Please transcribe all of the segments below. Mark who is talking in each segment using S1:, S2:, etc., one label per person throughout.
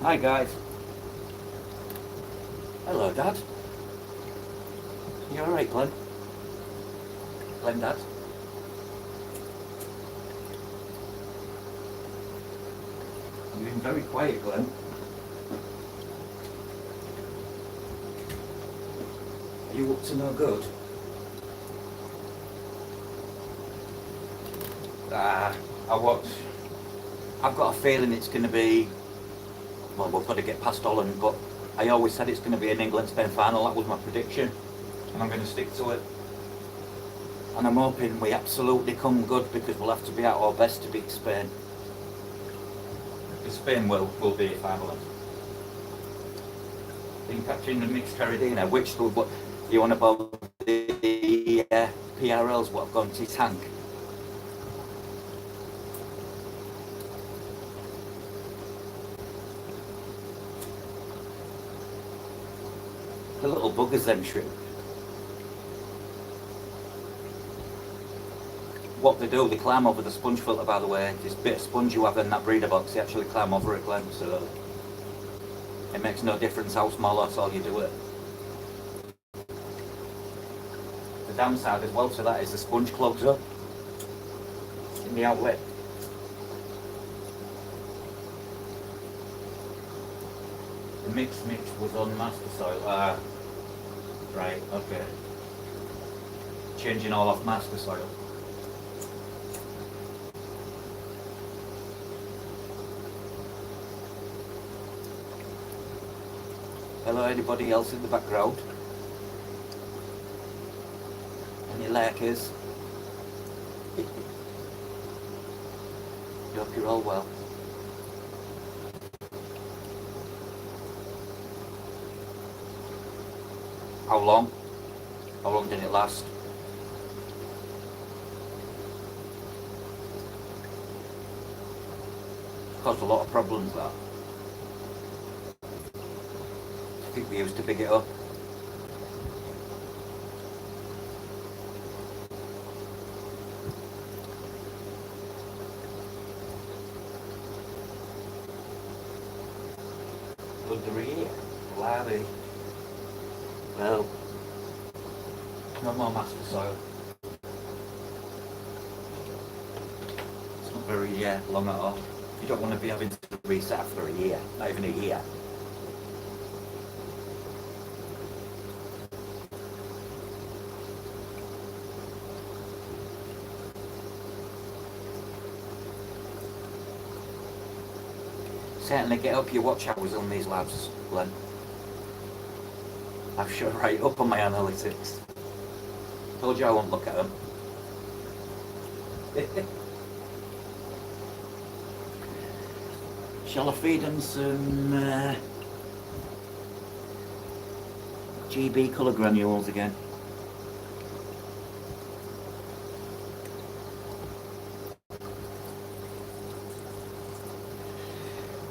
S1: Hi guys. Hello Dad. You alright Glenn? Glenn Dad? You've been very quiet Glenn. Are you up to no good? I watch. I've got a feeling it's going to be, well, we've got to get past Holland, but I always said it's going to be an England-Spain final. That was my prediction, and I'm going to stick to it. And I'm hoping we absolutely come good, because we'll have to be at our best to beat Spain. Because Spain will be a finalist. Been catching the mixed Caradina, which what you want about the PRLs, what have gone to tank. The little buggers, them shrimp. What they do, they climb over the sponge filter, by the way. This bit of sponge you have in that breeder box, they actually climb over it, Glenn, so it makes no difference how small or small you do it. The downside as well to that is the sponge clogs up in the outlet. The mix was on master soil. Right, okay. Changing all off master soil. Hello, anybody else in the background? Any lurkers? Hope you're all well. How long? How long did it last? Caused a lot of problems, that. I think we used to big it up. Under a year. Blimey. Well, no more master soil. It's not very long at all. You don't want to be having to reset after a year, not even a year. Certainly get up your watch hours on these labs, Glenn. I've shut right up on my analytics. Told you I won't look at them. Shall I feed them some GB colour granules again?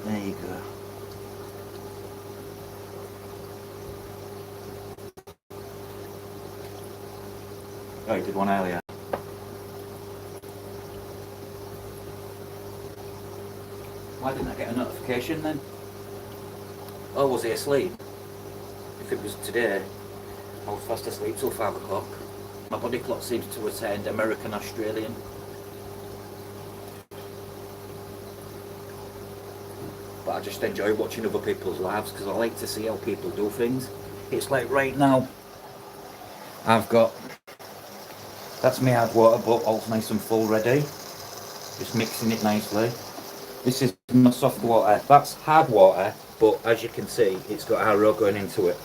S1: There you go. Oh, you did one earlier. Why didn't I get a notification then? Oh, was he asleep? If it was today, I was fast asleep till 5 o'clock. My body clock seems to attend American Australian. But I just enjoy watching other people's lives, because I like to see how people do things. It's like right now, I've got, that's my hard water, but all nice and full ready. Just mixing it nicely. This is my soft water. That's hard water, but as you can see, it's got RO going into it.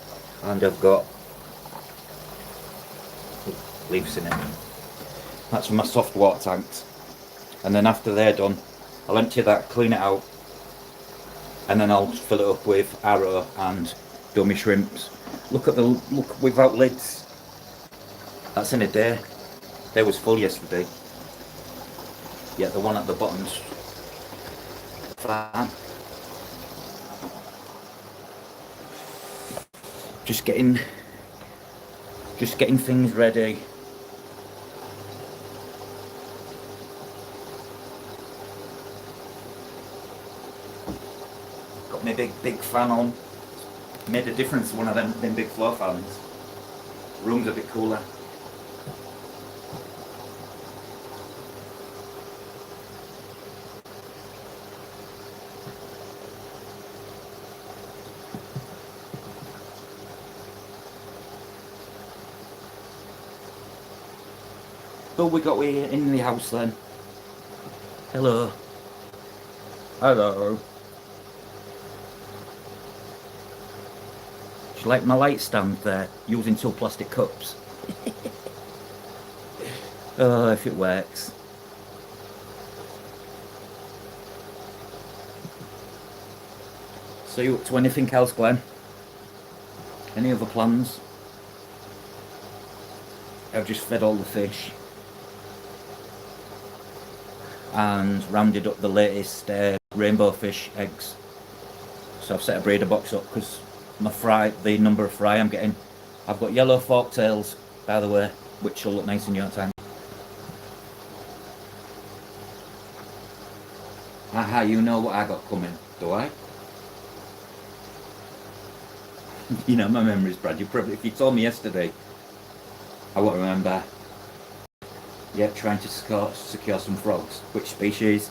S1: And I've got leaves in it. That's my soft water tanks. And then after they're done, I'll empty that, clean it out, and then I'll fill it up with RO and dummy shrimps. Look at the look without lids. That's in a day. They was full yesterday. Yeah, the one at the bottom's fine. Just getting things ready. Got put my big fan on. Made a difference, one of them big floor fans. Room's a bit cooler. So we got in the house then. Hello. Hello. Do you like my light stand there, using 2 plastic cups? Oh, if it works. So you up to anything else, Glenn? Any other plans? I've just fed all the fish and rounded up the latest rainbow fish eggs. So I've set a breeder box up because the number of fry I'm getting. I've got yellow forktails, by the way, which will look nice in your tank. Aha, you know what I got coming, do I? You know my memories, Brad. If you told me yesterday, I won't remember. Yeah, trying to secure some frogs. Which species?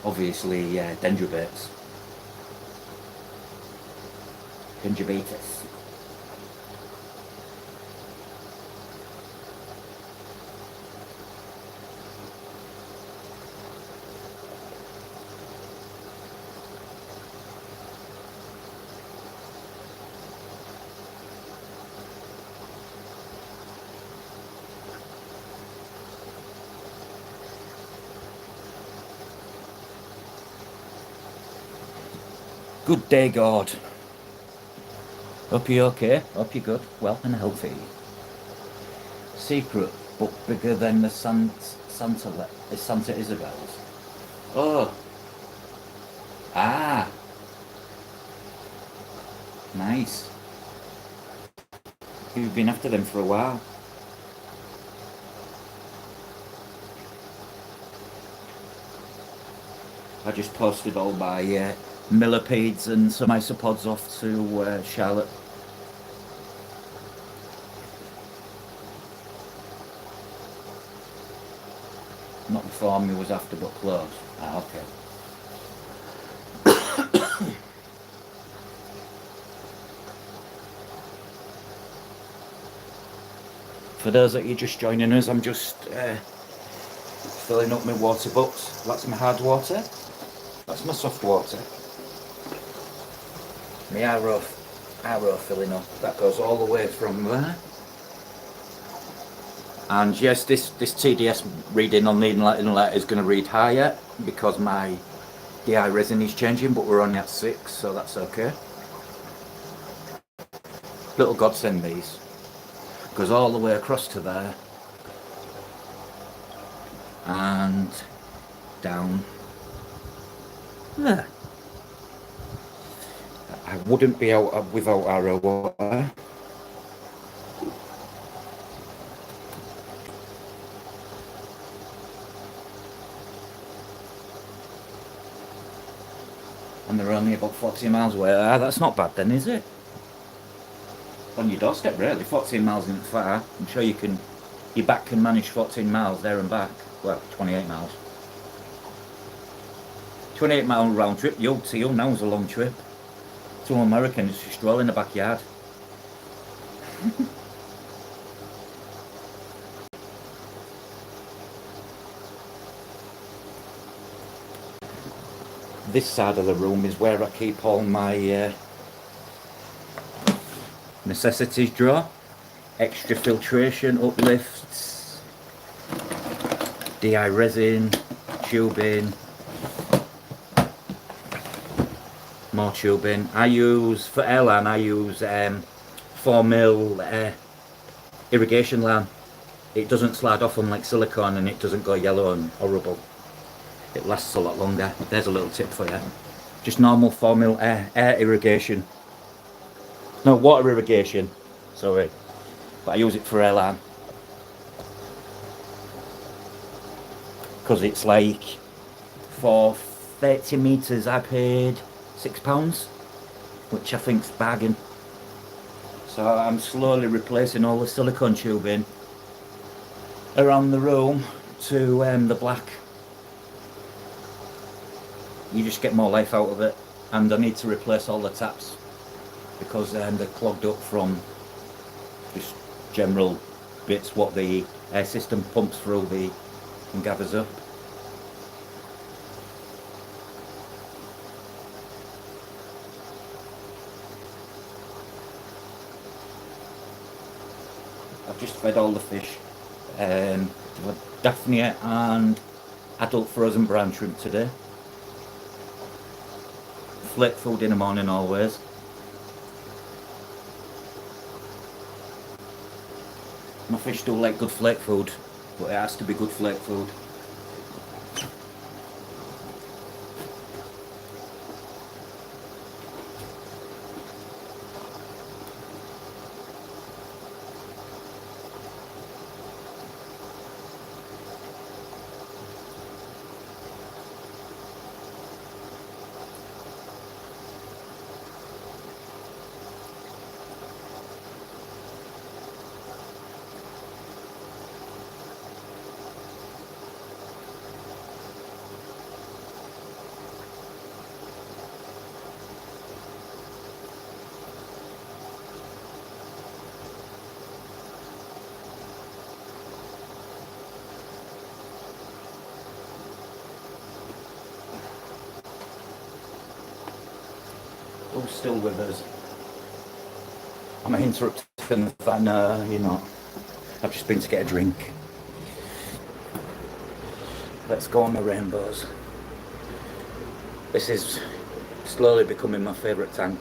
S1: Obviously, dendrobates. Dendrobatus. Good day, God. Hope you're okay. Hope you're good, well and healthy. Secret, but bigger than the Santa Isabel's. Oh. Ah. Nice. You've been after them for a while. I just posted all my millipedes and some isopods off to Charlotte. Not before me was after, but close. Ah, okay. For those that you're just joining us, I'm just filling up my water bucks. That's my hard water. That's my soft water. My arrow filling up. That goes all the way from there. And yes, this TDS reading on the inlet is going to read higher because my DI resin is changing, but we're only at 6, so that's okay. Little godsend these. Goes all the way across to there and down there. I wouldn't be out without arrow water. And they're only about 14 miles away. Ah, that's not bad then, is it? On your doorstep, really. 14 miles isn't far. I'm sure your back can manage 14 miles there and back. Well, 28 miles. 28-mile round trip. You'll know it's a long trip. To Americans just stroll in the backyard. This side of the room is where I keep all my necessities drawer. Extra filtration, uplifts, DI resin, tubing, more tubing. I use, for airline, I use 4mm irrigation line. It doesn't slide off unlike silicone, and it doesn't go yellow and horrible. It lasts a lot longer. There's a little tip for you. Just normal 4mm air irrigation. No, water irrigation. Sorry. But I use it for airline. because it's like for 30 metres I paid £6, which I think's bargain. So I'm slowly replacing all the silicone tubing around the room to the black. You just get more life out of it, and I need to replace all the taps because they're clogged up from just general bits what the air system pumps through the and gathers up. I've just fed all the fish Daphne and adult frozen brown shrimp today. Flake food in the morning always. My fish do like good flake food, but it has to be good flake food. Who's still with us? I'm interrupting the van, you know. I've just been to get a drink. Let's go on the rainbows. This is slowly becoming my favourite tank.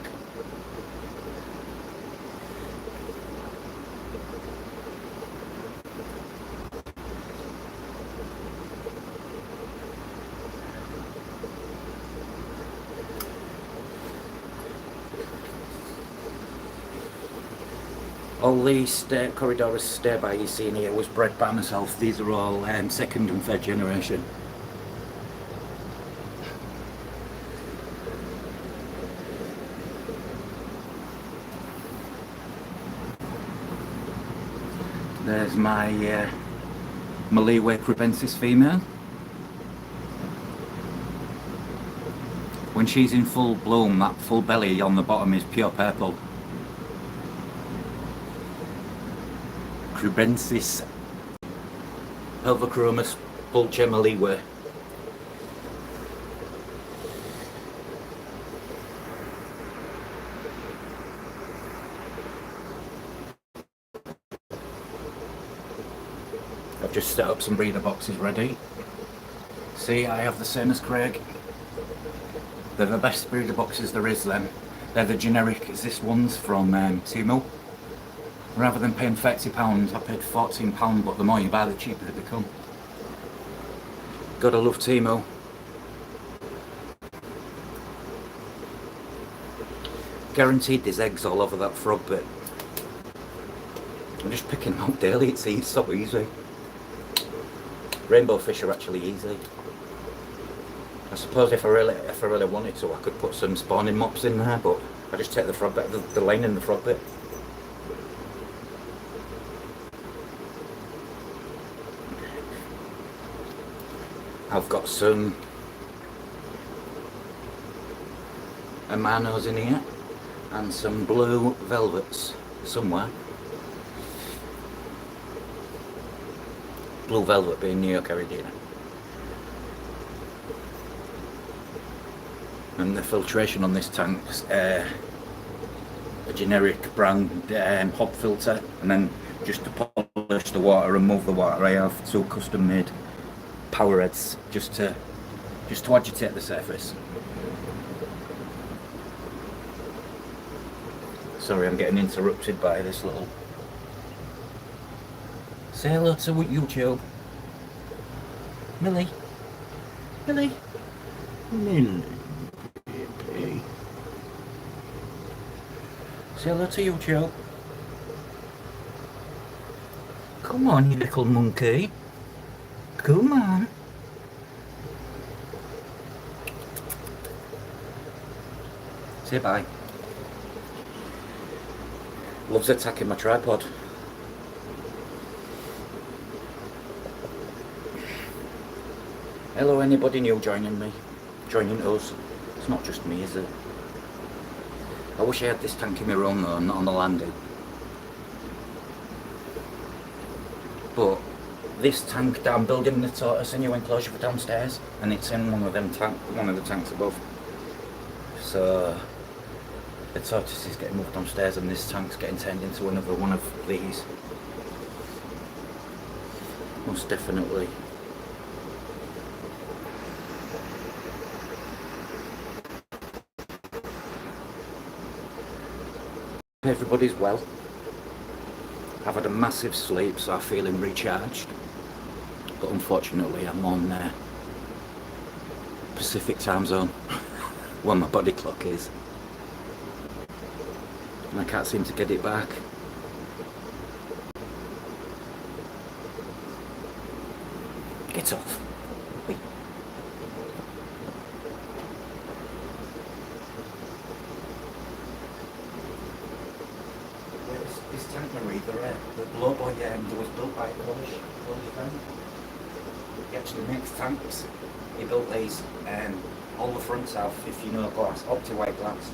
S1: All these corridors stay by you see in here was bred by myself. These are all second and third generation. There's my Malleeway Crebensis female. When she's in full bloom, that full belly on the bottom is pure purple. Crebensis Pelvochromis Pulcher Malleeway. I've just set up some breeder boxes ready. See, I have the same as Craig. They're the best breeder boxes there is then. They're the generic as this one's from Temu. Rather than paying £30, I paid £14, but the more you buy, the cheaper they become. Gotta love Temu. Guaranteed there's eggs all over that frog bit. I'm just picking them out daily, it's so easy. Rainbow fish are actually easy. I suppose if I really wanted to, I could put some spawning mops in there, but I just take the frog bit, the line in the frog bit. I've got some Amanos in here and some blue velvets somewhere. Blue velvet being Neo Caridina. And the filtration on this tank's a generic brand hop filter, and then just to polish the water and move the water, I have two custom made power heads just to agitate the surface. Sorry, I'm getting interrupted by this little. Say hello to YouTube. Millie. Millie. Millie. Say hello to YouTube. Come on, you little monkey. Come on. Say bye. Loves attacking my tripod. Hello, anybody new joining us? It's not just me, is it? I wish I had this tank in my room though, not on the landing. But this tank that I'm building the tortoise in new enclosure for downstairs, and it's in one of the tanks above. So the tortoise is getting moved downstairs, and this tank's getting turned into another one of these. Most definitely. Everybody's well. I've had a massive sleep, so I'm feeling recharged. But unfortunately, I'm on Pacific time zone, where my body clock is, and I can't seem to get it back. Get off. Wait. This tank Marie, the blowboy was built by a Polish fan. He actually makes tanks. He built these, all the fronts have, if you know, glass, opti-white glass,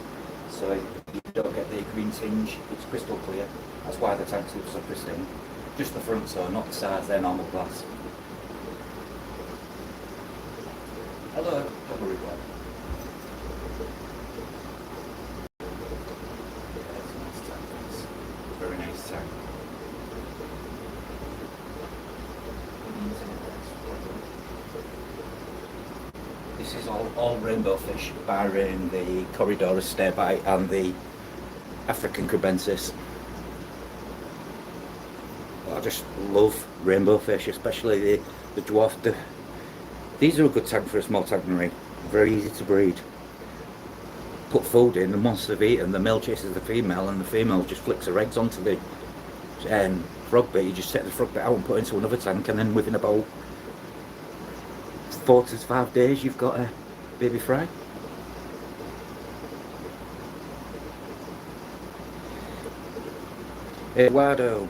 S1: so you don't get the green tinge. It's crystal clear. That's why the tanks look so pristine. Just the fronts though, not the sides, they're normal glass. Hello, don't worry about it. Very nice tank. This is all rainbow fish, barring the Corridorus starebite and the African cubensis. I just love rainbow fish, especially the dwarf. These are a good tank for a small tank marine. Very easy to breed. Put food in, and once they've eaten, the male chases the female, and the female just flicks her eggs onto the frog bait. You just set the frog bait out and put it into another tank, and then within about 4 to 5 days, you've got a baby fry. Eduardo.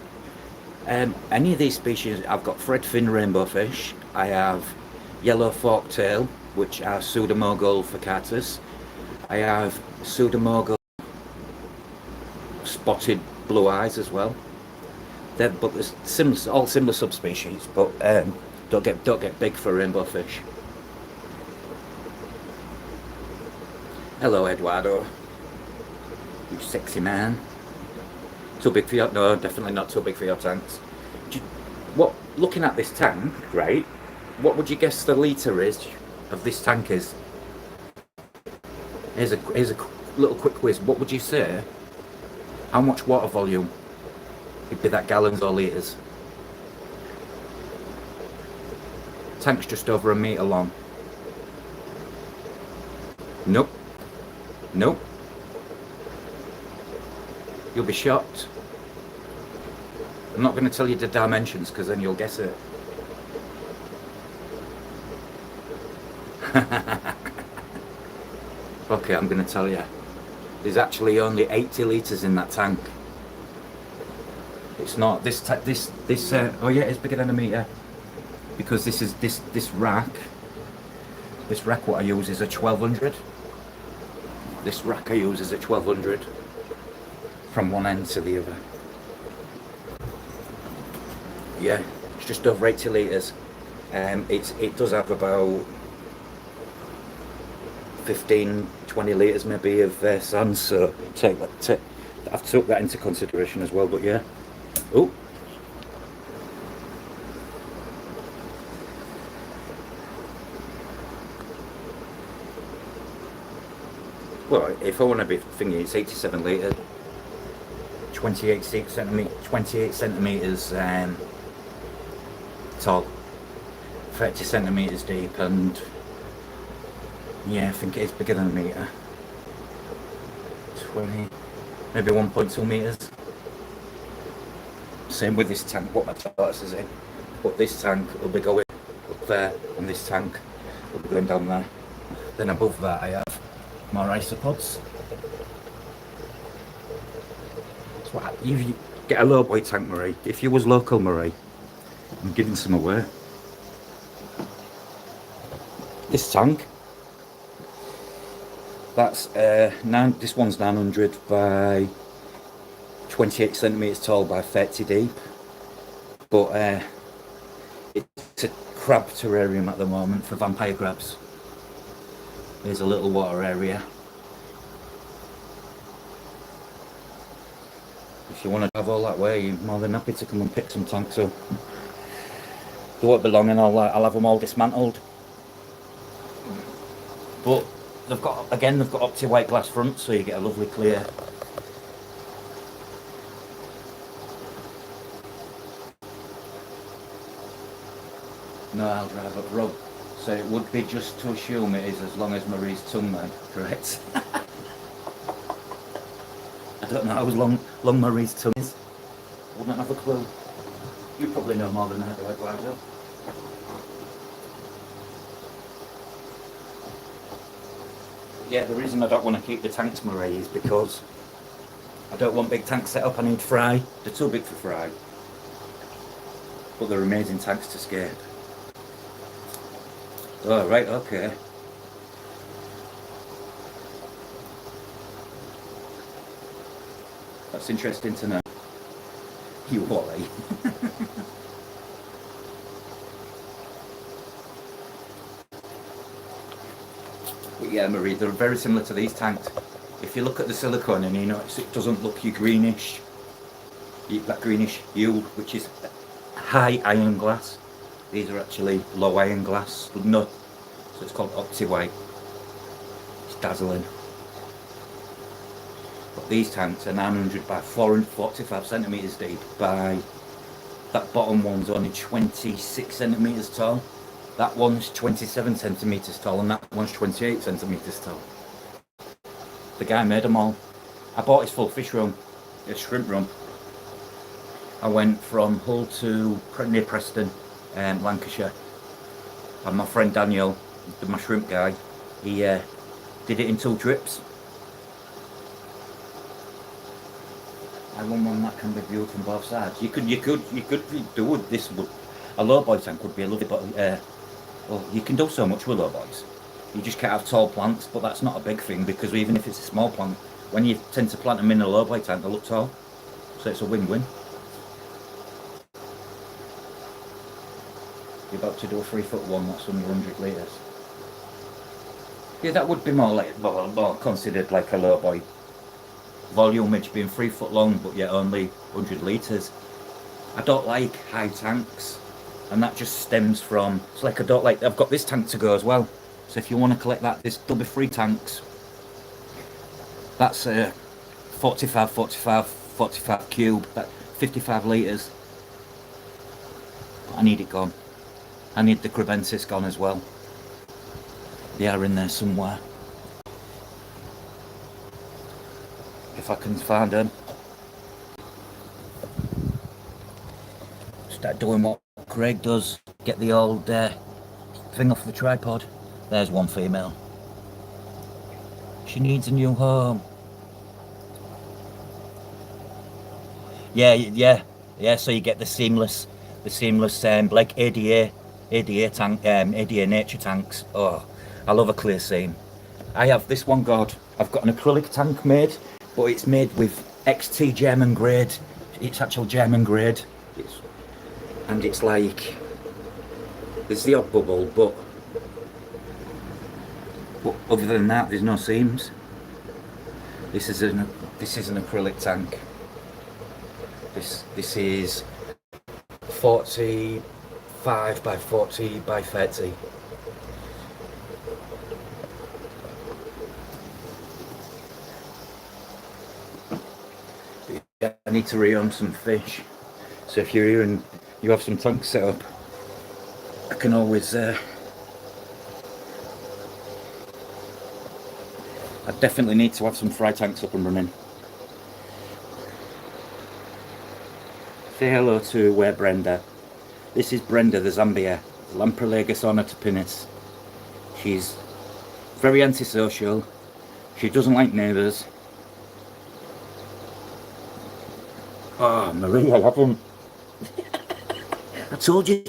S1: Any of these species, I've got threadfin rainbow fish. I have yellow forktail, which are pseudomogul furcatus. I have pseudomogul spotted blue eyes as well. But there's all similar subspecies, but don't get big for rainbow fish. Hello, Eduardo. You sexy man. Too big for your... No, definitely not too big for your tanks. Looking at this tank, right, what would you guess the litre is of this tank is? Here's a little quick quiz. What would you say? How much water volume? It'd be that gallons or litres. Tank's just over a metre long. Nope. Nope. You'll be shocked. I'm not going to tell you the dimensions because then you'll guess it. Okay, I'm going to tell you. There's actually only 80 litres in that tank. It's not oh yeah, it's bigger than a metre, because this rack what I use is a 1200. This rack I use is a 1200 from one end to the other. Yeah, it's just over 80 litres. It does have about 15-20 litres maybe of sand, so I've took that into consideration as well. But yeah. Oh. Well, if I want to be thinking, it's 87 litres, 28 centimetres tall, 30 centimetres deep, and yeah, I think it's bigger than a metre. 20, maybe 1.2 metres. Same with this tank, what my tortoise is in. But this tank will be going up there, and this tank will be going down there. Then above that I have more isopods. You get a low boy tank, Marie. If you was local, Marie, I'm giving some away. This tank, that's this one's 900 by 28 centimeters tall by 30 deep, but it's a crab terrarium at the moment for vampire crabs. There's a little water area. If you want to travel that way, you're more than happy to come and pick some tanks up. They won't be long and I'll have them all dismantled. But they've got opti white glass fronts, so you get a lovely clear. No, I'll drive up Rob. So it would be just to assume it is as long as Marie's tongue, man. Correct. I don't know how long Marie's tongue is. Wouldn't have a clue. You probably know more than I do, Eduardo. Yeah, the reason I don't want to keep the tanks, Marie, is because I don't want big tanks set up. I need fry. They're too big for fry. But they're amazing tanks to scape. Oh, right, okay. That's interesting to know. You Wally. But yeah, Marie, they're very similar to these tanks. If you look at the silicone and you notice it doesn't look that greenish hue, which is high iron glass. These are actually low iron glass. No, so it's called opti white. It's dazzling. But these tanks are 900 by 445 centimeters deep. By that bottom one's only 26 centimeters tall. That one's 27 centimeters tall, and that one's 28 centimeters tall. The guy made them all. I bought his full fish room, a shrimp room. I went from Hull to near Preston, Lancashire, and my friend Daniel, my shrimp guy, he did it in 2 trips. I want one that can be viewed from both sides. You could do this. A low boy tank would be a lovely, but well, you can do so much with low boys. You just can't have tall plants, but that's not a big thing because even if it's a small plant, when you tend to plant them in a low boy tank, they look tall. So it's a win-win. You're about to do a 3-foot one that's under 100 litres. Yeah, that would be more considered like a low boy. Volumage being 3 foot long, but yet only 100 litres. I don't like high tanks, and that just stems from, it's like I've got this tank to go as well. So if you want to collect that, there'll be 3 tanks. That's 45 cube, that 55 litres. I need it gone. I need the crebensis gone as well. They are in there somewhere. If I can find them. Start doing what Craig does. Get the old thing off the tripod. There's one female. She needs a new home. Yeah. So you get the seamless like ADA tank, ADA nature tanks. Oh, I love a clear seam. I have this one. I've got an acrylic tank made, but it's made with XT German grade. It's actual German grade, and it's like there's the odd bubble, but other than that, there's no seams. This is an acrylic tank. This is 45 by 40 by 30. I need to rearm some fish. So if you're here and you have some tanks set up, I can always I definitely need to have some fry tanks up and running. Say hello to Brenda. This is Brenda the Zambia, Lamprolagus ornitopinus. She's very antisocial. She doesn't like neighbours. Marie, I haven't. I told you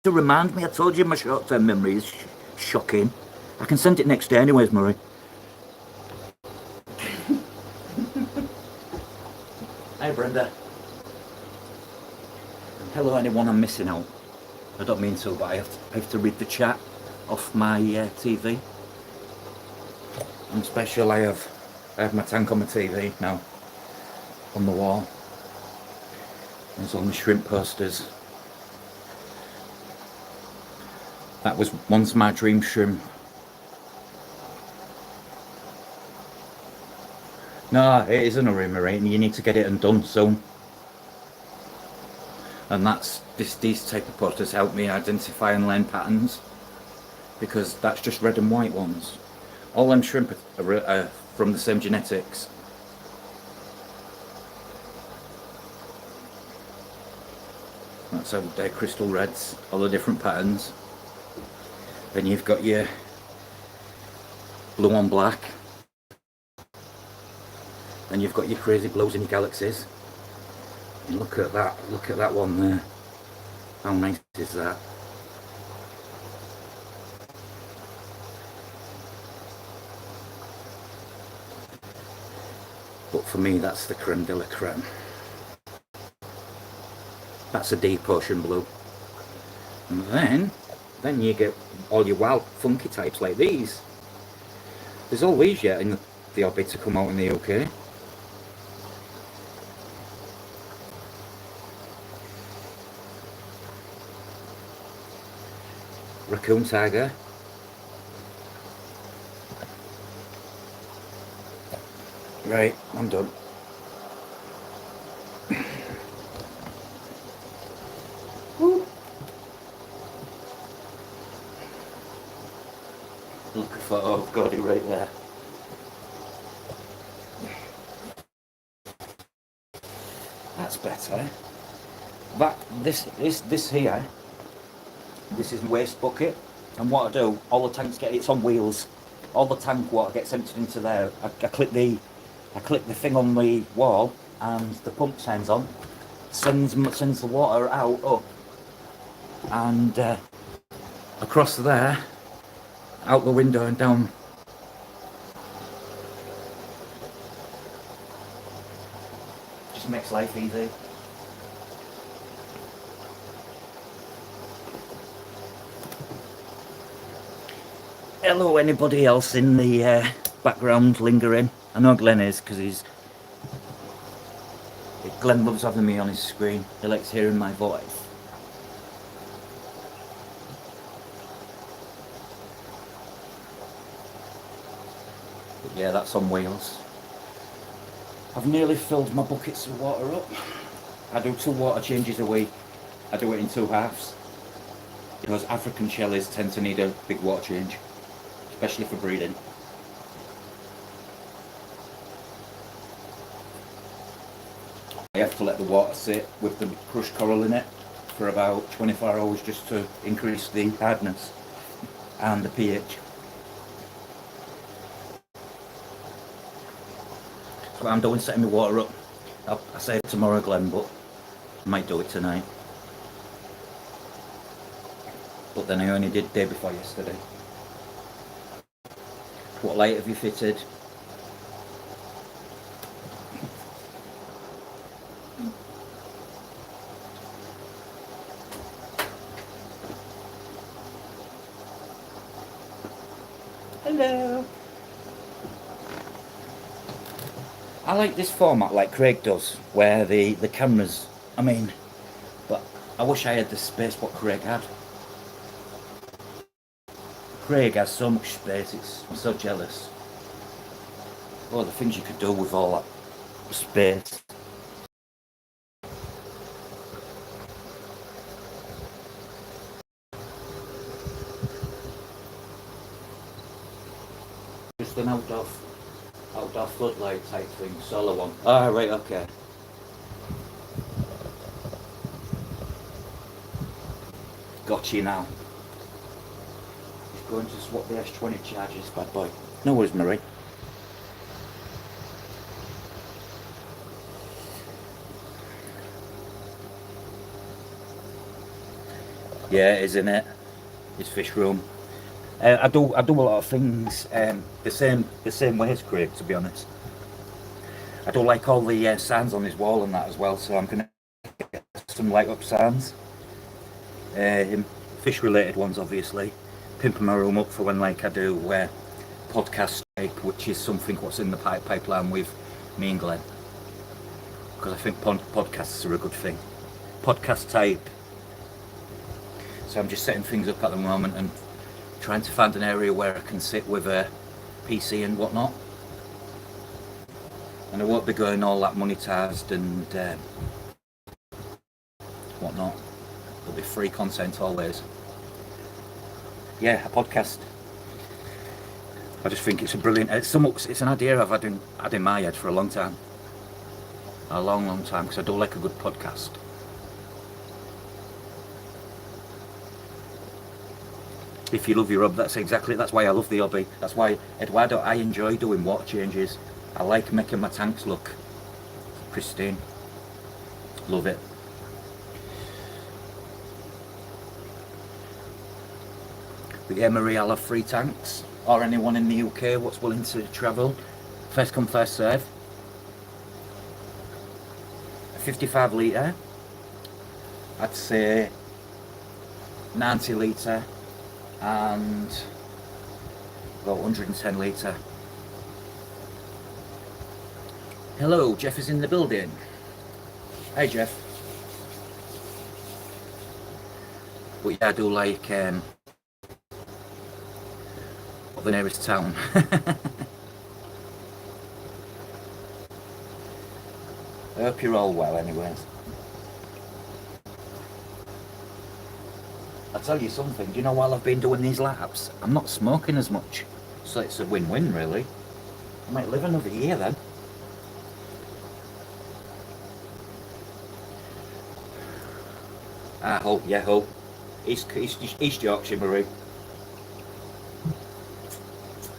S1: to remind me. I told you my short-term memory is shocking. I can send it next day anyways, Marie. Hi, Brenda. Hello, anyone I'm missing out. I don't mean to, but I have to read the chat off my TV. I'm special. I have my tank on my TV now, on the wall. There's all my shrimp posters. That was once my dream shrimp. No, it isn't a rumour, and you need to get it undone soon. And that's these type of posters help me identify and learn patterns, because that's just red and white ones. All them shrimp are from the same genetics. That's how they're crystal reds, all the different patterns. Then you've got your blue on black. Then you've got your crazy blues and your galaxies. And look at that one there. How nice is that? But for me, that's the creme de la creme. That's a deep ocean blue. And then you get all your wild funky types like these. There's all these yet in the hobby to come out in the UK. Raccoon tiger. Right, I'm done. Look at photo, I've got it right there. That's better. This here, this is my waste bucket, and what I do, all the tanks it's on wheels. All the tank water gets emptied into there. I click the thing on the wall, and the pump turns on, sends the water out up, and across there, out the window and down. Just makes life easy. Hello, anybody else in the background lingering? I know Glenn is, because Glenn loves having me on his screen. He likes hearing my voice. But yeah, that's on wheels. I've nearly filled my buckets of water up. I do 2 water changes a week. I do it in 2 halves, because African shellies tend to need a big water change, especially for breeding. I have to let the water sit with the crushed coral in it for about 24 hours just to increase the hardness and the pH. So I'm doing, setting my water up. I say it tomorrow, Glenn, but I might do it tonight. But then I only did day before yesterday. What light have you fitted? Hello. I like this format like Craig does, where the cameras, but I wish I had the space what Craig had. Craig has so much space, I'm so jealous. Oh, the things you could do with all that space. Just an outdoor floodlight type thing, solar one. Ah, right, okay. Got you now. He's going to swap the S20 charges, bad boy. No worries, Marie. Yeah, isn't it? It's fish room. I do a lot of things the same way as Craig, to be honest. I do like all the signs on his wall and that as well, so I'm gonna get some light up signs. Fish related ones, obviously. Pimping my room up for when like I do podcast tape, which is something what's in the pipeline with me and Glenn, because I think podcasts are a good thing. Podcast tape. So I'm just setting things up at the moment and trying to find an area where I can sit with a PC and whatnot. And I won't be going all that monetized and whatnot. There'll be free content always. Yeah, a podcast. I just think it's a brilliant. It's an idea I've had in my head for a long time. A long time, because I do like a good podcast. If you love your hobby, that's why I love the hobby. That's why, Eduardo, I enjoy doing water changes. I like making my tanks look pristine. Love it. But yeah, Marie, I'll have 3 tanks, or anyone in the UK what's willing to travel. First come, first serve. A 55 litre, I'd say 90 litre, and about 110 litre. Hello, Jeff is in the building. Hey, Jeff. But yeah, I do like the nearest town. I hope you're all well anyways. I'll tell you something, do you know, while I've been doing these laps, I'm not smoking as much. So it's a win-win really. I might live another year then. Ah, Hull, yeah, Hull. East Yorkshire, Marie.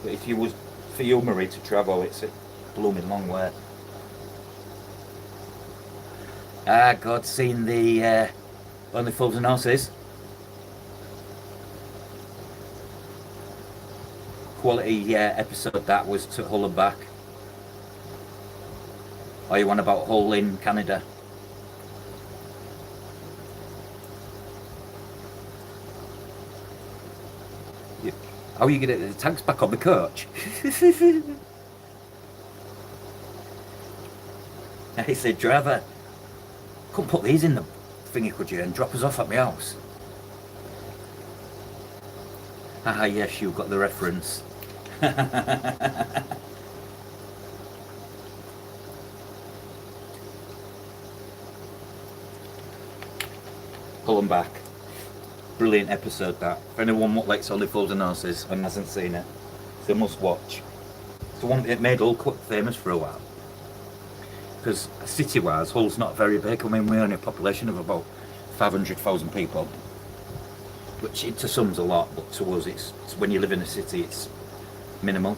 S1: But if you was for you, Marie, to travel, it's a blooming long way. Ah, God, seen the Only Fools and Horses. Quality episode that was to Hull and back. Are you on about Hull in Canada? How are you going to get the tanks back on the coach? He said, driver, couldn't put these in the thingy, could you, and drop us off at my house? Ah, yes, you got the reference. Pull them back. Brilliant episode that. For anyone what likes Only Fools and Horses and hasn't seen it, they must watch. It's the one that made Hull quite famous for a while. Because city-wise, Hull's not very big. I mean, we're only a population of about 500,000 people, which to some's a lot, but to us, it's when you live in a city, it's minimal.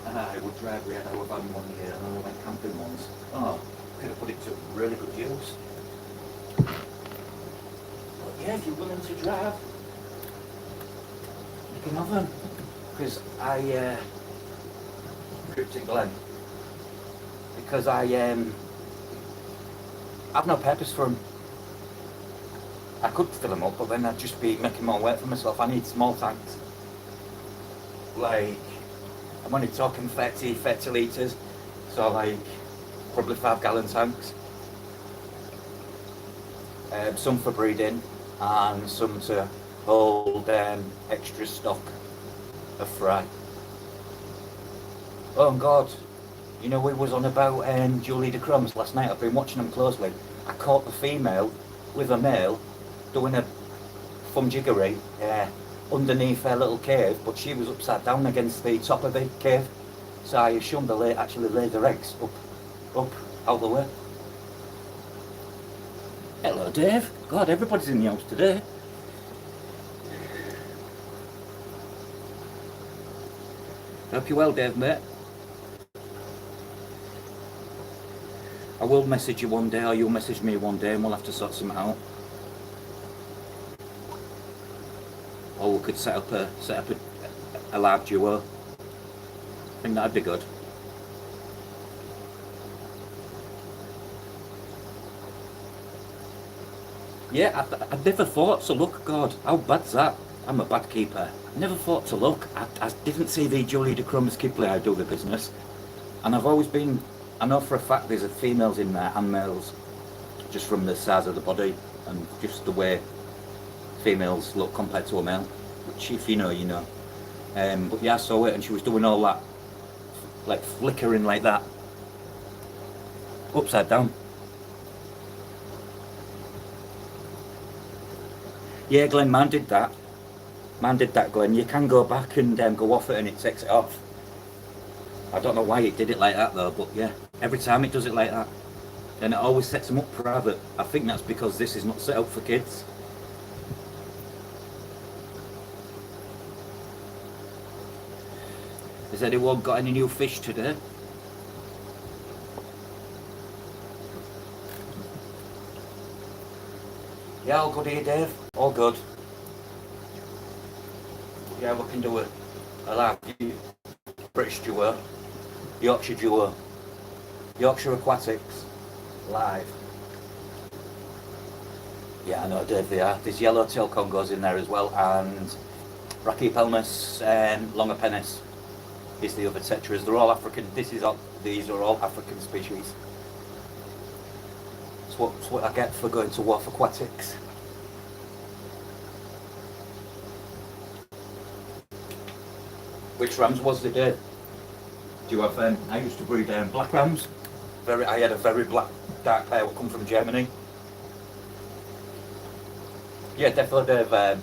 S1: I would drive. We had our van one year, and all like camping ones. Oh, could have put it to really good use. But yeah, if you're willing to drive, you can have them. Because Cryptic Glen. Because I've no purpose for them. I could fill them up, but then I'd just be making more work for myself. I need small tanks. Like, I'm only talking 30 litres, so like probably 5-gallon tanks. Some for breeding and some to hold extra stock of fry. Oh God, you know, we was on about Julie de Crumbs last night. I've been watching them closely. I caught the female with a male doing a fumjiggery underneath her little cave, but she was upside down against the top of the cave, so I assumed they actually laid their eggs up out the way. Hello Dave. God, everybody's in the house today. Hope you're well, Dave, mate. I will message you one day, or you'll message me one day, and we'll have to sort something out. Or we could set up a live duo. I think that'd be good. Yeah, I never thought to look. God, how bad's that? I'm a bad keeper. Never thought to look. I didn't see the Julie de Crumbs Kipley I do the business. And I've always been, I know for a fact there's females in there and males, just from the size of the body and just the way females look compared to a male, which if you know, you know. But yeah, I saw it and she was doing all that, like flickering like that, upside down. Yeah, Glenn, man did that. Man did that, Glenn. You can go back and go off it and it takes it off. I don't know why it did it like that though, but yeah, every time it does it like that. And it always sets them up private. I think that's because this is not set up for kids. Has anyone got any new fish today? Yeah, all good here, Dave. All good. Yeah, we can do it. I like British duo, Yorkshire duo, Yorkshire Aquatics, live. Yeah, I know, Dave, they are. There's yellowtail congos in there as well, and Brachypelmus longer penis is the other tetras. They're all African. These are all African species. It's what I get for going to Wharf Aquatics. Which rams was the day? Do you have? I used to breed black rams. I had a very black, dark pair that come from Germany. Yeah, definitely, Dave.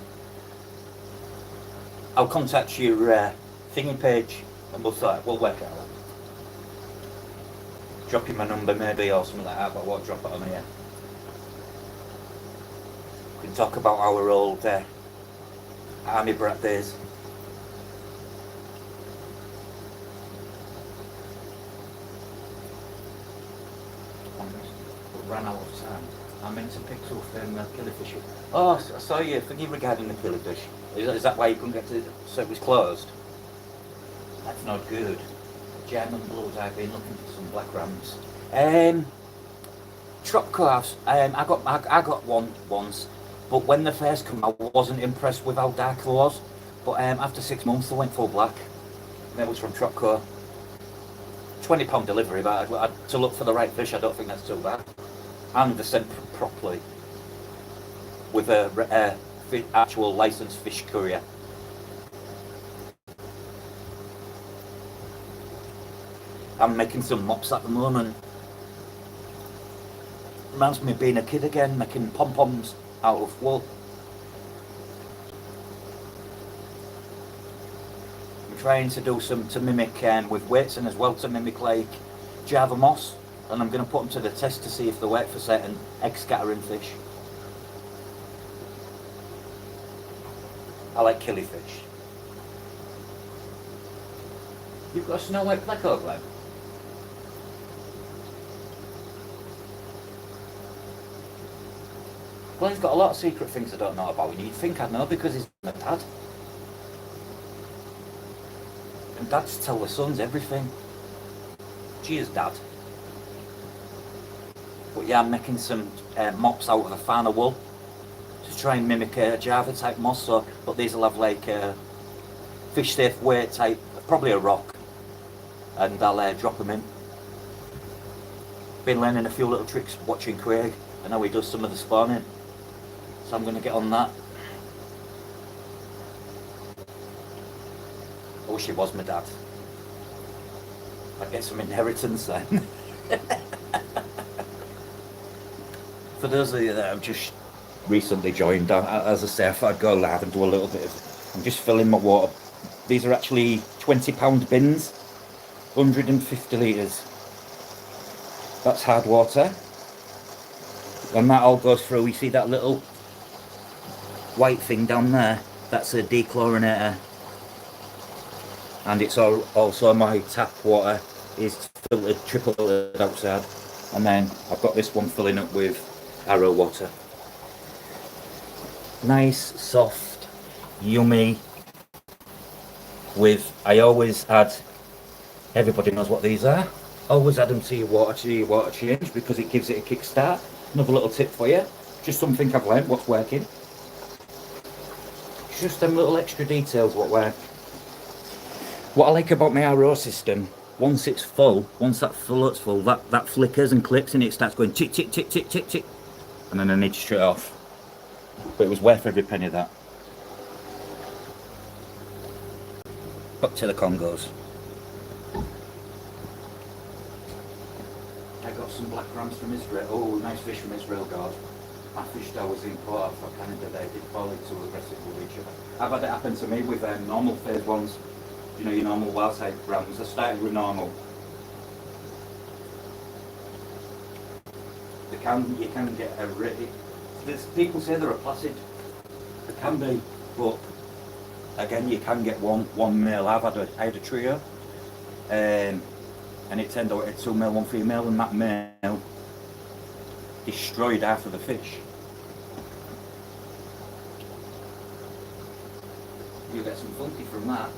S1: I'll contact your thingy page and we'll work it out. Drop you my number maybe or something like that, but I won't drop it on here. We can talk about our old army brat days. Ran out of time. I meant to pick up killifish. Oh, I saw you thinking regarding the killifish. Is that why you couldn't get to it? So it was closed? That's not good. German blood, I've been looking for some black rams. Trop calves, I got one once, but when they first came I wasn't impressed with how dark it was. But after 6 months they went full black. And it was from Tropco. £20 delivery, but to look for the right fish I don't think that's too bad. And they're sent properly with a actual licensed fish courier. I'm making some mops at the moment. Reminds me of being a kid again, making pom-poms out of wool. I'm trying to do some to mimic with weights and as well to mimic like Java moss. And I'm going to put them to the test to see if they work for certain egg scattering fish. I like killifish. You've got a snow white pleco, Glenn? Glenn's got a lot of secret things I don't know about, and you'd think I'd know because he's my dad. And dads tell their sons everything. Cheers, Dad. But yeah, I'm making some mops out of a fan of wool to try and mimic a Java type moss. So, but these will have like a fish safe weight type, probably a rock, and I'll drop them in. Been learning a few little tricks watching Craig and how he does some of the spawning, so I'm going to get on that. I wish he was my dad. I'd get some inheritance then. For those of you that have just recently joined, as I say, I thought I'd go live and do a little bit of, I'm just filling my water. These are actually £20 bins, 150 litres. That's hard water. When that all goes through, you see that little white thing down there? That's a dechlorinator. And it's also my tap water is filtered, triple filtered outside. And then I've got this one filling up with arrow water. Nice, soft, yummy. I always add, everybody knows what these are. Always add them to your water change because it gives it a kick start. Another little tip for you, just something I've learned what's working. Just them little extra details what work. What I like about my RO system, once it's full, once that float's full, that flickers and clicks and it starts going tick, tick, tick, tick, tick, tick. And then I need to shut it off. But it was worth every penny of that. Back to the Congos. I got some black rams from Israel. Oh, nice fish from Israel, God. My fish that was imported for Canada, they did fall too aggressive with each other. I've had it happen to me with normal phase ones. You know, your normal wild type rams. I started with normal. You can get a really. People say they're a placid. They can be, but again, you can get one male. I had a trio, and it turned out it's 2 male, 1 female, and that male destroyed half of the fish. You get some funky from that.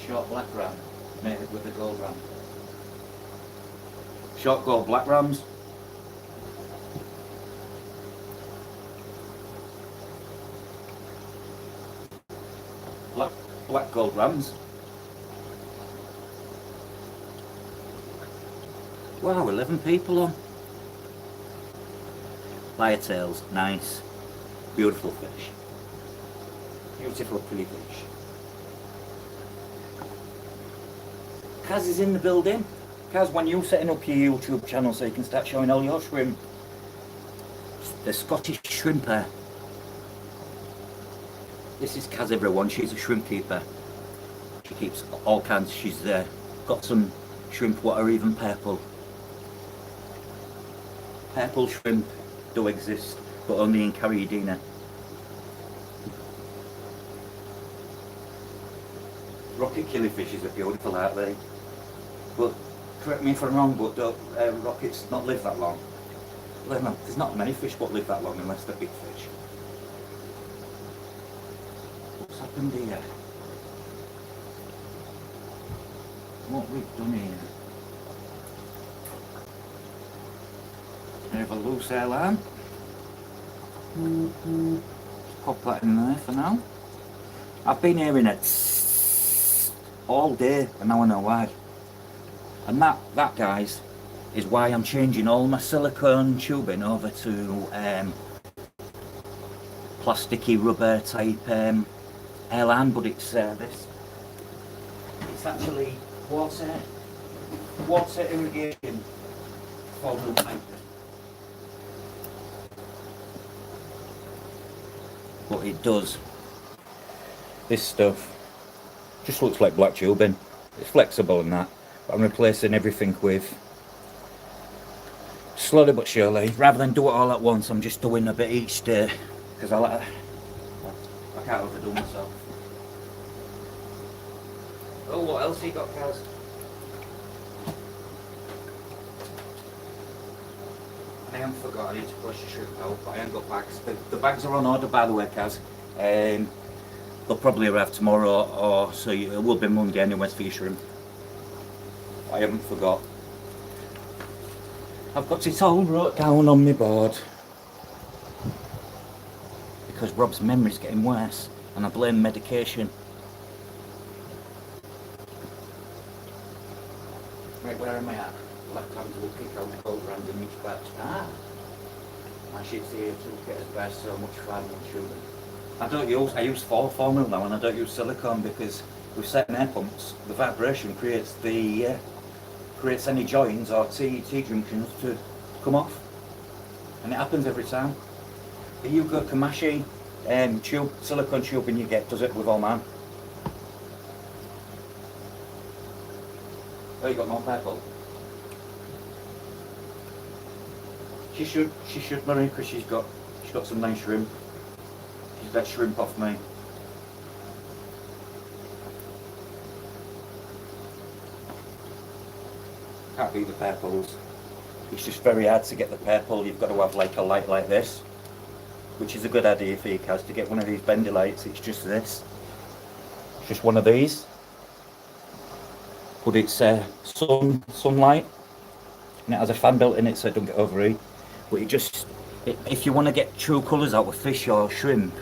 S1: Short black ram, mated with a gold ram. Short gold black rams. Black gold rams. Wow, 11 people on. Lyre tails, nice. Beautiful fish. Beautiful pretty fish. Kaz is in the building. Kaz, when you're setting up your YouTube channel so you can start showing all your shrimp, the Scottish shrimper. This is Kaz, everyone. She's a shrimp keeper. She keeps all kinds. She's got some shrimp what are even purple. Purple shrimp do exist, but only in Carriedina. Rocket killifish are beautiful, aren't they? But correct me if I'm wrong, but rockets not live that long. There's not many fish that live that long unless they're big fish. What's happened here? What we've done here? We have a loose airline. Just pop that in there for now. I've been hearing it all day and now I know why. And that guys is why I'm changing all my silicone tubing over to plasticky rubber type airline, but it's actually water irrigation for the pipe. But it does. This stuff just looks like black tubing. It's flexible and that. But I'm replacing everything with, slowly but surely, rather than do it all at once, I'm just doing a bit each day because I can't overdo myself. Oh, what else you got, Kaz? I haven't forgot, I need to push the shrimp out, but I haven't got bags. The bags are on order, by the way, Kaz. They'll probably arrive tomorrow, or so it will be Monday anyways for your shrimp. I haven't forgot. I've got it all wrote down on my board. Because Rob's memory's getting worse, and I blame medication. Right, where am I at? Left hand will kick out the gold random each batch. My sheets here to get us best so much fun and shooting. I use 4 mil now, and I don't use silicone because with certain air pumps, the vibration creates any joins or T junctions to come off, and it happens every time. The Yugo Kamashi silicone tubing you get does it with all mine. Oh, you got more purple. She should Marie, because she's got some nice shrimp. She's got shrimp off me. Can't beat the purples. It's just very hard to get the purple. You've got to have like a light like this, which is a good idea for you guys to get one of these bendy lights. It's just this. It's just one of these, but it's sunlight, and it has a fan built in it so it don't get overheat. But if you want to get true colours out of fish or shrimp,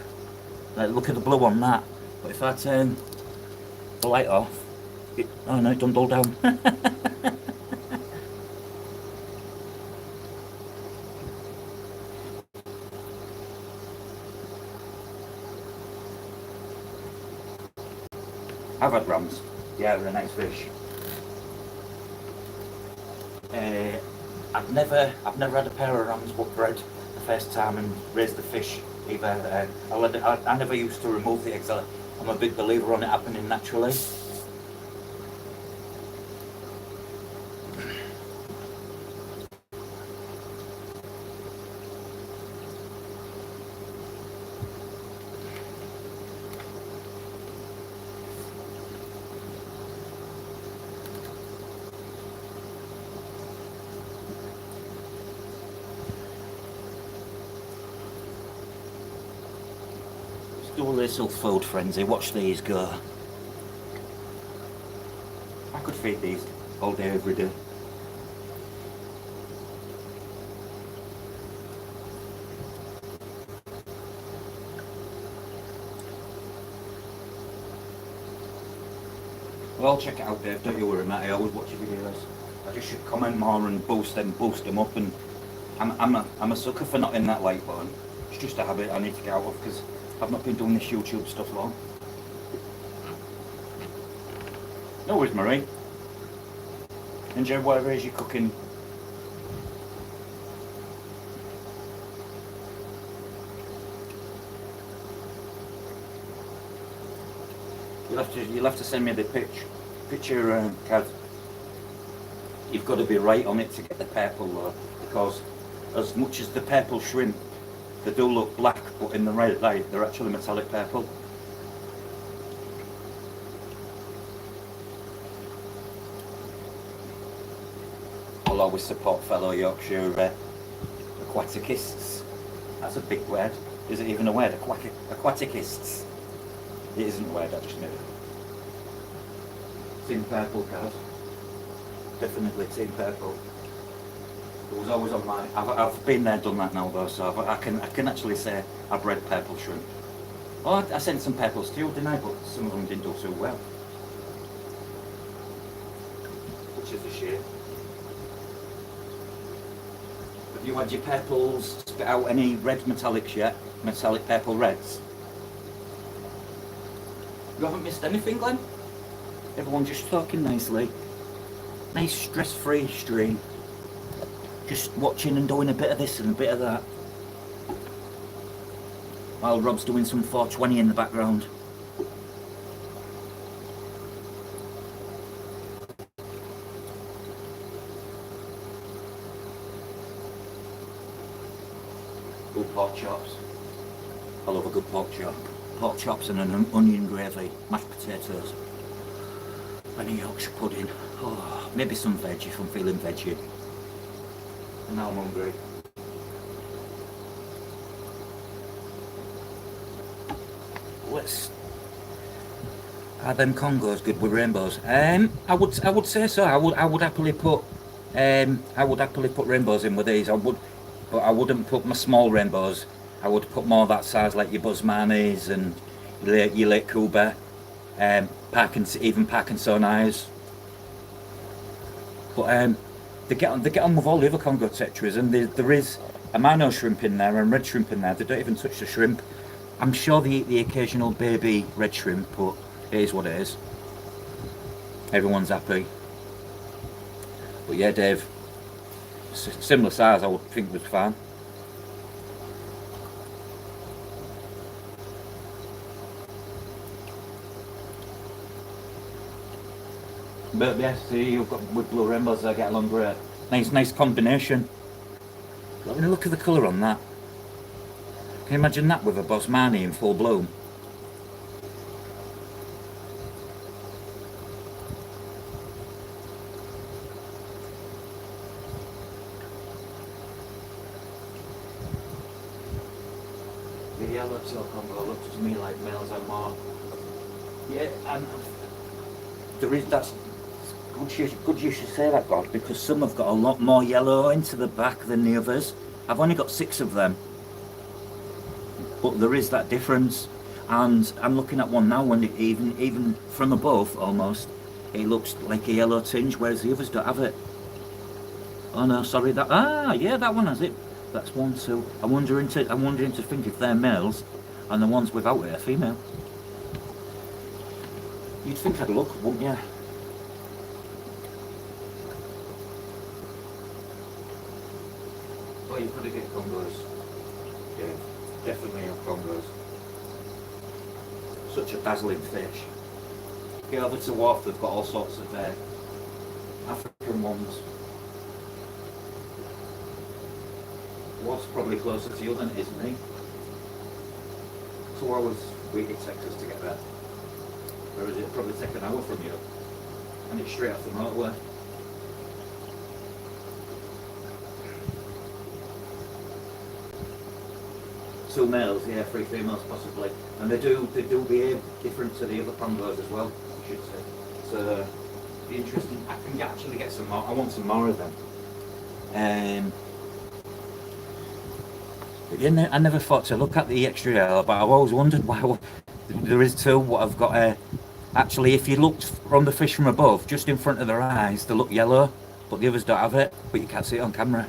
S1: like look at the blue on that. But if I turn the light off, oh no, it don't dull down. I've had rams. Yeah, they're a nice fish. I've never had a pair of rams but bred the first time and raised the fish either. I never used to remove the eggs. I'm a big believer on it happening naturally. Do a little food frenzy. Watch these go. I could feed these all day, every day. Well, check it out, Dave. Don't you worry, Matt. I always watch your videos. I just should comment more and boost them up. And I'm a sucker for not in that light button. It's just a habit I need to get out of because I've not been doing this YouTube stuff long. No worries, Marie. Enjoy whatever it is you're cooking. You'll have to send me the picture, Kat. You've got to be right on it to get the purple though, because as much as the purple shrimp, they do look black, but in the red light, they're actually metallic purple. I'll always support fellow Yorkshire aquaticists. That's a big word. Is it even a word? Aquaticists. It isn't a word, I just knew it. Team purple, guys. Definitely team purple. It was always on my. I've been there, done that now though, so I can actually say I've bred purple shrimp. Oh, I sent some purples to you, didn't I? But some of them didn't do so well, which is a shame. Have you had your purples spit out any red metallics yet? Metallic purple reds? You haven't missed anything, Glenn? Everyone just talking nicely. Nice stress-free stream. Just watching and doing a bit of this and a bit of that. While Rob's doing some 420 in the background. Good pork chops. I love a good pork chop. Pork chops and an onion gravy, mashed potatoes, and a Yorkshire pudding. Oh, maybe some veg if I'm feeling veggie. And now I'm hungry. Are them Congos good with rainbows? I would say so. I would happily put rainbows in with these. But I wouldn't put my small rainbows. I would put more that size, like your Busmanis and your Lake Cuba, even Park and Sonais. But they get on with all the other Congo tetras, and there is a minnow shrimp in there and red shrimp in there. They don't even touch the shrimp. I'm sure they eat the occasional baby red shrimp, but it is what it is. Everyone's happy. But yeah, Dave, similar size I would think was fine. But yeah, see, you've got with blue rainbows, they get along great. Nice combination. Look at the colour on that. Can you imagine that with a Bosmani in full bloom? yellowtail Congo looks to me like males are more. Yeah, and there is, that's good you should say that, God, because some have got a lot more yellow into the back than the others. I've only got 6 of them, but there is that difference. And I'm looking at one now, when it, even from above almost, it looks like a yellow tinge, whereas the others don't have it. Oh no, sorry, yeah, that one has it. That's 1, 2. I'm wondering to think if they're males and the ones without it are female. You'd think I'd look, wouldn't you? Well, you've got to get Congos. Yeah, definitely have Congos. Such a dazzling fish. Get over to Wharf, they've got all sorts of African ones. Wharf's probably closer to you than it is me. 2 hours it takes us to get there. Whereas it'll probably take an hour from you. And it's straight off the motorway. Two males, yeah, 3 females possibly. And they do behave different to the other Congos as well, I should say. So be interesting. I can actually get some more. I want some more of them. But yeah, I never thought to look at the extra, but I've always wondered why there is 2. What I've got actually, if you looked from the fish from above, just in front of their eyes, they look yellow, but the others don't have it. But you can't see it on camera.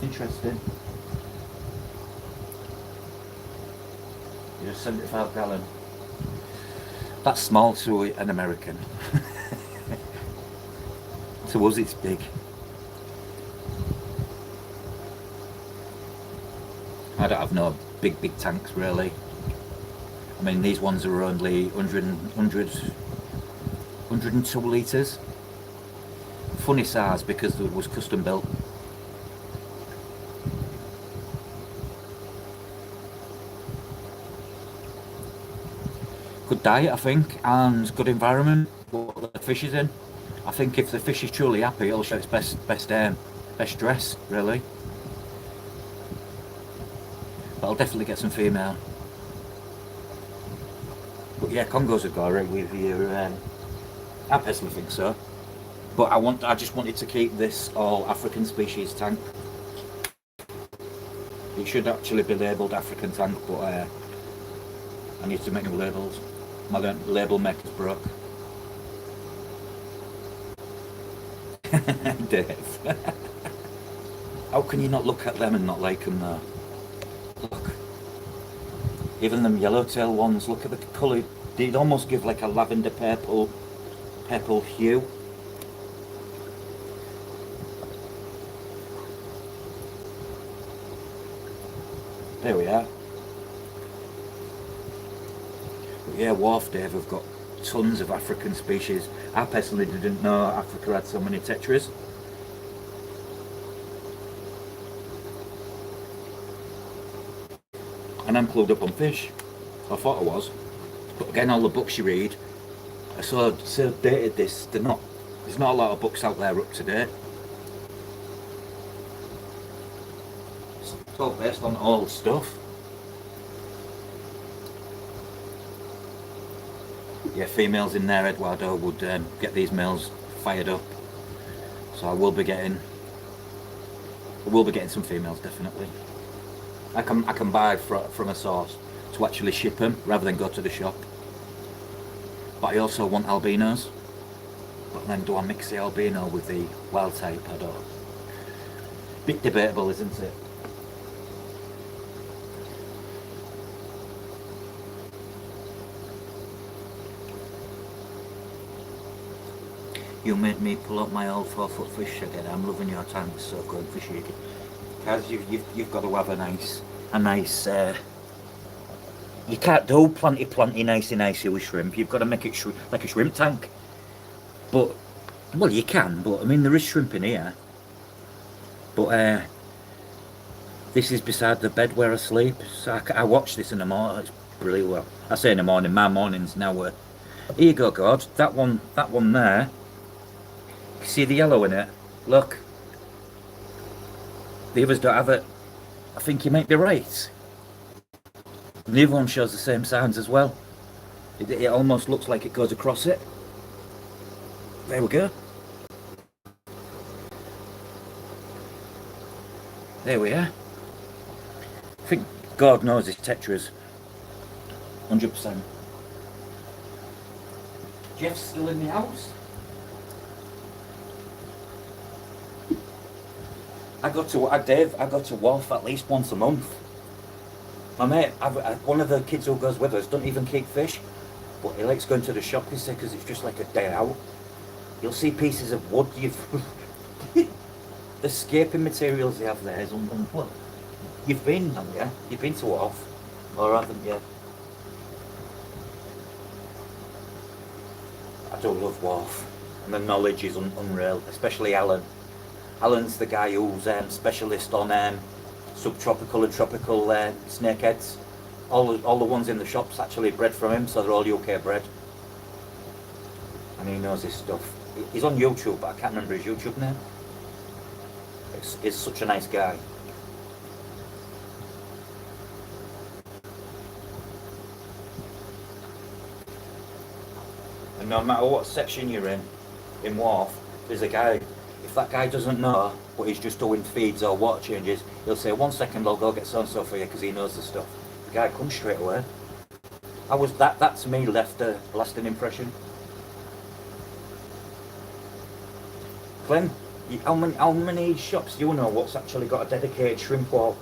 S1: Interesting. You're 75 gallon. That's small to an American. To us, it's big. I don't have no big tanks really. I mean, these ones are only 102 litres. Funny size because it was custom built. Good diet, I think, and good environment what the fish is in. I think if the fish is truly happy, it'll show its best dress, really. But I'll definitely get some female. But yeah, Congos would go right with your. I personally think so. But I just wanted to keep this all African species tank. It should actually be labelled African tank, but I need to make new labels. My label maker's broke. Dave. How can you not look at them and not like them though? Look. Even them yellowtail ones, look at the colour. They'd almost give like a lavender purple hue. There we are. But yeah, Wharf Dave have got tons of African species. I personally didn't know Africa had so many tetras. And I'm clued up on fish. I thought I was. But again, all the books you read are so dated this. There's not a lot of books out there up to date. It's all based on old stuff. Yeah, females in there, Eduardo, would get these males fired up. So I will be getting some females, definitely. I can buy from a source to actually ship them rather than go to the shop. But I also want albinos. But then do I mix the albino with the wild type? I don't. Bit debatable, isn't it? You made me pull up my old 4-foot fish again. I'm loving your tanks, so good fishy. Because you've got to have a nice. You can't do planty nicey with shrimp. You've got to make it like a shrimp tank. But well, you can. But I mean, there is shrimp in here. But this is beside the bed where I sleep. So I watch this in the morning. It's really well. I say in the morning. My mornings now. Here you go, God. That one there. See the yellow in it? Look. The others don't have it. I think you might be right. And the other one shows the same signs as well. It almost looks like it goes across it. There we go. There we are. I think God knows his tetras. 100%. Jeff's still in the house. I go to Wharf at least once a month. My mate, one of the kids who goes with us don't even keep fish, but he likes going to the shop, because it's just like a day out. You'll see pieces of wood. The scaping materials they have there is unbelievable. You've been, haven't you? You've been to Wharf, or haven't you? I do love Wharf, and the knowledge is unreal, especially Alan. Alan's the guy who's specialist on subtropical and tropical snakeheads. All the ones in the shop's actually bred from him, so they're all UK bred. And he knows his stuff. He's on YouTube, but I can't remember his YouTube name. He's such a nice guy. And no matter what section you're in Wharf, there's a guy. If that guy doesn't know, but he's just doing feeds or water changes, he'll say, 1 second, I'll go get so-and-so for you, because he knows the stuff. The guy comes straight away. That to me left a lasting impression. Clem, how many shops do you know what's actually got a dedicated shrimp wall?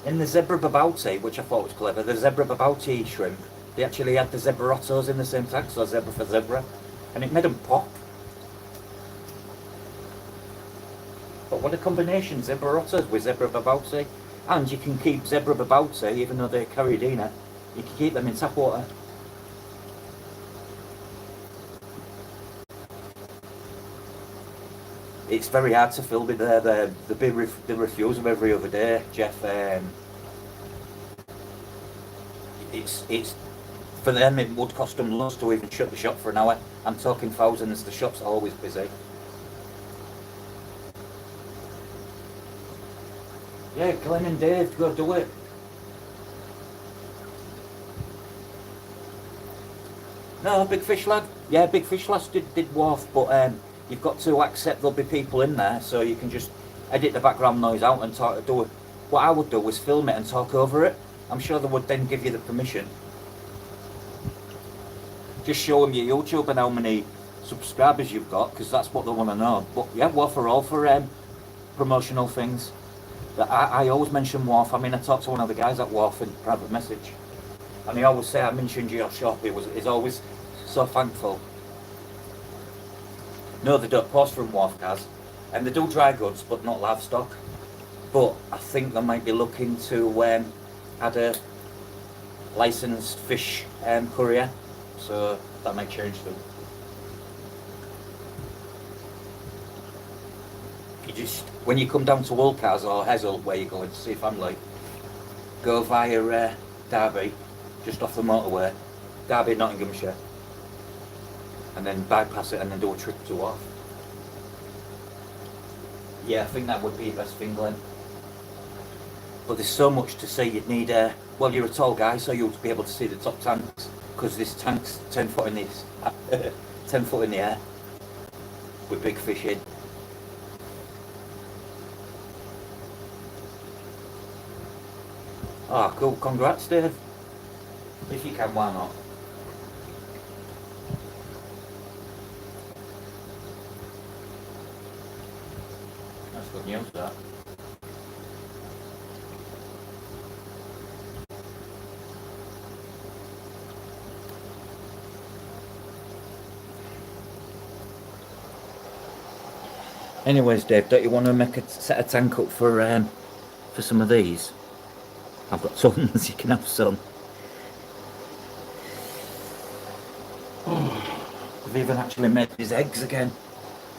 S1: In the zebra babouti, which I thought was clever, the zebra babouti shrimp, they actually had the zebra ottos in the same tank, so zebra for zebra, and it made them pop. But what a combination, zebra otters with zebra babouti. And you can keep zebra babouti, even though they're caridina, you can keep them in tap water. It's very hard to fill with the refuse them every other day, Jeff. It's for them, it would cost them lots to even shut the shop for an hour. I'm talking thousands, the shop's always busy. Yeah, Glenn and Dave, go do it. No, Big Fish Lad. Yeah, Big Fish Lad did Wharf, but you've got to accept there'll be people in there, so you can just edit the background noise out and do it. What I would do was film it and talk over it. I'm sure they would then give you the permission. Just show them your YouTube and how many subscribers you've got, because that's what they want to know. But yeah, Wharf are all for promotional things. I always mention Wharf. I mean, I talked to one of the guys at Wharf in private message, and he always say I mentioned your shop. He's always so thankful. No, they don't post from Wharf, guys, and they do dry goods, but not livestock. But I think they might be looking to add a licensed fish courier, so that might change them. Just when you come down to Woolcars or Hessel, where you're going to see family, go via Derby, just off the motorway, Derby, Nottinghamshire, and then bypass it and then do a trip to Wharf. Yeah, I think that would be the best thing, Glenn. But there's so much to see. You'd need well, you're a tall guy, so you'll be able to see the top tanks, because this tank's 10 foot in this 10 foot in the air with big fish in. Oh, cool. Congrats, Dave. If you can, why not? That's good news, that. Anyways, Dave, don't you want to set a tank up for some of these? I've got tons, you can have some. I've even actually made these eggs again.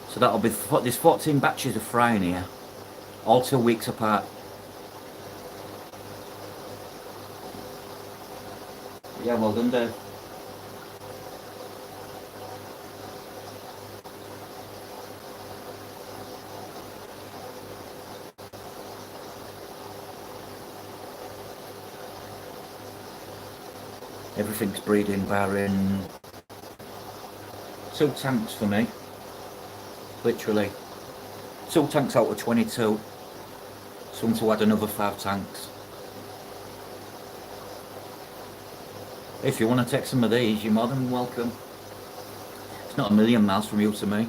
S1: So that'll be, there's 14 batches of frying here, all 2 weeks apart. Yeah, well done, Dave. Everything's breeding, barring 2 tanks for me. Literally. 2 tanks out of 22. Someone to add another 5 tanks. If you want to take some of these, you're more than welcome. It's not a million miles from you to me.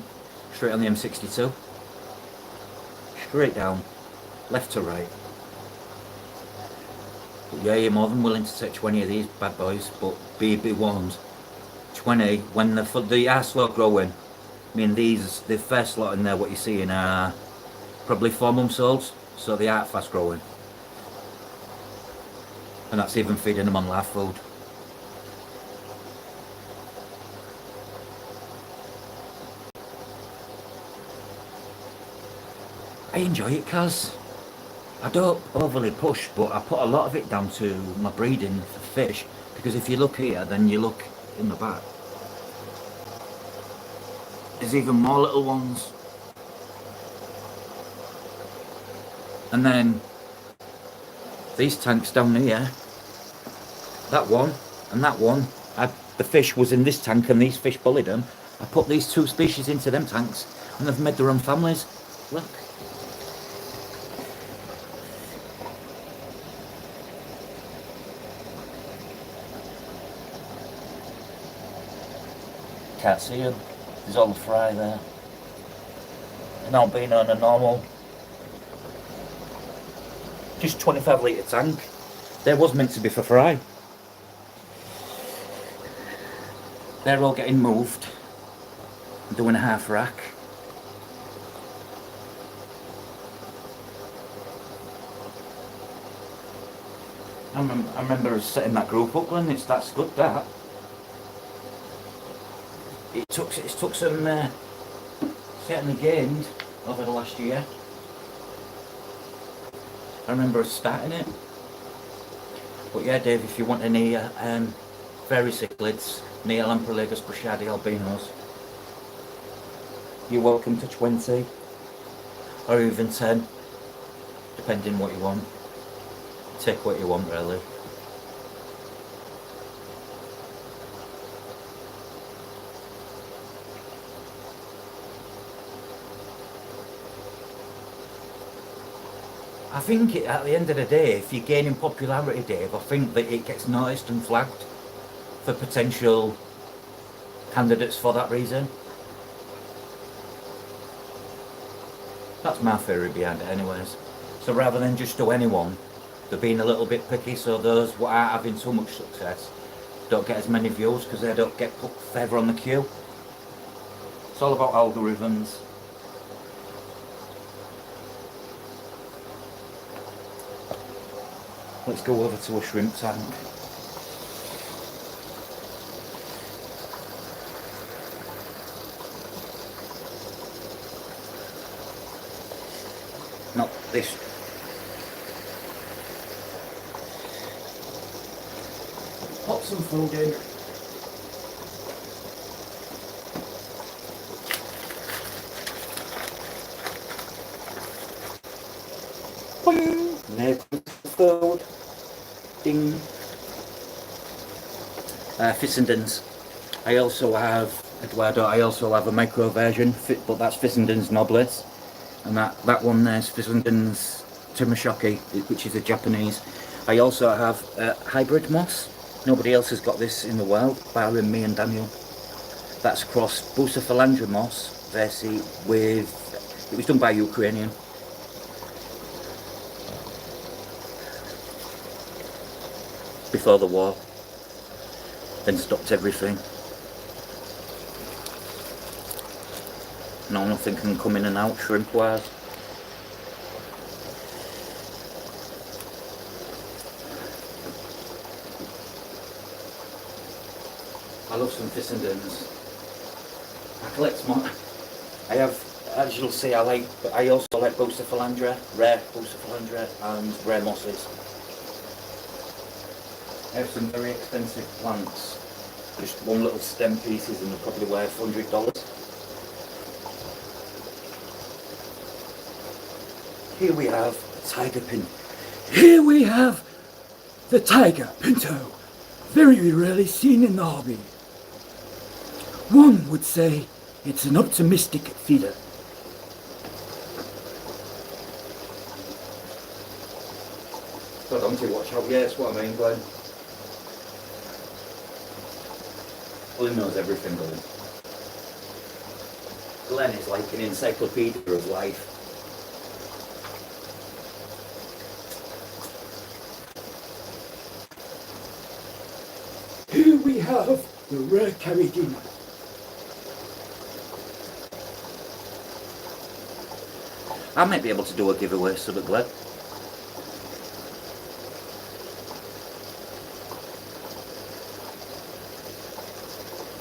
S1: Straight on the M62. Straight down. Left to right. But yeah, you're more than willing to take 20 of these bad boys, but be warned. 20, when they are slow growing. I mean, the first lot in there, what you're seeing are probably 4 months old, so they aren't fast growing. And that's even feeding them on live food. I enjoy it, cuz I don't overly push, but I put a lot of it down to my breeding for fish, because if you look here, then you look in the back, there's even more little ones. And then these tanks down here, that one and that one, the fish was in this tank and these fish bullied them. I put these 2 species into them tanks and they've made their own families. Look. Can't see them. There's all the fry there. They're now being on a normal, just 25 litre tank. There was meant to be for fry. They're all getting moved. I'm doing a half rack. I remember setting that group up, and that's good, that. It took some certainly gained over the last year. I remember us starting it. But yeah, Dave, if you want any fairy cichlids, Neolamprolagus bushadi albinos, you're welcome to 20 or even 10, depending what you want. Take what you want, really. I think at the end of the day, if you're gaining popularity, Dave, I think that it gets noticed and flagged for potential candidates for that reason. That's my theory behind it anyways. So rather than just do anyone, they're being a little bit picky, so those who are having so much success don't get as many views because they don't get put further on the queue. It's all about algorithms. Let's go over to a shrimp tank. Not this. Pop some food in. Boing. There comes the food. Ding. Fissendens. I also have, Eduardo, I also have a micro version, but that's Fissendens nobles. And that one there's Fissendens Timoshoki, which is a Japanese. I also have hybrid moss. Nobody else has got this in the world, barring me and Daniel. That's crossed Bucephalandra moss versus with, it was done by Ukrainian. Before the war, then stopped everything. Now nothing can come in and out shrimp wise. I love some Fissendens. I collect more. I have, as you'll see, I also like Bucephalandra, rare Bucephalandra and rare mosses. I have some very expensive plants. Just one little stem pieces and they're probably worth $100. Here we have the tiger pin. Here we have the tiger pinto.
S2: very rarely seen in the hobby. One would say it's an optimistic feeder.
S1: So don't you watch out? Yeah, that's what I mean, Glenn. Well, he knows everything, Glenn. Glenn is like an encyclopedia of life.
S2: Here we have the rare carrageenan.
S1: I might be able to do a giveaway, so but Glenn.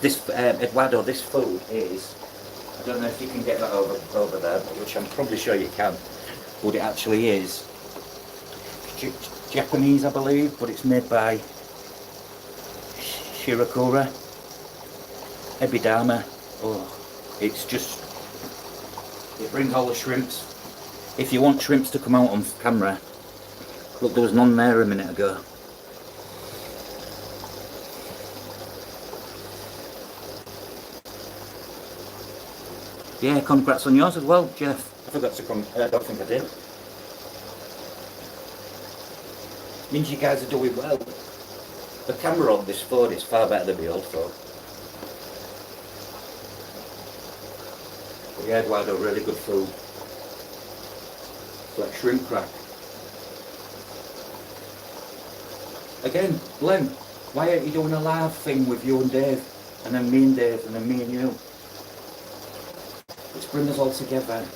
S1: This, Eduardo, this food is, I don't know if you can get that over there, which I'm probably sure you can, but it actually is Japanese, I believe, but it's made by Shirakura, Ebidama. Oh, it's just, it brings all the shrimps. If you want shrimps to come out on camera, look, there was none there a minute ago. Yeah, congrats on yours as well, Jeff. I forgot to come, I don't think I did. Means you guys are doing well. The camera on this phone is far better than the old phone. But yeah, Eduardo, really good food. It's like shrimp crack. Again, Glenn, why aren't you doing a live thing with you and Dave? And then me and Dave, and then me and you? Let's bring us all together.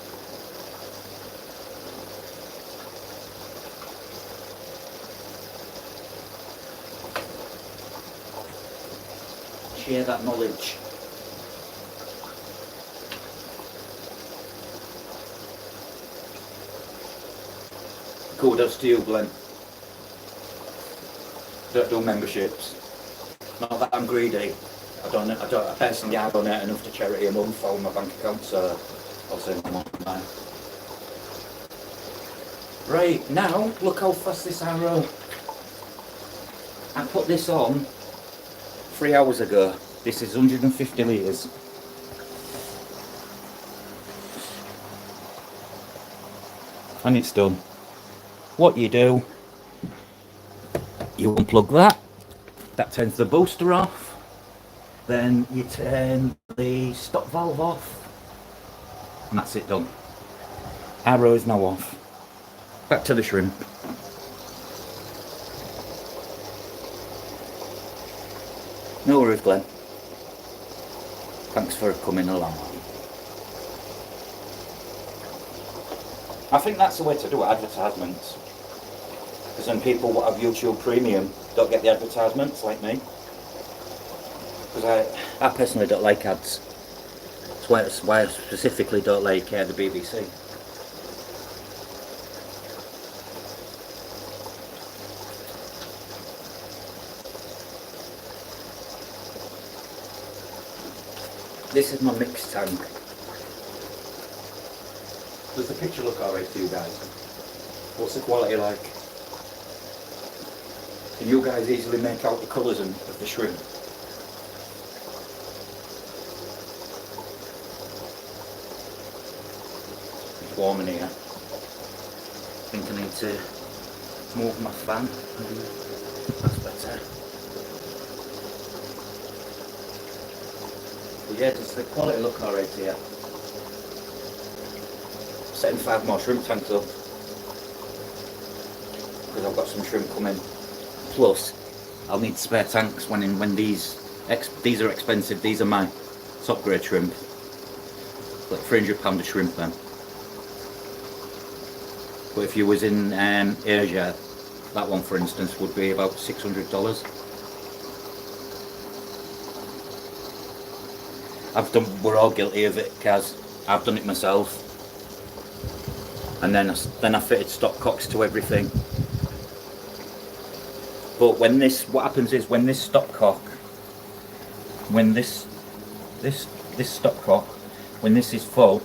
S1: Share that knowledge. Kudos to you, Glenn. Don't do memberships. Not that I'm greedy. I personally donate enough to charity a month on my bank account, so I'll save my money. Right, now, look how fast this arrow. I put this on 3 hours ago. This is 150 litres. And it's done. What you do, you unplug that turns the booster off. Then you turn the stop valve off, and that's it done. Arrow is now off. Back to the shrimp. No worries, Glenn. Thanks for coming along. I think that's the way to do advertisements. Because then people who have YouTube Premium don't get the advertisements like me. Because I personally don't like ads. That's why I specifically don't like the BBC. This is my mixed tank. Does the picture look alright to you guys? What's the quality like? Can you guys easily make out the colours of the shrimp? Warm in here. I think I need to move my fan. That's better. But yeah, does the quality look alright here? Setting 5 more shrimp tanks up because I've got some shrimp coming. Plus, I'll need spare tanks when these are expensive. These are my top grade shrimp. Like £300 a shrimp then. But if you was in Asia, that one for instance would be about $600. We're all guilty of it, Kaz. I've done it myself. And then I fitted stopcocks to everything. But what happens is when this stopcock, when this stopcock, when this is full,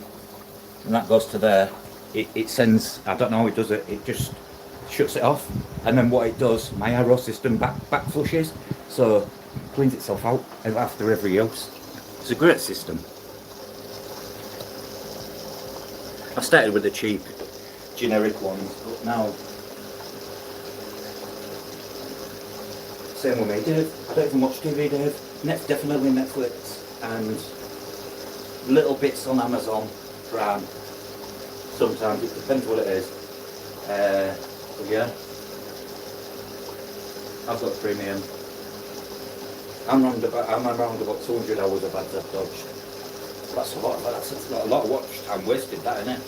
S1: and that goes to there, it sends, I don't know how it does it, it just shuts it off. And then what it does, my arrow system back flushes, So it cleans itself out after every use. It's a great system. I started with the cheap generic ones, but now same with me, Dave. I don't even watch TV, Dave. Definitely Netflix and little bits on Amazon Prime. Sometimes it depends what it is. But yeah, I've got premium. I'm around about 200 hours of ads I've dodged. That's a lot. That's a lot of watch time wasted, that, isn't it?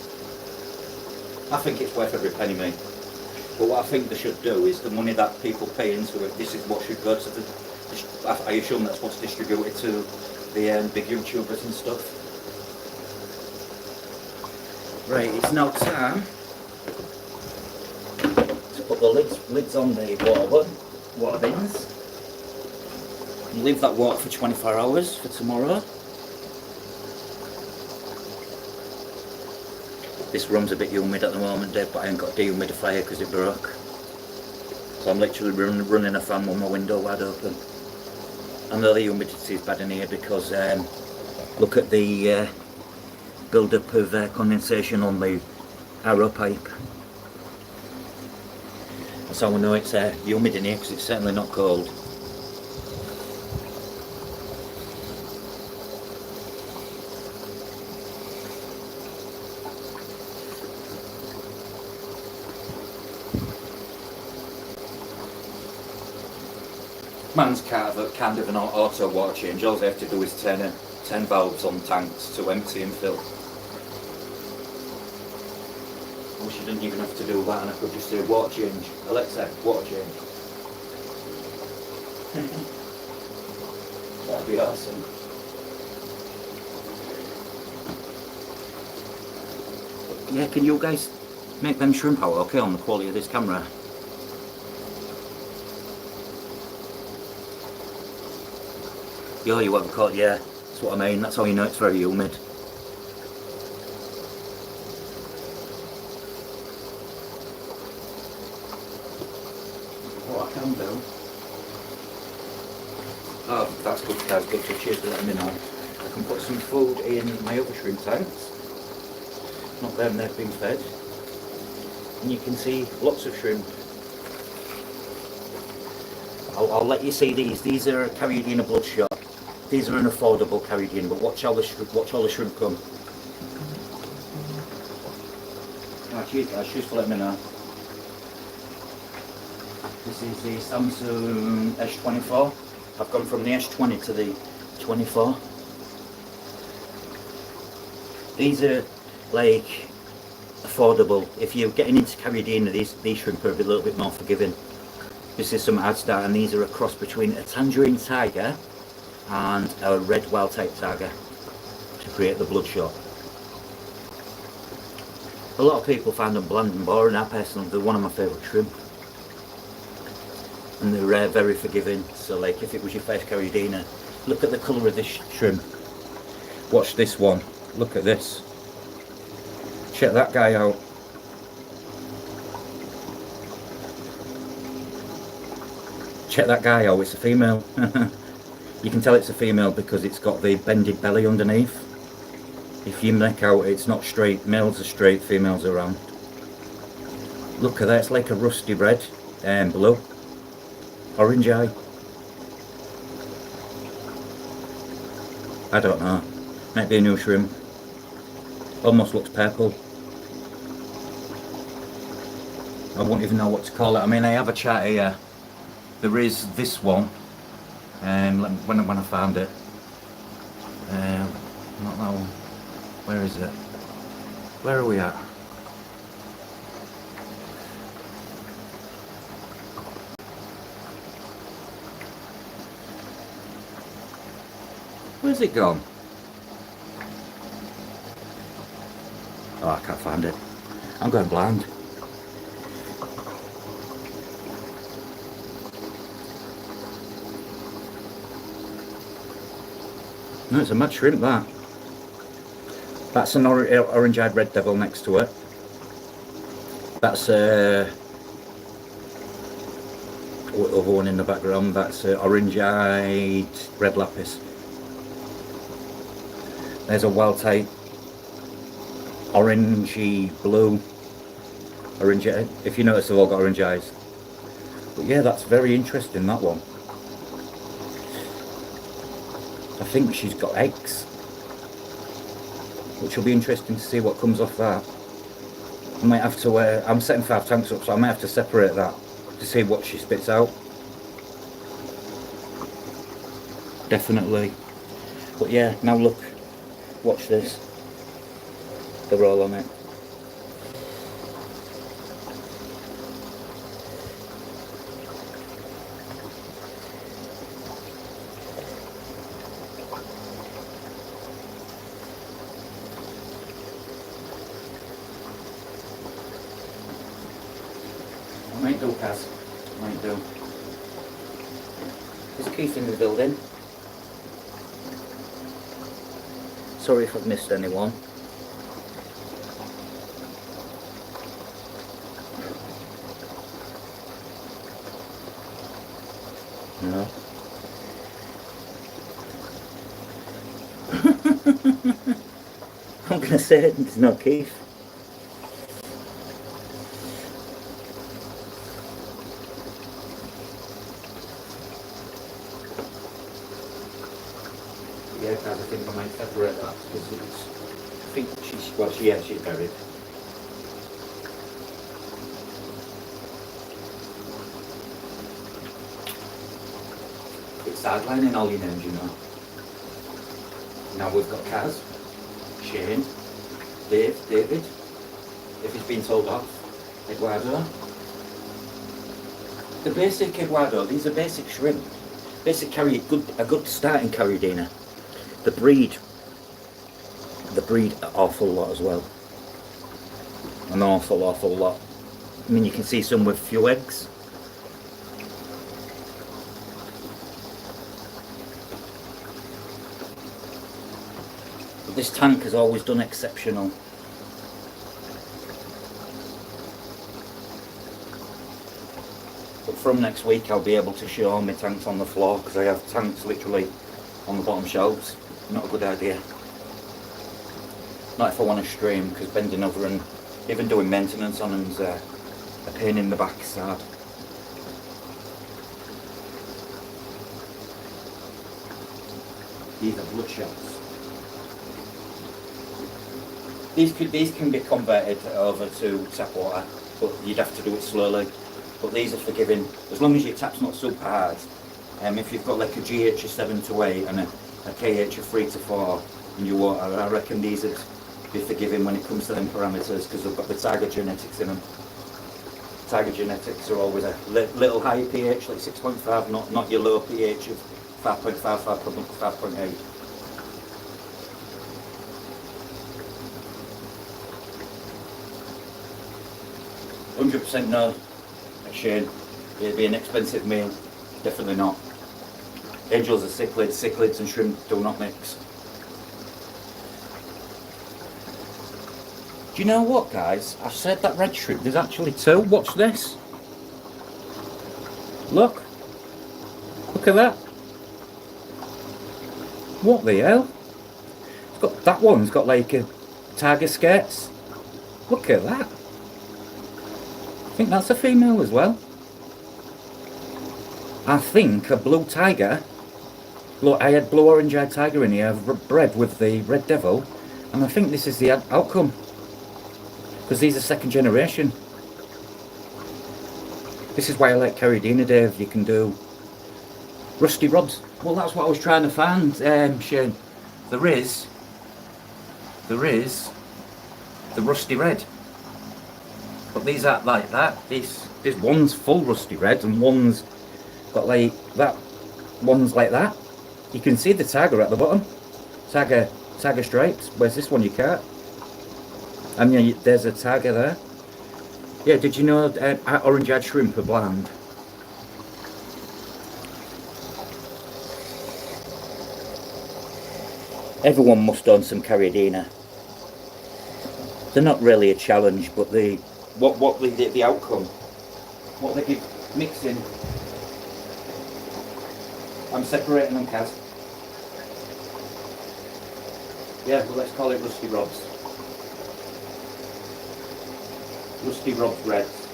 S1: I think it's worth every penny, mate. But what I think they should do is the money that people pay into it, this is what should go to the. I assume that's what's distributed to the big YouTubers and stuff. Right, it's now time to put the lids on the water bins. And leave that water for 24 hours for tomorrow. This room's a bit humid at the moment, Dave, but I ain't got a dehumidifier because it broke. So I'm literally running a fan with my window wide open. I know the humidity is bad in here because look at the build-up of condensation on the arrow pipe. That's how I know it's humid in here, because it's certainly not cold. Man's kind of an auto water change. All they have to do is turn 10 valves on tanks to empty and fill. I wish you didn't even have to do that and I could just say water change. Alexa, water change. That'd be awesome. Yeah, can you guys make them shrimp out okay on the quality of this camera? Yeah, you won't cut, yeah. That's what I mean, that's how you know it's very humid. What I can do... Oh, that's good, so cheers for letting me know. I can put some food in my other shrimp tanks. Not them, they've been fed. And you can see lots of shrimp. I'll let you see these. These are carried in a bloodshot. These are an affordable carried in, but watch all the shrimp come. Oh, cheers guys, cheers for letting me know. This is the Samsung S24. I've gone from the S20 to the 24. These are like affordable. If you're getting into carried in, these shrimp are a little bit more forgiving. This is some AdStar, and these are a cross between a tangerine tiger and a red wild type tiger to create the bloodshot. A lot of people find them bland and boring. I personally, they're one of my favourite shrimp, and they're very forgiving. So like if it was your first carridina, look at the colour of this shrimp. Watch this one, look at this. Check that guy out. Check that guy out, it's a female. You can tell it's a female because it's got the bended belly underneath. If you make out it's not straight, males are straight, females are round. Look at that, it's like a rusty red and blue. Orange eye. I don't know. Might be a new shrimp. Almost looks purple. I won't even know what to call it. I mean, I have a chart here. There is this one. When I found it. Not that one. Where is it? Where are we at? Where's it gone? Oh, I can't find it. I'm going blind. No, it's a mud shrimp, that. That's an orange-eyed red devil next to it. That's other one in the background, that's orange-eyed red lapis. There's a wild type orangey blue, orange. If you notice, they've all got orange eyes. But yeah, that's very interesting, that one. I think she's got eggs, which will be interesting to see what comes off that. I might have to, I'm setting 5 tanks up, so I might have to separate that to see what she spits out. Definitely. But yeah, now look, watch this. They're all on it. I might do, Kaz. I might do. There's Keith in the building. Sorry if I've missed anyone. No. I'm gonna say it, it's not Keith. Yeah, I think I might separate that because it's, I think she's, well, she's buried. It's sidelining all your names, you know. Now we've got Kaz, Shane, David, if he's been told off, Eduardo. The basic Eduardo, these are basic shrimp. Basic carry, a good starting carriadina. The breed an awful lot as well. An awful lot. I mean, you can see some with few eggs. But this tank has always done exceptional. But from next week I'll be able to show all my tanks on the floor because I have tanks literally on the bottom shelves. Not a good idea. Not if I want to stream, because bending over and even doing maintenance on them's a pain in the backside. These are blood shells. These can be converted over to tap water, but you'd have to do it slowly. But these are forgiving, as long as your tap's not super hard. If you've got like a GH of 7 to 8 and a KH of 3 to 4 in your water, I reckon these would be forgiving when it comes to them parameters because they've got the tiger genetics in them. Tiger genetics are always a little higher pH, like 6.5, not your low pH of 5.5, 5.8. $100% no, Shane. It'd be an expensive meal. Definitely not. Angels are cichlids. Cichlids and shrimp do not mix. Do you know what, guys? I've said that red shrimp. There's actually 2. Watch this. Look. Look at that. What the hell? It's got, that one's got like a tiger skates. Look at that. I think that's a female as well. I think a blue tiger. Look, I had blue orange-eyed tiger in here, bred with the red devil, and I think this is the outcome. Because these are second generation. This is why I like carriadina, Dave. You can do rusty rods. Well, that's what I was trying to find, Shane. There is the rusty red. But these aren't like that. This one's full rusty red and one's got like that. One's like that. You can see the tiger at the bottom. Tiger stripes. Where's this one? You can't. I mean, there's a tiger there. Yeah, did you know orange-eyed shrimp are bland? Everyone must own some carriadina. They're not really a challenge, but the outcome, what they give mixing I'm separating them, Kaz. Yeah, well, let's call it Rusty Rob's. Rusty Rob's Reds.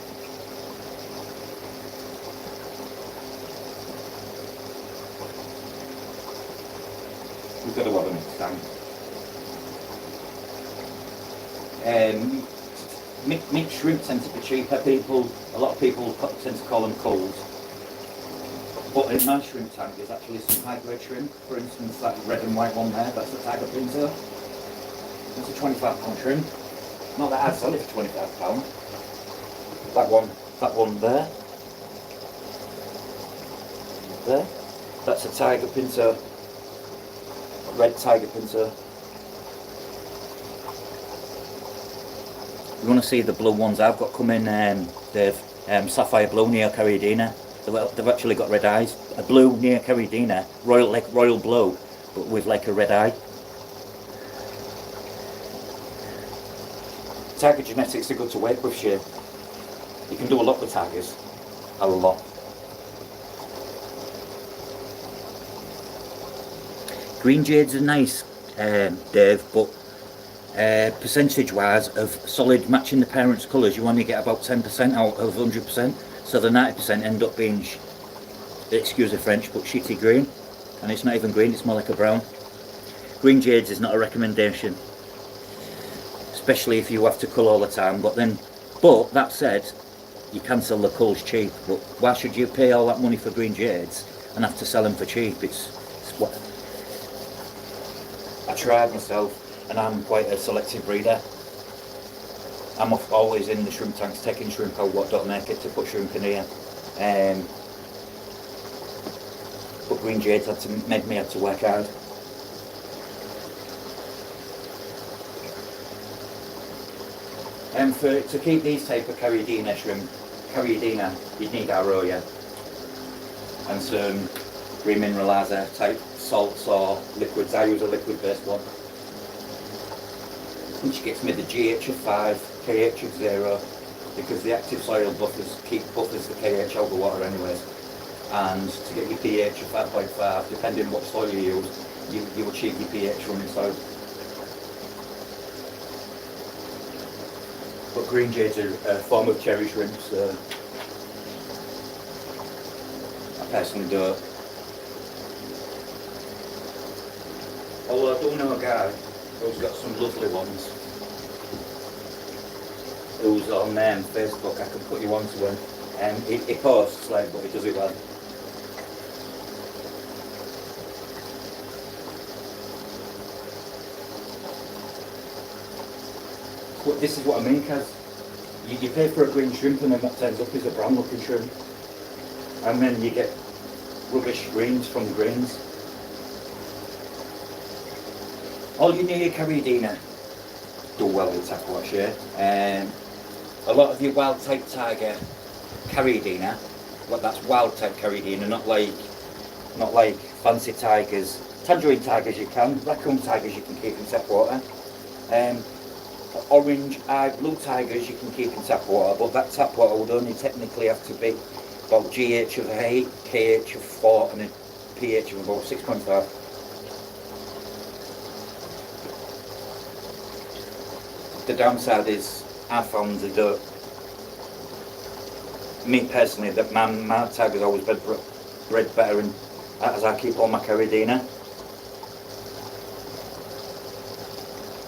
S1: We've got to have a mixed tank. Mixed shrimp tend to be cheaper. A lot of people tend to call them cold. But in my shrimp tank there's actually some high grade shrimp. For instance, that red and white one there, that's a tiger pincer. That's a £25 shrimp. Not that I'd sell it for £25. That one there. There. That's a tiger pincer. Red tiger pincer. You want to see the blue ones I've got coming? They've sapphire blue near Caridina. They've actually got red eyes. A blue near Caridina, royal blue, but with like a red eye. Tiger genetics are good to work with, Shane. You can do a lot with tigers. A lot. Green jades are nice, Dave, but percentage-wise of solid matching the parents' colours, you only get about 10% out of 100%. So the 90% end up being, excuse the French, but shitty green. And it's not even green, it's more like a brown. Green jades is not a recommendation, especially if you have to cull all the time. But that said, you can sell the culls cheap. But why should you pay all that money for green jades and have to sell them for cheap? It's what I tried myself, and I'm quite a selective breeder. I'm always in the shrimp tanks taking shrimp out what don't make it to put shrimp in here. But green jades made me have to work hard. To keep these type of Caridina shrimp, you'd need arroya and some remineralizer type salts or liquids. I use a liquid based one, which gets me the GH of 5, KH of 0, because the active soil buffers the KH out of the water anyways. And to get your pH of 5.5, depending on what soil you use, you achieve your pH from inside. But green jades are a form of cherry shrimp, so I personally do it. Although I do know a guy who's got some lovely ones, who's on Facebook. I can put you on to him. He posts, but he does it well. But this is what I mean, Kaz. You pay for a green shrimp and then what turns up is a brown looking shrimp. And then you get rubbish greens from greens. All you need Caridina do well with tapwash here. A lot of your wild type tiger Caridina, that's wild type Caridina, not like fancy tigers. Tangerine tigers you can, raccoon tigers you can keep in tap water. Orange eye blue tigers you can keep in tap water, but that tap water would only technically have to be about GH of 8, KH of 4 and a pH of about 6.5. The downside is I found me personally, that my tigers always bred better and as I keep all my Caridina.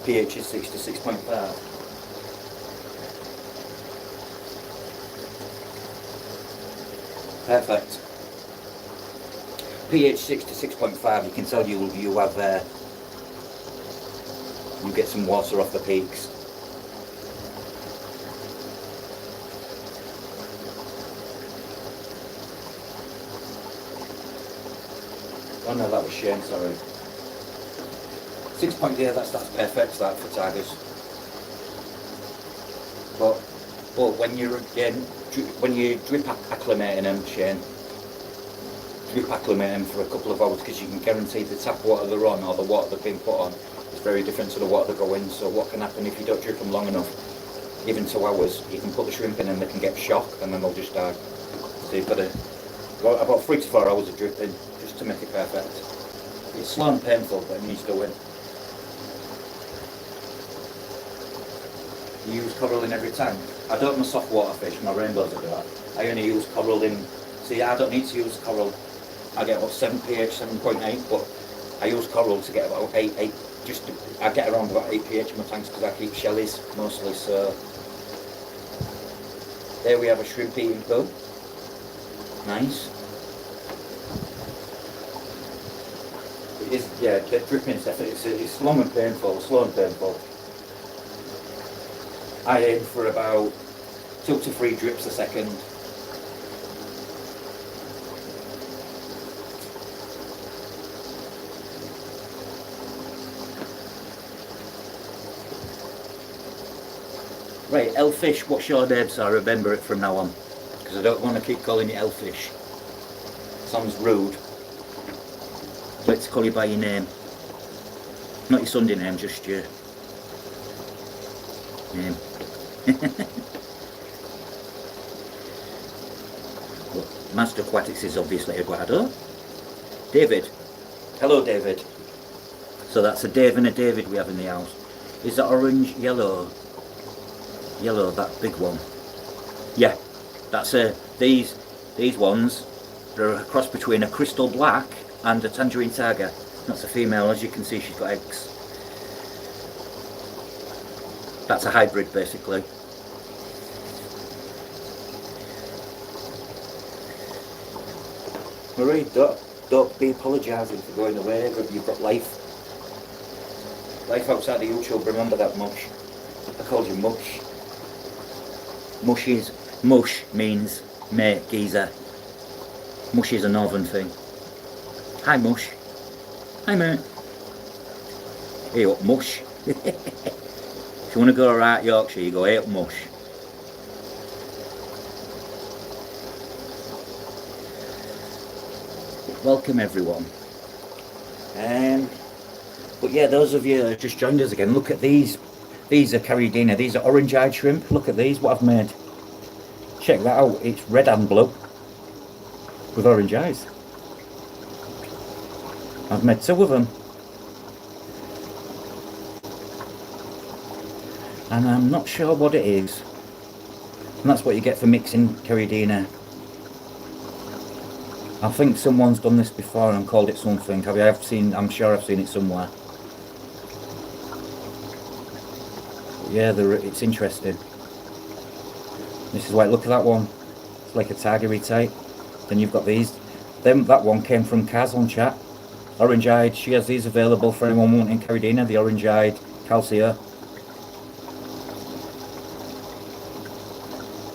S1: pH is 6 to 6.5. Perfect. pH 6 to 6.5, you can tell you have you get some water off the peaks. Oh no, that was Shane, sorry. 6 point, yeah, that's perfect that for tigers. But when you're drip acclimating them, Shane, drip acclimate them for a couple of hours, because you can guarantee the tap water they're on or the water they've been put on is very different to the water they go in. So what can happen if you don't drip them long enough, even 2 hours, you can put the shrimp in and they can get shock and then they'll just die. So you've got to about 3 to 4 hours of dripping, just to make it perfect. It's slow and painful, but it needs doing. You use coral in every tank. I don't my soft water fish, my rainbows I do that. I only use coral in, see I don't need to use coral. I get about 7 pH, 7.8, but I use coral to get about 8, I get around about 8 pH in my tanks because I keep shellies mostly, so. There we have a shrimp eating pool. Nice. It is, yeah, the dripping stuff, it's slow and painful, I aim for about 2 to 3 drips a second. Right, Elfish, what's your name so I remember it from now on? Because I don't want to keep calling you Elfish. Sounds rude. Let's call you by your name. Not your Sunday name, just your name. Well, Master Aquatics is obviously Eduardo. David. Hello, David. So that's a Dave and a David we have in the house. Is that orange, yellow? Yellow, that big one. Yeah, that's these ones. They're a cross between a crystal black and a tangerine tiger. That's a female. As you can see, she's got eggs. That's a hybrid, basically. Marie, don't be apologising for going away. You've got life outside of YouTube. Remember that, Mush. I called you Mush. Mush means mate, geezer. Mush is a northern thing. Hi, Mush. Hi, mate. Hey up, Mush. If you want to go right Yorkshire, you go hey up, Mush. Welcome, everyone. But yeah, those of you that just joined us again, look at these. These are Caridina. These are orange-eyed shrimp. Look at these, what I've made. Check that out. It's red and blue with orange eyes. I've made 2 of them. And I'm not sure what it is. And that's what you get for mixing Caridina. I think someone's done this before and called it something. I'm sure I've seen it somewhere. Yeah, it's interesting. This is why, look at that one. It's like a tigery type. Then you've got these. That one came from Kaz on chat. Orange-eyed. She has these available for anyone wanting Caridina. The orange-eyed Calcia.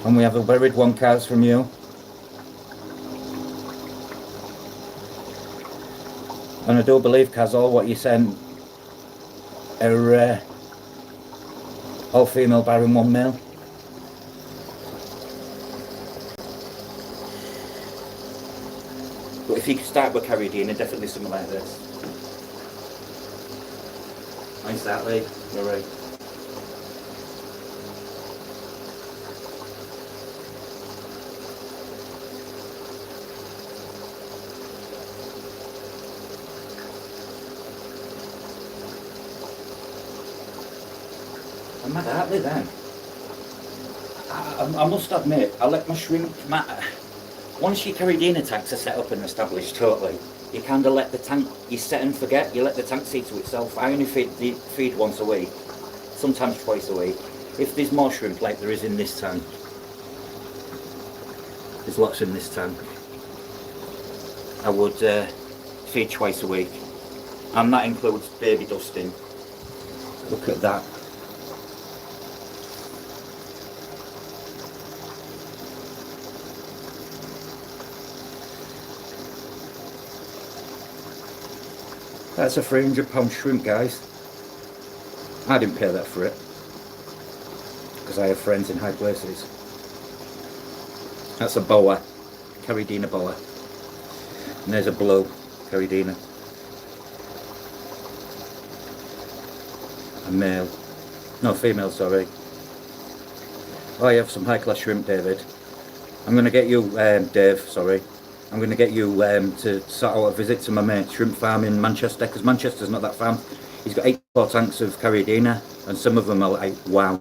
S1: And we have a buried one, Kaz, from you. And I do believe, Kaz, what you sent are all female barren, 1 male. But if you start with Caridina, definitely something like this. Exactly, you're right. I'm mad at it then. I must admit, I let my shrimp matter. Once your Caridina tanks are set up and established totally, you kind of let the tank, you set and forget, you let the tank see to itself. I only feed once a week, sometimes twice a week. If there's more shrimp like there is in this tank, there's lots in this tank, I would feed twice a week. And that includes baby dusting. Look at that. That's a £300 shrimp, guys. I didn't pay that for it because I have friends in high places. That's a boa, Caridina boa. And there's a blue Caridina. A male. No, female, sorry. Oh, you have some high class shrimp, David. I'm going to get you, Dave, sorry. I'm going to get you to sort out a visit to my mate's shrimp farm in Manchester, because Manchester's not that far. He's got 84 tanks of Carriadina, and some of them are like, wow.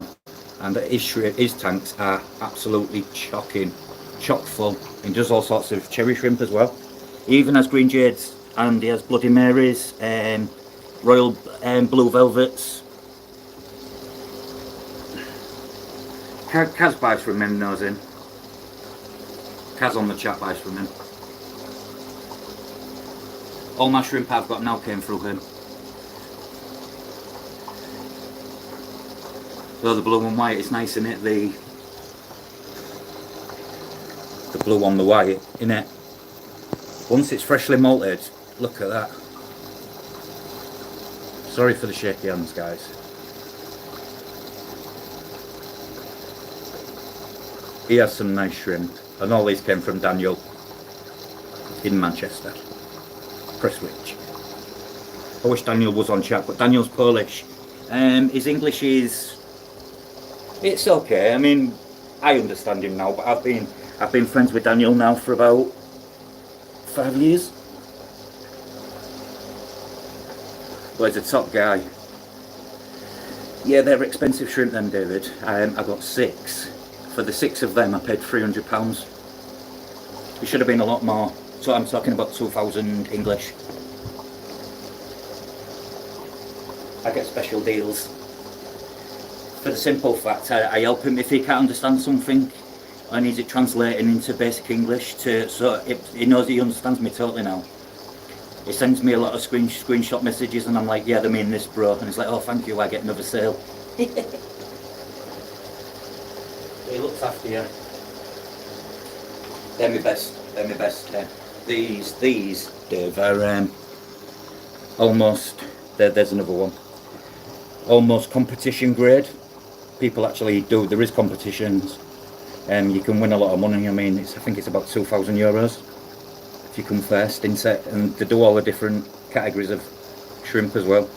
S1: And his tanks are absolutely chock full. He does all sorts of cherry shrimp as well. He even has green jades, and he has Bloody Marys, royal blue velvets. Kaz buys from him, knows him. Kaz on the chat buys from him. All my shrimp I've got now came through him. So the blue and white, it's nice, isn't it? The blue on the white, isn't it? Once it's freshly malted, look at that. Sorry for the shaky hands, guys. He has some nice shrimp, and all these came from Daniel in Manchester, Prestwich. I wish Daniel was on chat, but Daniel's Polish. His English is, it's okay. I mean, I understand him now, but I've been friends with Daniel now for about 5 years. But he's a top guy. Yeah, they're expensive shrimp then, David. I got 6. For the 6 of them I paid £300. It should have been a lot more. So I'm talking about 2,000 English. I get special deals. For the simple fact, I help him if he can't understand something. I need it translating into basic English so he knows he understands me totally now. He sends me a lot of screenshot messages and I'm like, yeah, they mean this, bro. And he's like, oh, thank you, I get another sale. He looks after you. They're my best. These, Dave, are almost, there's another one. Almost competition grade. People actually do, there is competitions. You can win a lot of money. I mean, I think it's about €2,000 if you come first in set, and they do all the different categories of shrimp as well.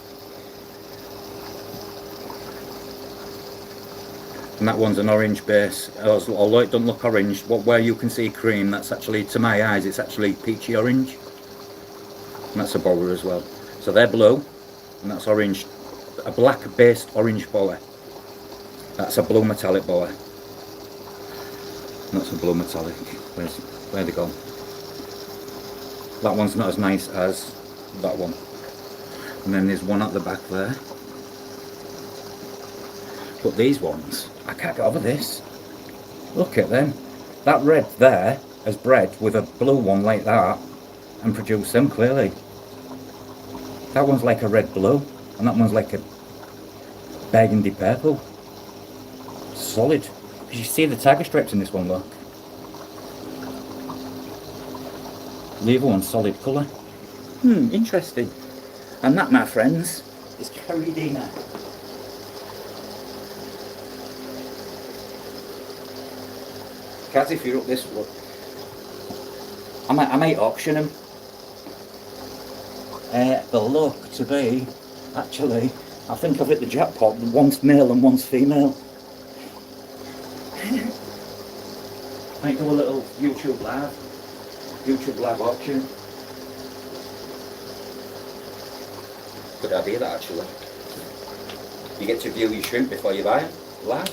S1: And that one's an orange base, although it doesn't look orange. Where you can see cream, that's actually, to my eyes, it's actually peachy orange. And that's a boa as well. So they're blue, and that's orange, a black based orange boa. That's a blue metallic boa. And that's a blue metallic. Where they gone? That one's not as nice as that one. And then there's one at the back there. But these ones, I can't get over this. Look at them. That red there has bred with a blue one like that and produced them clearly. That one's like a red blue and that one's like a burgundy purple. Solid. Because you see the tiger stripes in this one, look. The other one's solid colour. Interesting. And that, my friends, is Carriadina. Kaz, if you're up this one, I might auction them. They look to be, actually, I think I've hit the jackpot. One's male and one's female. Might do a little YouTube live auction. Good idea that, actually. You get to view your shrimp before you buy them live.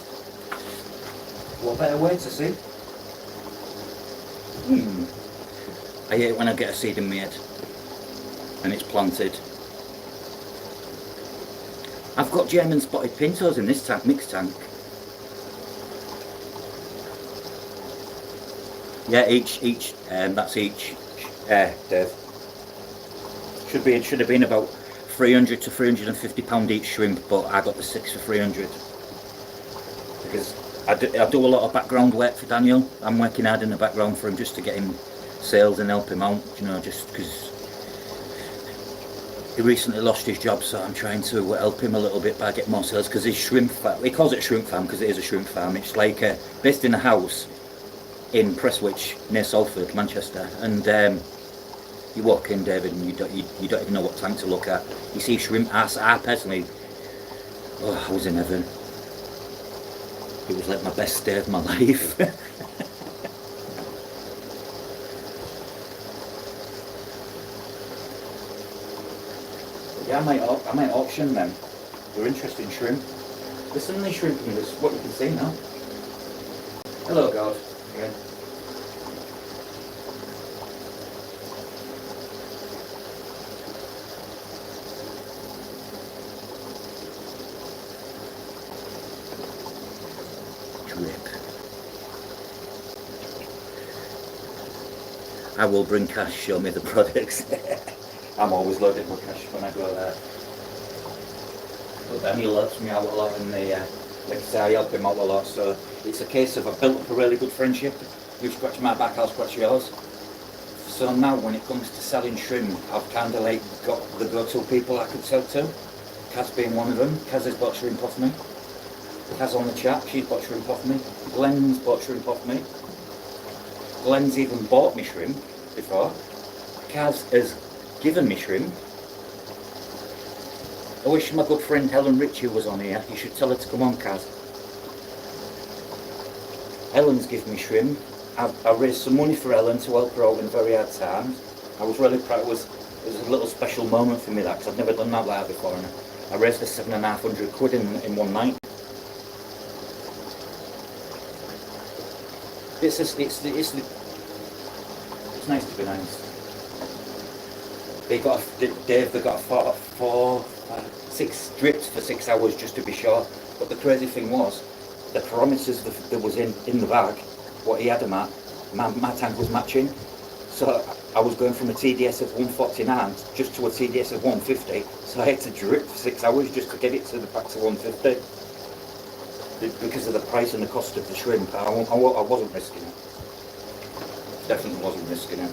S1: What better way to see? I hate when I get a seed in my head and it's planted. I've got German spotted pintos in this tank, mixed tank. Yeah, each, that's each, Dave. Should have been about 300 to 350 pound each shrimp, but I got the 6 for 300. Because I do a lot of background work for Daniel. I'm working hard in the background for him just to get him sales and help him out, you know, just because he recently lost his job, so I'm trying to help him a little bit by getting more sales, because his shrimp farm, he calls it a shrimp farm because it is a shrimp farm. It's like based in a house in Prestwich near Salford, Manchester, and you walk in, David, and you don't even know what tank to look at. You see shrimp. I personally, I was in heaven. It was like my best day of my life. Yeah, I might auction them. They're interesting shrimp. There's some nice shrimp in this, what you can see now. Hello, God. Again. Drip. I will bring cash, show me the products. I'm always loaded with cash when I go there. But Daniel helps me out a lot in the, like I say, I help him out a lot, so it's a case of I've built up a really good friendship. You scratch my back, I'll scratch yours. So now when it comes to selling shrimp, I've kind of like got the go-to people I could sell to. Kaz being one of them. Kaz has bought shrimp off me. Kaz on the chat, she's bought shrimp off me. Glenn's bought shrimp off me. Glenn's even bought me shrimp before. Kaz has given me shrimp. I wish my good friend Helen Ritchie was on here. You should tell her to come on, Kaz. Helen's given me shrimp. I raised some money for Helen to help her out in very hard times. I was really proud. It was a little special moment for me, that, because I've never done that like that before. And I raised her £750 in one night. It's nice to be nice. They got six drips for 6 hours just to be sure. But the crazy thing was, the parameters that was in the bag, what he had them at, my tank was matching. So I was going from a TDS of 149 just to a TDS of 150. So I had to drip for 6 hours just to get it to the back to 150. Because of the price and the cost of the shrimp, I wasn't risking it. Definitely wasn't risking it.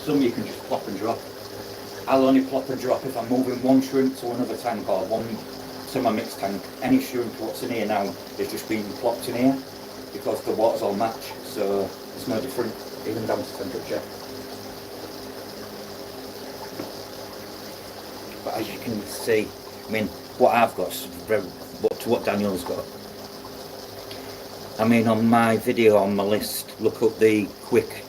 S1: Some you can just plop and drop. I'll only plop and drop if I'm moving one shrimp to another tank or one to my mixed tank. Any shrimp what's in here now is just being plopped in here because the waters all match, so it's no different, even down to temperature. But as you can see, I mean, what I've got is to what Daniel's got. I mean, on my video on my list, look up the quick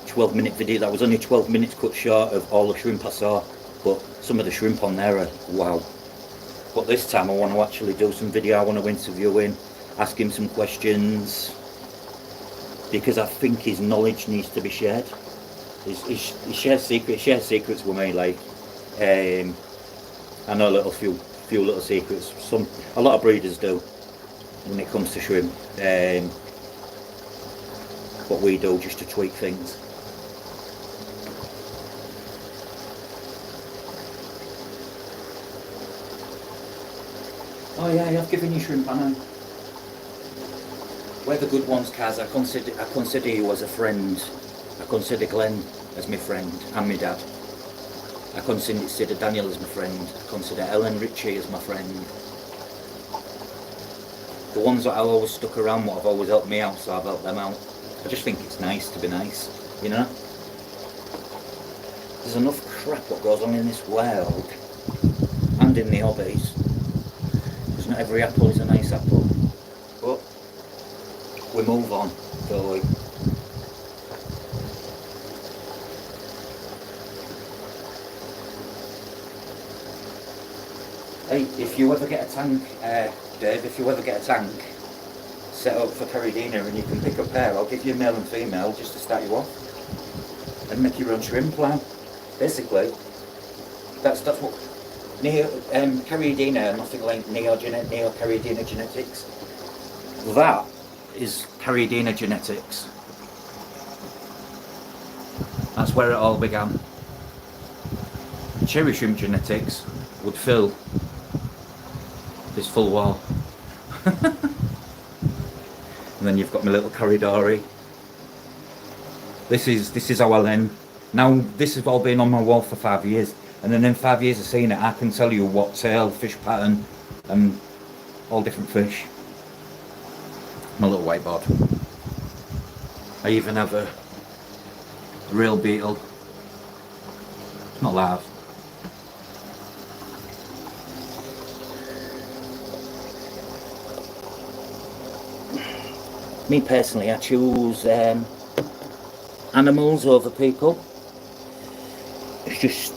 S1: 12-minute video. That was only 12 minutes cut short of all the shrimp I saw, but some of the shrimp on there are wow. But this time I want to actually do some video. I want to interview him, ask him some questions, because I think his knowledge needs to be shared. He shares secrets with me. Like, I know a few little secrets. A lot of breeders do when it comes to shrimp. What we do just to tweak things. Oh yeah, I've given you shrimp, I know. We're the good ones, Kaz. I consider you as a friend. I consider Glenn as my friend and my dad. I consider Daniel as my friend. I consider Ellen Ritchie as my friend. The ones that I've always stuck around, what have always helped me out, so I've helped them out. I just think it's nice to be nice, you know? There's enough crap what goes on in this world and in the hobbies. Because not every apple is a nice apple. But we move on, don't we? Hey, if you ever get a tank, Dave, if you ever get a tank set up for Caridina and you can pick a pair, I'll give you a male and female just to start you off and make your own shrimp plan. Basically, that's what Caridina, nothing like Neo-Caridina genetics. That is Caridina genetics. That's where it all began. Cherry shrimp genetics would fill this full wall. And then you've got my little corridor. This is our len. Now this has all been on my wall for 5 years, and then in 5 years of seeing it, I can tell you what tail, fish pattern, and all different fish. My little whiteboard. I even have a real beetle. It's not live. Me personally, I choose animals over people. It's just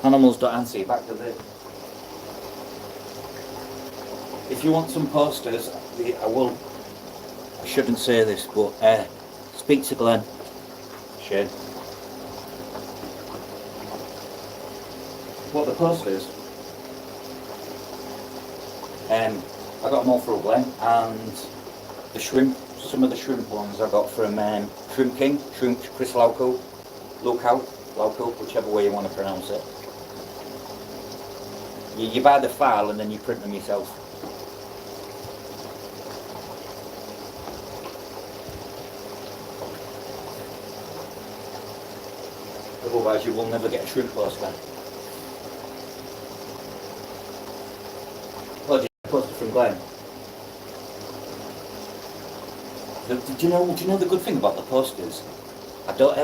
S1: Animals don't answer you back, do they? If you want some posters, I shouldn't say this, but speak to Glenn. Shane. What, the posters? I got them all through Glenn, and the shrimp, some of the shrimp ones I got from Shrimp King, Chris Lookout, whichever way you want to pronounce it. You buy the file and then you print them yourself. Otherwise you will never get a shrimp poster. Oh, did you poster from Glenn? Do you know the good thing about the posters? I don't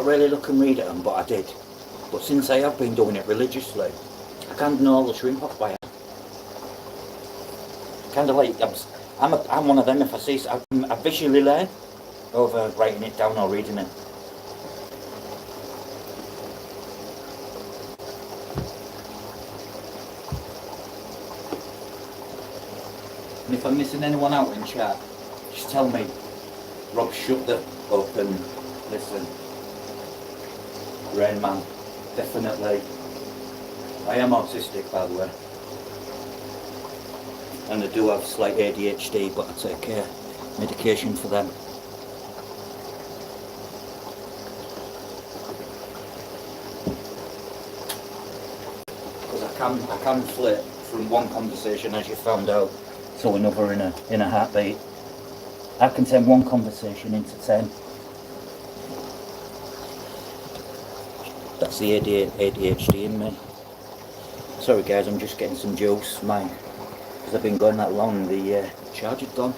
S1: really look and read at them, but I did. But since I have been doing it religiously, I can't know all the shrimp off by heart. Kind of like, I'm one of them, if I see, I visually learn over writing it down or reading it. And if I'm missing anyone out in chat, just tell me. Rob, shut the up and listen. Rain Man, definitely. I am autistic, by the way. And I do have slight ADHD, but I take medication for them. Because I can flip from one conversation, as you found out, to another in a heartbeat. I can turn one conversation into 10. That's the ADHD in me. Sorry guys, I'm just getting some juice. Because I've been going that long, the charge had gone.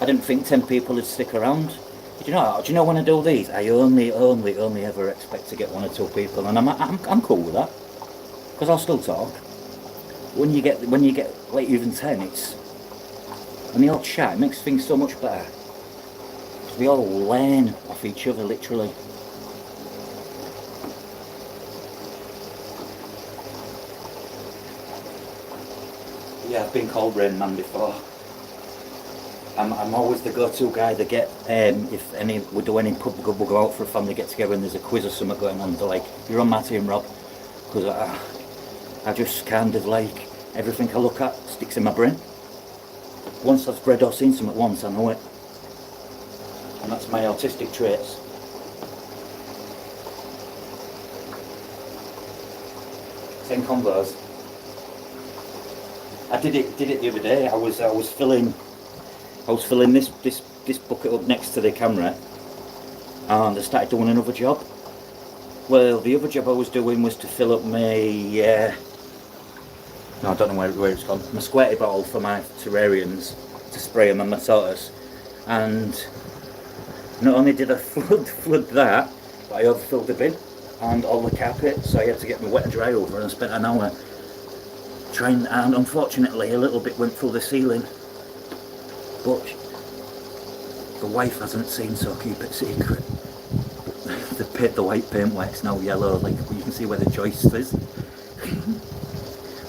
S1: I didn't think 10 people would stick around. Do you know when I do these, I only ever expect to get 1 or 2 people, and I'm cool with that. Because I'll still talk. When you get like even 10, it's and the old chat, it makes things so much better. Because we all learn off each other, literally. Yeah, I've been called Rain Man before. I'm always the go-to guy that get, if we do any pub, we'll go out for a family get-together and there's a quiz or something going on, they're like, you're on my team, Rob. Because I just kind of like, everything I look at sticks in my brain. Once I've read or seen something once, I know it. And that's my autistic traits. Same combos. I did it the other day. I was filling this bucket up next to the camera, and I started doing another job. Well, the other job I was doing was to fill up my no, I don't know where it's gone. My squirty bottle for my terrariums to spray them on my tortoise, and not only did I flood that, but I overfilled the bin and all the carpet, so I had to get my wet and dry over, and I spent an hour trying, and unfortunately a little bit went through the ceiling, but the wife hasn't seen, so keep it secret. The white paint wet's now yellow, like you can see where the joist is.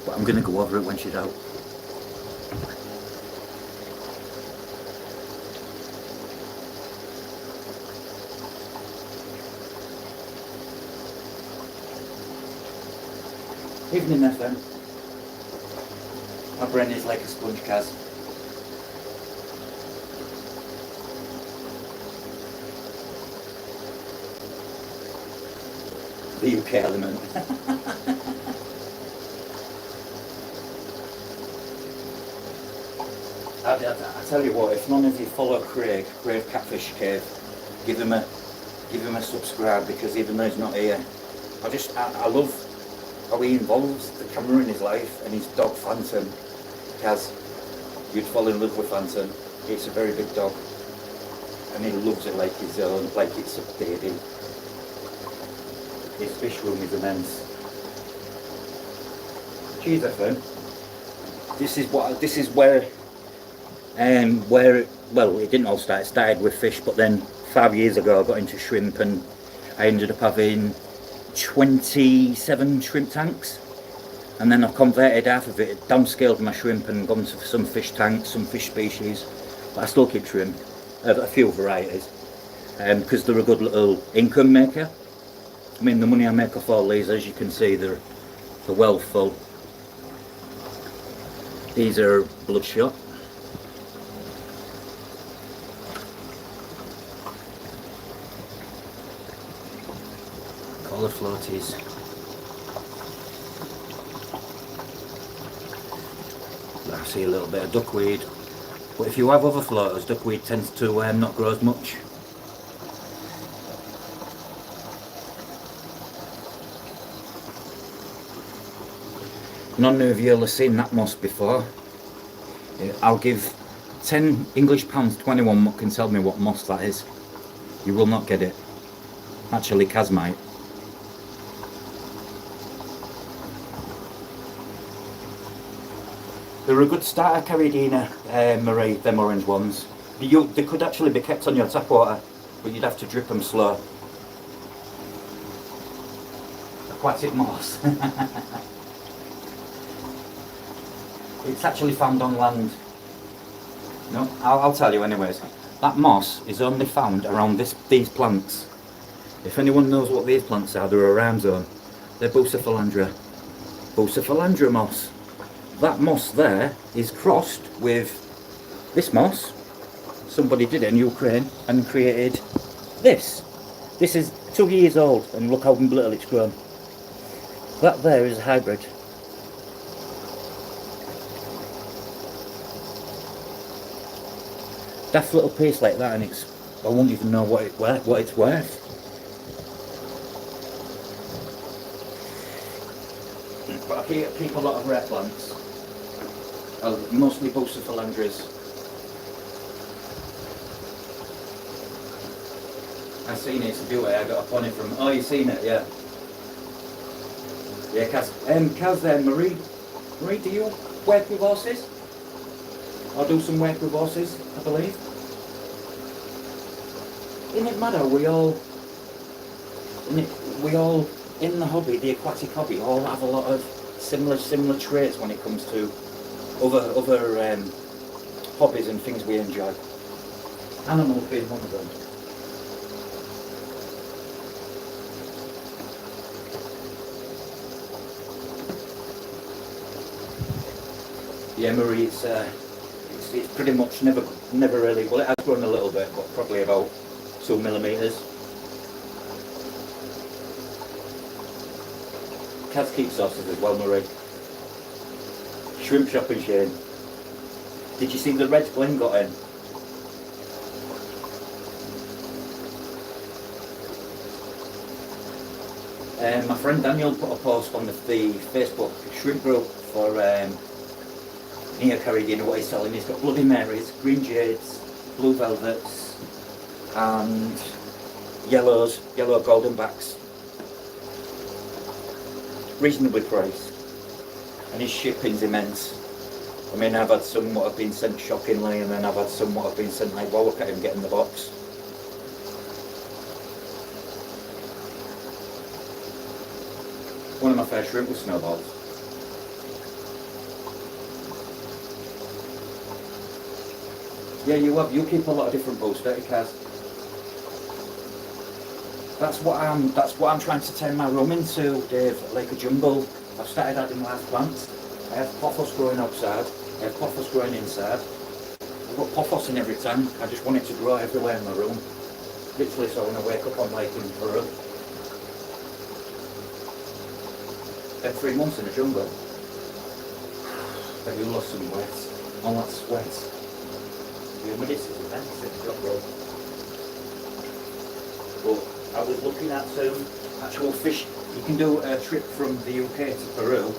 S1: But I'm going to go over it when she's out. Evening FM. My brain is like a sponge, Kaz. The UK element. I tell you what, if none of you follow Craig Catfish Cave, give him a subscribe, because even though he's not here, I love how he involves the camera in his life, and his dog Phantom. Kaz, you'd fall in love with Phantom. It's a very big dog, and he loves it like his own, like it's a baby. His fish room is immense. Cheers, FM. This is where well, it didn't all start. It started with fish, but then 5 years ago I got into shrimp, and I ended up having 27 shrimp tanks, and then I've converted half of it, downscaled my shrimp and gone to some fish tanks, some fish species, but I still keep shrimp, a few varieties, because they're a good little income maker. I mean, the money I make off all these, as you can see, they're well full. These are bloodshot. Collar floaties. I see a little bit of duckweed, but if you have other floaters, duckweed tends to not grow as much. None of you will have seen that moss before. I'll give 10 English pounds to anyone that can tell me what moss that is. You will not get it. Actually, Kaz might. They're a good starter, Caridina, Marie, them orange ones. They could actually be kept on your tap water, but you'd have to drip them slow. Aquatic moss. It's actually found on land. No, I'll tell you anyways. That moss is only found around these plants. If anyone knows what these plants are, they're a rhyme zone. They're Bucephalandra. Bucephalandra moss. That moss there is crossed with this moss. Somebody did it in Ukraine and created this. This is 2 years old and look how little it's grown. That there is a hybrid. Daft little piece like that, and I won't even know what it's worth. But I keep a lot of rare plants. Mostly Bucephalandras. I've seen it, it's a beauty. I got a pony from. Oh, you've seen it, yeah. Yeah, Kaz, Marie, do you work with horses? Or do some work with horses, I believe. Isn't it mad how we all in the hobby, the aquatic hobby, all have a lot of similar traits when it comes to other hobbies and things we enjoy. Animals being one of them. Yeah, Marie, it's pretty much never really, well, it has grown a little bit, but probably about 2 millimeters. Kaz keeps sauces as well, Marie. Shrimp shopping, Shane. Did you see the red Glenn got in? My friend Daniel put a post on the Facebook shrimp group for near Caridina, what he's selling. He's got Bloody Marys, green jades, blue velvets, and yellow golden backs. Reasonably priced, and his shipping's immense. I mean, I've had some what have been sent shockingly, and then I've had some what have been sent like, well, look at him getting the box. One of my fair shrimp was snowballs. Yeah, you keep a lot of different boats, don't you, Kaz? That's what I'm trying to turn my room into, Dave, like a jungle. I've started adding live plants. I have pothos growing outside, I have pothos growing inside. I've got pothos in every tank. I just want it to grow everywhere in my room. Literally, so when I wake up, I'm like in Peru. Spent 3 months in the jungle. I do lost some wet. All that sweat. The humidity is immense in the jungle. But I was looking at some actual fish. You can do a trip from the UK to Peru.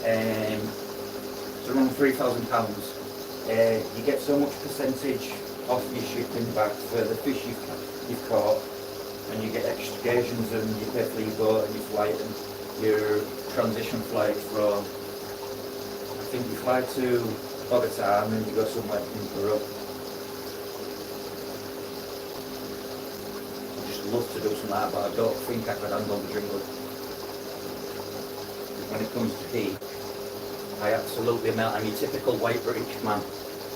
S1: It's around £3,000. You get so much percentage off your shipping back for the fish you've caught, and you get excursions, and you pay for your boat and your flight and your transition flight from. I think you fly to Bogota and then you go somewhere in Peru. love to do something like that, but I don't think I could handle the jungle. When it comes to heat, I absolutely melt. I'm your typical white British man.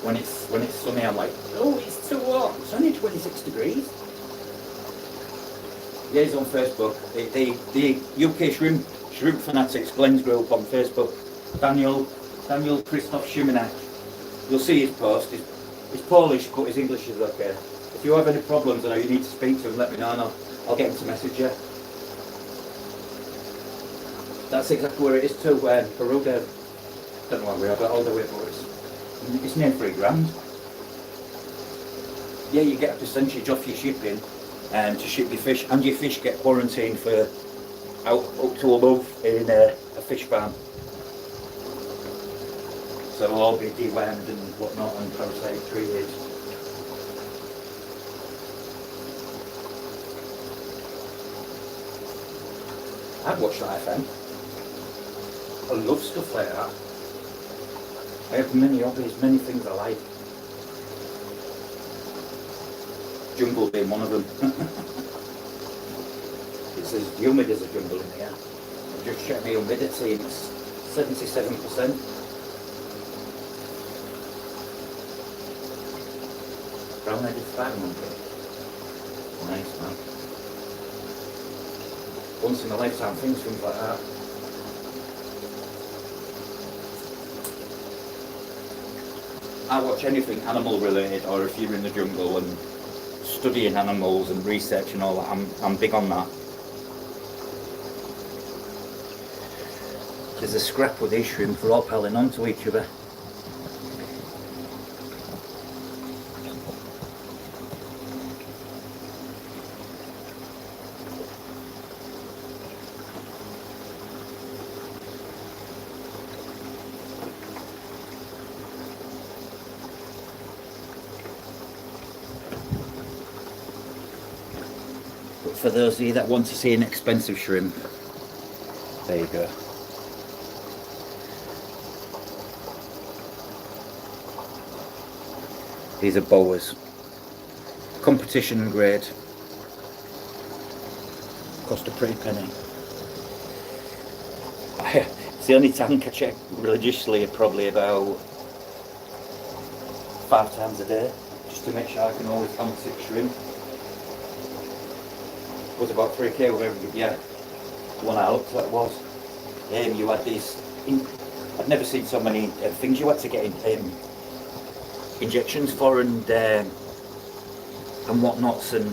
S1: When it's sunny, I'm like, oh, it's too hot. It's only 26 degrees. Yeah, he's on Facebook. The UK Shrimp Fanatics Glenn's group on Facebook. Daniel Christoph Szymanek. You'll see his post. He's Polish, but his English is okay. If you have any problems and you need to speak to him, let me know and I'll get him to message you. That's exactly where it is too, Perugia. Don't know where we are, but all the way, but it's near £3 grand. Yeah, you get a percentage off your shipping to ship your fish, and your fish get quarantined for up to a month in a fish farm. So they'll all be dewormed and whatnot and parasitic treated. I'd watch that FM. I love stuff like that. I have many hobbies, many things I like. Jungle being one of them. It's as humid as a jungle in here. I've just checked my humidity and it's 77%. Brown-headed flag monkey. Nice, man. Once in a lifetime things like that. I watch anything animal related, or if you're in the jungle and studying animals and research and all that, I'm big on that. There's a scrap with these shrimp, they're all piling onto each other. For those of you that want to see an expensive shrimp, there you go. These are boas. Competition grade. Cost a pretty penny. It's the only tank I check religiously, probably about 5 times a day, just to make sure I can always count 6 shrimp. Was about 3k with every, yeah, the one I looked at was. You had these, I'd never seen so many things you had to get in, injections for and whatnots and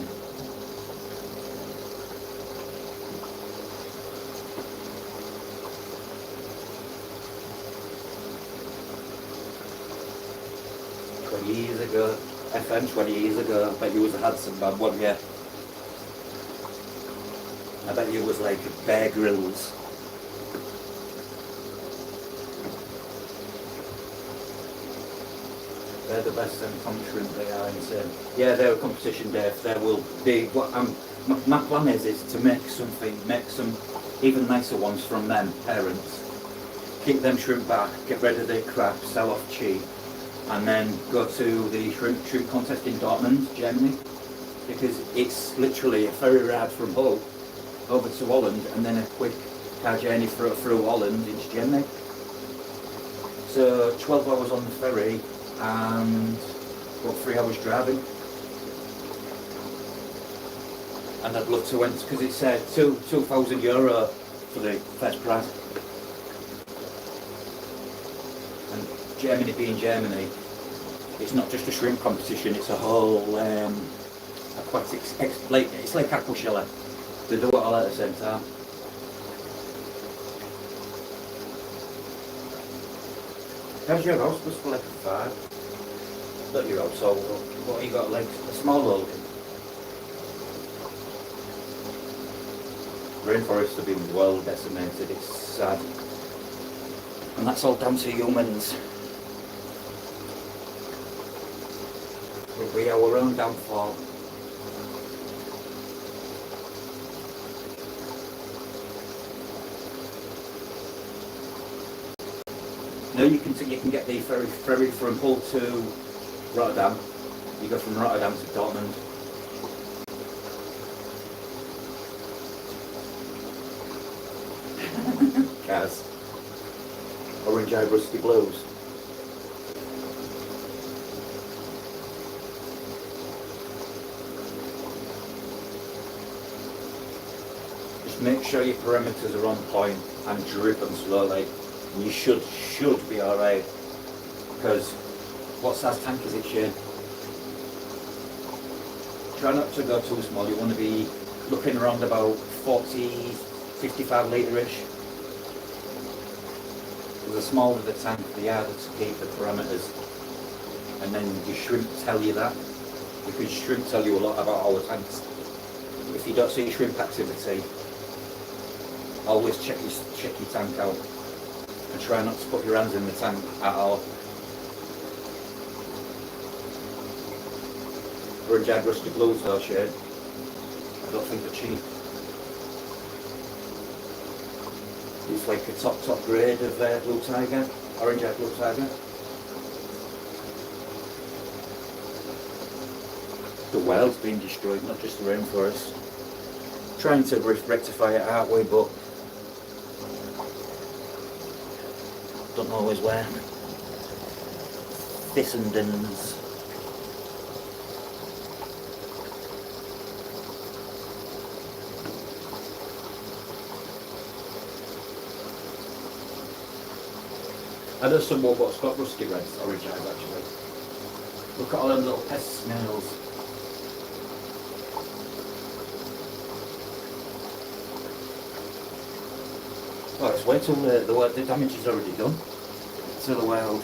S1: years ago, FM 20 years ago, I bet you was a handsome man, wasn't you? I bet you was like Bear Grylls. They're the best shrimp, they are insane. Yeah, they're a competition, Dave. There will be, my plan is to make some even nicer ones from them parents. Keep them shrimp back, get rid of the crap, sell off cheap, and then go to the shrimp contest in Dortmund, Germany, because it's literally a ferry ride from Hull over to Holland and then a quick car journey through Holland into Germany. So 12 hours on the ferry and about 3 hours driving. And I'd love to enter, because it's €2,000 for the first prize. And Germany being Germany, it's not just a shrimp competition, it's a whole aquatic, it's like aquashella. They do it all at the same time. How's your house? What's for like a 5? Not your house, so what you got, like a small little rainforests have been well decimated, it's sad. And that's all down to humans. We are our own downfall. Now you can get the ferry from Hull to Rotterdam. You go from Rotterdam to Dortmund. orange eye rusty blues. Just make sure your parameters are on point and drip them slowly. And you should be alright. Because what size tank is it, Shane? Try not to go too small. You want to be looking around about 40, 55 litre-ish. The smaller the tank, the harder to keep the parameters. And then your shrimp tell you that. Because shrimp tell you a lot about our tanks. If you don't see shrimp activity, always check your tank out. And try not to put your hands in the tank at all. Orange eyed rusty blues though, Shane. I don't think they're cheap. It's like a top grade of blue tiger, orange eyed blue tiger. The wild's being destroyed, not just the rainforest. Trying to rectify it, aren't we, but don't know always where. Thissendens. I know some more what's got rusty reds, orange eyes actually. Look at all them little pest snails. Oh, it's wait till the damage is already done to the world.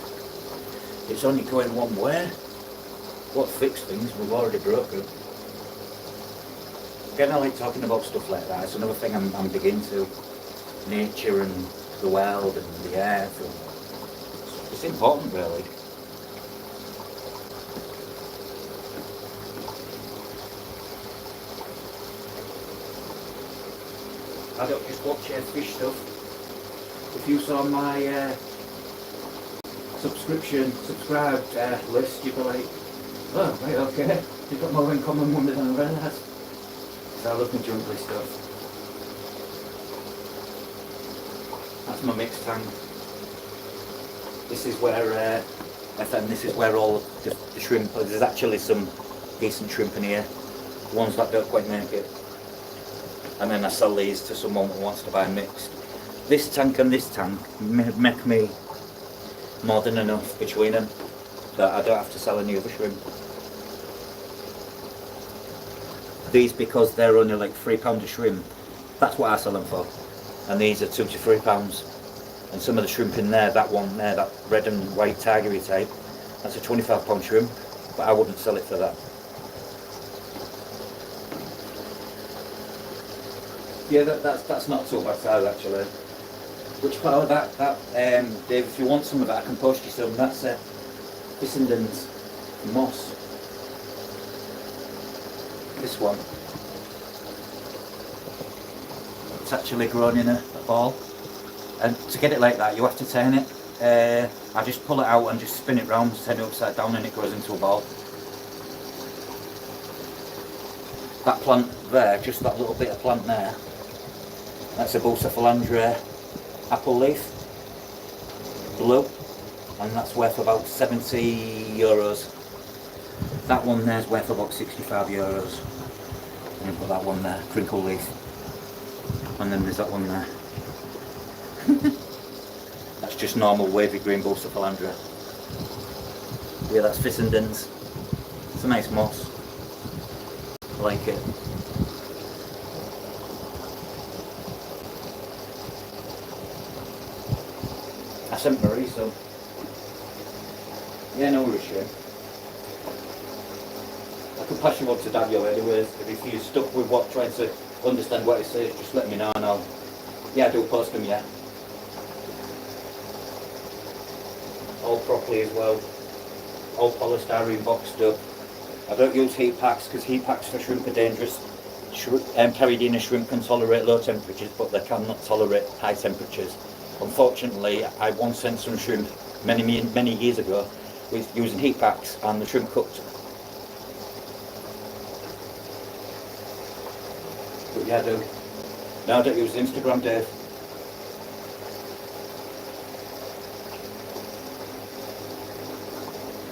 S1: It's only going one way. What fix things we've already broken. Again, I like talking about stuff like that. It's another thing I'm big into. Nature and the world and the earth. It's important, really. I don't just watch fish stuff. If you saw my subscribed list, you'd be like, oh, right, okay, you've got more in common with me than I realised. So I love my jungly stuff. That's my mixed tank. This is where this is where all the shrimp, there's actually some decent shrimp in here, ones that don't quite make it. And then I sell these to someone who wants to buy mixed. This tank and this tank make me more than enough between them that I don't have to sell any other shrimp. These, because they're only like £3 a shrimp, that's what I sell them for. And these are £2 to £3. And some of the shrimp in there, that one there, that red and white tigery type, that's a £25 shrimp, but I wouldn't sell it for that. Yeah, that's not too bad size actually. Which part of that Dave, if you want some of it, I can post you some. That's Bissendon's moss. This one. It's actually grown in a ball. And to get it like that, you have to turn it. I just pull it out and just spin it round, turn it upside down, and it grows into a ball. That plant there, just that little bit of plant there, that's a Bucephalandra apple leaf, blue, and that's worth about €70. That one there's worth about €65. And you've got that one there, crinkle leaf, and then there's that one there. That's just normal wavy green Bucephalandra. Yeah, that's Fissendens. It's a nice moss. I like it. I sent Marie some. Yeah, no worries, Shane. I could pass you on to Daniel anyways. If you're stuck with trying to understand what it says, just let me know and I'll... Yeah, I do post them, yeah. All properly as well. All polystyrene boxed up. I don't use heat packs because heat packs for shrimp are dangerous. Carried in a shrimp can tolerate low temperatures, but they cannot tolerate high temperatures. Unfortunately, I once sent some shrimp many years ago with using heat packs and the shrimp cooked. But yeah, I do. No, I don't use Instagram, Dave.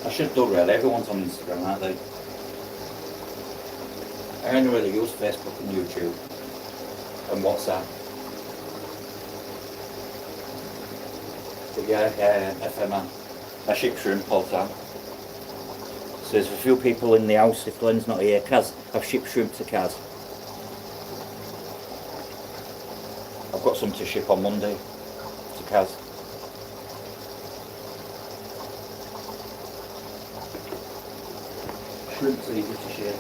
S1: I should do really. Everyone's on Instagram, aren't they? I only really use Facebook and YouTube and WhatsApp. But yeah, FMR. I ship shrimp all the time. So there's a few people in the house if Glenn's not here. Kaz, I've shipped shrimp to Kaz. I've got some to ship on Monday to Kaz. Shrimp's easy to ship.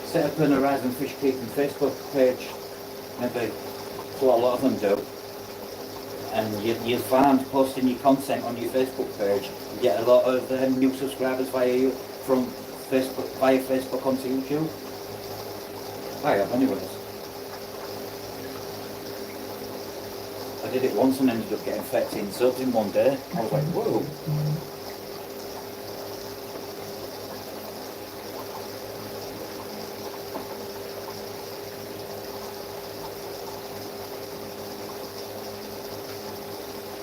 S1: Set up an Horizon Fish Keeping Facebook page, maybe. That's what a lot of them do. And you find posting your content on your Facebook page, you get a lot of new subscribers via Facebook onto YouTube. I have anyways. I did it once and ended up getting 13 subs in one day. I was like, whoa.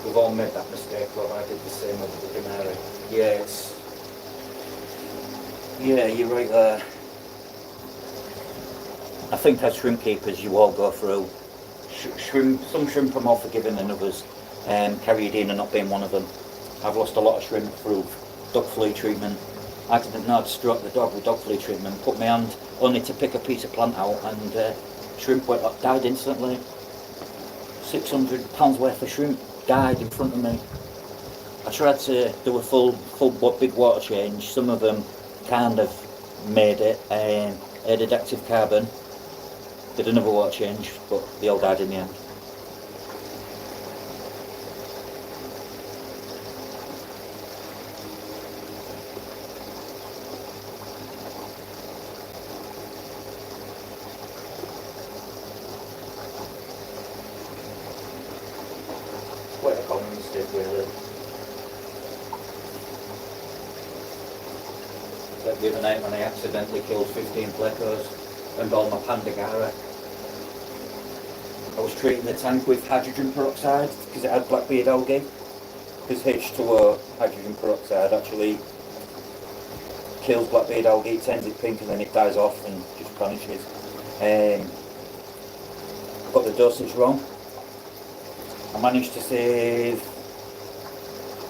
S1: We've all made that mistake, but I did the same with the canary. Yeah, yeah, you're right there. I think as shrimp keepers you all go through. Some shrimp are more forgiving than others, carried in and not being one of them. I've lost a lot of shrimp through dog flea treatment. I didn't know I'd struck the dog with dog flea treatment, put my hand only to pick a piece of plant out, and shrimp died instantly. £600 worth of shrimp died in front of me. I tried to do a full big water change. Some of them kind of made it, added active carbon, did another water change, but they all died in the end. Quite a common mistake really. Like the other night when I accidentally killed 15 plecos and all my Pandagara. I was treating the tank with hydrogen peroxide because it had blackbeard algae. Because H2O, hydrogen peroxide, actually kills blackbeard algae, it turns it pink and then it dies off and just vanishes. I got the dosage wrong. I managed to save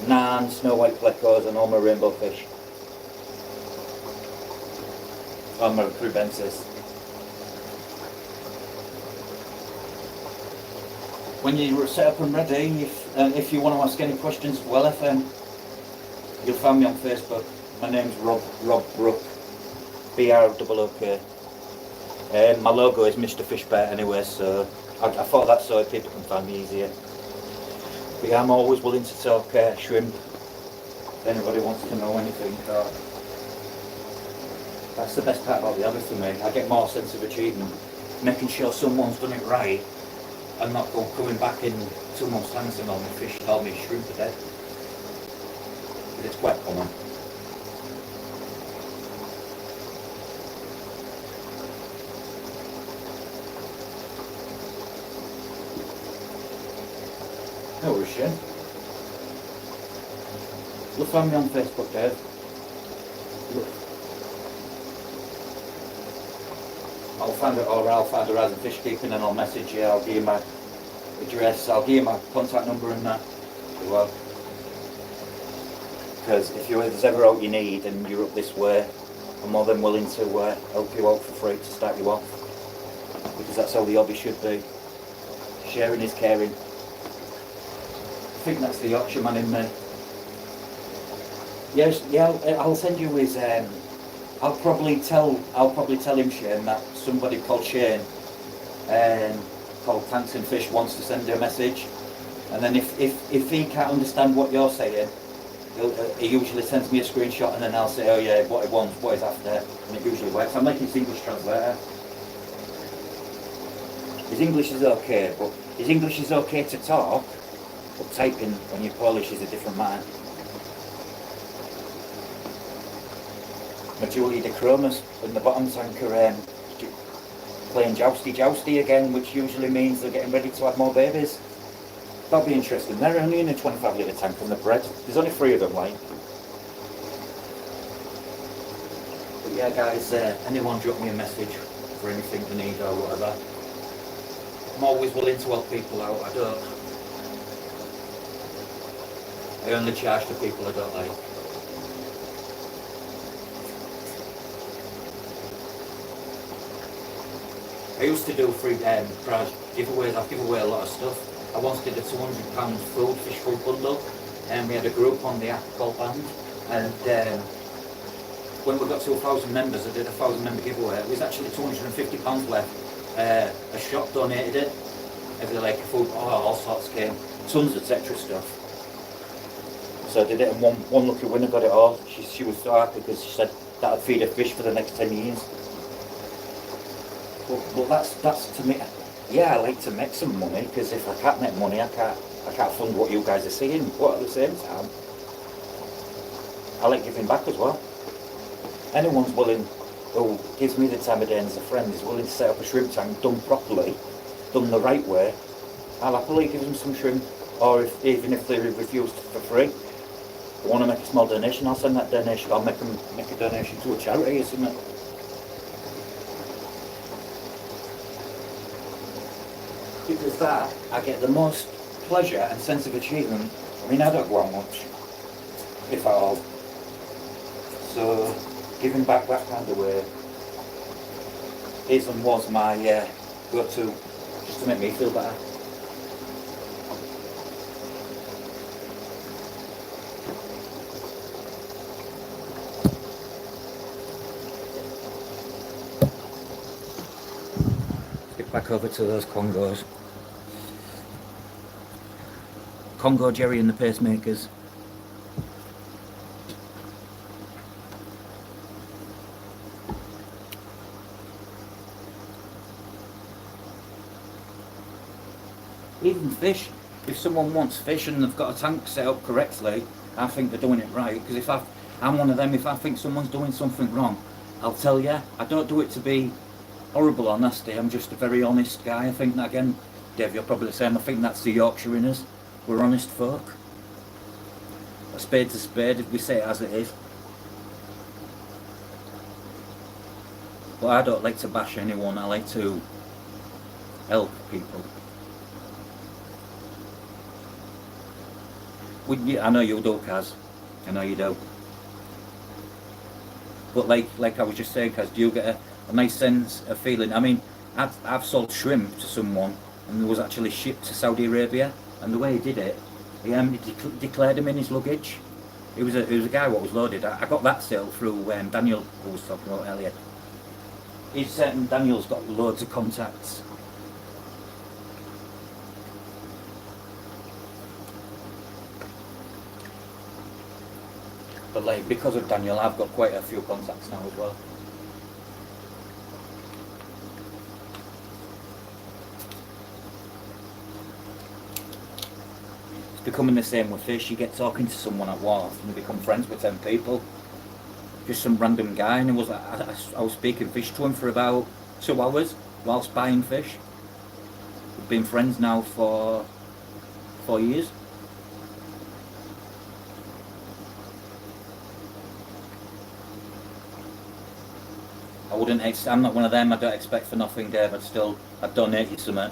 S1: 9 snow white plecos and all my rainbow fish. On my Crubensis. When you're set up and ready, if you want to ask any questions, well, FM, you'll find me on Facebook. My name's Rob Brook, BROOK. My logo is Mr. Fishpert anyway, so I thought that so people can find me easier. But yeah, I'm always willing to talk shrimp. If anybody wants to know anything, that's the best part about the hobby for me. I get more sense of achievement, making sure someone's done it right, and not coming back in 2 months' time saying, "Oh, my fish, all my shrimp are dead." But it's quite common. No worries, Shane. You'll find me on Facebook, Dave. Look. I'll find it, or I'll find Horizon Fish Keeping and I'll message you. I'll give you my address, I'll give you my contact number and that as well. Because if there's ever out you need and you're up this way, I'm more than willing to help you out for free to start you off. Because that's how the hobby should be. Sharing is caring. I think that's the Yorkshire man in me. Yes, yeah, I'll send you his. I'll probably tell him, Shane, that somebody called Shane, called Tanks and Fish, wants to send you a message, and then if he can't understand what you're saying, he usually sends me a screenshot, and then I'll say, oh yeah, what he wants, what he's after, and it usually works. I'm like his English translator. His English is okay, but his English is okay to talk. But typing when you're Polish is a different matter. My Julie de Chromas in the bottom tank are playing jousty again, which usually means they're getting ready to have more babies. That'll be interesting. They're only in a 25 litre tank and they're bred. There's only 3 of them, like. But yeah, guys, anyone drop me a message for anything they need or whatever. I'm always willing to help people out. I only charge the people I don't like. I used to do free prize giveaways. I give away a lot of stuff. I once did a £200 fish food bundle, and we had a group on the app called Band. And when we got to 1,000 members, I did a 1,000 member giveaway. It was actually £250 left. A shop donated it. Every like food, all sorts came, tons of Tetra stuff. So I did it, and one lucky winner got it all. She was so happy because she said that would feed her fish for the next 10 years. But that's to me. Yeah, I like to make some money, because if I can't make money, I can't fund what you guys are seeing. But at the same time, I like giving back as well. Anyone's willing, who gives me the time of day and as a friend, is willing to set up a shrimp tank done properly, done the right way, I'll happily give them some shrimp. Or even if they refuse for free, they want to make a small donation, I'll send that donation. I'll make a donation to a charity or something. Because that, I get the most pleasure and sense of achievement. I mean, I don't go out much, if at all. So, giving back that kind of way is and was my go-to, just to make me feel better. Let's get back over to those Congos. Congo Jerry and the pacemakers. Even fish, if someone wants fish and they've got a tank set up correctly, I think they're doing it right. Because if I'm one of them, if I think someone's doing something wrong, I'll tell you. I don't do it to be horrible or nasty, I'm just a very honest guy. I think that, again, Dave, you're probably the same. I think that's the Yorkshire in us. We're honest folk. A spade's a spade, if we say it as it is. But I don't like to bash anyone, I like to help people. I know you do, Kaz. I know you do. But like I was just saying, Kaz, do you get a nice sense of feeling? I mean, I've sold shrimp to someone, and it was actually shipped to Saudi Arabia. And the way he did it, he declared him in his luggage. It was a guy what was loaded. I got that sale through Daniel, who was talking about earlier. Daniel's got loads of contacts. But like, because of Daniel, I've got quite a few contacts now as well. Becoming the same with fish. You get talking to someone at wharf and you become friends with 10 people. Just some random guy, and I was speaking fish to him for about 2 hours whilst buying fish. We've been friends now for 4 years. I'm not one of them. I don't expect for nothing, Dave. I'd donate you something.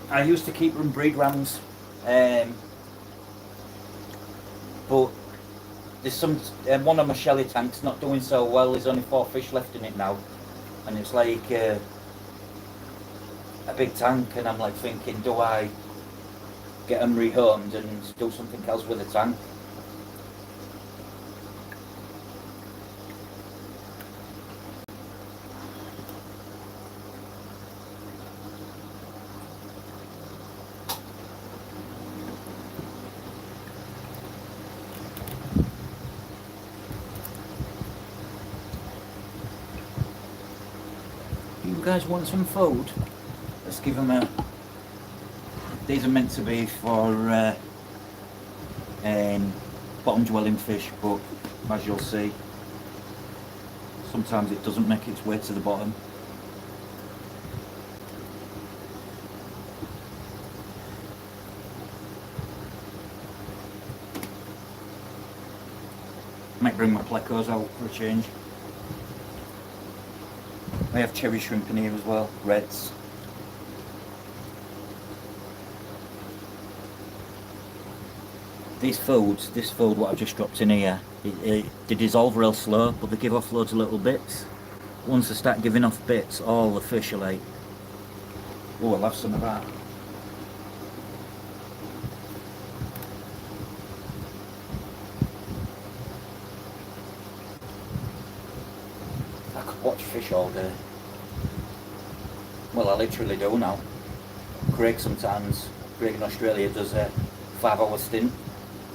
S1: I used to keep and breed rams, but there's one of my shelly tanks not doing so well. There's only 4 fish left in it now, and it's like a big tank, and I'm like thinking, do I get them rehomed and do something else with the tank? You guys want some food? Let's give them a... These are meant to be for bottom dwelling fish, but as you'll see, sometimes it doesn't make its way to the bottom. Might bring my plecos out for a change. I have cherry shrimp in here as well, reds. These foods, this food what I've just dropped in here, they dissolve real slow, but they give off loads of little bits. Once they start giving off bits, all the fish are like, oh, I'll have some of that. I could watch fish all day. Well, I literally do now. Craig in Australia does a 5-hour stint.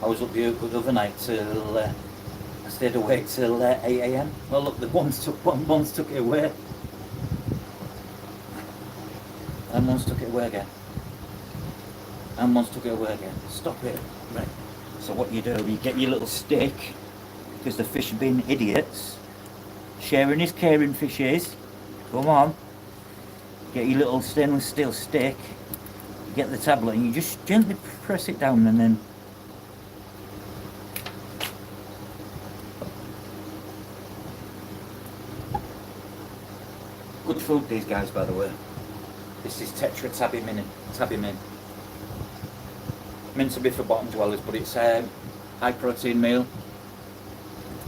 S1: I was up the other night till, I stayed awake till 8 AM. Well look, the ones took it away. And ones took it away again. And ones took it away again. Stop it. Right. So what you do, you get your little stick, because the fish have been idiots. Sharing is caring, fish is. Come on. Get your little stainless steel stick, get the tablet, and you just gently press it down, and then good food, these guys, by the way. This is Tetra Tabby Min. Meant to be for bottom dwellers, but it's a high protein meal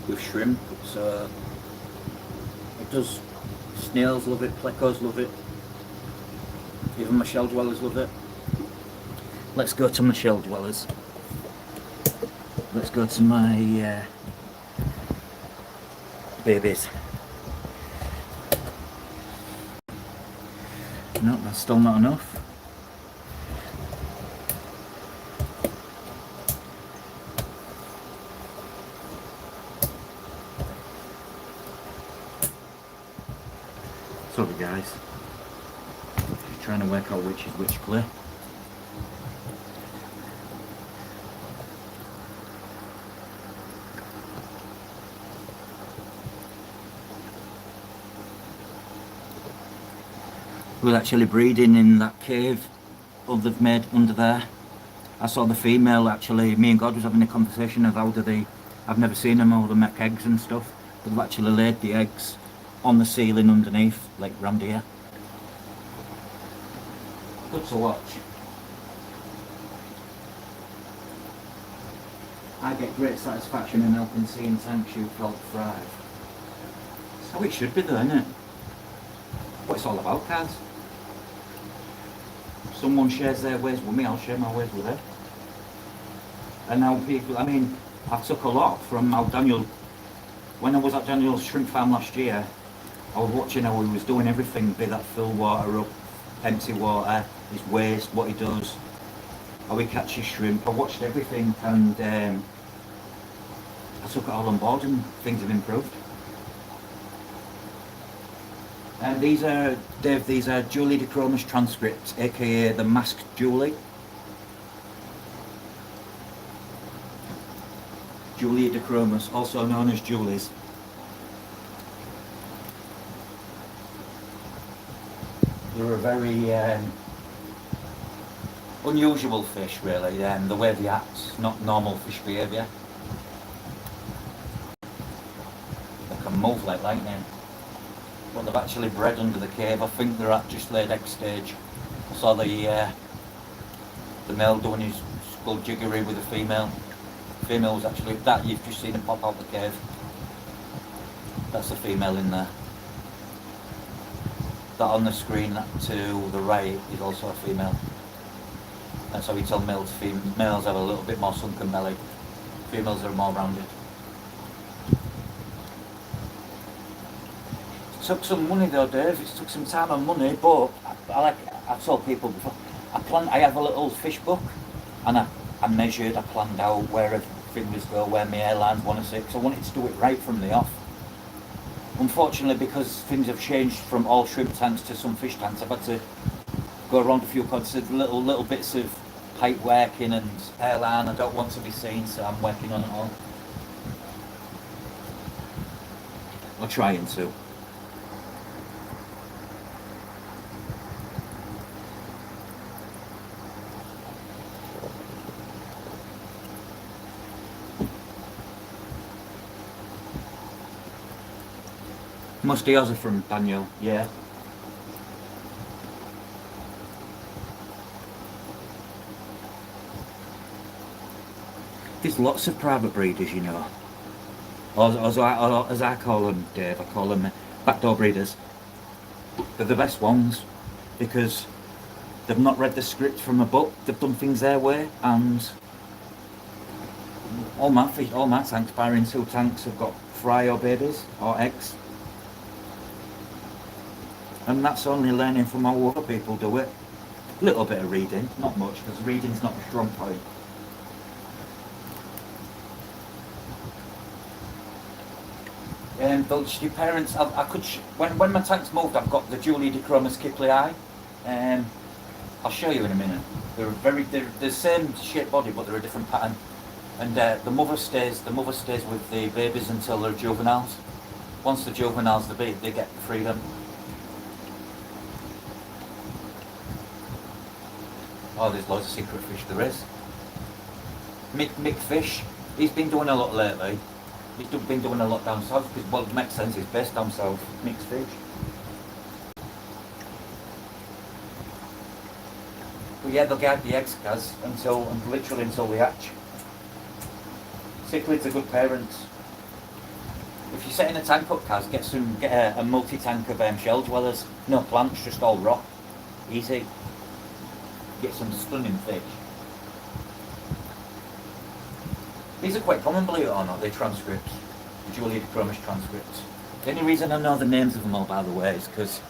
S1: with shrimp. So it does. Snails love it, plecos love it. Even my shell dwellers love it. Let's go to my shell dwellers. Let's go to my babies. No, that's still not enough. Sorry guys. Trying to work out which is which play. We're actually breeding in that cave they've made under there. I saw the female actually, me and God was having a conversation of how do they, I've never seen them, how they make eggs and stuff, but they've actually laid the eggs on the ceiling underneath, like round here. Good to watch. I get great satisfaction in helping sea and tank shoot help thrive. That's how it should be though, isn't it? What it's all about, guys. If someone shares their ways with me, I'll share my ways with them. And now people, I mean, I took a lot from how Daniel, when I was at Daniel's shrimp farm last year, I was watching how he was doing everything, be that fill water up, empty water, his waste, what he does, how he catches shrimp. I watched everything, and I took it all on board, and things have improved. And these are, Dave, these are Julie de Chromis transcripts, aka the masked Julie. Julia de Chromis, also known as Julie's. They're a very unusual fish, really, the way they act, not normal fish behaviour. They can move like lightning. But they've actually bred under the cave. I think they're at just laid egg stage. I saw the male doing his skull jiggery with the female. The female was actually, that you've just seen him pop out the cave. That's the female in there. That on the screen to the right is also a female. That's how we tell males have a little bit more sunken belly. Females are more rounded. It took some money though, Dave. It took some time and money, but I've told people before, I have a little fish book, and I measured, I planned out where everything was go, where my airlines want to sit, because I wanted to do it right from the off. Unfortunately, because things have changed from all shrimp tanks to some fish tanks, I've had to go around a few pods of little bits of pipe working and airline I don't want to be seen, so I'm working on it all. Or trying to. Musty Ozzy from Daniel, yeah. There's lots of private breeders, you know. Or as I call them, Dave, I call them backdoor breeders. They're the best ones because they've not read the script from a book, they've done things their way, and all my tanks, firing two tanks, have got fry or babies or eggs. And that's only learning from how other people do it. A little bit of reading, not much, because reading's not a strong point. Those your parents, I could when my tanks moved, I've got the Julie Dichromis Kiplii. I'll show you in a minute. They're the same shaped body, but they're a different pattern. And the mother stays with the babies until they're juveniles. Once the juveniles, they get freedom. Oh, there's loads of secret fish. There is. Mick Fish, he's been doing a lot lately. He's been doing a lot down south because, well, it makes sense. He's based down south. Mixed fish. But yeah, they'll guard the eggs, Kaz, literally until they hatch. Cichlids are good parents. If you're setting a tank up, Kaz, get a multi-tank of shell dwellers. No plants, just all rock. Easy. Get some stunning fish. These are quite common, believe it or not, they're transcripts. The Julia Dichromis transcripts. The only reason I know the names of them all, by the way, is because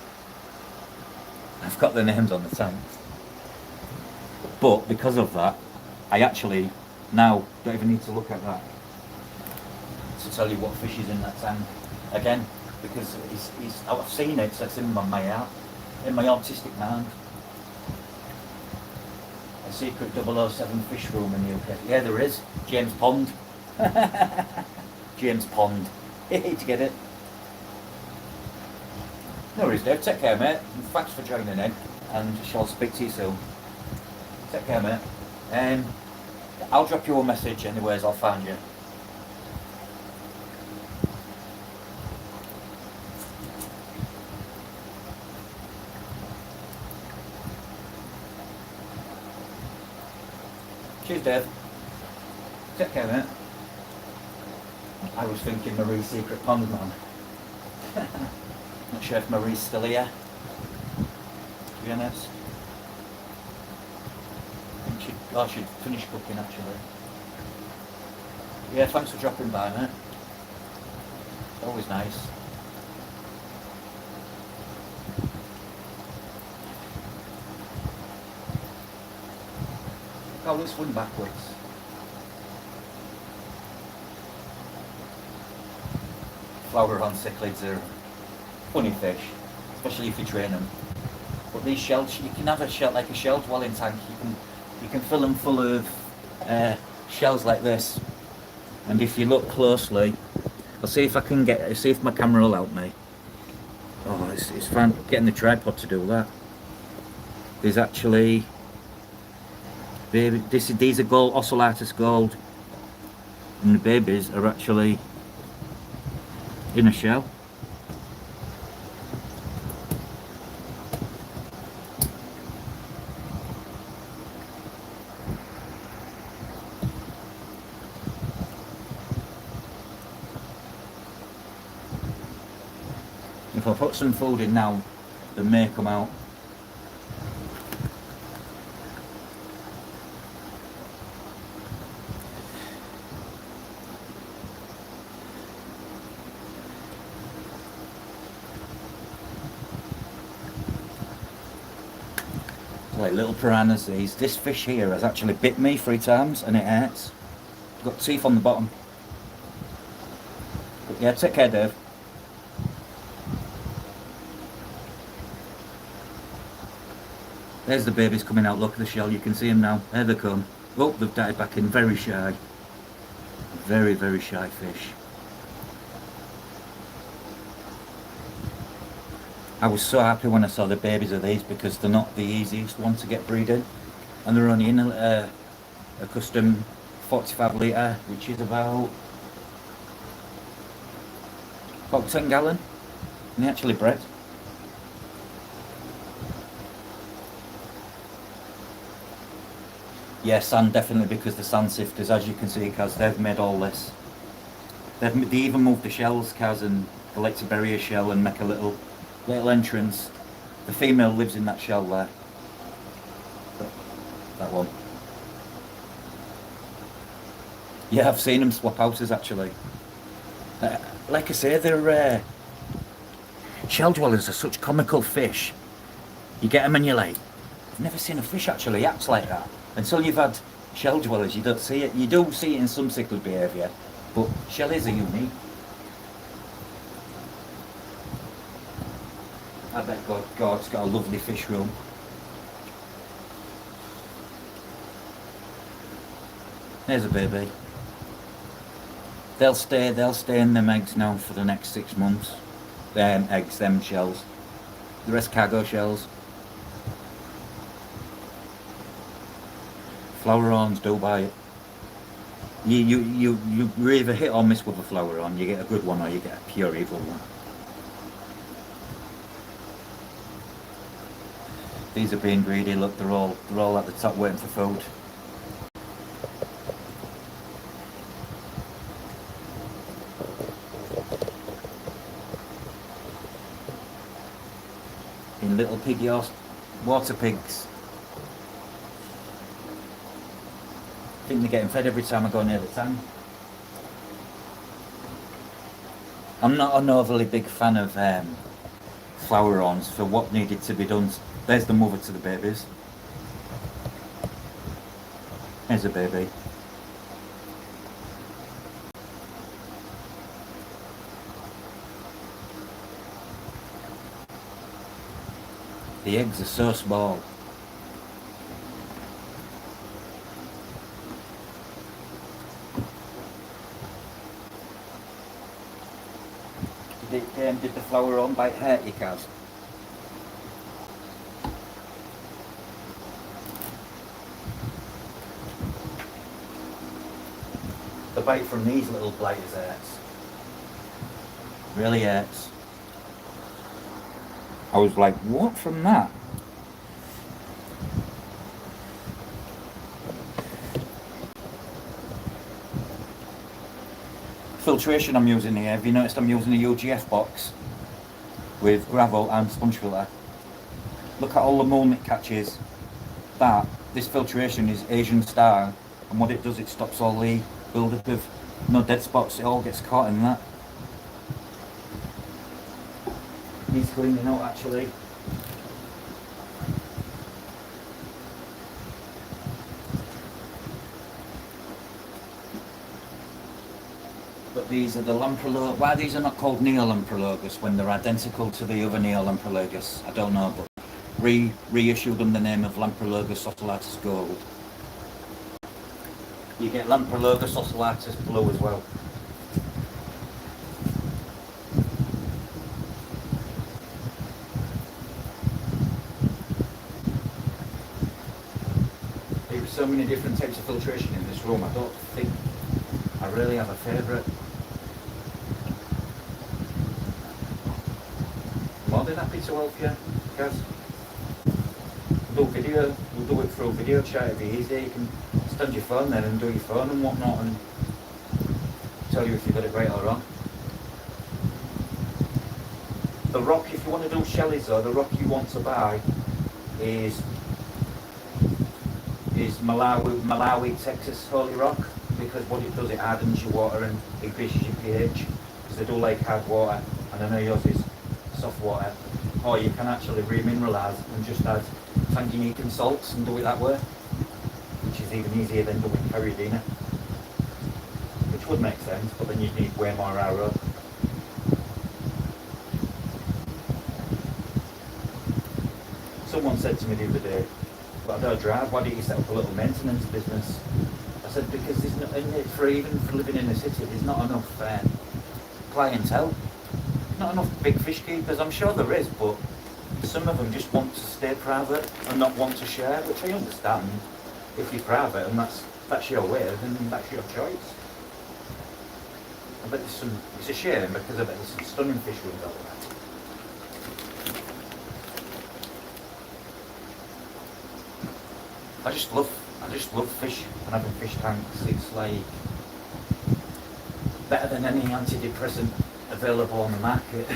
S1: I've got the names on the tanks. But because of that, I actually now don't even need to look at that to tell you what fish is in that tank. Again, because I've seen it, so it's in my heart, in my autistic mind. A secret 007 fish room in the UK. Yeah, there is. James Pond. James Pond. Did you get it? No worries, Dave. Take care, mate. Thanks for joining in, and shall speak to you soon. Take care, mate. I'll drop you a message anyways. I'll find you. Cheers, Dave. Take care, mate. I was thinking Marie's secret pond, man. Not sure if Marie's still here, to be honest. I think she'd finished cooking, actually. Yeah, thanks for dropping by, mate. Always nice. Oh, let's swing backwards. Flower-on cichlids are funny fish, especially if you train them. But these shells, you can have a shell like a shell dwelling tank. You can fill them full of shells like this. And if you look closely, I'll see if I can see if my camera will help me. Oh, it's fun getting the tripod to do that. There's actually. These are gold, ocellatus gold, and the babies are actually in a shell. If I put some food in now, they may come out. Like little piranhas these. This fish here has actually bit me 3 times and it hurts. Got teeth on the bottom. But yeah, take care, Dave. There's the babies coming out. Look at the shell, you can see them now. There they come. Oh, they've died back in. Very shy. Very, very shy fish. I was so happy when I saw the babies of these because they're not the easiest one to get breeding, and they're only in a custom 45 litre, which is about 10 gallon. And they actually bred. Yeah, sand definitely, because the sand sifters, as you can see, Kaz, they've made all this. They even moved the shells, Kaz, and they like to bury a shell and make a little entrance. The female lives in that shell there. That one. Yeah, I've seen them swap houses actually. Like I say, they're shell dwellers are such comical fish. You get them and you're like, I've never seen a fish actually act like that. Until you've had shell dwellers, you don't see it. You do see it in some cichlid behaviour, but shellies are unique. I bet God's got a lovely fish room. There's a baby. They'll stay in them eggs now for the next 6 months. Them eggs, them shells. The rest cargo shells. Flower-ons do buy it. You either hit or miss with a flower-on. You get a good one or you get a pure evil one. These are being greedy. Look, they're all at the top waiting for food. In little piggy horse, water pigs. I think they're getting fed every time I go near the tank. I'm not an overly big fan of flower-ons for what needed to be done. There's the mother to the babies. There's a baby. The eggs are so small. Did the flower-on bite hurt you, Kaz? The bite from these little blighters hurts. Really hurts. I was like, what from that? Filtration I'm using here. Have you noticed I'm using a UGF box with gravel and sponge filter? Look at all the mould it catches. This filtration is Asian style, and what it does, it stops all the build-up of dead spots. It all gets caught in that. Needs cleaning out actually. But these are the Lamprologus. Why these are not called Neolamprologus when they're identical to the other Neolamprologus, I don't know, but reissued them the name of Lamprologus ocellatus gold. You get Lamprologus ocellatus blue as well. There's so many different types of filtration in this room, I don't think I really have a favourite. More than happy to help you, guys. We'll do video, we'll do it through video chat, it'll be easy. You can stand your phone there and do your phone and whatnot and tell you if you got it right or wrong. The rock, if you want to do shellies though, the rock you want to buy is Malawi, Texas Holy Rock, because what it does, it hardens your water and increases your pH, because they do like hard water, and I know yours is soft water. Or you can actually remineralise and just add Tanganyika and salts and do it that way, which is even easier than doing Caridina, which would make sense, but then you'd need way more RO. Someone said to me the other day, but I don't drive, why don't you set up a little maintenance business? I said, because there's not, even for living in the city, there's not enough clientele, not enough big fish keepers. I'm sure there is, but some of them just want to stay private and not want to share, which I understand. If you're private and that's your way, then that's your choice. I bet there's some, it's a shame because I bet there's some stunning fish rooms out there. I just love fish and having fish tanks. It's like better than any antidepressant available on the market.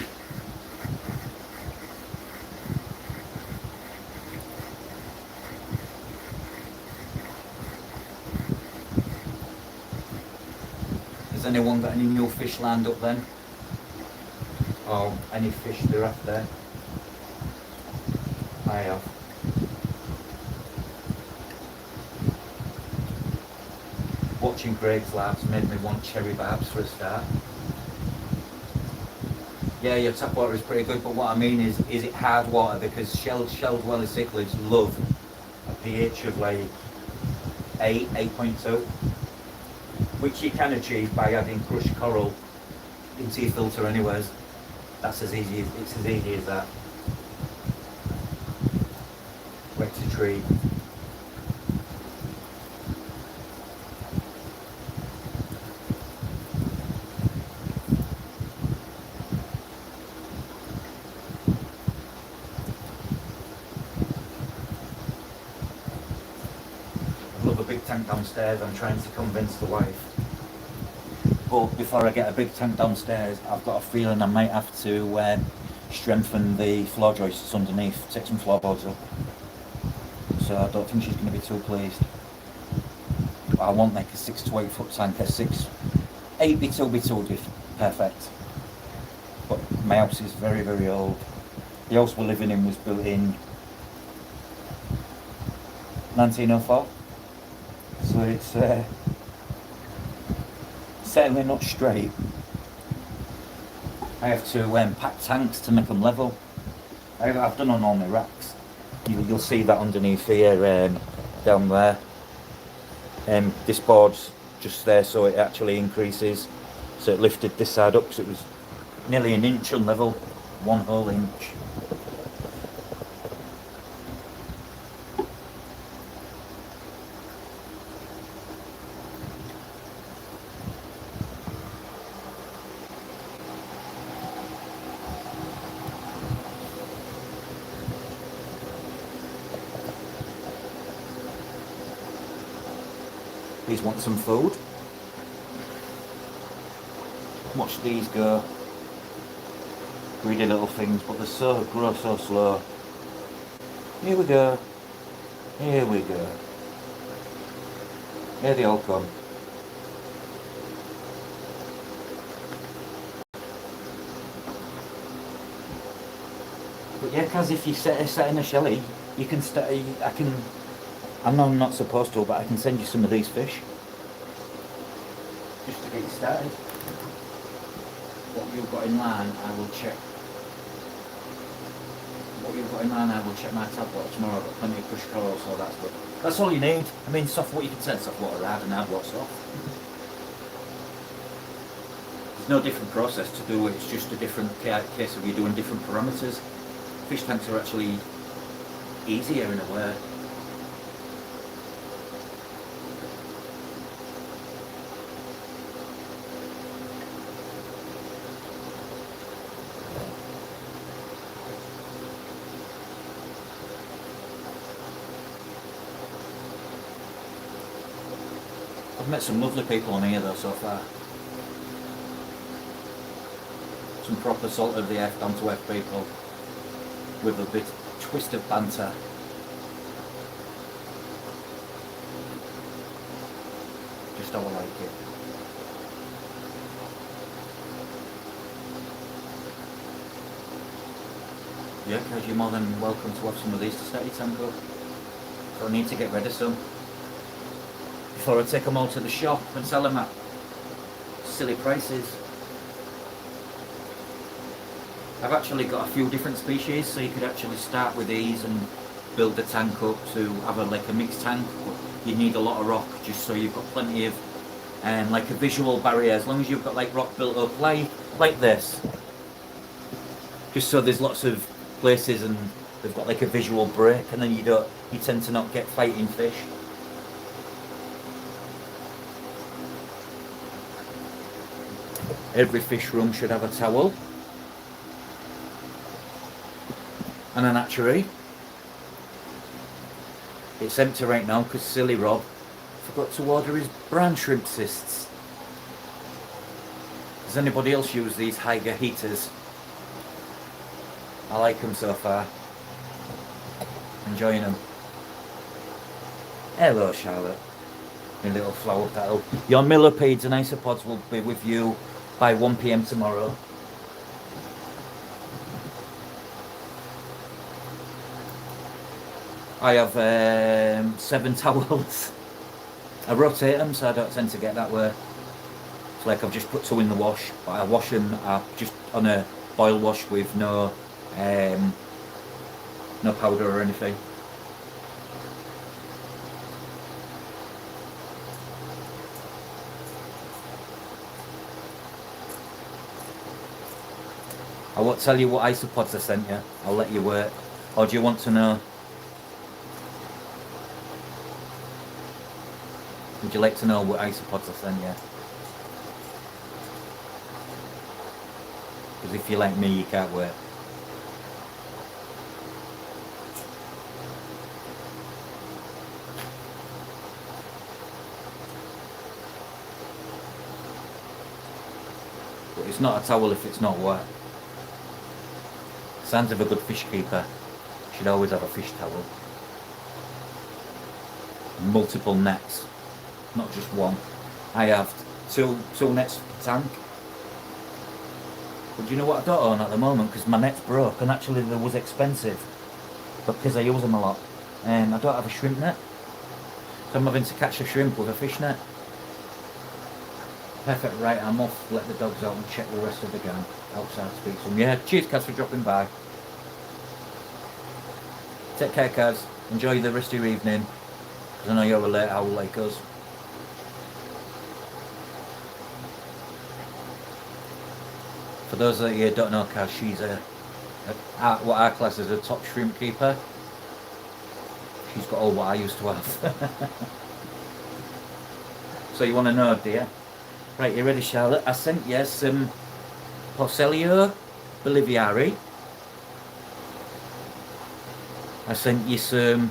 S1: Has anyone got any new fish lined up then? Or any fish they're after? I have. Watching Greg's labs made me want cherry barbs for a start. Yeah, your tap water is pretty good, but what I mean is it hard water? Because shelled welly cichlids love a pH of like 8.2, which you can achieve by adding crushed coral into your filter anyways. It's as easy as that. Wet to treat. I love a big tank downstairs. I'm trying to convince the wife. But before I get a big tank downstairs, I've got a feeling I might have to strengthen the floor joists underneath, take some floorboards up. So I don't think she's going to be too pleased. I want like a 6 to 8 foot tank, a 8 by 2 by 2 is perfect. But my house is very, very old. The house we're living in was built in 1904. So it's certainly not straight. I have to pack tanks to make them level. I've done on all my racks. You'll see that underneath here, down there. This board's just there so it actually increases. So it lifted this side up because it was nearly an inch on level, 1 whole inch. These want some food. Watch these go. Greedy little things, but they grow so slow. Here we go. Here we go. Here they all come. But yeah, because if you set in a shelly, you can I know I'm not supposed to, but I can send you some of these fish. Just to get you started. What you've got in line, I will check. What you've got in line, I will check my tap water tomorrow. I've got plenty of crushed coral, so that's good. That's all you need. I mean, soft water, you can send soft water hard and hard water soft. There's no different process to do it, it's just a different case of you doing different parameters. Fish tanks are actually easier in a way. I've met some lovely people on here though so far. Some proper salt of the earth, down to earth people with a bit twist of banter. Just how I like it. Yeah, because you're more than welcome to have some of these to start your tank up. So I need to get rid of some before I take them all to the shop and sell them at silly prices. I've actually got a few different species, so you could actually start with these and build the tank up to have like a mixed tank, but you need a lot of rock just so you've got plenty of like a visual barrier, as long as you've got like rock built up like this, just so there's lots of places and they've got like a visual break, and then you tend to not get fighting fish. Every fish room should have a towel and an hatchery. It's empty right now because silly Rob forgot to order his brown shrimp cysts. Does anybody else use these Haiger heaters? I like them so far. Enjoying them. Hello Charlotte, my little flower petal. Your millipedes and isopods will be with you by 1 PM tomorrow. I have 7 towels. I rotate them so I don't tend to get that way. It's like I've just put 2 in the wash, but I wash them just on a boil wash with no powder or anything. I won't tell you what isopods I sent you. I'll let you work. Or do you want to know? Would you like to know what isopods I sent you? Because if you're like me, you can't wait. But it's not a towel if it's not wet. Signs of a good fish keeper. Should always have a fish towel. Multiple nets, not just one. I have two nets per tank. But do you know what I don't own at the moment? Because my net's broke, and actually they was expensive. But because I use them a lot. I don't have a shrimp net. So I'm having to catch a shrimp with a fish net. Perfect, right, I'm off, let the dogs out and check the rest of the gang outside to speak to them. Yeah, cheers Kaz for dropping by. Take care Kaz, enjoy the rest of your evening, because I know you're a late owl like us. For those of you who don't know Kaz, she's what our class is a top shrimp keeper. She's got all what I used to have. So you want to know, dear? Right, you ready, Charlotte? I sent you some Porcellio boliviari. I sent you some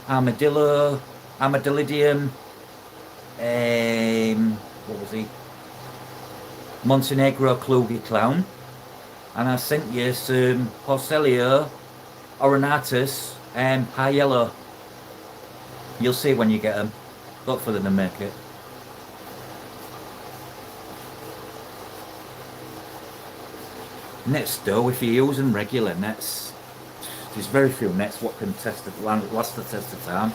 S1: armadillidium, what was he? Montenegro Kluge Clown. And I sent you some Porcellio ornatus high yellow. You'll see when you get them. Look for them to make it. Nets though, if you're using regular nets, there's very few nets what can last the test of time.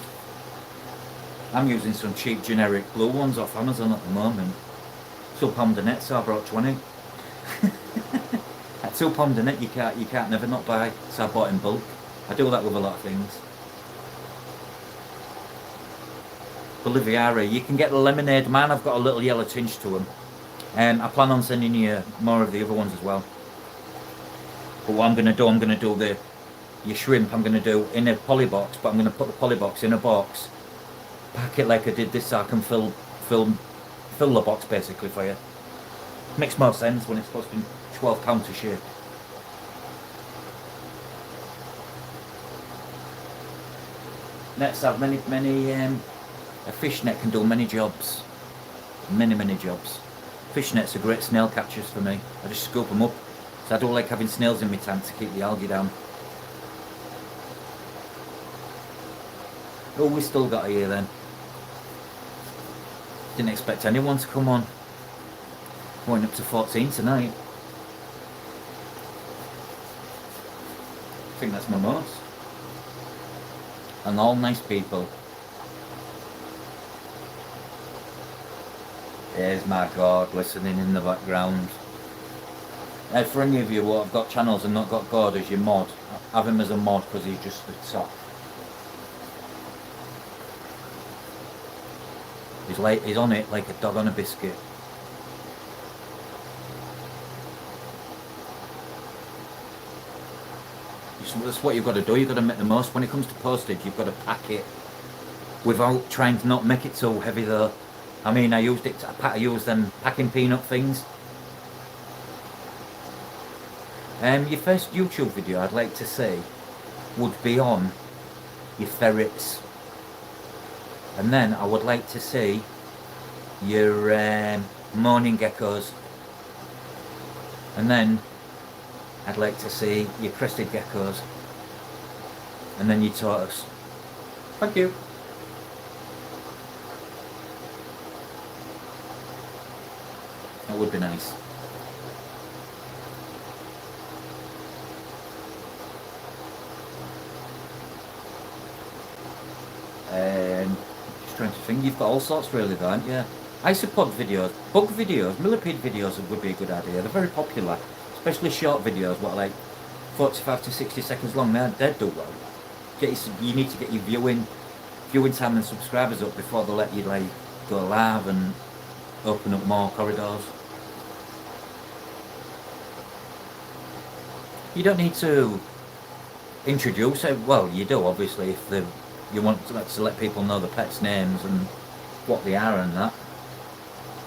S1: I'm using some cheap generic blue ones off Amazon at the moment. £2 a net, so I brought 20. At £2 a net you can't never not buy, so I bought in bulk. I do that with a lot of things. Boliviari, you can get the lemonade, man, I've got a little yellow tinge to them. I plan on sending you more of the other ones as well. But what I'm going to do your shrimp I'm going to do in a poly box, but I'm going to put the poly box in a box, pack it like I did this so I can fill the box basically for you. Makes more sense when it's costing £12 to ship. Nets have many, a fish net can do many jobs. Many jobs. Fish nets are great snail catchers for me. I just scoop them up. So I don't like having snails in my tank to keep the algae down. Oh, we still got here then. Didn't expect anyone to come on. Going up to 14 tonight. I think that's my most. And all nice people. There's my God listening in the background. For any of you who have got channels and not got God as your mod, have him as a mod because he's just the top. He's on it like a dog on a biscuit. That's what you've got to do. You've got to make the most. When it comes to postage, you've got to pack it without trying to not make it so heavy though. I mean, I used them packing peanut things. Your first YouTube video I'd like to see would be on your ferrets. And then I would like to see your mourning geckos. And then I'd like to see your crested geckos. And then your tortoise. Thank you. That would be nice. Just trying to think, you've got all sorts really though, haven't you? Isopod videos, bug videos, millipede videos would be a good idea. They're very popular, especially short videos, what, like 45 to 60 seconds long. They'd do well. You need to get your viewing time and subscribers up before they let you like go live and open up more corridors. You don't need to introduce it. Well, you do obviously if you want to let people know the pets' names and what they are and that.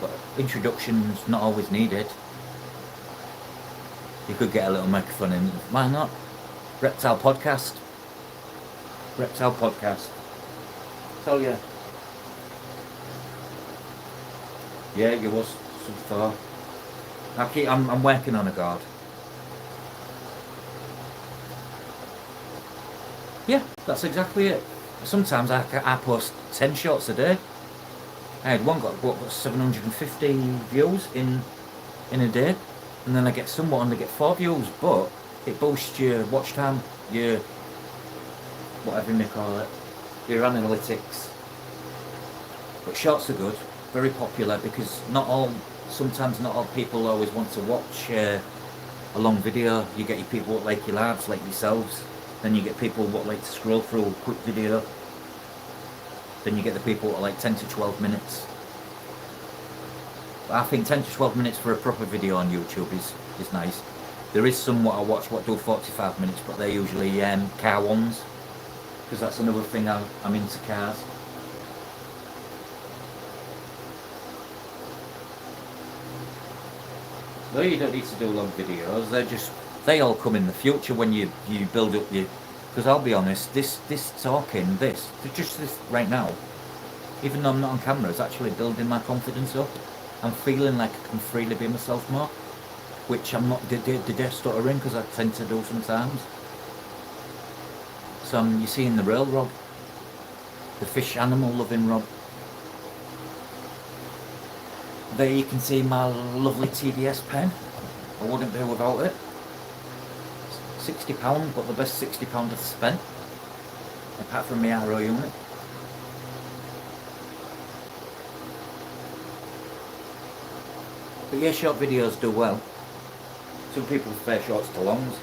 S1: But introduction's not always needed. You could get a little microphone in. Why not? Reptile podcast. Reptile podcast. Tell you. Yeah, you was so far. I'm working on a guard. Yeah, that's exactly it. Sometimes I post 10 shots a day. I had one got 750 views in a day, and then I get someone they get 4 views, but it boosts your watch time, your whatever you call it, your analytics. But shorts are good, very popular because sometimes not all people always want to watch a long video. You get your people like your lads, like yourselves. Then you get people what like to scroll through a quick video. Then you get the people that like 10 to 12 minutes. But I think 10 to 12 minutes for a proper video on YouTube is nice. There is some what I watch what do 45 minutes, but they're usually car ones. Because that's another thing, I'm into cars. No, you don't need to do long videos. They all come in the future when you build up your. Because I'll be honest, this right now, even though I'm not on camera, it's actually building my confidence up. I'm feeling like I can freely be myself more, which I'm not the stuttering because I tend to do sometimes. So you're seeing the real Rob, the fish animal loving Rob. There you can see my lovely TDS pen. I wouldn't be without it. £60, but the best £60 I've spent, apart from my RO unit. But yeah, short videos do well. Some people prefer shorts to longs.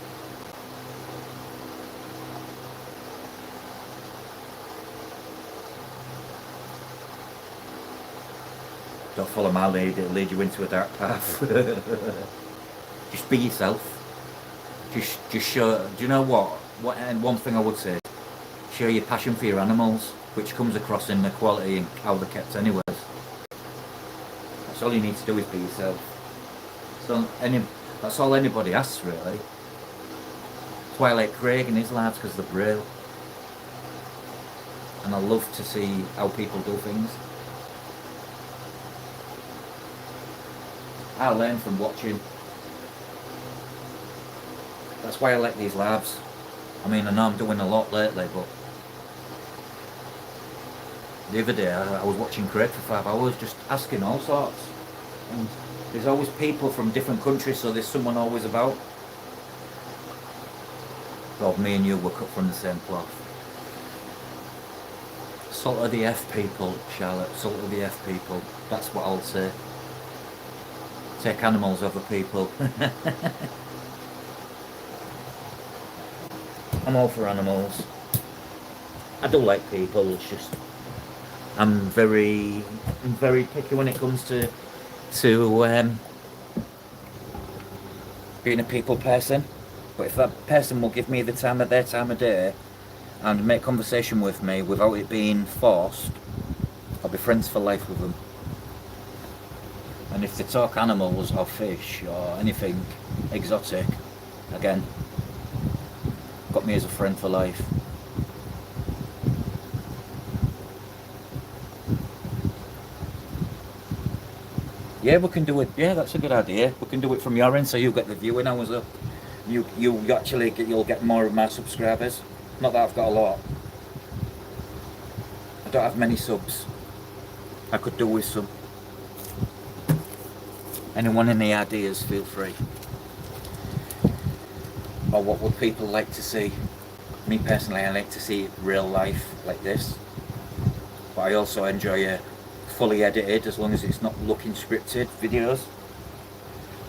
S1: Don't follow my lead, it'll lead you into a dark path. Just be yourself. Just show, do you know what? And one thing I would say, show your passion for your animals, which comes across in the quality and how they're kept anyways. That's all you need to do is be yourself. So that's all anybody asks really. That's why I like Craig and his lads, because they're real. And I love to see how people do things. I learn from watching. That's why I like these lives. I mean, I know I'm doing a lot lately, but the other day I was watching Craig for 5 hours just asking all sorts. And there's always people from different countries, so there's someone always about. God, me and you were cut from the same cloth. Salt of the F people, Charlotte, salt of the F people. That's what I'll say. Take animals over people. I'm all for animals. I do like people, it's just I'm very picky when it comes to being a people person. But if that person will give me the time of their time of day and make conversation with me without it being forced, I'll be friends for life with them. And if they talk animals or fish or anything exotic, again, got me as a friend for life. Yeah, we can do it. Yeah, that's a good idea. We can do it from your end, so you get the viewing hours up. You'll get more of my subscribers. Not that I've got a lot. I don't have many subs. I could do with some. Anyone any ideas, feel free. Or what would people like to see? Me personally, I like to see real life like this. But I also enjoy fully edited, as long as it's not looking scripted videos.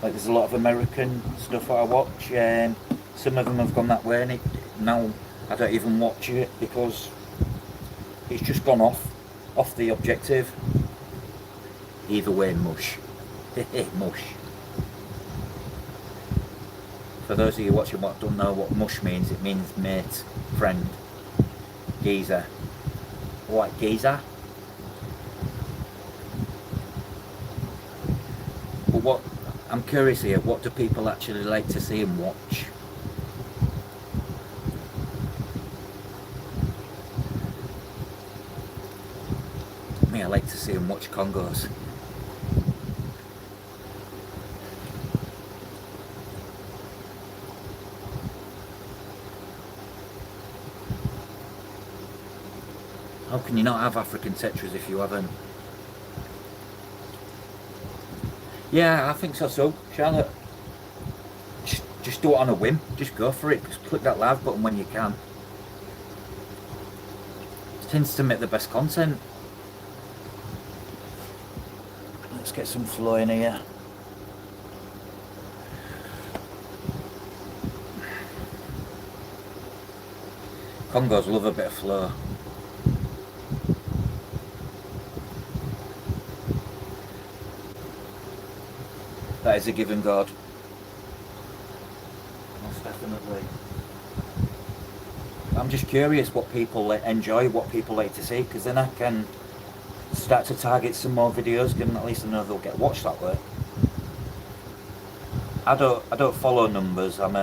S1: Like there's a lot of American stuff that I watch, and some of them have gone that way, and now I don't even watch it because it's just gone off the objective. Either way, mush. Mush. For those of you watching what don't know what mush means, it means mate, friend, geezer. What, geezer? But what, I'm curious here, what do people actually like to see and watch? Me, I like to see and watch Congos. How can you not have African tetras if you haven't? Yeah, I think so, Charlotte. Just do it on a whim. Just go for it. Just click that live button when you can. It tends to make the best content. Let's get some flow in here. Congos love a bit of flow. That is a given, God. Most definitely. I'm just curious what people enjoy, what people like to see, because then I can start to target some more videos, and at least I know they'll get watched that way. I don't follow numbers. I'm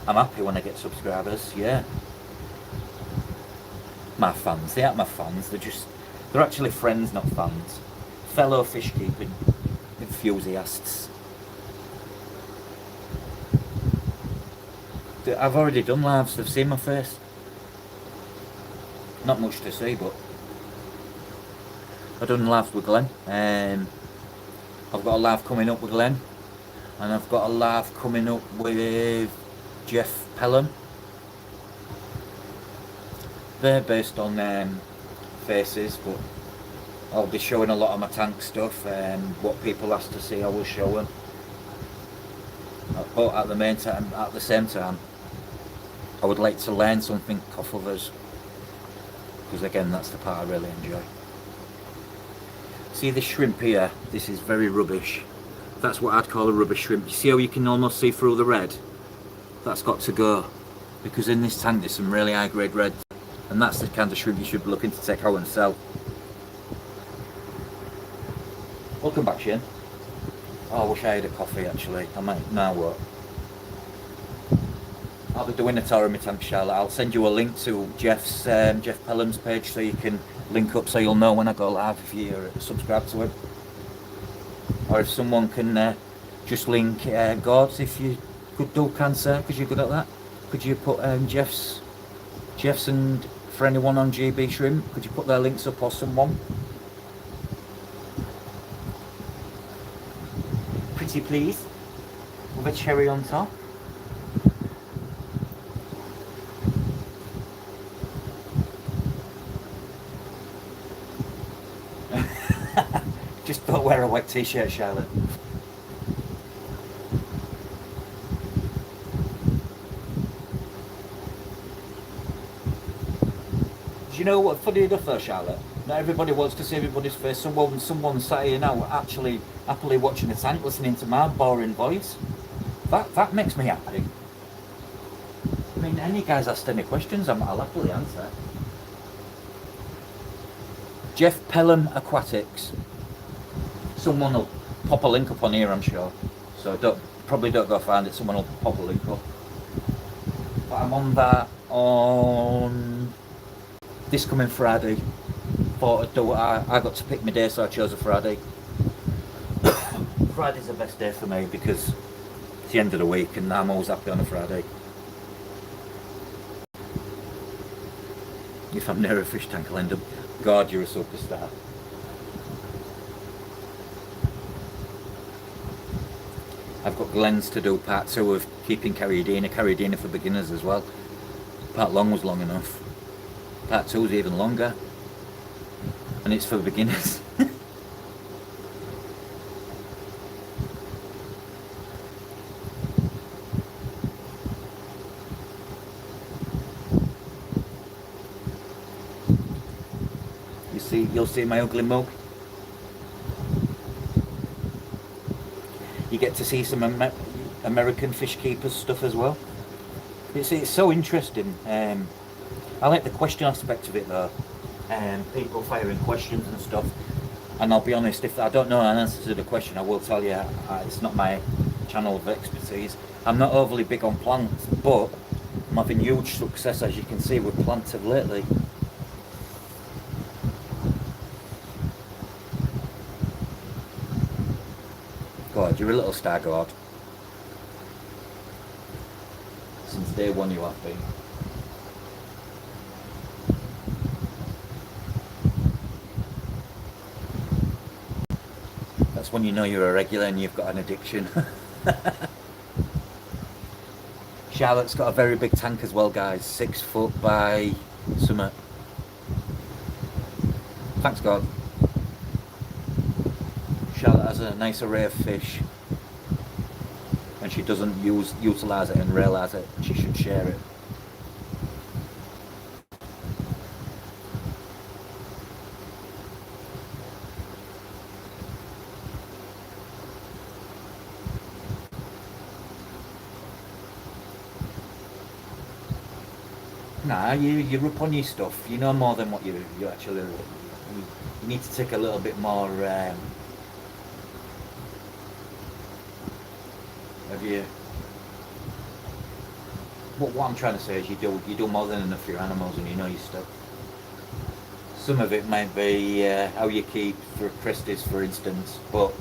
S1: happy when I get subscribers. Yeah. My fans, they aren't my fans. They're actually friends, not fans. Fellow fish keeping enthusiasts. I've already done lives, they've seen my face. Not much to see, but I've done lives with Glenn. I've got a live coming up with Glenn, and I've got a live coming up with Jeff Pelham. They're based on faces, but I'll be showing a lot of my tank stuff, and what people ask to see I will show them. But at the same time, I would like to learn something off others, because again, that's the part I really enjoy. See this shrimp here? This is very rubbish. That's what I'd call a rubbish shrimp. You see how you can almost see through the red? That's got to go, because in this tank there's some really high grade red, and that's the kind of shrimp you should be looking to take out and sell. Welcome back, Shane. Oh, I wish I had a coffee actually. I might now what? I'll be doing a tour of my tank, Charlotte. I'll send you a link to Jeff Pelham's page, so you can link up, so you'll know when I go live if you're subscribed to him. Or if someone can just link Gord's, if you could do cancer, because you're good at that. Could you put Jeff's and for anyone on GB Shrimp, could you put their links up or someone? Pretty please, with a cherry on top. Just don't wear a white t-shirt, Charlotte. Do you know what, funny enough though, Charlotte? Not everybody wants to see everybody's face. Someone sat here now actually happily watching a tank, listening to my boring voice. That makes me happy. I mean, any guys asked any questions, I'll happily answer. Jeff Pelham Aquatics. Someone will pop a link up on here, I'm sure. So probably don't go find it. Someone will pop a link up. But I'm on that on this coming Friday. I got to pick my day, so I chose a Friday. Friday's the best day for me because it's the end of the week and I'm always happy on a Friday. If I'm near a fish tank, I'll end up, God, you're a superstar. I've got Glenn's to do part 2 of keeping carriadina for beginners as well. Part 1 was long enough. Part 2 is even longer. And it's for beginners. You'll see my ugly mug. You get to see some American fish keepers stuff as well. It's so interesting. I like the question aspect of it though. People firing questions and stuff. And I'll be honest, if I don't know an answer to the question, I will tell you it's not my channel of expertise. I'm not overly big on plants, but I'm having huge success, as you can see, with plants of lately. God, you're a little star god. Since day one you have been. That's when you know you're a regular and you've got an addiction. Charlotte's got a very big tank as well, guys. 6 foot by something. Thanks God. Charlotte has a nice array of fish and she doesn't utilise it and realise it. She should share it. Nah, you're up on your stuff. You know more than what you actually. You need to take a little bit more. Of you. What I'm trying to say is you do more than enough for your animals, and you know your stuff. Some of it might be how you keep for Christies, for instance, but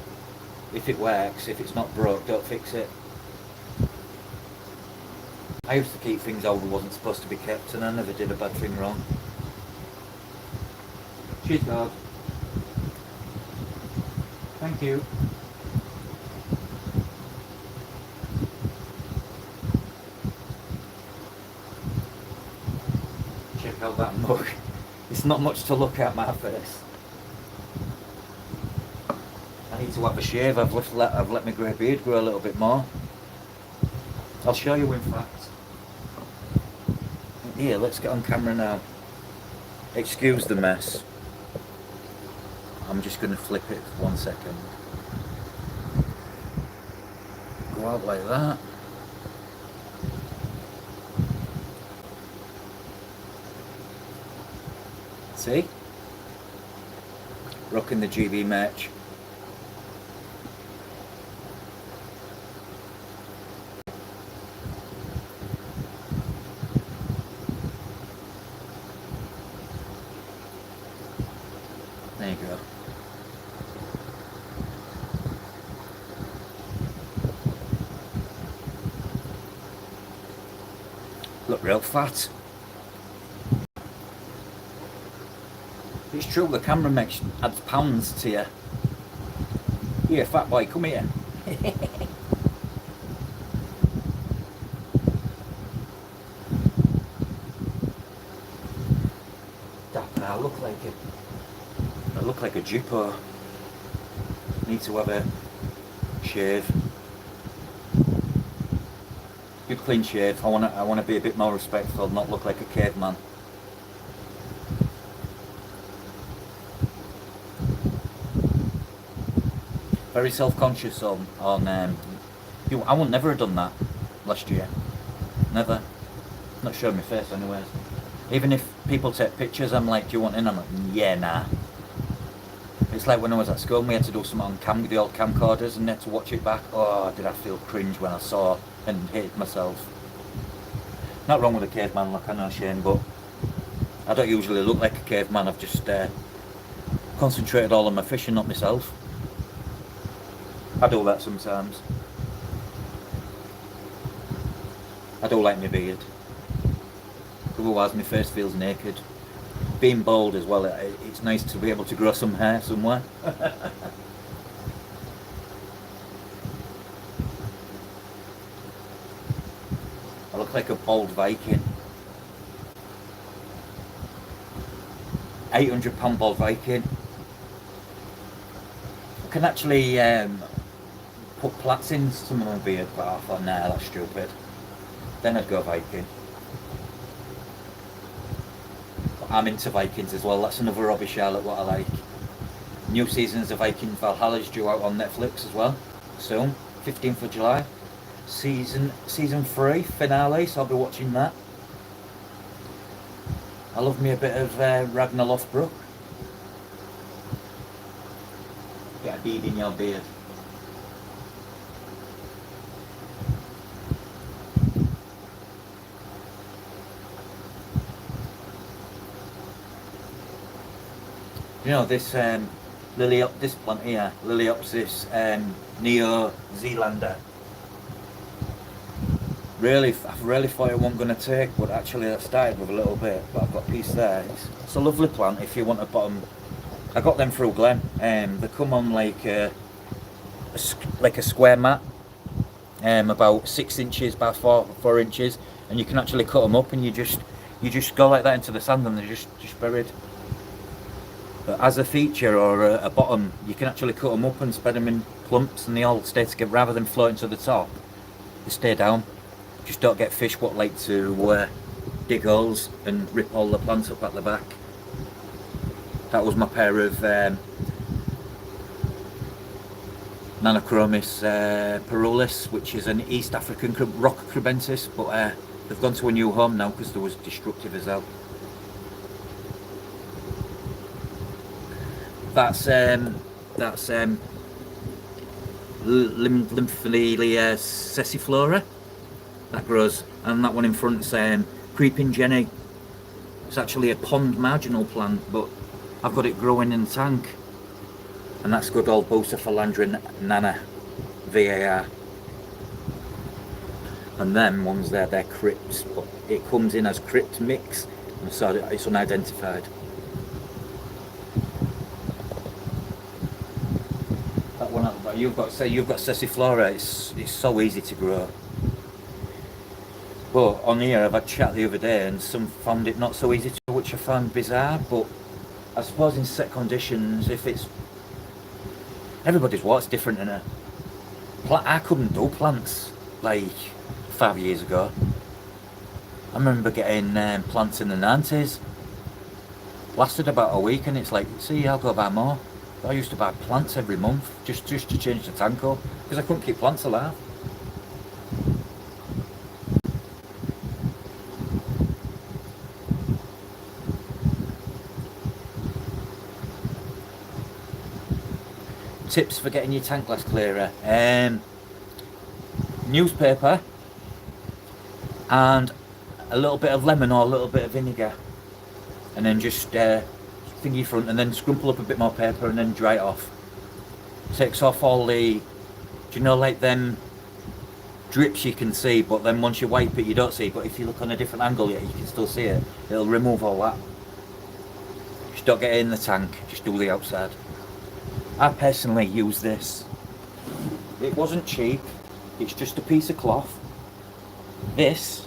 S1: if it works, if it's not broke, don't fix it. I used to keep things old that wasn't supposed to be kept, and I never did a bad thing wrong. Cheers, God. Thank you. Check out that mug. It's not much to look at, my face. I need to have a shave. I've let my grey beard grow a little bit more. I'll show you in fact. Here, let's get on camera now. Excuse the mess. I'm just going to flip it for 1 second. Go out like that. See? Rocking the GB merch. There you go. Look real fat. It's true, the camera adds pounds to you. Here, fat boy, come here. I look like a Jupo. Need to have a shave. Good clean shave. I wanna be a bit more respectful, not look like a caveman. Very self-conscious on I would never have done that last year. Never. Not showing my face anyways. Even if people take pictures, I'm like, do you want in? I'm like, yeah, nah. It's like when I was at school and we had to do something on the old camcorders and had to watch it back. Oh, did I feel cringe when I saw and hated myself. Not wrong with a caveman look, I know, Shane, but I don't usually look like a caveman. I've just concentrated all on my fishing, not myself. I do that sometimes. I don't like my beard. Otherwise my face feels naked. Being bald as well, it's nice to be able to grow some hair somewhere. I look like a bald Viking. 800-pound bald Viking. I can actually put plaits in some of my beard, but I thought, nah, that's stupid. Then I'd go Viking. But I'm into Vikings as well, that's another Robbie Charlotte what I like. New seasons of Viking Valhalla is due out on Netflix as well, soon, 15th of July. Season 3 finale, so I'll be watching that. I love me a bit of Ragnar Lothbrok. Get a bead in your beard. You know this this plant here, Liliopsis Neo-Zealander. I really thought it wasn't going to take, but actually I started with a little bit, but I've got a piece there. It's a lovely plant if you want a bottom. I got them through Glen. They come on like a square mat, about 6 inches by 4 inches, and you can actually cut them up, and you just go like that into the sand, and they're just buried. But as a feature or a bottom, you can actually cut them up and spread them in clumps, and they all stay together rather than floating to the top. They stay down. Just don't get fish what like to dig holes and rip all the plants up at the back. That was my pair of Nanochromis Perulis, which is an East African rock crebensis, but they've gone to a new home now because they was destructive as hell. That's Lymphanelia sessiflora. That grows, and that one in front's Creeping Jenny. It's actually a pond marginal plant, but I've got it growing in the tank, and that's good old Bucephalandra nana VAR. And them ones there, they're crypts, but it comes in as crypt mix, and so it's unidentified. That one up, but you've got Sessiflora. It's so easy to grow. But on here, I've had a chat the other day, and some found it not so easy to, which I found bizarre. But I suppose in set conditions, if it's everybody's water's different, in a I couldn't do plants like 5 years ago. I remember getting plants in the 90s. Lasted about a week, and it's like, see, I'll go buy more. I used to buy plants every month just to change the tank up because I couldn't keep plants alive. Tips for getting your tank glass clearer: newspaper and a little bit of lemon or a little bit of vinegar, and then just thingy front, and then scrumple up a bit more paper and then dry it off. Takes off all the, do you know, like them drips you can see, but then once you wipe it you don't see, but if you look on a different angle, yeah, you can still see it. It'll remove all that. Just don't get it in the tank, just do the outside. I personally use this. It wasn't cheap, it's just a piece of cloth. This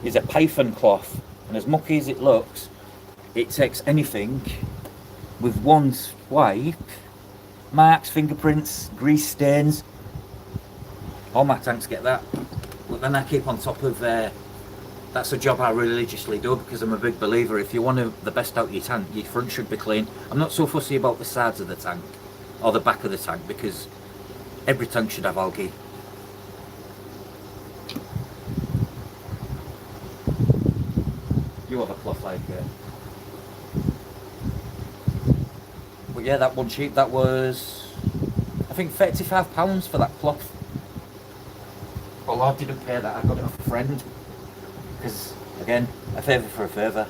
S1: is a python cloth, and as mucky as it looks, it takes anything with one swipe. Marks, fingerprints, grease stains. All my tanks get that. But then I keep on top of that's a job I religiously do, because I'm a big believer, if you want the best out of your tank, your front should be clean. I'm not so fussy about the sides of the tank or the back of the tank, because every tank should have algae. You have a cloth like it. But yeah, that one cheap. That was, I think, £35 for that cloth. Well, I didn't pay that, I got it off a friend. Because, again, a favour for a favour.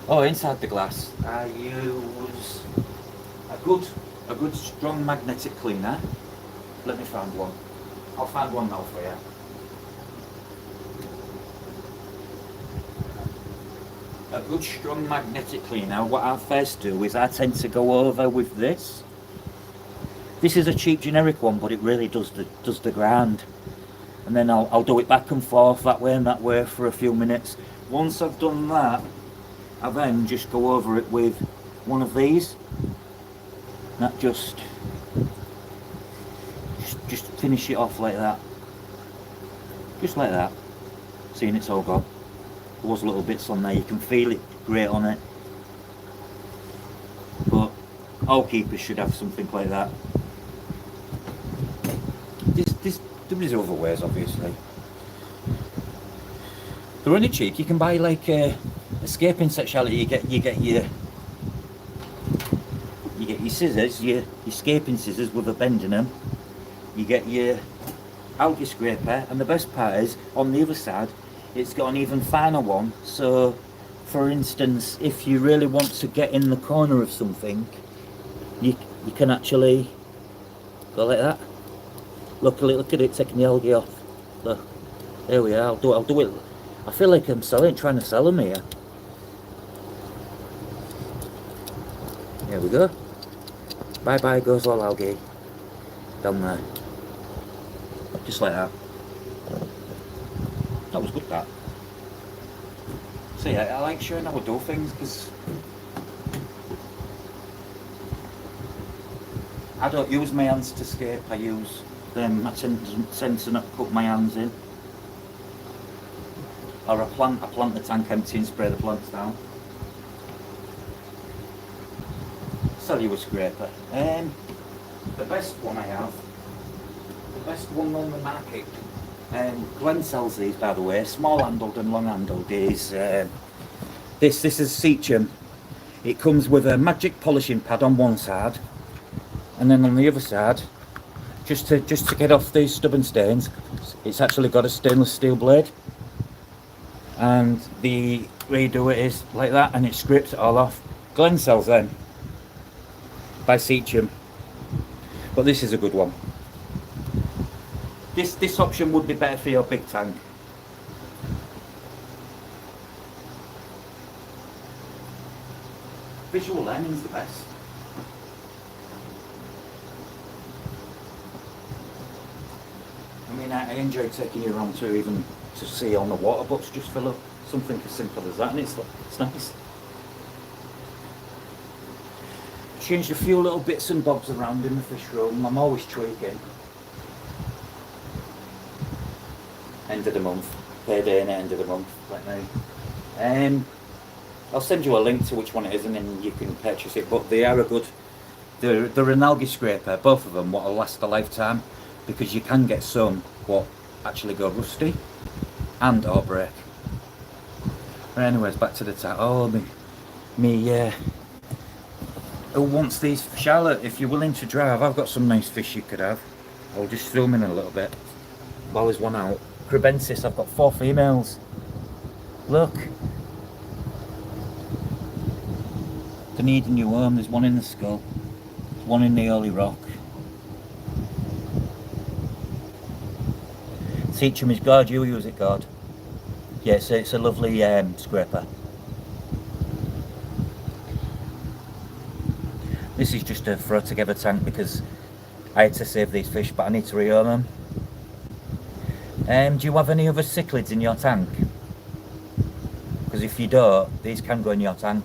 S1: Oh, inside the glass, I use a a good strong magnetic cleaner. Let me find one. I'll find one now for you. A good strong magnetic cleaner, what I first do is I tend to go over with this. This is a cheap generic one, but it really does the grind. And then I'll do it back and forth that way and that way for a few minutes. Once I've done that, I then just go over it with one of these. That just finish it off like that. Just like that. Seeing it's all gone. There was little bits on there, you can feel it great on it. But all keepers should have something like that. There's other ways, obviously. They're only cheap. You can buy like escaping sexuality. You get your scissors, your escaping scissors with a bend in them. You get your algae scraper, and the best part is on the other side, it's got an even finer one. So, for instance, if you really want to get in the corner of something, you can actually go like that. Look at it, taking the algae off. Look, there we are. I'll do it. I feel like I'm trying to sell them here. There we go. Bye bye goes all algae. Down there. Just like that. That was good, that. So yeah, I like showing how I do things because I don't use my hands to scape. I use them. I tend to not put my hands in. Or I plant the tank empty and spray the plants down. Sell you a scraper. The best one I have, the best one on the market, Glenn sells these, by the way, small handled and long handled, is this is Seacham. It comes with a magic polishing pad on one side, and then on the other side, just to get off these stubborn stains, it's actually got a stainless steel blade. And the way you do it is like that, and it scrapes it all off. Glenn sells them by Seacham, but this is a good one. This option would be better for your big tank. Visual lens the best. I mean, I enjoy taking you around to even to see on the water butts, just fill up something as simple as that, and it's nice. Changed a few little bits and bobs around in the fish room. I'm always tweaking. End of the month, payday and end of the month, like me. I'll send you a link to which one it is, and then you can purchase it. But they are a good. They're an algae scraper, both of them, what'll last a lifetime, because you can get some what actually go rusty and or break. But anyways, back to the tap. Oh, me. Who wants these? Charlotte, if you're willing to drive, I've got some nice fish you could have. I'll just zoom in a little bit. While there's one out. Crebensis, I've got 4 females. Look. They need a new home. There's one in the skull. There's one in the early rock. Seacham is God. You use it, God. Yeah, it's a lovely scraper. This is just a throw together tank because I had to save these fish, but I need to rehome them. Do you have any other cichlids in your tank? Because if you don't, these can go in your tank.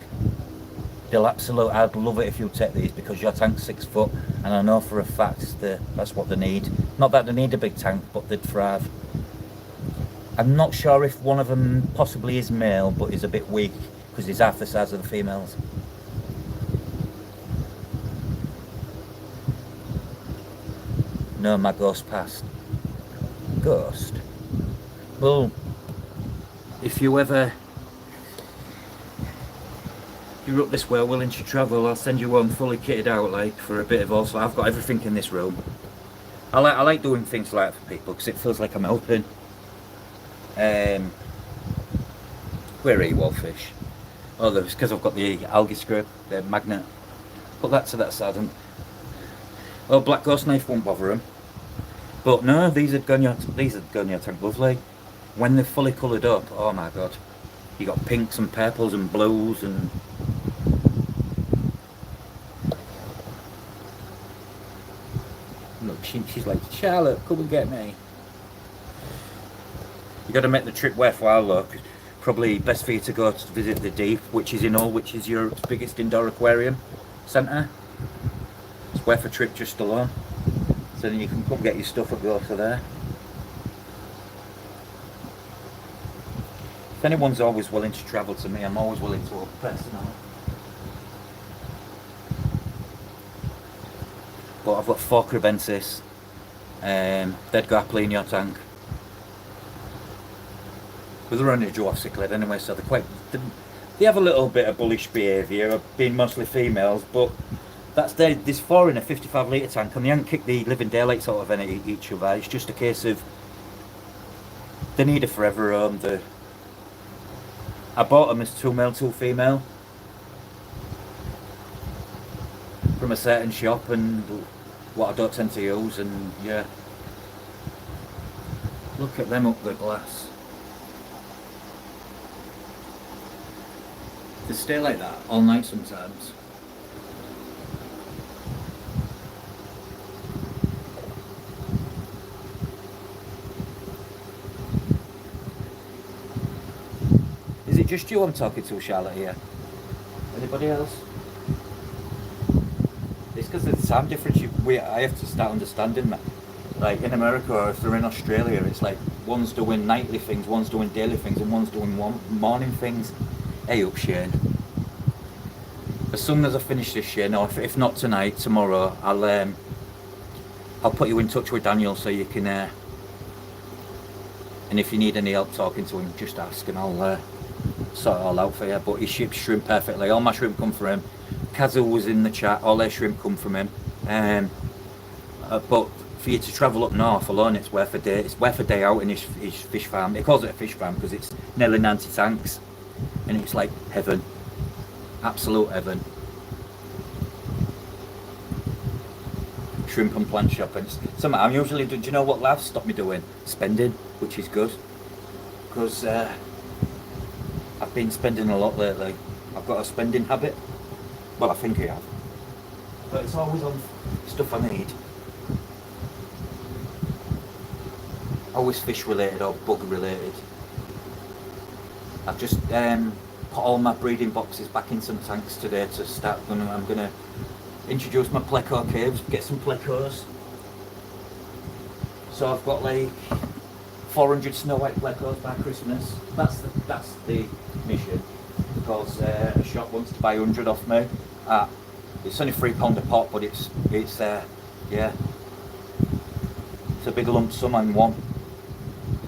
S1: I'd love it if you take these, because your tank's 6 foot, and I know for a fact that's what they need. Not that they need a big tank, but they'd thrive. I'm not sure if one of them possibly is male, but he's a bit weak because he's half the size of the females. No, my ghost passed. Ghost? Well, if you're up this way willing to travel, I'll send you home fully kitted out, like, for a bit of also. I've got everything in this room. I like doing things like that for people because it feels like I'm helping. Where are you, Wallfish? Oh, it's because I've got the algae scrape, the magnet. Put that to that side, and Oh, black ghost knife won't bother them. But no, these are going your tank lovely. When they're fully coloured up, oh my god. You got pinks and purples and blues and... Look, she's like, Charlotte, come and get me. You got to make the trip worthwhile though. Probably best for you to go to visit the Deep, which is in Hull, which is Europe's biggest indoor aquarium centre. It's worth a trip just alone. So then you can come get your stuff and go to there. If anyone's always willing to travel to me, I'm always willing to help personally. But I've got 4 cribensis. They'd go happily in your tank. But they're only a dwarf cichlid anyway, so they have a little bit of bullish behaviour, being mostly females, but there's 4 in a 55 litre tank, and they haven't kicked the living daylights out of any each other. It's just a case of they need a forever home. I bought them as 2 male, 2 female from a certain shop, and what I don't tend to use, and yeah. Look at them up the glass. They stay like that all night sometimes. Is it just you I'm talking to, Charlotte, here? Anybody else? It's because of the time difference. I have to start understanding that. Like in America, or if they're in Australia, it's like one's doing nightly things, one's doing daily things, and one's doing morning things. Hey up, Shane. As soon as I finish this, Shane, or if not tonight, tomorrow, I'll put you in touch with Daniel so you can. And if you need any help talking to him, just ask, and I'll sort it all out for you. But he ships shrimp perfectly. All my shrimp come from him. Kazu was in the chat. All their shrimp come from him. But for you to travel up north alone, it's worth a day. It's worth a day out in his fish farm. He calls it a fish farm because it's nearly 90 tanks, and it's like heaven, absolute heaven. Shrimp and plant shopping. Something I'm usually do you know what laughs stop me doing? Spending, which is good, because I've been spending a lot lately. I've got a spending habit. Well, I think I have, but it's always on stuff I need. Always fish related or bug related. I've just put all my breeding boxes back in some tanks today to start. I'm gonna introduce my pleco caves, get some plecos. So I've got like 400 snow white plecos by Christmas. That's the mission, because a shop wants to buy 100 off me. It's only £3 a pot, but it's yeah, it's a big lump sum and one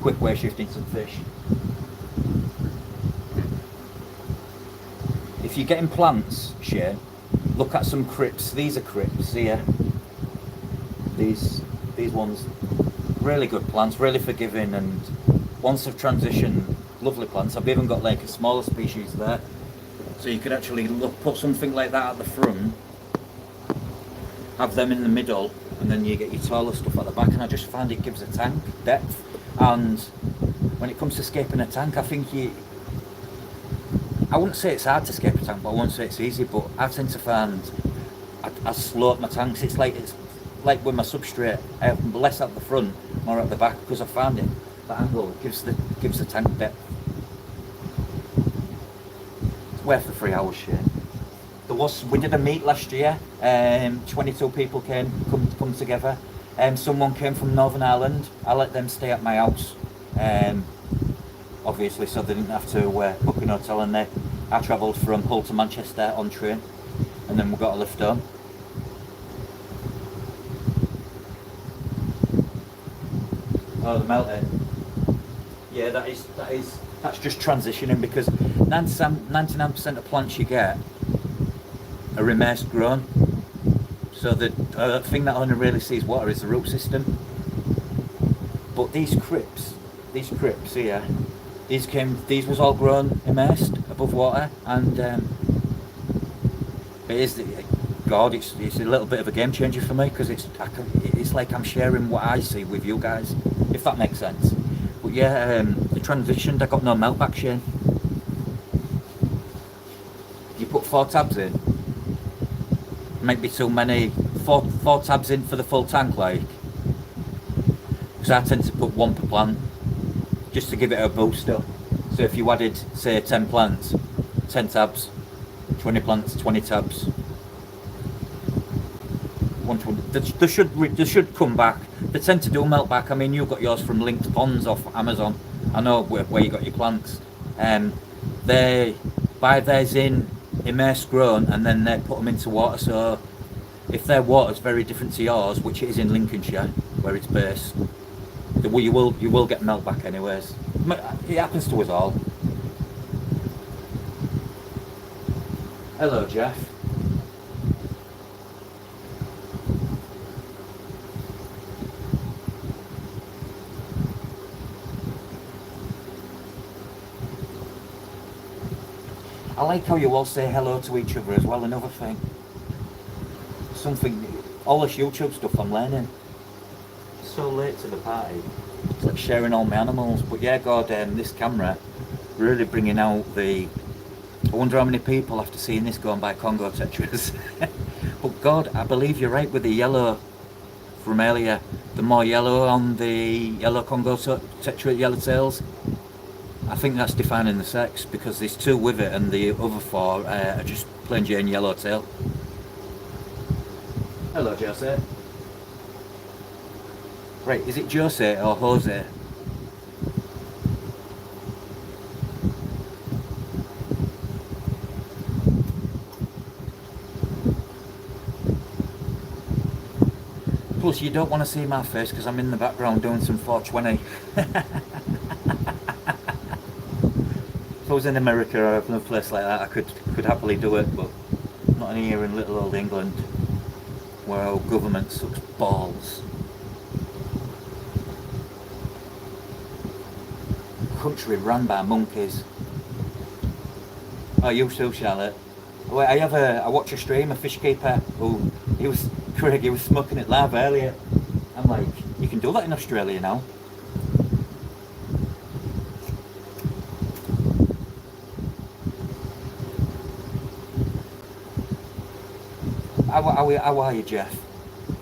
S1: quick way of shifting some fish. If you're getting plants, Shane, look at some crypts. These are crypts here. These ones, really good plants, really forgiving, and once they've transitioned, lovely plants. I've even got like a smaller species there, so you could actually put something like that at the front, have them in the middle, and then you get your taller stuff at the back. And I just find it gives a tank depth, and when it comes to scaping a tank, I think I wouldn't say it's hard to scape a tank, but I won't say it's easy. But I tend to find I slope my tanks. It's like with my substrate. I have less at the front, more at the back, because I found it that angle gives the tank depth. It's worth the 3 hours, Shane. We did a meet last year. 22 people come together. Someone came from Northern Ireland. I let them stay at my house. Obviously, so they didn't have to book an hotel, and I travelled from Hull to Manchester on train, and then we got a lift home. Oh, the melting. Yeah, that's just transitioning, because 99% of plants you get are immersed grown. So the thing that only really sees water is the root system. But these crypts here, these was all grown immersed above water, and God, it's a little bit of a game changer for me, because it's like I'm sharing what I see with you guys, if that makes sense. But yeah, the transitioned. I got no meltback, Shane. You put 4 tabs in. Might be too many. Four tabs in for the full tank, like. Because I tend to put 1 per plant, just to give it a booster. So if you added, say, 10 plants, 10 tabs, 20 plants, 20 tabs. 120. They should come back. They tend to do melt back. I mean, you got yours from Linked Ponds off Amazon. I know where you got your plants. They buy theirs in immersed grown, and then they put them into water. So if their water's very different to yours, which it is in Lincolnshire, where it's based, you will get melt back anyways. It happens to us all. Hello, Jeff. I like how you all say hello to each other as well. Another thing, all this YouTube stuff I'm learning. It's so late to the party. It's like sharing all my animals. But yeah, God, this camera really bringing out the. I wonder how many people after seeing this go and buy Congo tetras. But God, I believe you're right with the yellow from earlier. The more yellow on the yellow Congo tetra yellowtails, I think that's defining the sex, because there's 2 with it and the other 4 are just plain Jane yellowtail. Hello, Jose. Right, is it Jose or Jose? Plus, you don't want to see my face because I'm in the background doing some 420. If I was in America or in a place like that, I could happily do it, but not here in little old England, where our government sucks balls. Country run by monkeys. Oh, you too, Charlotte. I watch a stream, a fish keeper who he was smoking it live earlier. I'm like, you can do that in Australia now. How are you, Jeff?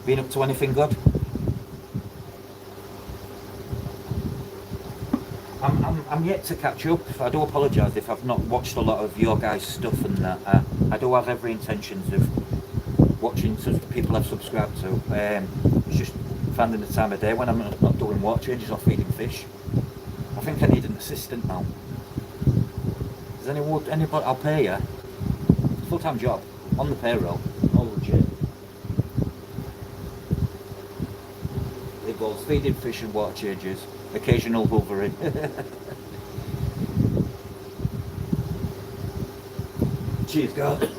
S1: Been up to anything good? I'm yet to catch up. I do apologise if I've not watched a lot of your guys' stuff and that. I do have every intentions of watching some people I've subscribed to. It's just finding the time of day when I'm not doing water changes or feeding fish. I think I need an assistant now. Does anybody? I'll pay you. Full-time job on the payroll. All legit. It goes feeding fish and water changes. Occasional hoovering. Cheers, God.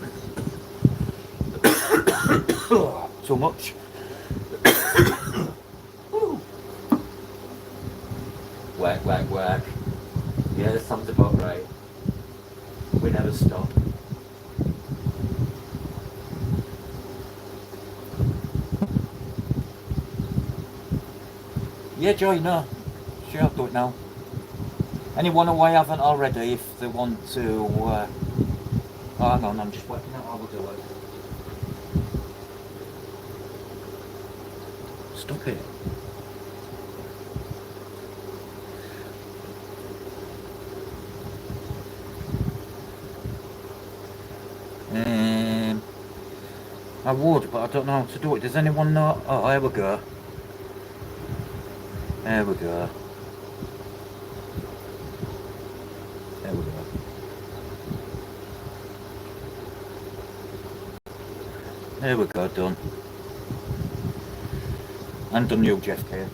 S1: Too much. Whack, whack, whack. Yeah, that sounds about right. We never stop. Yeah, Joy, no. Sure, I'll do it now. Anyone who I haven't already, if they want to... oh, hang on, I'm just working out how we'll do it. Stop it. I would, but I don't know how to do it. Does anyone know? Oh, here we go. There we go. There we go. There we go, done. And done you, Jeff K.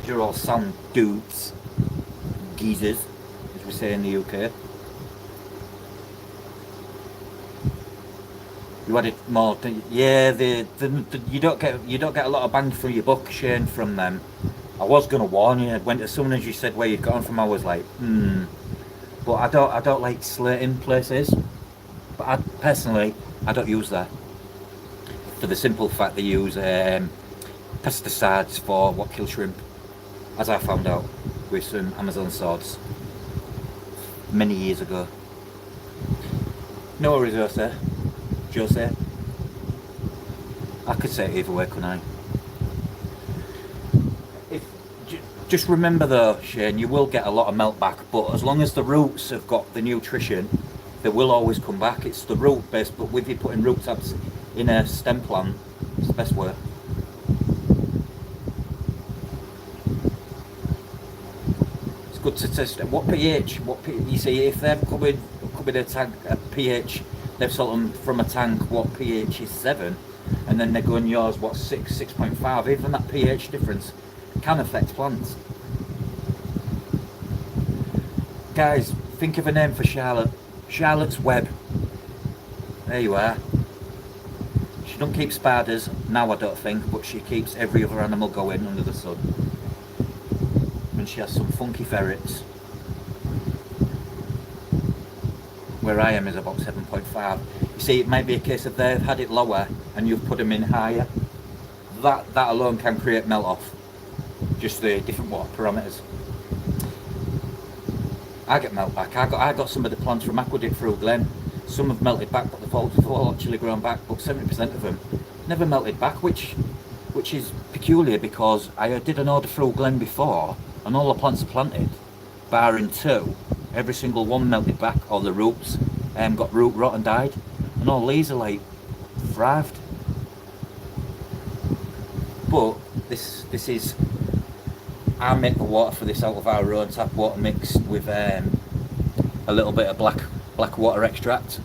S1: You're all sound dudes. Geezers, as we say in the UK. You added more, yeah. You don't get a lot of bang for your buck, Shane, from them. I was gonna warn you. As soon as you said where you'd gone from, I was like, But I don't like slating places. But personally, I don't use that. for the simple fact they use pesticides for what kills shrimp, as I found out with some Amazon swords many years ago. No worries, Jose. I could say it either way, couldn't I? Just remember though, Shane, you will get a lot of melt back, but as long as the roots have got the nutrition, they will always come back. It's the root base, but with you putting root tabs in a stem plant, it's the best way. It's good to test what pH. You see, if they've come in a tank, a pH, they've sold them from a tank. What pH is 7, and then they're going yours what 6, 6.5. Even that pH difference can affect plants. Guys, think of a name for Charlotte. Charlotte's Web. There you are. She don't keep spiders now, I don't think, but she keeps every other animal going under the sun. And she has some funky ferrets. Where I am is about 7.5. You see, it might be a case of they've had it lower and you've put them in higher. That alone can create melt off. Just the different water parameters. I get melt back. I got some of the plants from Aquadip through Glen. Some have melted back, but they've all actually grown back. But 70% of them never melted back, which is peculiar because I did an order through Glen before, and all the plants are planted, barring 2. Every single one melted back, or the roots got root rot and died, and all these are like thrived. But this is. I make the water for this out of our own tap water mixed with a little bit of black water extract.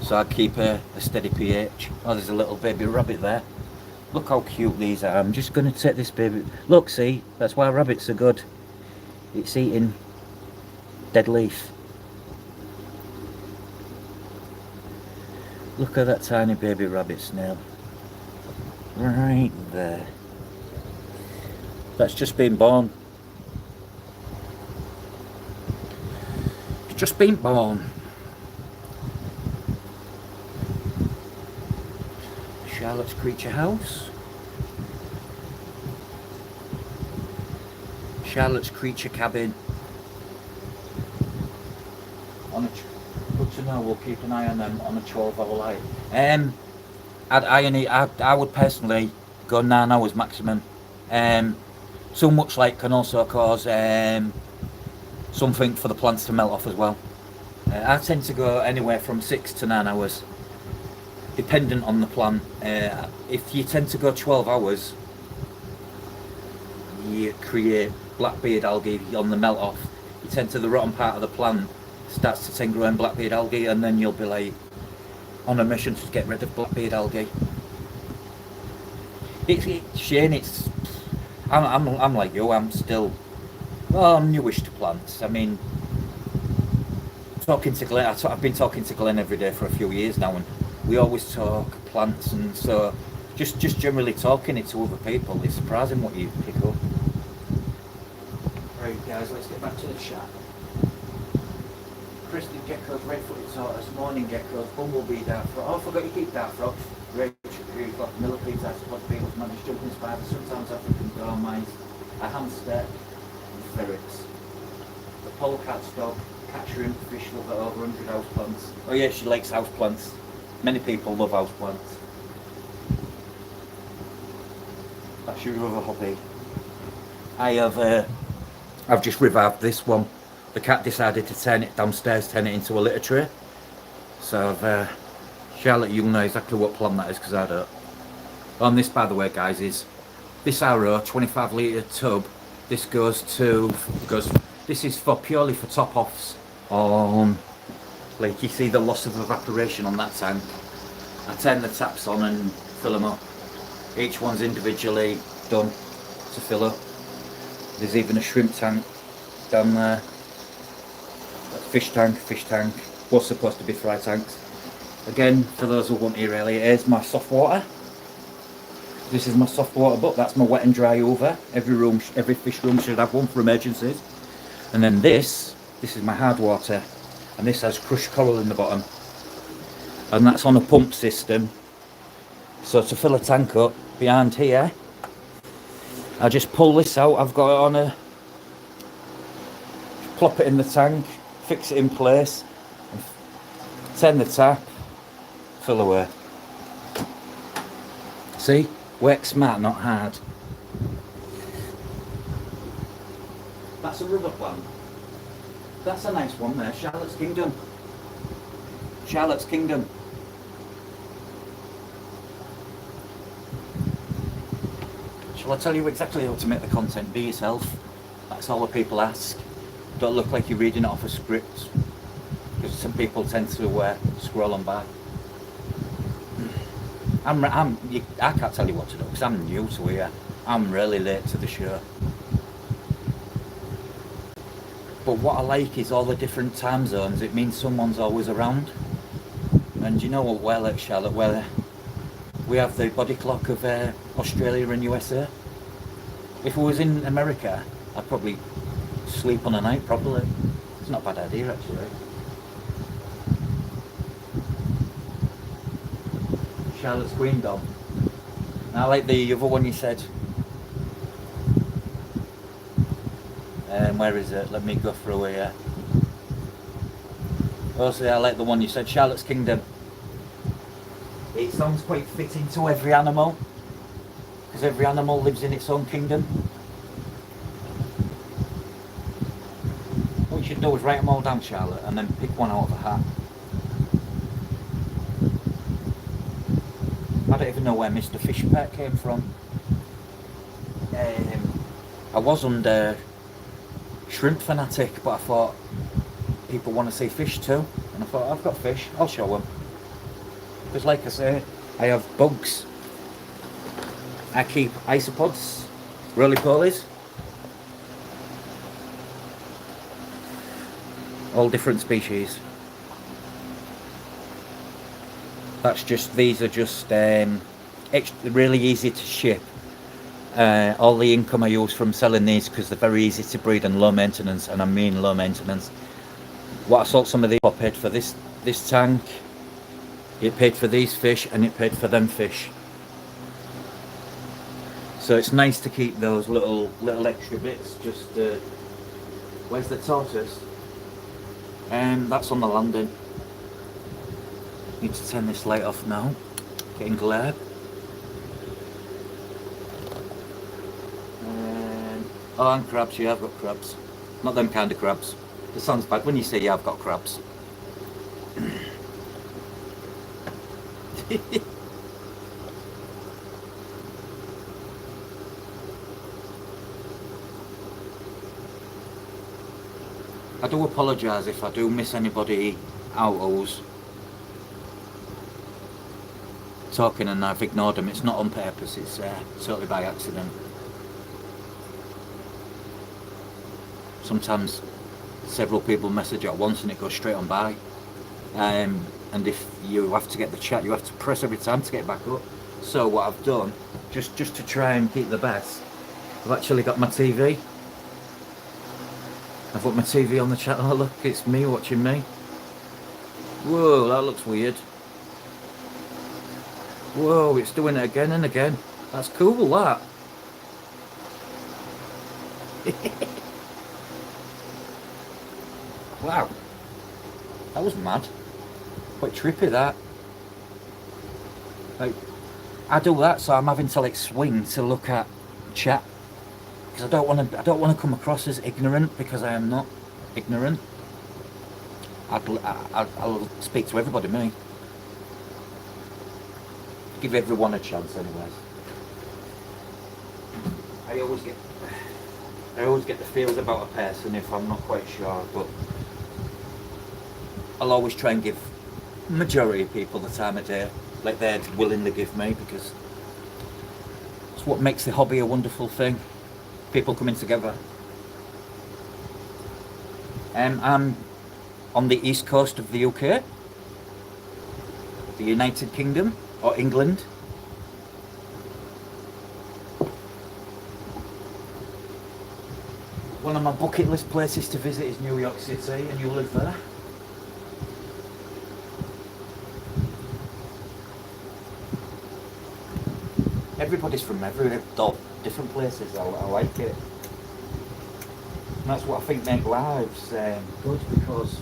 S1: So I keep a steady pH. Oh, there's a little baby rabbit there. Look how cute these are. I'm just going to take this baby. Look, see, that's why rabbits are good. It's eating dead leaf. Look at that tiny baby rabbit snail. Right there. That's just been born. It's just been born. Charlotte's Creature House. Charlotte's Creature Cabin. Good to know, we'll keep an eye on them on a 12-hour light. I would personally go 9 hours maximum. So much light can also cause something for the plants to melt off as well. I tend to go anywhere from 6 to 9 hours, dependent on the plant. If you tend to go 12 hours, you create blackbeard algae on the melt off. You tend to the rotten part of the plant starts to grow in blackbeard algae, and then you'll be like on a mission to get rid of blackbeard algae. Shane, I'm like you. I'm newish to plants. I mean, talking to Glenn, I've been talking to Glenn every day for a few years now, and we always talk plants, and so just generally talking it to other people. It's surprising what you pick up. Right, guys, let's get back to the chat. Crested geckos, red-footed tortoise, morning geckos, bumblebee dart frog. Oh, I forgot you keep dart frogs. You've got millipedes, isopods, beetles, managed jumping spiders, sometimes African dormice, a hamster, and ferrets. The polecat's dog, cat shrimp, fish lover, over 100 houseplants. Oh yeah, she likes houseplants. Many people love houseplants. That's your other hobby. I've just revived this one. The cat decided to turn it downstairs, turn it into a litter tray. So Charlotte, you'll know exactly what plant that is because I don't. On this, by the way, guys, is this RO 25 litre tub. This this is purely for top offs on, like you see the loss of evaporation on that tank. I turn the taps on and fill them up. Each one's individually done to fill up. There's even a shrimp tank down there. Fish tank. What's supposed to be fry tanks. Again, for those who want to hear earlier, here's my soft water. This is my soft water butt. That's my wet and dry over. Every fish room should have one for emergencies. And then this is my hard water, and this has crushed coral in the bottom. and that's on a pump system. So to fill a tank up behind here, I just pull this out. I've got it on a, plop it in the tank, fix it in place, turn the tap, fill away. See, work smart, not hard. That's a rubber plant. That's a nice one there, Charlotte's Kingdom. Charlotte's Kingdom. Shall I tell you exactly how to make the content? Be yourself. That's all the people ask. Don't look like you're reading it off a script, because some people tend to scroll on by. I can't tell you what to do because I'm new to here. I'm really late to the show. But what I like is all the different time zones. It means someone's always around. And you know what, well at Charlotte, where we have the body clock of Australia and USA. If I was in America, I'd probably sleep on a night properly. It's not a bad idea actually. Charlotte's Queendom. I like the other one you said. Where is it? Let me go through here. Also, I like the one you said, Charlotte's Kingdom. It sounds quite fitting to every animal, because every animal lives in its own kingdom. What you should do is write them all down, Charlotte, and then pick one out of a hat. I don't even know where Mr. Fishpert came from. I was under Shrimp Fanatic, but I thought people want to see fish too, and I thought I've got fish, I'll show them. Because like I say, I have bugs. I keep isopods, roly-polies, all different species. That's just, these are just really easy to ship. All the income I use from selling these, because they're very easy to breed and low maintenance, and I mean low maintenance. What I sold some of these, I paid for this tank, it paid for these fish, and it paid for them fish. So it's nice to keep those little extra bits. Just where's the tortoise? That's on the landing. Need to turn this light off now. Getting glare. Oh, and crabs. Yeah, I've got crabs. Not them kind of crabs. It sounds bad when you say, yeah, I've got crabs. I do apologise if I do miss anybody out who's talking and I've ignored them. It's not on purpose, it's totally by accident. Sometimes several people message at once and it goes straight on by. And if you have to get the chat, you have to press every time to get back up. So what I've done, just to try and keep the best, I've actually got my TV. I've got my TV on the chat. Oh look, it's me watching me. Whoa, that looks weird. Whoa, it's doing it again and again. That's cool, that. Wow. That was mad. Quite trippy, that. Like, I do that, so I'm having to like swing to look at chat, because I don't want to come across as ignorant, because I am not ignorant. I'll speak to everybody, me. Give everyone a chance, anyways. I always get the feels about a person if I'm not quite sure, but I'll always try and give majority of people the time of day, like they're willing to give me, because it's what makes the hobby a wonderful thing. People coming together. I'm on the east coast of the UK, the United Kingdom, or England. One of my bucket list places to visit is New York City, and you live there. everybody's from everywhere, different places. I like it. And that's what I think makes lives good, because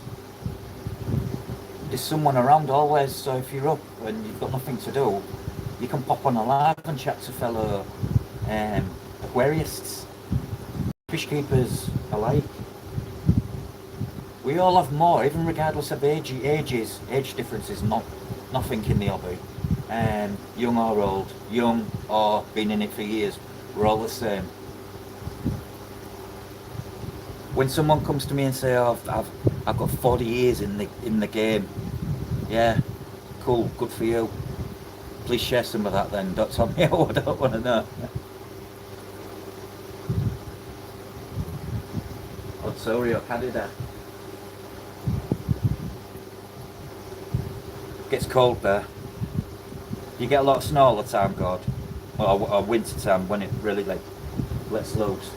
S1: there's someone around always. So if you're up and you've got nothing to do, you can pop on a live and chat to fellow aquarists, fish keepers alike. We all have more, even regardless of age differences, nothing in the hobby. Young or old, young or been in it for years, we're all the same. When someone comes to me and say, oh, I've got 40 years in the game, yeah, cool, good for you. Please share some of that then. Don't tell me how I don't want to know. Ontario, Canada. Gets cold there. You get a lot of snow all the time, God. Or winter time when it really lets loose.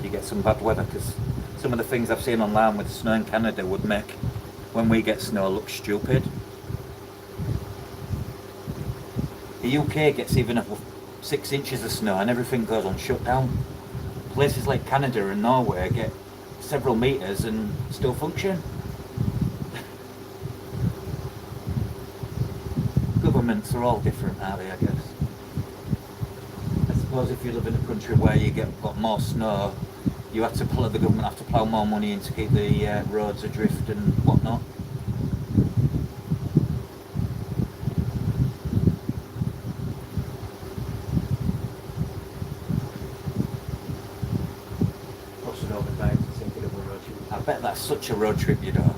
S1: You get some bad weather, because some of the things I've seen online with snow in Canada would make when we get snow look stupid. The UK gets even up 6 inches of snow and everything goes on shutdown. Places like Canada and Norway get several meters and still function. Governments are all different, aren't they, I guess. I suppose if you live in a country where you got more snow, the government have to plough more money in to keep the roads adrift and whatnot. Crossing over time to take it up a road trip. I bet that's such a road trip, you know.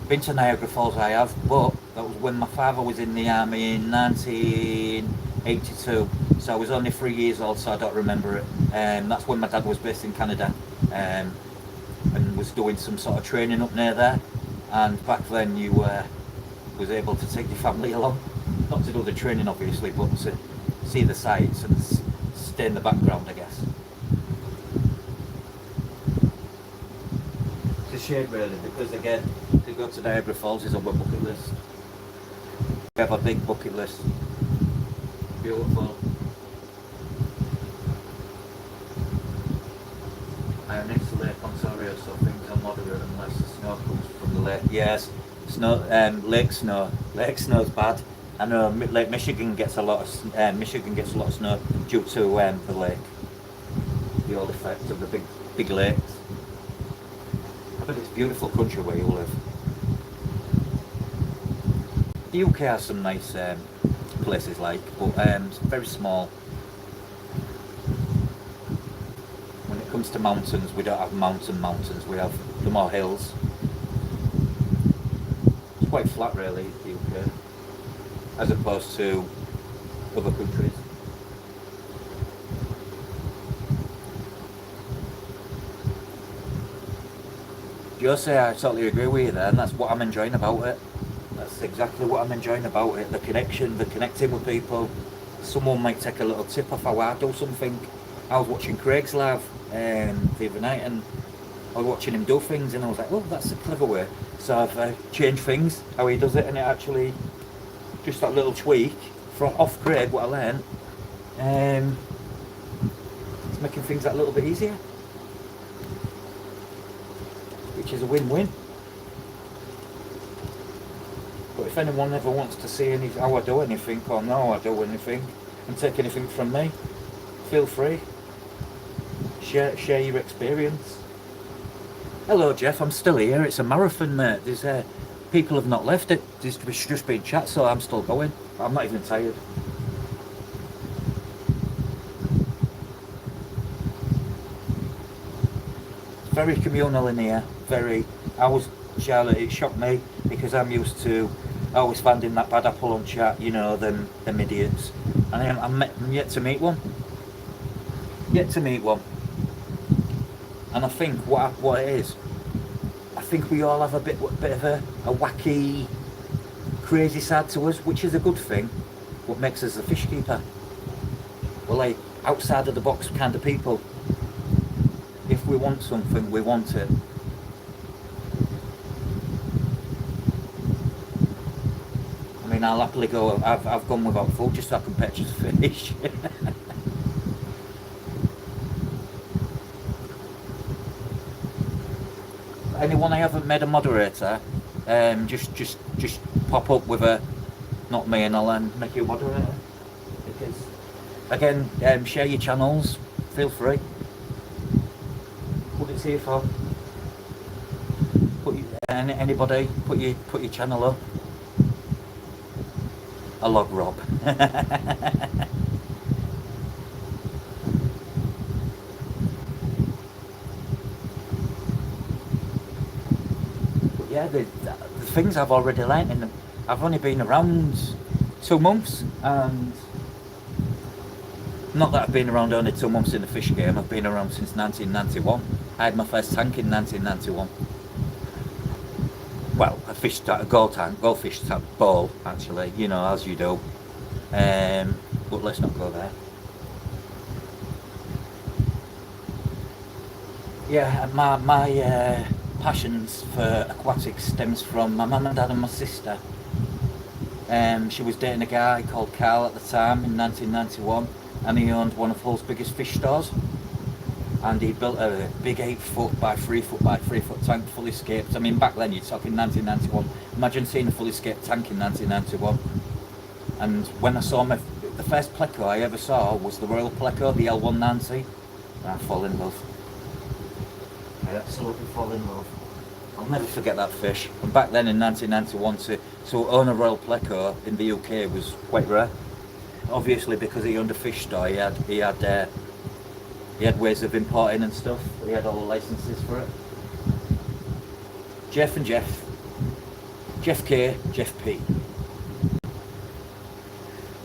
S1: Been to Niagara Falls, I have, but that was when my father was in the army in 1982, so I was only 3 years old, so I don't remember it. That's when my dad was based in Canada, and was doing some sort of training up near there. And back then you was able to take your family along, not to do the training obviously, but to see the sights and stay in the background, I guess. It's a shame really, because again, to go to Niagara Falls is on my bucket list. We have a big bucket list. Beautiful. I am next to Lake Ontario, so things are moderate unless the snow comes from the lake. Yes, lake snow. Lake snow's bad. I know Lake Michigan gets a lot of snow due to the lake. The old effect of the big lakes. But it's a beautiful country where you live. The UK has some nice places but it's very small. When it comes to mountains, we don't have mountains, we have the more hills. It's quite flat really, the UK, as opposed to other countries. Jose, I totally agree with you there, and that's what I'm enjoying about it. That's exactly what I'm enjoying about it. The connection, the connecting with people. Someone might take a little tip off how I do something. I was watching Craig's live the other night, and I was watching him do things, and I was like, oh, that's a clever way. So I've changed things, how he does it, and it actually, just that little tweak from off Craig, what I learned, it's making things that little bit easier. Which is a win-win. But if anyone ever wants to see how I do anything, or know I do anything, and take anything from me, feel free. Share your experience. Hello Jeff, I'm still here. It's a marathon, mate. There's people have not left it. There's just been chat, so I'm still going. I'm not even tired. Very communal in here. Charlotte, it shocked me because I'm used to always finding that bad apple on chat, you know, them idiots. And I'm yet to meet one. And I think what it is, I think we all have a bit of a wacky, crazy side to us, which is a good thing. What makes us a fish keeper. We're like outside of the box kind of people. If we want something, we want it. I mean, I'll happily go. I've gone without food just so I can purchase fish. Anyone I haven't made a moderator, just pop up with a, not me, and I'll make you a moderator. Because again, share your channels. Feel free. What it's here for. Anybody put your channel up. A log Rob. Yeah, the things I've already learnt in them. I've only been around 2 months, and not that I've been around only 2 months in the fish game. I've been around since 1991. I had my first tank in 1991. Well, a goldfish tank bowl, actually, you know, as you do. But let's not go there. Yeah, my passions for aquatics stems from my mum and dad and my sister. She was dating a guy called Carl at the time in 1991, and he owned one of Hull's biggest fish stores. And he built a big 8 foot by 3 foot by 3 foot tank, fully scaped. I mean, back then you're talking 1991. Imagine seeing a fully scaped tank in 1991. And when I saw the first pleco I ever saw was the Royal Pleco, the L190. And I fall in love. I absolutely fall in love. I'll never forget that fish. And back then in 1991, to own a Royal Pleco in the UK was quite rare. Obviously, because he owned a fish store, he had ways of importing and stuff. He had all the licenses for it. Jeff and Jeff. Jeff K, Jeff P.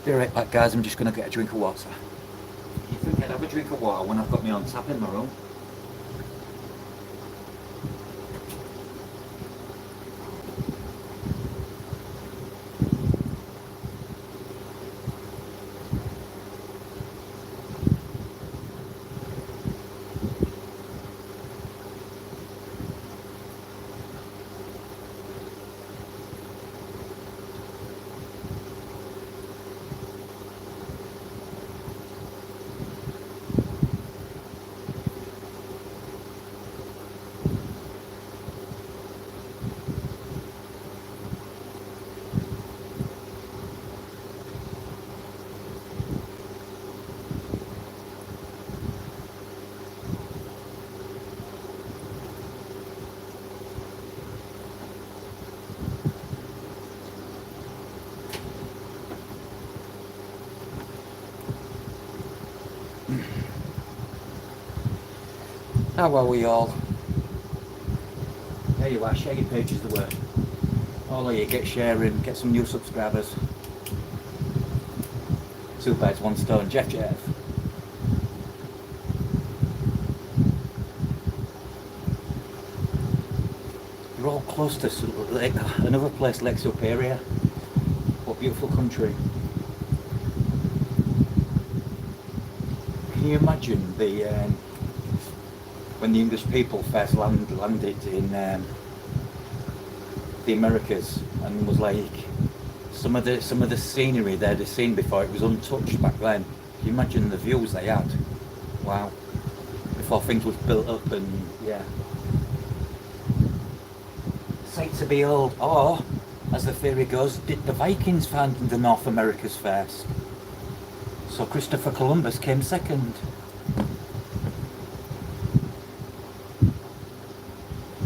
S1: Be right back, guys. I'm just going to get a drink of water. You think I'd have a drink of water when I've got me on tap in my room? How are we all? There you are, share your page is the word. All of you, get sharing, get some new subscribers. 2 birds, 1 stone. Jeff. You're all close to another place, Lake Superior. What beautiful country. Can you imagine when the English people first landed in the Americas, and was like some of the scenery they'd seen before, it was untouched back then. Can you imagine the views they had? Wow. Before things was built up, and yeah. Sight to behold. Or, as the theory goes, did the Vikings find the North Americas first? So Christopher Columbus came second.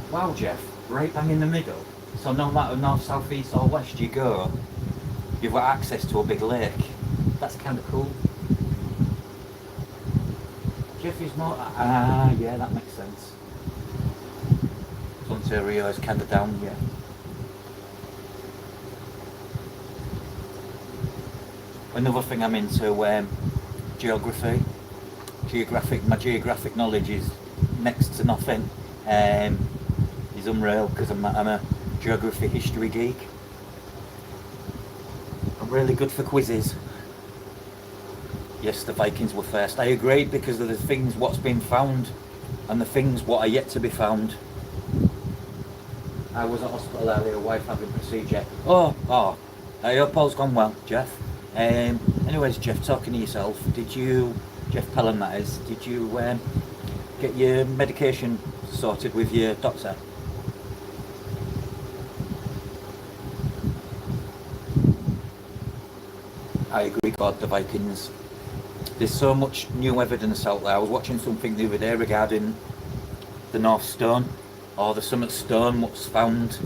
S1: Wow, Jeff, right bang in the middle. So no matter north, south, east or west you go, you've got access to a big lake. That's kind of cool. Jeff is more... yeah, that makes sense. Ontario is kind of down, yeah. Another thing I'm into, geography. My geographic knowledge is next to nothing. Is unreal, because I'm a geography history geek. I'm really good for quizzes. Yes, the Vikings were first. I agree, because of the things what's been found and the things what are yet to be found. I was at hospital earlier, wife having procedure. Oh, I hope all's gone well, Jeff. Anyways, Jeff, talking to yourself, Jeff Pelham that is, did you get your medication sorted with your doctor? I agree, God, the Vikings. There's so much new evidence out there. I was watching something the other day regarding the North Stone, or the Summit Stone, what's found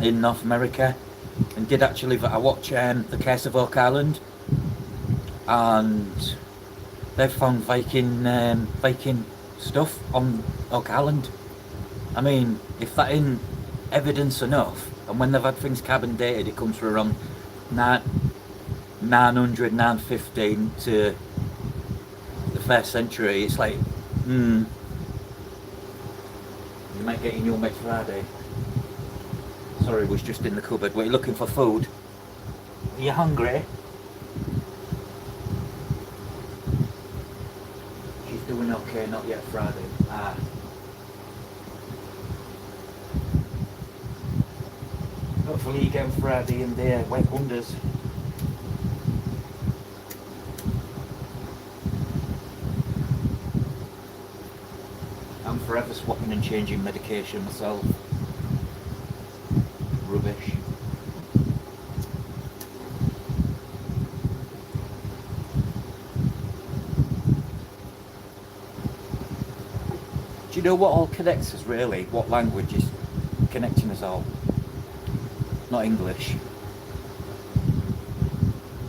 S1: in North America. And I watch the Case of Oak Island, and they've found Viking stuff on Oak Island. I mean, if that ain't evidence enough, and when they've had things carbon dated, it comes from around 900, 915 to the 1st century. It's like, you might get your new mate Friday. Sorry, was just in the cupboard. Were you looking for food? Are you hungry? She's doing okay, not yet Friday. Hopefully you get Friday in there, work wonders. I'm forever swapping and changing medication myself. Rubbish. Do you know what all connects us really? What language is connecting us all? Not English.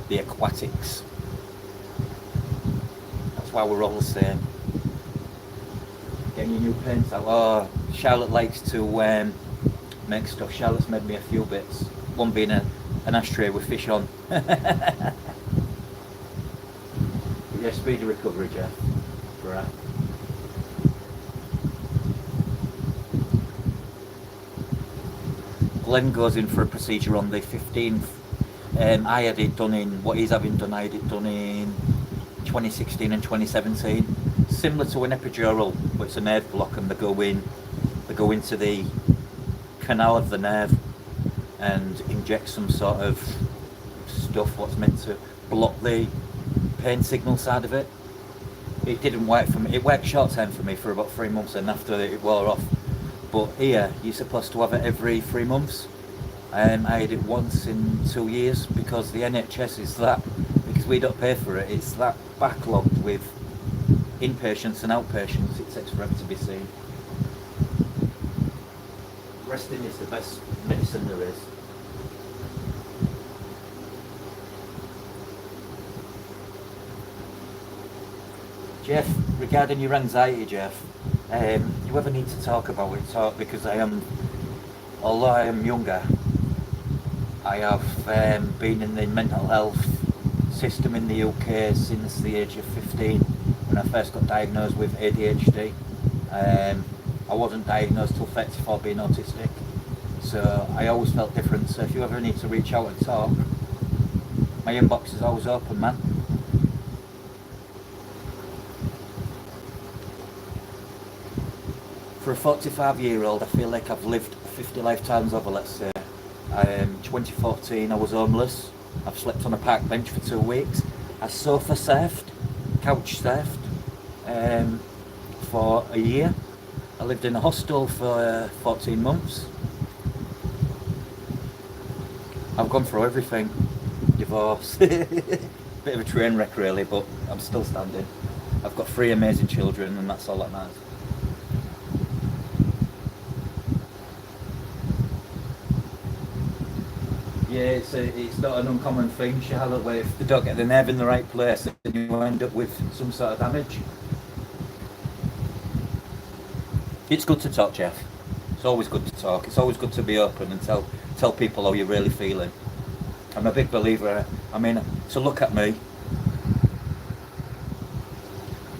S1: The aquatics. That's why we're all the same. Getting your new paints out. Oh, Charlotte likes to make stuff. Charlotte's made me a few bits. One being an ashtray with fish on. Yeah, speedy recovery, Jeff. Right. Glenn goes in for a procedure on the 15th. I had it done in, what he's having done, I had it done in 2016 and 2017. Similar to an epidural, but it's a nerve block, and they go into the canal of the nerve and inject some sort of stuff what's meant to block the pain signal side of it. It didn't work for me. It worked short term for me for about 3 months, and after it wore off. But here you're supposed to have it every 3 months. I had it once in 2 years, because the NHS is that, because we don't pay for it, it's that backlogged with inpatients and outpatients. It takes forever to be seen. Resting is the best medicine there is. Jeff, regarding your anxiety, Jeff, you ever need to talk about it, because although I am younger, I have been in the mental health system in the UK since the age of 15, when I first got diagnosed with ADHD. I wasn't diagnosed till 34 being autistic, so I always felt different. So if you ever need to reach out and talk, my inbox is always open, man. For a 45-year-old, I feel like I've lived 50 lifetimes over, let's say. 2014, I was homeless. I've slept on a park bench for 2 weeks. I sofa surfed, couch surfed, for a year. I lived in a hostel for 14 months. I've gone through everything. Divorce. Bit of a train wreck really, but I'm still standing. I've got 3 amazing children, and that's all that matters. Yeah, it's not an uncommon thing, Charlotte, where if they don't get the nerve in the right place, then you end up with some sort of damage. It's good to talk, Jeff. It's always good to talk. It's always good to be open and tell people how you're really feeling. I'm a big believer. I mean, so look at me.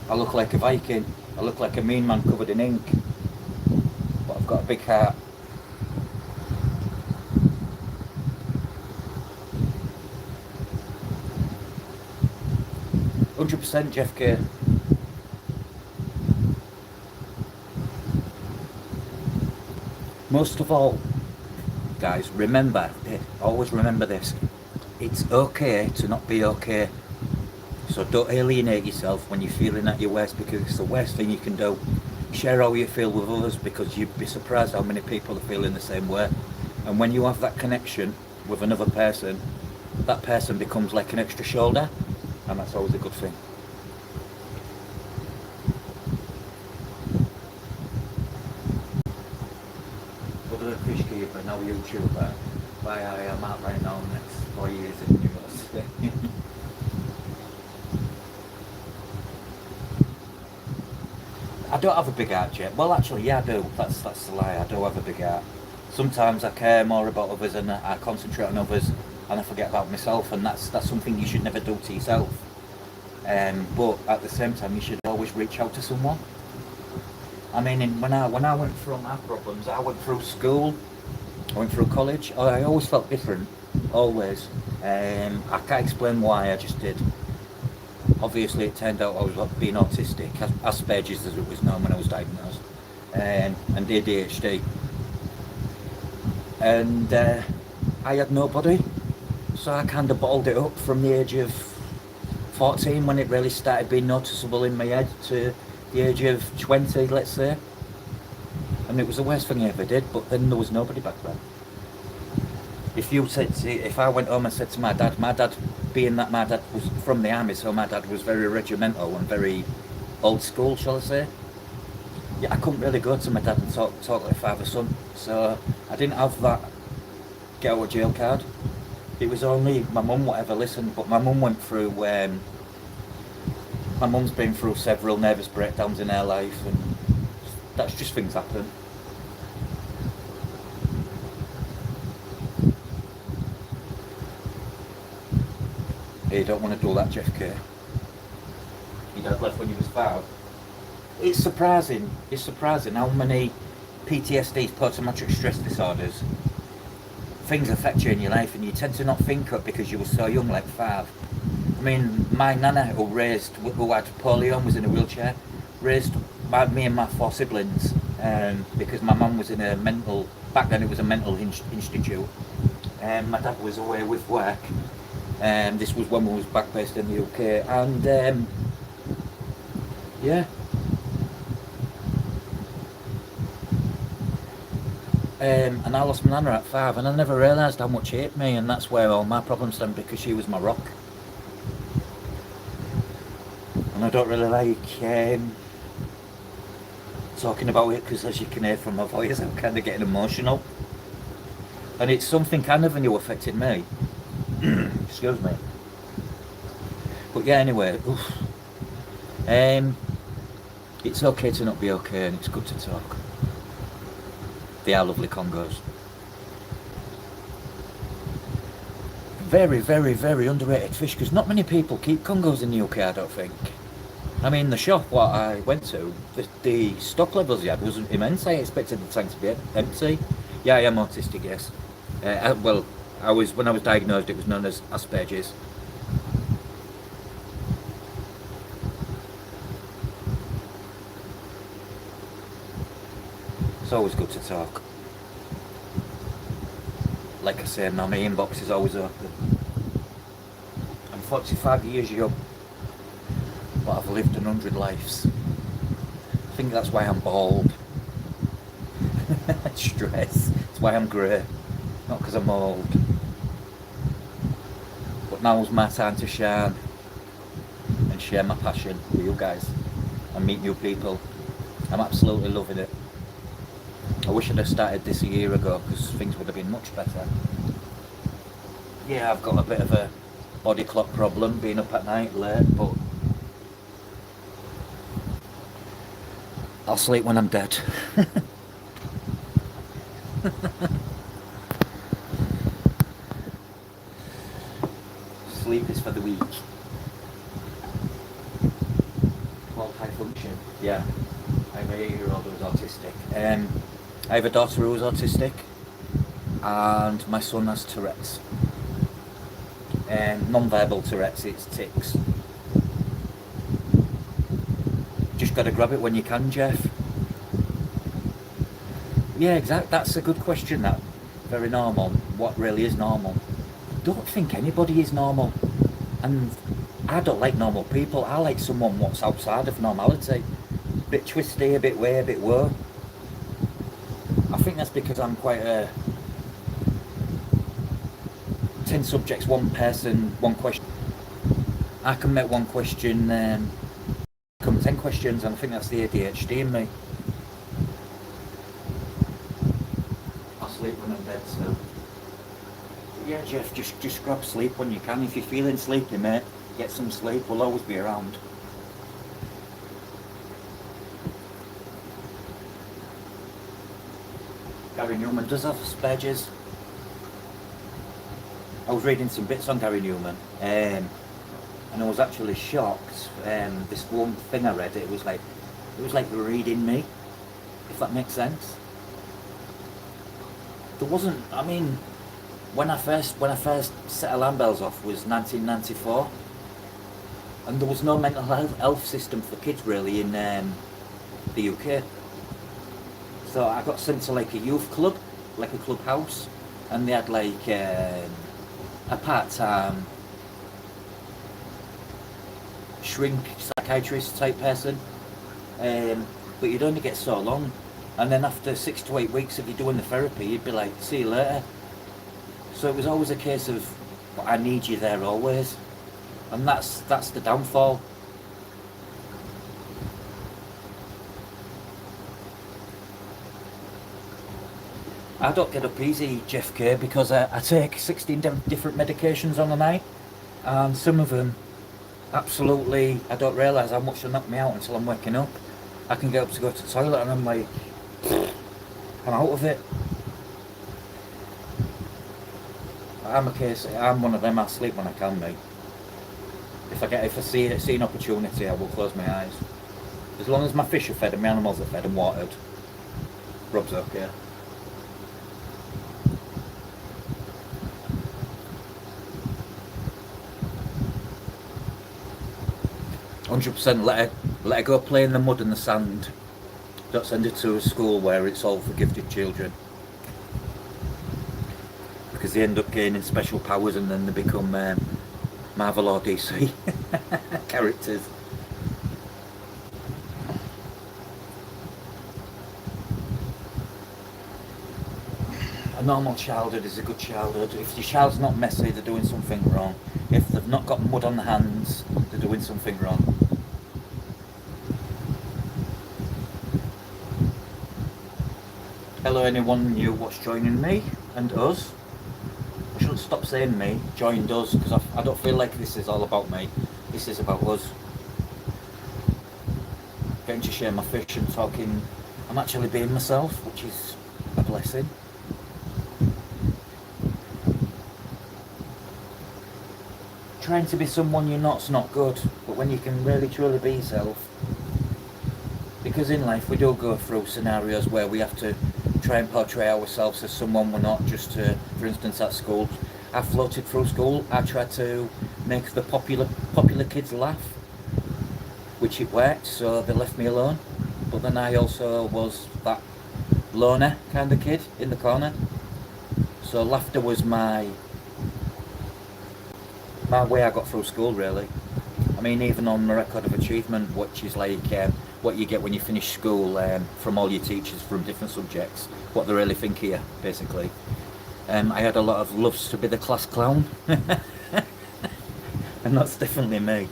S1: I look like a Viking. I look like a mean man covered in ink. But I've got a big heart. %, Jeff K. Most of all, guys, always remember this. it's okay to not be okay. So don't alienate yourself when you're feeling at your worst, because it's the worst thing you can do. Share how you feel with others, because you'd be surprised how many people are feeling the same way. And when you have that connection with another person, that person becomes like an extra shoulder, and that's always a good thing. Other than fish keeper, now YouTuber, why I am at right now next 4 years in university. I don't have a big heart yet. Well, actually, yeah, I do. That's the lie. I do have a big heart. Sometimes I care more about others and I concentrate on others, and I forget about myself, and that's something you should never do to yourself. But at the same time, you should always reach out to someone. I mean, when I went through my problems, I went through school, I went through college. I always felt different, always. I can't explain why. I just did. Obviously, it turned out I was being autistic, Asperger's as it was known when I was diagnosed, and ADHD. And I had nobody, so I kind of bottled it up from the age of 14, when it really started being noticeable in my head, to the age of 20, let's say. And it was the worst thing I ever did, but then there was nobody back then. If I went home and said to my dad, being that my dad was from the army, so my dad was very regimental and very old school, shall I say. Yeah, I couldn't really go to my dad and talk like father-son, so I didn't have that get out of jail card. It was only my mum would ever listen, but my mum went through, my mum's been through several nervous breakdowns in her life, and that's just things happen. You don't want to do that, Jeff K. Your dad left when you was 5. It's surprising how many PTSDs, post-traumatic stress disorders, things affect you in your life, and you tend to not think of because you were so young, like 5. I mean, my nana, who had polio and was in a wheelchair, raised me and my 4 siblings, because my mum was in back then it was a mental institute, and my dad was away with work. This was when we was back based in the UK, and yeah. And I lost my nana at 5, and I never realised how much she hit me, and that's where all my problems stemmed, because she was my rock. And I don't really like talking about it, because as you can hear from my voice, I'm kind of getting emotional. And it's something I never knew affected me. Excuse me. But yeah, anyway, it's okay to not be okay, and it's good to talk. They are lovely Congos. Very, very, very underrated fish, because not many people keep Congos in the UK, I don't think. I mean, the shop what I went to, the stock levels he had was immense. I expected the tank to be empty. Yeah, I am autistic, yes. When I was diagnosed, it was known as Asperger's. It's always good to talk. Like I say, my inbox is always open. I'm 45 years young, but I've lived 100 lives. I think that's why I'm bald. Stress. It's why I'm grey. Not because I'm old. But now's my time to shine and share my passion with you guys and meet new people. I'm absolutely loving it. I wish I'd have started this a year ago, because things would have been much better. Yeah, I've got a bit of a body clock problem, being up at night late, but I'll sleep when I'm dead. Sleep is for the weak. Multi-function. Yeah. I have a 8-year-old who's autistic. I have a daughter who is autistic, and my son has Tourette's. Non-verbal Tourette's, it's tics. Just got to grab it when you can, Jeff. Yeah, exactly. That's a good question. That very normal. What really is normal? don't think anybody is normal. And I don't like normal people. I like someone what's outside of normality. A bit twisty, a bit way, a bit woe. I think that's because I'm quite a 10 subjects, one person, one question. I can make one question come 10 questions, and I think that's the ADHD in me. I sleep when I'm dead, so. Yeah, Jeff, just grab sleep when you can. If you're feeling sleepy, mate, get some sleep. We'll always be around. Gary Newman does have Asperger's. I was reading some bits on Gary Newman, and I was actually shocked. This one thing I read, it was like reading me, if that makes sense. There wasn't. I mean, when I first set alarm bells off was 1994, and there was no mental health system for kids really in the UK. So I got sent to like a youth club, like a clubhouse, and they had like a part-time shrink psychiatrist type person, but you'd only get so long, and then after 6 to 8 weeks of you doing the therapy, you'd be like, see you later. So it was always a case of, I need you there always, and that's the downfall. I don't get up easy, Jeff K, because I take 16 different medications on a night, and some of them, absolutely, I don't realise how much they knock me out until I'm waking up. I can get up to go to the toilet and I'm like, I'm out of it. I'm one of them, I sleep when I can, mate. If I see an opportunity, I will close my eyes. As long as my fish are fed and my animals are fed and watered, Rob's okay. 100% let her go play in the mud and the sand. Don't send her to a school where it's all for gifted children, because they end up gaining special powers and then they become Marvel or DC characters. A normal childhood is a good childhood. If your child's not messy, they're doing something wrong. If they've not got mud on the hands, they're doing something wrong. Hello anyone new what's joining me and us. I shouldn't stop saying me, joined us, because I don't feel like this is all about me. This is about us. Getting to share my fish and talking. I'm actually being myself, which is a blessing. Trying to be someone you're not's not good, but when you can really truly be yourself. Because in life we do go through scenarios where we have to try and portray ourselves as someone we're not, just to, for instance, at school. I floated through school, I tried to make the popular kids laugh, which it worked, so they left me alone. But then I also was that loner kind of kid in the corner. So laughter was my way I got through school, really. I mean, even on my record of achievement, which is like what you get when you finish school from all your teachers from different subjects, what they really think of you, basically. I had a lot of loves to be the class clown, and that's definitely me.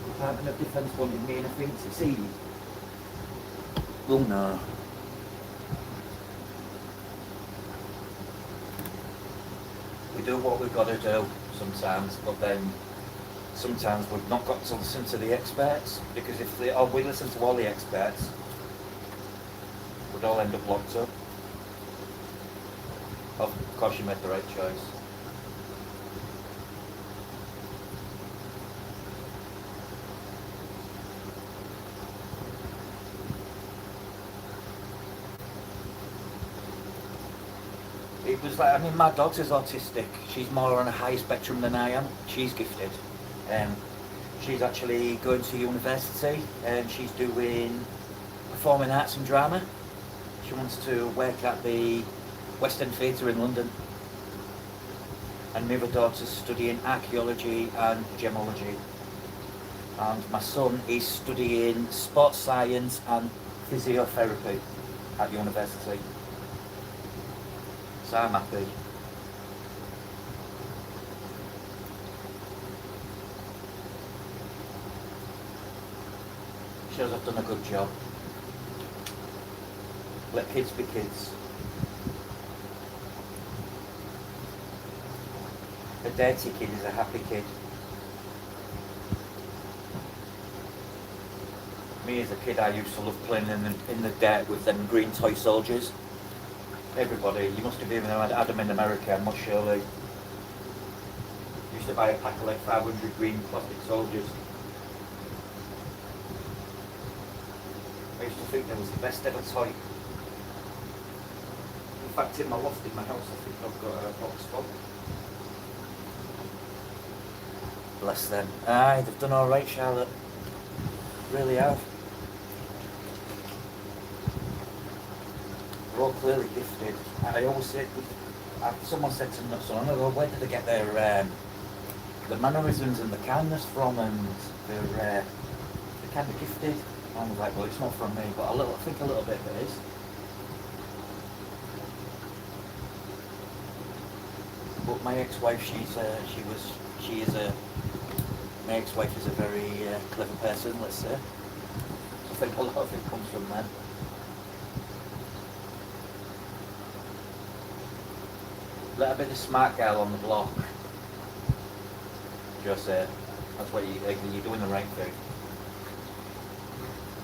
S1: Department of Defence wanted me in a thing to see. Oh no. We do what we've got to do sometimes, but then sometimes we've not got to listen to the experts, because if we listen to all the experts, we'd all end up locked up. Of course you made the right choice. It was like, I mean, my daughter's autistic. She's more on a higher spectrum than I am. She's gifted. She's actually going to university and she's doing performing arts and drama. She wants to work at the West End Theatre in London. And my other daughter's studying archaeology and gemology. And my son is studying sports science and physiotherapy at university. So I'm happy. Shows I've done a good job. Let kids be kids. A dirty kid is a happy kid. Me as a kid, I used to love playing in the dirt with them green toy soldiers. Everybody, you must have even had them in America, I'm not surely. Used to buy a pack of like 500 green plastic soldiers. I used to think that was the best ever toy. In fact, in my loft in my house, I think I've got a box full. Bless them. Aye, they've done alright, Charlotte. Really have. They're all clearly gifted. And I always said, someone said to me not so long ago, where did they get their the mannerisms and the kindness from? And they're kind of gifted. I was like, well, it's not from me, but I think a little bit of it is. But my ex-wife, my ex-wife is a very clever person, let's say. I think a lot of it comes from them. Let her be the smart girl on the block. Just say, that's what you're doing the right thing.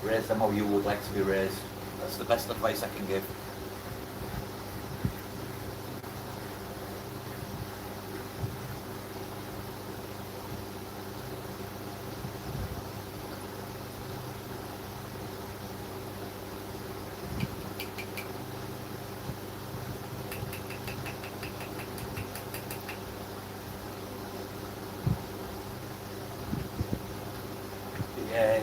S1: Raise them how you would like to be raised. That's the best advice I can give. Yeah,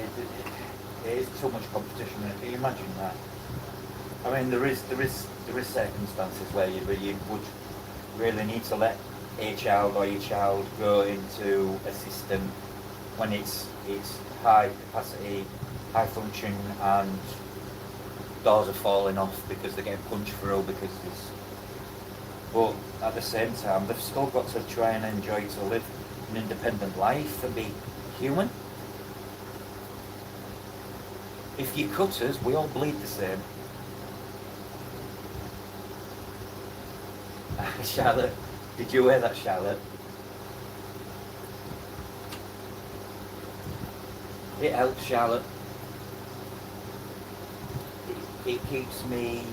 S1: it is too much competition. Can you imagine that? I mean, there is circumstances where you would really need to let a child or your child go into a system when it's high capacity, high function, and doors are falling off because they're getting punched through because it's. But at the same time, they've still got to try and enjoy to live an independent life and be human. If you cut us, we all bleed the same. Charlotte, did you hear that, Charlotte? It helps, Charlotte. It keeps me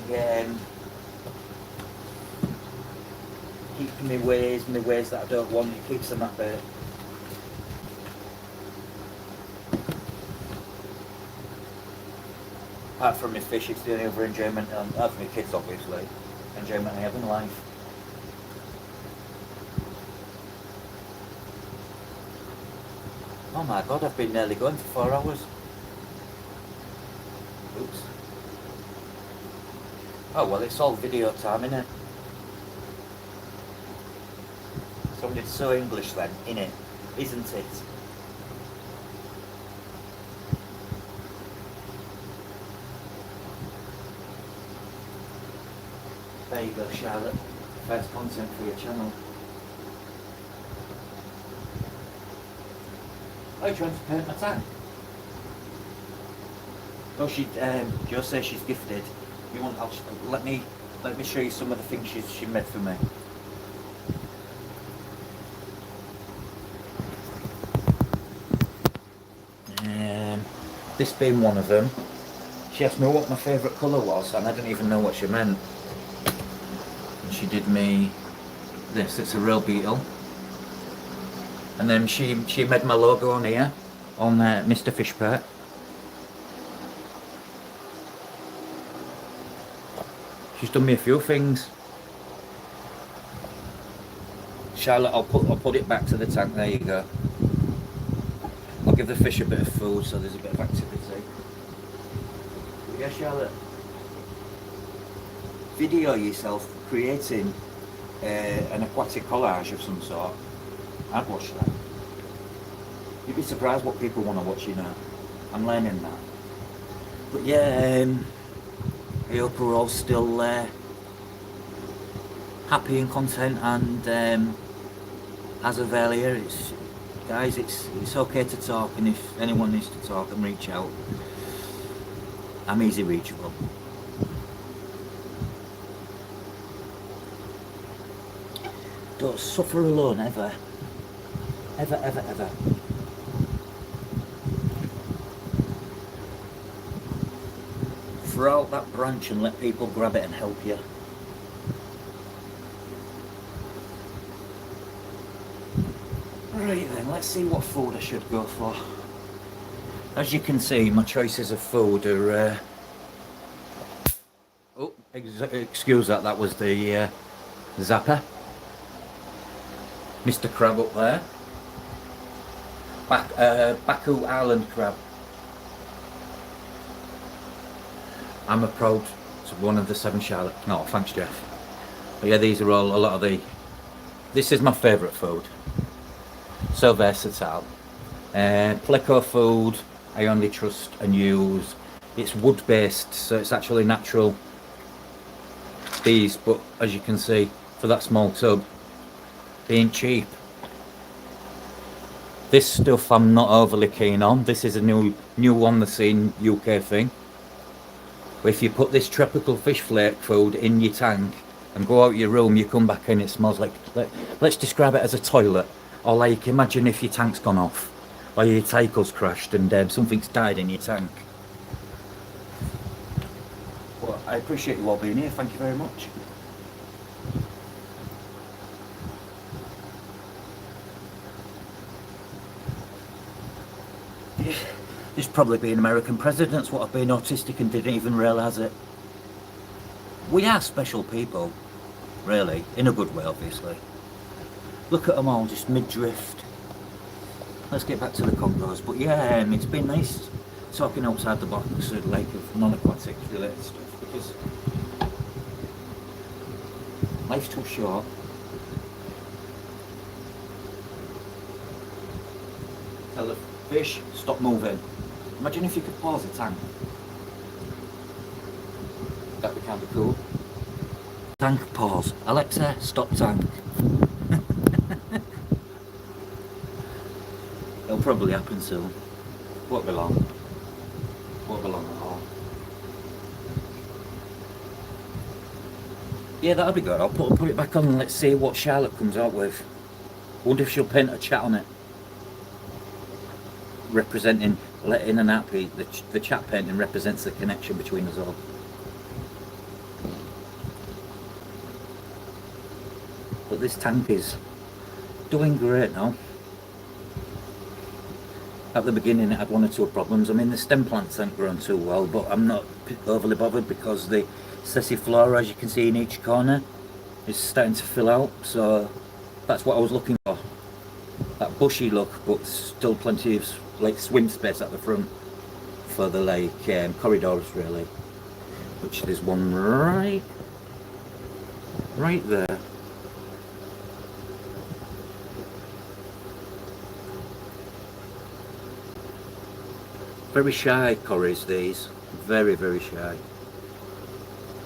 S1: ways that I don't want. It keeps them at bay. Apart from my fish, it's the only other enjoyment, and for my kids obviously, enjoyment I have in life. Oh my god, I've been nearly going for 4 hours. Oops. Oh well, it's all video time, innit? Sounded so English then, innit? Isn't it? There you go, Charlotte. First content for your channel. Oh, you're trying to paint my tank? Oh, Jo says she's gifted. You want? Let me show you some of the things she made for me. This being one of them. She asked me what my favourite colour was, and I didn't even know what she meant. And she did me this. It's a real beetle. And then she made my logo on here, on Mr. Fishpert. She's done me a few things. Charlotte, I'll put it back to the tank. There you go. I'll give the fish a bit of food so there's a bit of activity. But yeah, Charlotte. video yourself creating an aquatic collage of some sort, I'd watch that. You'd be surprised what people want to watch, you know. I'm learning that. But yeah, I hope we're all still happy and content, and as of earlier, guys, it's okay to talk, and if anyone needs to talk and reach out, I'm easy reachable. Don't suffer alone, ever. Ever, ever, ever. Throw out that branch and let people grab it and help you. Right then, let's see what food I should go for. As you can see, my choices of food are... Oh, excuse that was the zapper. Mr. Crab up there. Baku Island crab. I'm a proud one of the 7 Charlotte. No, thanks Jeff. But yeah, these are all a lot of the... This is my favourite food. So versatile. Pleco food, I only trust and use. It's wood based, so it's actually natural. These, but as you can see, for that small tub, being cheap. This stuff I'm not overly keen on. This is a new on the scene UK thing. If you put this tropical fish flake food in your tank and go out your room, you come back in, it smells like, let's describe it as a toilet. Or like, imagine if your tank's gone off, or your tackle's crashed and something's died in your tank. Well, I appreciate you all being here, thank you very much. There's probably been American presidents what have been autistic and didn't even realise it. We are special people, really, in a good way obviously. Look at them all, just mid-drift. Let's get back to the Congos. But yeah, it's been nice talking outside the box of like of non-aquatic related stuff, because life's too short. Tell the fish, stop moving. Imagine if you could pause a tank. That'd be kind of cool. Tank pause. Alexa, stop tank. It'll probably happen soon. Won't be long. Won't be long at all. Yeah, that'll be good. I'll put it back on and let's see what Charlotte comes out with. Wonder if she'll paint a chat on it. Representing, letting and happy, the chat painting represents the connection between us all. But this tank is doing great now. At the beginning it had 1 or 2 problems. I mean, the stem plants haven't grown too well, but I'm not overly bothered because the sessiflora, as you can see in each corner, is starting to fill out, so that's what I was looking for. That bushy look, but still plenty of like swim space at the front for the like corridors really, which there's one right there. Very shy corries these, very very shy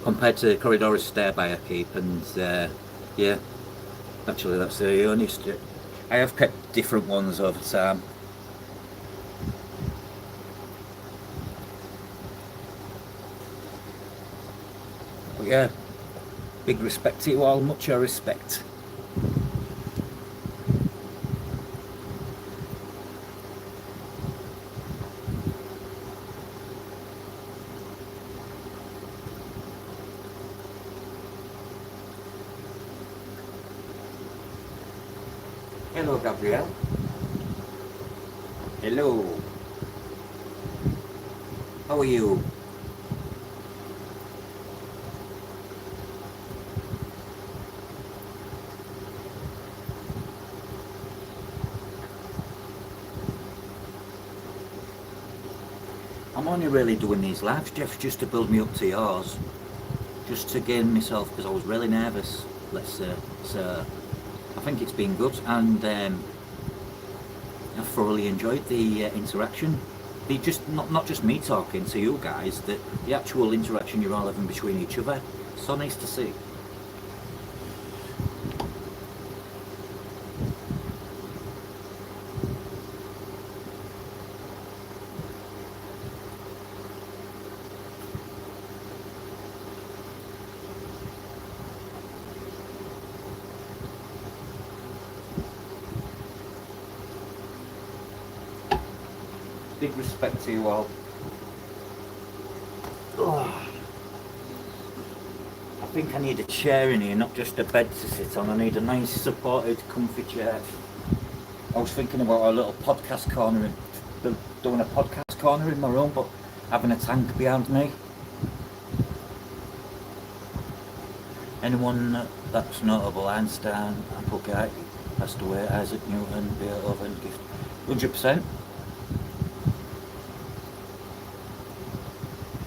S1: compared to the corridors stare-by I keep, and yeah, actually that's the only I have kept different ones over time. But yeah, big respect to you all, much I respect. Hello, Gabrielle. Hello. How are you? I'm only really doing these lives, Jeff, just to build me up to yours. just to gain myself, because I was really nervous, let's say. So I think it's been good, and I thoroughly enjoyed the interaction. The just not just me talking to you guys, the actual interaction you're all having between each other. So nice to see. Big respect to you all. Oh, I think I need a chair in here, not just a bed to sit on. I need a nice supported comfy chair. I was thinking about a little podcast corner, doing a podcast corner in my room, but having a tank behind me. Anyone that's notable? Einstein, Applegate, passed away, Isaac Newton, Beethoven, 100%.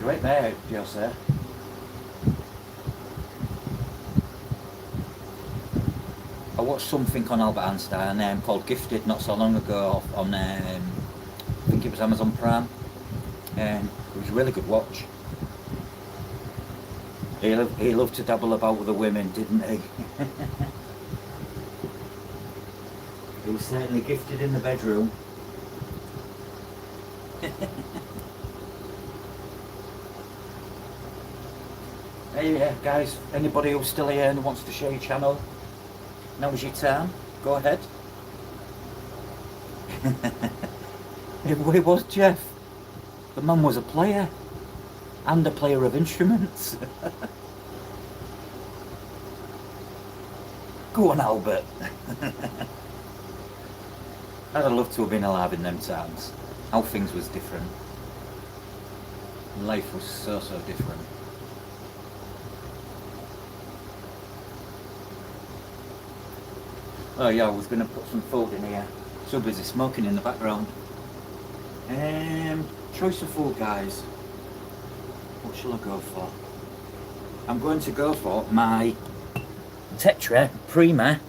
S1: Right there, Jose. I watched something on Albert Einstein called Gifted not so long ago on, I think it was Amazon Prime. It was a really good watch. He loved to dabble about with the women, didn't he? He was certainly gifted in the bedroom. Hey guys, anybody who's still here and wants to share your channel, now's your time, go ahead. It was Jeff. The man was a player, and a player of instruments. Go on, Albert. I'd have loved to have been alive in them times. How things was different. Life was so different. Oh yeah, I was going to put some food in here. So busy smoking in the background. Choice of food, guys. What shall I go for? I'm going to go for my Tetra Prima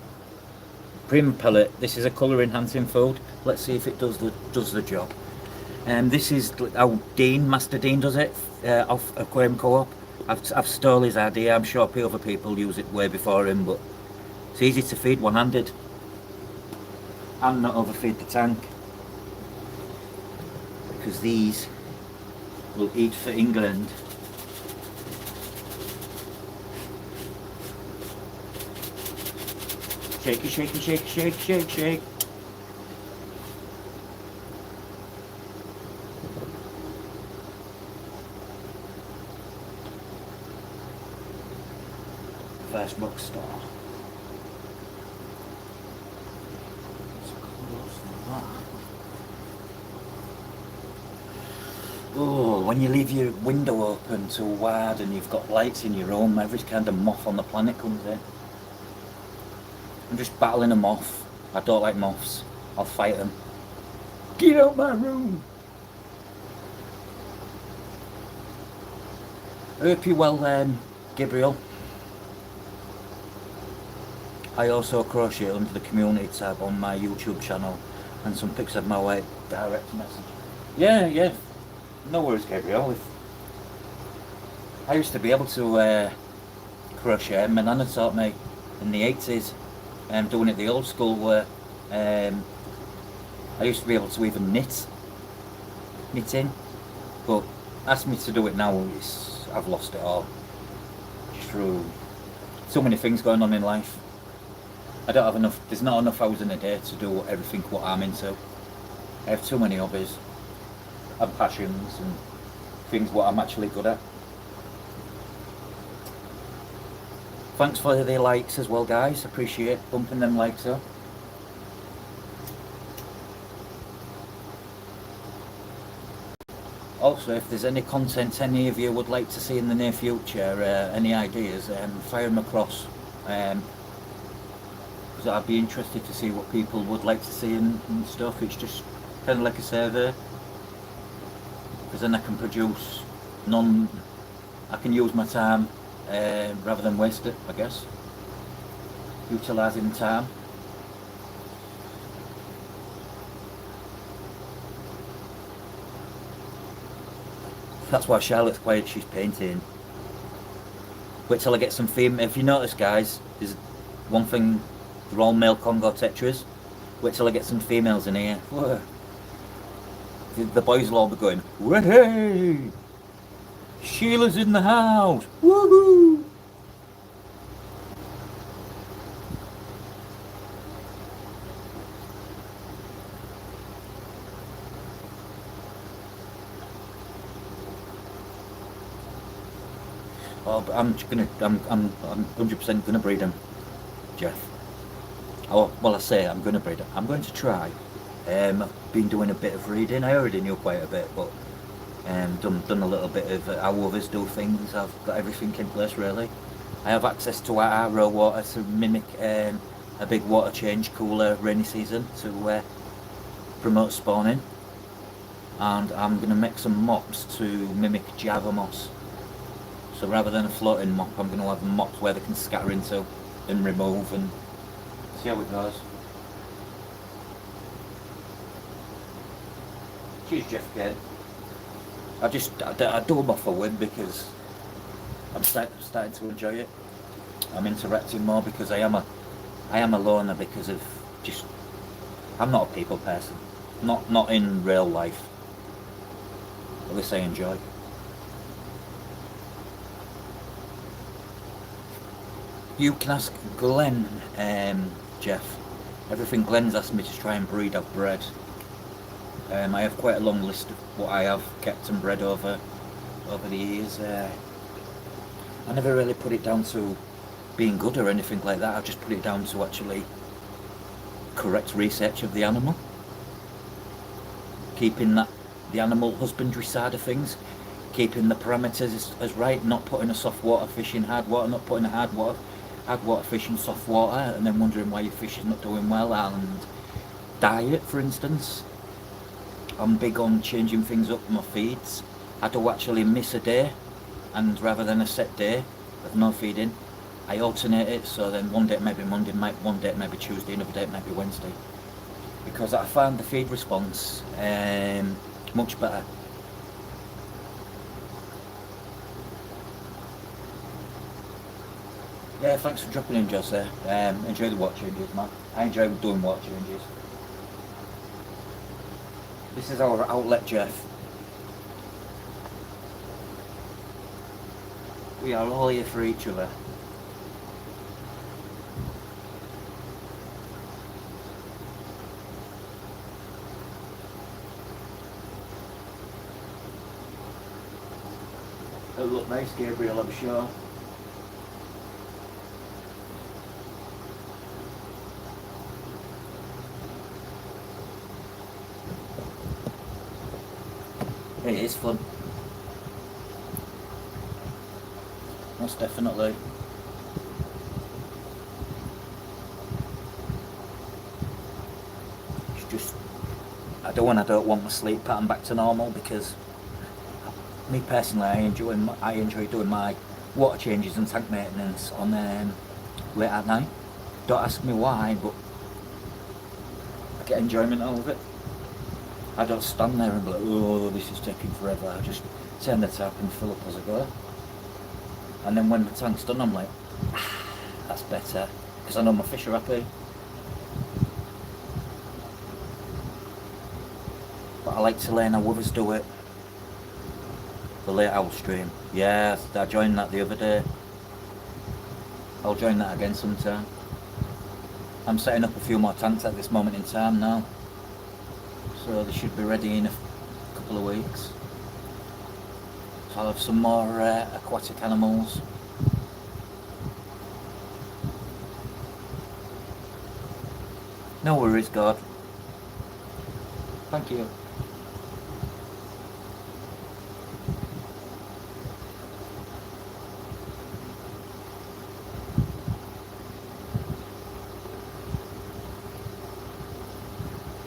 S1: pellet. This is a colour enhancing food. Let's see if it does the job. This is how Master Dean does it off Aquarium Co-op. I've stole his idea. I'm sure other people use it way before him, but it's easy to feed one-handed and not overfeed the tank, because these will eat for England. Shake, shake, shake, shake, shake, shake. First bookstore. Oh, when you leave your window open too wide and you've got lights in your room, every kind of moth on the planet comes in. I'm just battling a moth. I don't like moths. I'll fight them. Get out my room! I hope you're well, Gabriel. I also crochet under the community tab on my YouTube channel, and some pics of my way direct message. Yeah. No worries, Gabriel. I used to be able to crochet. My nana taught me in the 80s, doing it the old school way. I used to be able to even knitting, but ask me to do it now, I've lost it all. Just through so many things going on in life. I don't have enough, there's not enough hours in a day to do everything what I'm into. I have too many hobbies and passions and things what I'm actually good at. Thanks for the likes as well, guys. Appreciate bumping them likes up. Also, if there's any content any of you would like to see in the near future, any ideas, fire them across. Because I'd be interested to see what people would like to see and stuff. It's just kind of like a survey. Because then I can produce I can use my time rather than waste it, I guess. Utilising time. That's why Charlotte's quiet, she's painting. Wait till I get some female. If you notice, guys, there's one thing, they're all male Congo Tetras. Wait till I get some females in here. Whoa. The boys will all be going, hey! Sheila's in the house! Woohoo! Oh, but I'm 100% gonna breed them, Jeff. Oh, well, I say I'm gonna breed them. I'm going to try. I've been doing a bit of reading. I already knew quite a bit, but done a little bit of how others do things. I've got everything in place really. I have access to our RO water to mimic a big water change, cooler rainy season to promote spawning, and I'm going to make some mops to mimic Java moss. So rather than a floating mop, I'm going to have mops where they can scatter into and remove and see how it goes. Cheers, Jeff Kane. I do them off a whim because I'm starting to enjoy it. I'm interacting more because I am a loner because of just, I'm not a people person. Not in real life. At least I enjoy. You can ask Glenn, Jeff. Everything Glenn's asked me to try and breed, I've bred. I have quite a long list of what I have kept and bred over the years. I never really put it down to being good or anything like that. I just put it down to actually correct research of the animal, keeping the animal husbandry side of things, keeping the parameters as right, not putting a soft water fish in hard water, not putting a hard water fish in soft water, and then wondering why your fish is not doing well. And diet, for instance. I'm big on changing things up in my feeds. I do actually miss a day, and rather than a set day of no feeding, I alternate it, so then one day it may be Monday, one day it may be Tuesday, another day it may be Wednesday. Because I find the feed response much better. Yeah, thanks for dropping in, Jose. Enjoy the water changes, man. I enjoy doing water changes. This is our outlet, Jeff. We are all here for each other. It'll look nice, Gabriel, I'm sure. It is fun. Most definitely. It's just, I don't want my sleep pattern back to normal because me personally, I enjoy doing my water changes and tank maintenance on late at night. Don't ask me why, but I get enjoyment out of it. I don't stand there and be like, oh, this is taking forever. I just turn the tap and fill up as I go. And then when the tank's done, I'm like, that's better, because I know my fish are happy. But I like to learn how others do it. The late owl stream. Yeah, I joined that the other day. I'll join that again sometime. I'm setting up a few more tanks at this moment in time now. So they should be ready in a couple of weeks. So I'll have some more aquatic animals. No worries, God. Thank you.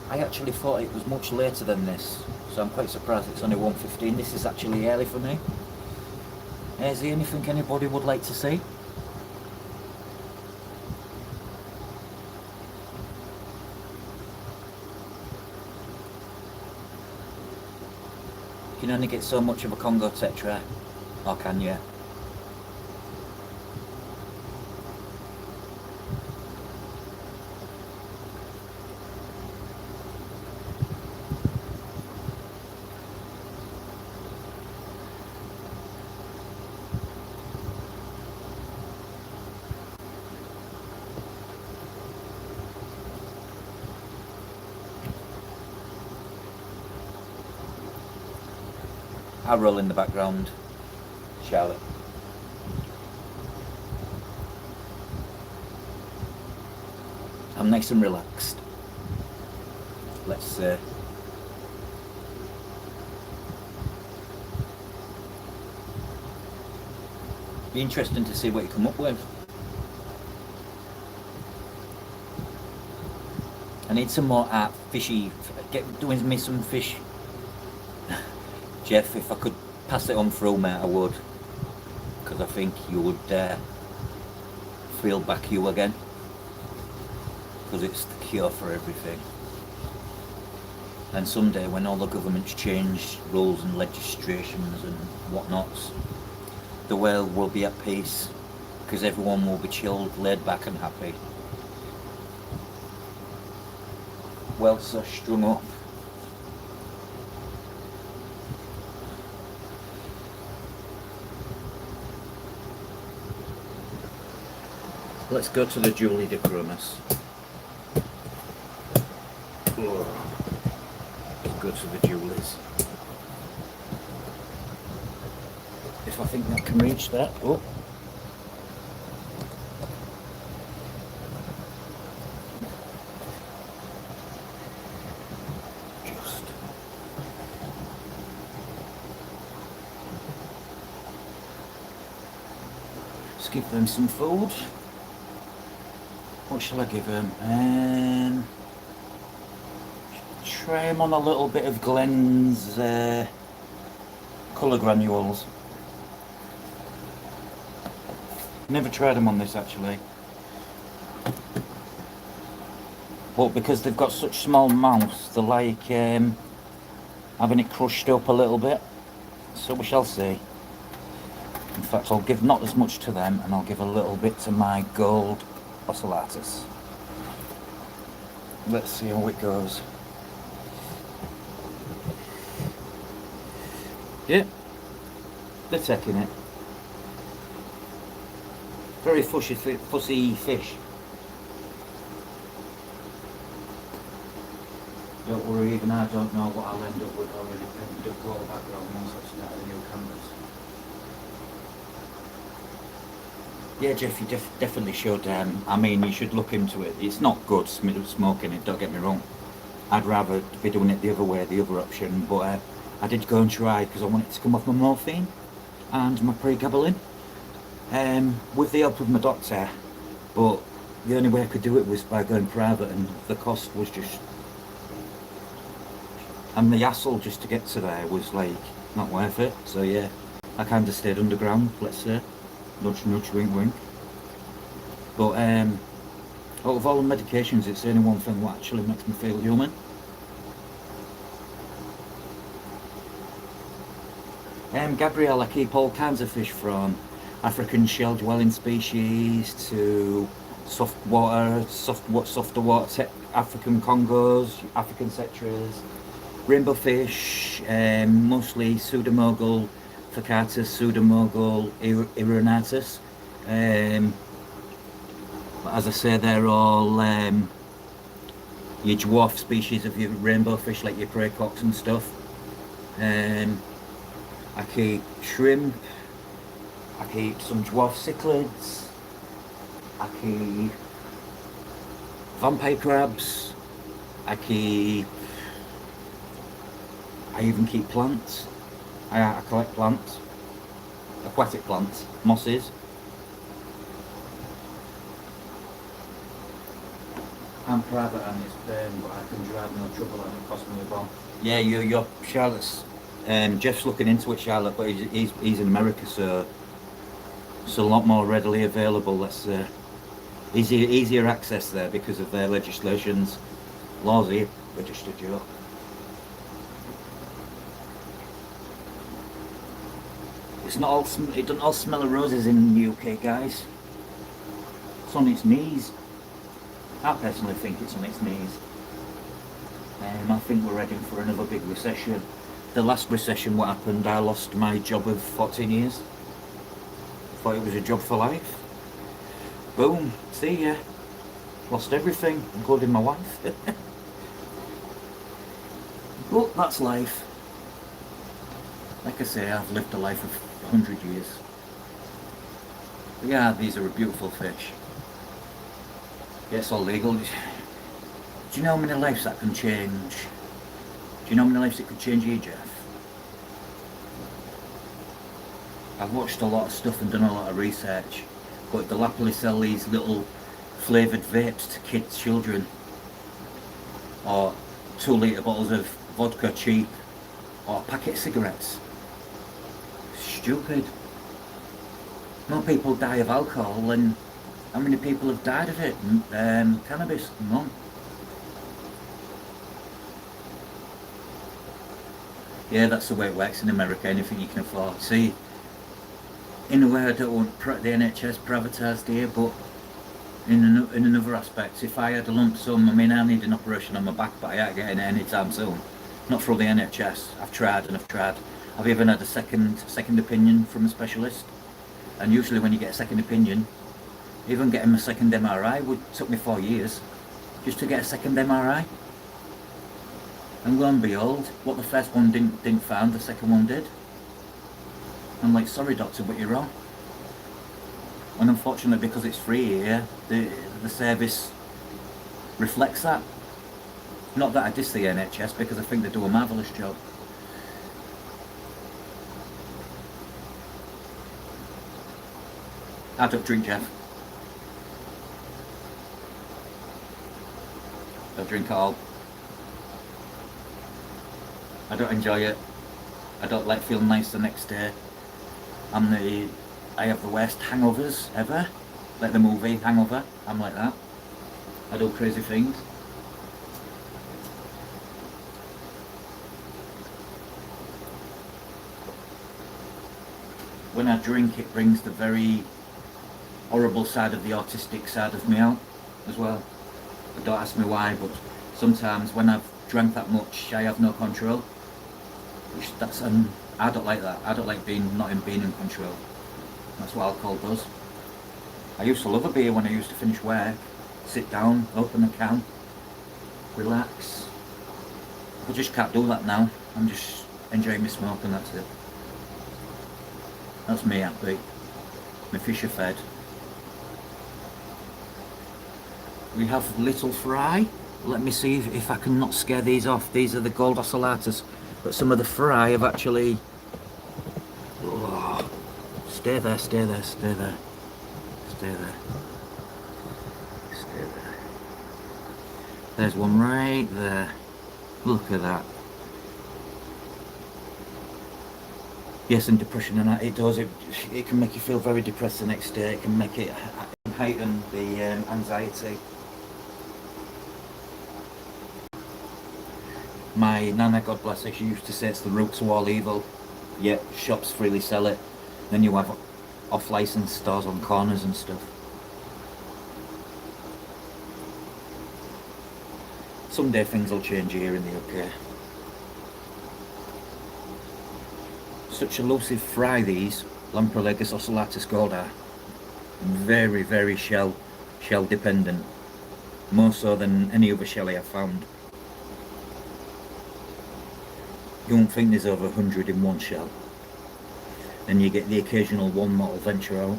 S1: I actually thought it was much later than this, so I'm quite surprised it's only 1:15. This is actually early for me. Is there anything anybody would like to see? You can only get so much of a Congo tetra, or can you? I'll roll in the background, Charlotte. I'm nice and relaxed. Let's be interesting to see what you come up with. I need some more art fishy. Doing me some fish. Jeff, if I could pass it on through, mate, I would, because I think you would feel back you again, because it's the cure for everything. And someday when all the governments change rules and legislations and whatnots, the world will be at peace, because everyone will be chilled, laid back and happy. Well, so strung up. Let's go to the Julie de Chromis. Let's go to the Julies. If I think that can reach that. Oh. Just. Let's give them some food. What shall I give him? Try him on a little bit of Glenn's colour granules. Never tried them on this actually. But because they've got such small mouths, they're like having it crushed up a little bit. So we shall see. In fact, I'll give not as much to them, and I'll give a little bit to my gold ocellatus. Let's see how it goes. Yeah, they're taking it. Very fussy fish. Don't worry, even I don't know what I'll end up with. I already painted up all the background once I've started a new canvas. Yeah, Jeff, you definitely should. I mean, you should look into it. It's not good smoking it, don't get me wrong. I'd rather be doing it the other way, the other option, but I did go and try because I wanted to come off my morphine and my pregabalin with the help of my doctor, but the only way I could do it was by going private, and the cost was just, and the hassle just to get to there was like not worth it. So yeah, I kind of stayed underground, let's say. Nudge, nudge, wink, wink. But out of all the medications, it's the only one thing that actually makes me feel human. Gabrielle, I keep all kinds of fish, from African shell-dwelling species to softer water, African Congos, African cetras, rainbow fish, mostly Pseudomogul Flacatus, Pseudomogul irronatus. As I say, they're all your dwarf species of your rainbow fish, like your craycocks and stuff. I keep shrimp, I keep some dwarf cichlids, I keep vampire crabs, I even keep plants. I collect plants, aquatic plants, mosses. I'm private and it's but I can drive no trouble and it costs me a bomb. Yeah, you're Charlotte's. Jeff's looking into it, Charlotte, but he's in America, so It's a lot more readily available. That's easier access there because of their legislations. Laws here are just a joke. It's not all. It doesn't all smell of roses in the UK, guys. It's on its knees. I personally think it's on its knees. I think we're heading for another big recession. The last recession, what happened? I lost my job of 14 years. Thought it was a job for life. Boom. See ya. Lost everything, including my wife. But that's life. Like I say, I've lived a life of 100 years. But yeah, these are a beautiful fish. Yeah, it's all legal. Do you know how many lives that can change? Do you know how many lives it could change here, Jeff? I've watched a lot of stuff and done a lot of research, but they'll happily sell these little flavoured vapes to kids, children, or 2-litre bottles of vodka cheap, or a packet of cigarettes. Stupid. No people die of alcohol, and how many people have died of it? Cannabis? None. Yeah, that's the way it works in America, anything you can afford. See, in a way I don't want the NHS privatised here, but in another aspect, if I had a lump sum, I mean, I need an operation on my back, but I ain't getting it anytime soon. Not through the NHS. I've tried and I've tried. I've even had a second opinion from a specialist, and usually when you get a second opinion, even getting my second MRI took me 4 years just to get a second MRI. And lo and behold, what the first one didn't find, the second one did. I'm like, sorry doctor, but you're wrong. And unfortunately, because it's free here, the service reflects that. Not that I diss the NHS, because I think they do a marvellous job. I don't drink, Jeff. Don't drink at all. I don't enjoy it. I don't like feeling nice the next day. I have the worst hangovers ever. Like the movie Hangover, I'm like that. I do crazy things. When I drink, it brings the very horrible side of the autistic side of me out as well. But don't ask me why, but sometimes when I've drank that much, I have no control. I don't like that. I don't like being in control. That's what alcohol does. I used to love a beer when I used to finish work, sit down, open a can, relax. I just can't do that now. I'm just enjoying my smoke and that's it. That's me happy. My fish are fed. We have little fry. Let me see if I can not scare these off. These are the gold ocellatus. But some of the fry have actually... Oh, stay there, stay there, stay there. Stay there. Stay there. There's one right there. Look at that. Yes, and depression and that, it does. It can make you feel very depressed the next day. It can make it heighten the anxiety. My nana, God bless her, she used to say it's the root to all evil. Yet shops freely sell it. Then you have off-licensed stores on corners and stuff. Someday things will change here in the UK. Such elusive fry these, Lamprologus ocellatus gold are. Very, very shell dependent. More so than any other shell I have found. You won't think there's over 100 in one shell. Then you get the occasional one that'll venture out.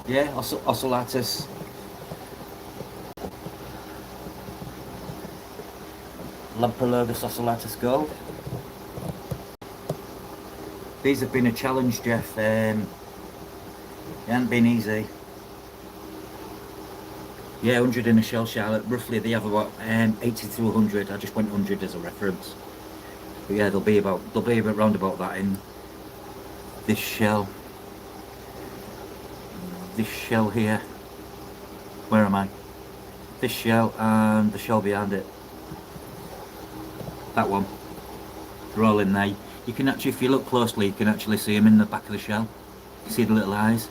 S1: Yeah, ocellatus. Lamprologus ocellatus gold. These have been a challenge, Jeff. It hasn't been easy. Yeah, 100 in a shell, Charlotte. Roughly they have about 80 to 100. I just went 100 as a reference. But yeah, they'll be about round about that in this shell. This shell here. Where am I? This shell and the shell behind it. That one. They're all in there. You can actually, if you look closely, you can actually see them in the back of the shell. You see the little eyes.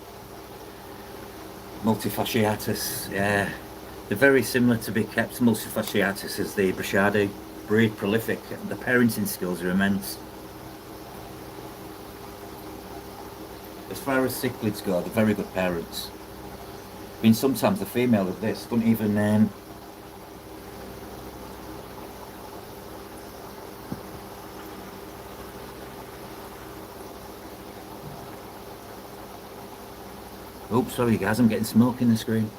S1: Multifasciatus, yeah. They're very similar to big caps. Multifasciatus is the Brachadi breed, prolific. The parenting skills are immense. As far as cichlids go, they're very good parents. I mean, sometimes the female of this don't even oops, sorry guys, I'm getting smoke in the screen.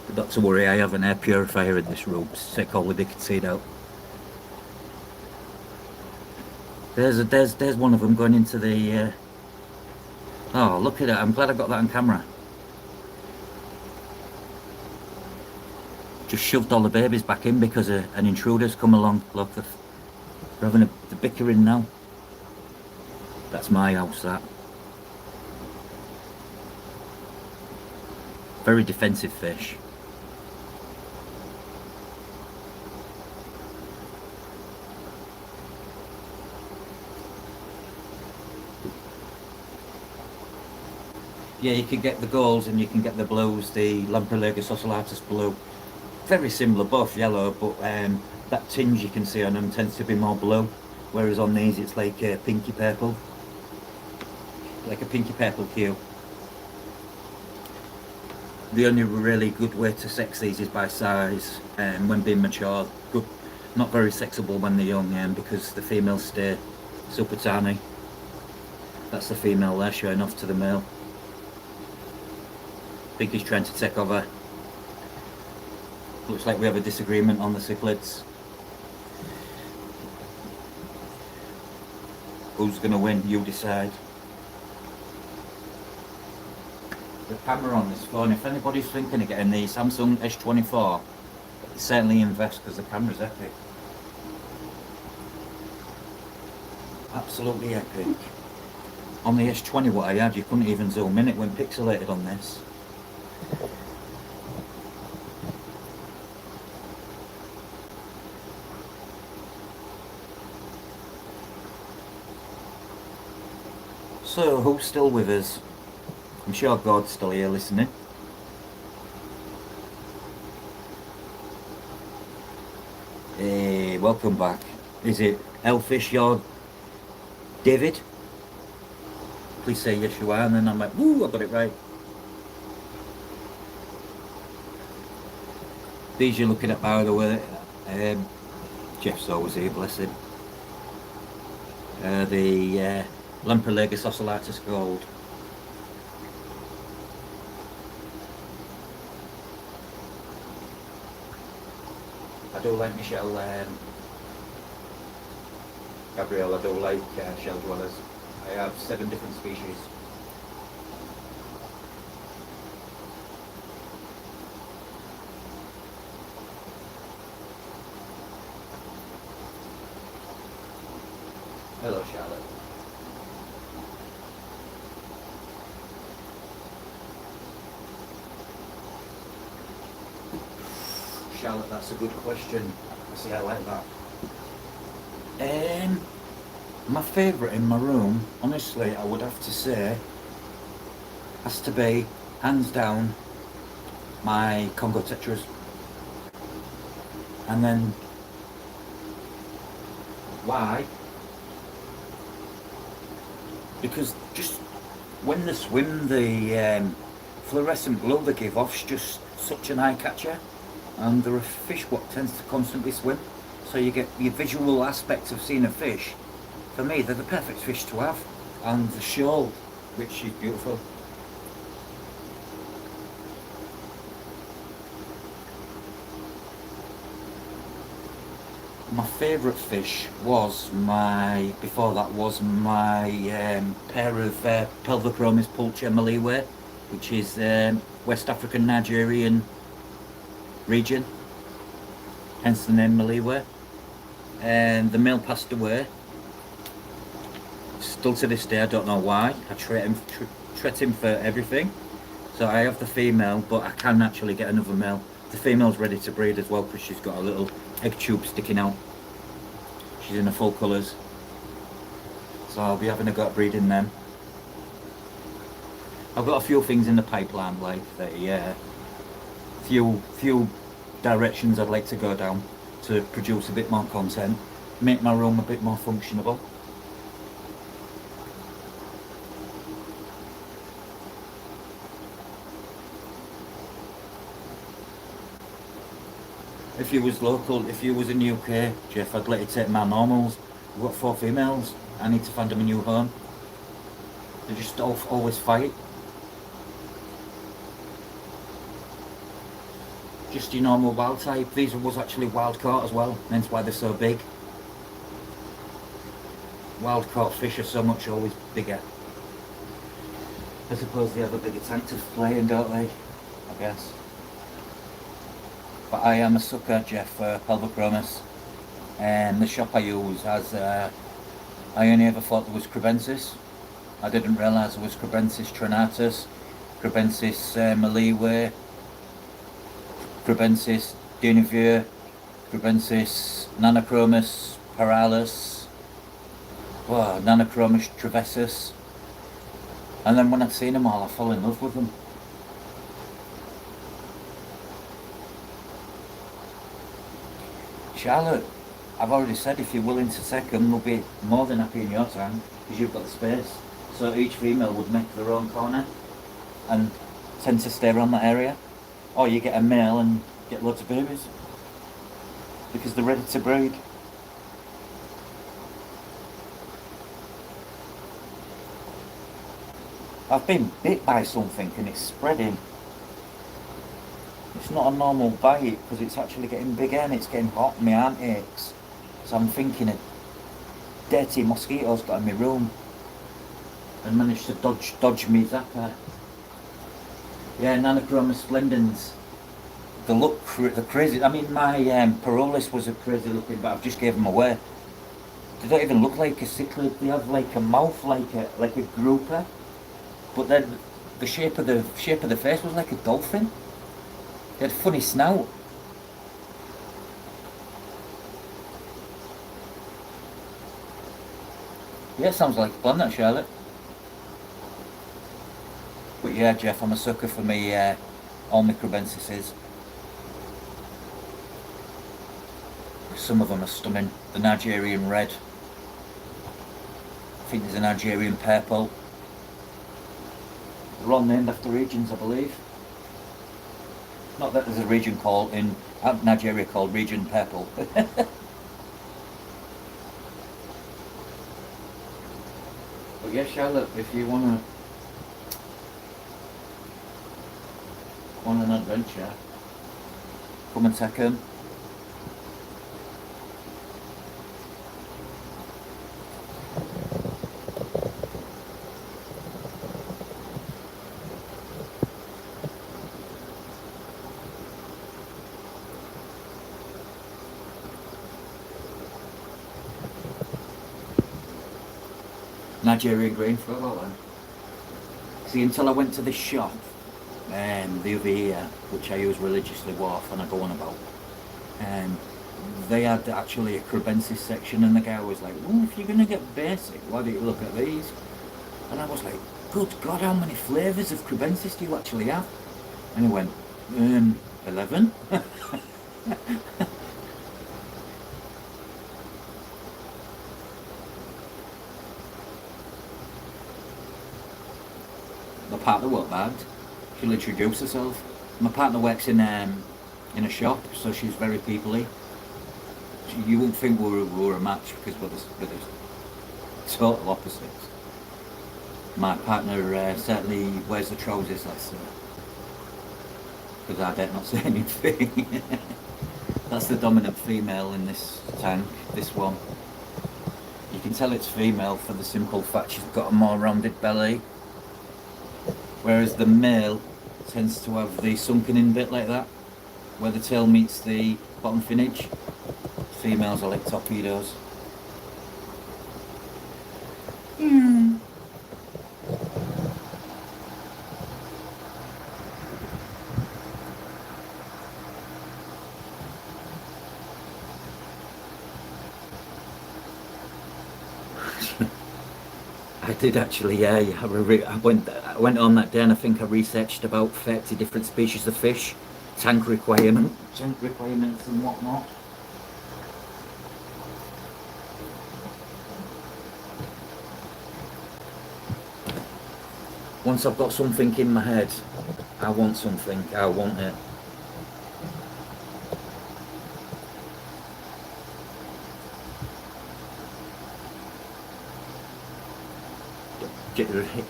S1: But not to worry, I have an air purifier in this room to take all the nicotine out. There's one of them going into the oh, look at it, I'm glad I got that on camera. Just shoved all the babies back in because an intruder's come along. Look, they're having the bickering now. That's my house, that. Very defensive fish. Yeah, you can get the golds and you can get the blues, the Lampreylegus ocellatus blue. Very similar, both yellow, but that tinge you can see on them tends to be more blue, whereas on these it's like pinky purple. Like a pinky purple hue. The only really good way to sex these is by size, when being mature. Good, not very sexable when they're young, because the females stay super tiny. That's the female there showing off to the male. I think he's trying to take over. Looks like we have a disagreement on the cichlids. Who's going to win? You decide. The camera on this phone, if anybody's thinking of getting the Samsung S24, certainly invest because the camera's epic. Absolutely epic. On the S20 what I had, you couldn't even zoom in, it went pixelated on this. So, who's still with us? I'm sure God's still here listening. Hey, welcome back. Is it Elfish, you're David? Please say yes you are, and then I'm like, woo, I got it right. These you're looking at, by the way, Jeff's always here, bless him. The Lampreylegus ocellatus gold. I do like Michelle, Gabrielle, I do like shell dwellers. I have 7 different species. Hello Charlotte. Charlotte, that's a good question. See, I like that. My favourite in my room, honestly, I would have to say, has to be, hands down, my Congo tetras. And then, why? Because just when they swim, the fluorescent glow they give off's just such an eye catcher. And they're a fish what tends to constantly swim, so you get your visual aspects of seeing a fish. For me, they're the perfect fish to have, and the shoal, which is beautiful. My favourite fish was before that was my pair of Pelvochromis pulcher Maliwe, which is West African Nigerian region. hence the name Maliwe. And the male passed away. Still to this day, I don't know why. I treat him for everything. So I have the female, but I can actually get another male. The female's ready to breed as well because she's got a little egg tube sticking out. She's in her full colours. So I'll be having a go at breeding them. I've got a few things in the pipeline, like the few directions I'd like to go down to produce a bit more content, make my room a bit more functionable. If you was local, if you was in the UK, Jeff, I'd let you take my normals. I've got 4 females. I need to find them a new home. They just always fight. Just your normal wild type. These was actually wild caught as well, hence why they're so big. Wild caught fish are so much always bigger. I suppose they have a bigger tank to play in, don't they? I guess. But I am a sucker, Jeff, for Pelvochromis. And the shop I use has, I only ever thought there was Crebensis. I didn't realise there was Crebensis trinatus, Crebensis Maliwe, Crebensis Dinevere, Crebensis Nanochromis Paralis, Nanochromis Travesus. And then when I'd seen them all, I fell in love with them. Charlotte, I've already said if you're willing to take them, they'll be more than happy in your time because you've got the space. So each female would make their own corner and tend to stay around that area. Or you get a male and get loads of babies because they're ready to breed. I've been bit by something and it's spreading. It's not a normal bite because it's actually getting bigger and it's getting hot and my arm aches. So I'm thinking a dirty mosquitoes got in my room and managed to dodge me zapper. Yeah, Nanochromis splendens. They look they're crazy. I mean, my Parolis was a crazy looking, but I've just gave them away. They don't even look like a cichlid. They have like a mouth like a grouper, but then the shape of the face was like a dolphin. They had a funny snout. Yeah, sounds like a plan, that, Charlotte. But yeah, Jeff, I'm a sucker for me all my Crebensises. Some of them are stunning. The Nigerian red. I think there's a Nigerian purple. They're all named after regions, I believe. Not that there's a region called in Nigeria called Region Purple. But yeah, Charlotte, if you want an adventure, come and take them. Nigerian green for a while. See, until I went to this shop the other year, which I use religiously wharf and I go on about, and they had actually a Crebensis section, and the guy was like, well, if you're going to get basic, why don't you look at these? And I was like, good God, how many flavours of Crebensis do you actually have? And he went, 11? My partner won't mind. She'll introduce herself. My partner works in a shop, so she's very people-y. You wouldn't think we were a match because we're the total opposites. My partner certainly wears the trousers, let's say. Because I dare not say anything. That's the dominant female in this tank, this one. You can tell it's female for the simple fact she's got a more rounded belly. Whereas the male tends to have the sunken in bit like that, where the tail meets the bottom finnage. Females are like torpedoes. I did actually, yeah. I went on that day and I think I researched about 30 different species of fish, tank requirements and whatnot. Once I've got something in my head, I want something, I want it.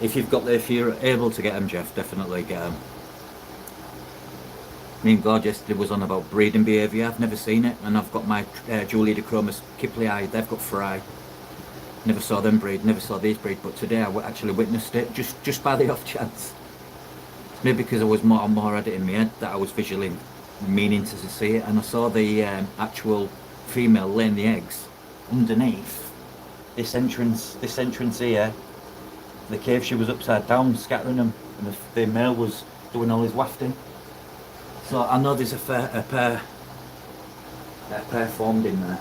S1: If you're able to get them, Jeff, definitely get them. Me and God yesterday was on about breeding behaviour. I've never seen it, and I've got my Julidochromis kiplii. They've got fry. Never saw them breed. Never saw these breed. But today I actually witnessed it, just by the off chance. Maybe because I was more at it in my head that I was visually meaning to see it, and I saw the actual female laying the eggs underneath this entrance here. The cave, she was upside down scattering them, and the male was doing all his wafting. So I know there's a pair formed in there.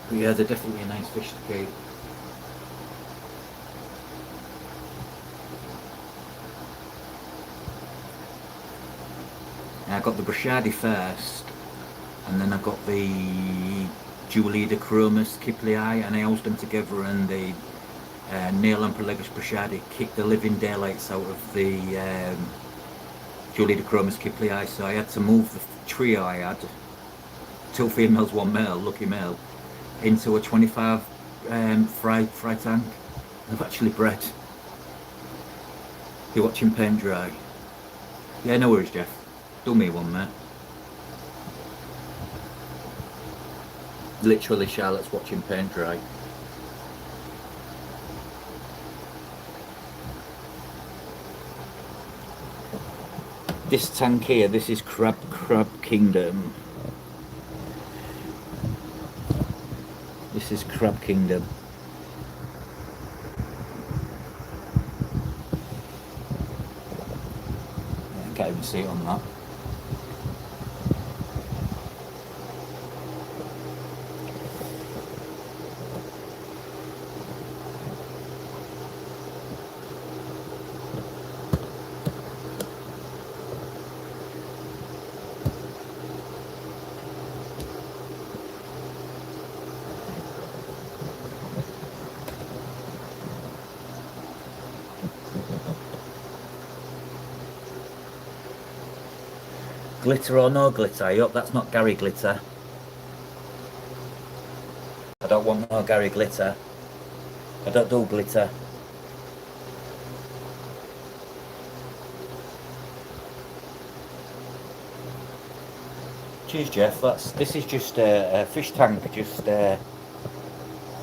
S1: But yeah, they're definitely a nice fish to keep. I got the Brashadi first, and then I got the Julidochromis kiplii, and I housed them together, and the Neolamprologus Brashadi kicked the living daylights out of the Julidochromis kiplii, so I had to move the trio I had, 2 females, 1 male, lucky male, into a 25 fry tank. They've actually bred. You're watching paint dry. Yeah, no worries, Jeff. Do me one, mate. Literally, Charlotte's watching paint dry. This tank here, this is Crab Kingdom. This is Crab Kingdom. I can't even see it on that. Glitter or no glitter? I hope that's not Gary Glitter. I don't want no Gary Glitter. I don't do glitter. Cheers, Jeff. This is just a fish tank, just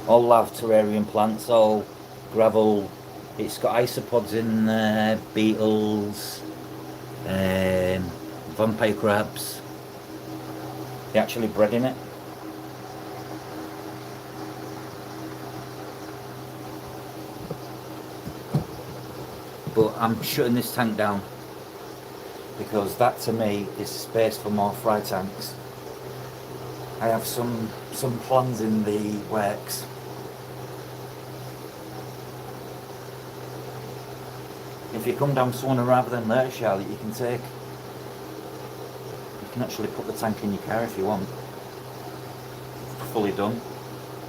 S1: all lav terrarium plants, all gravel. It's got isopods in there, beetles, vampire crabs. They actually bred in it. But I'm shutting this tank down because that to me is space for more fry tanks. I have some plans in the works. If you come down sooner rather than later, Charlotte, you can actually put the tank in your car if you want. Fully done.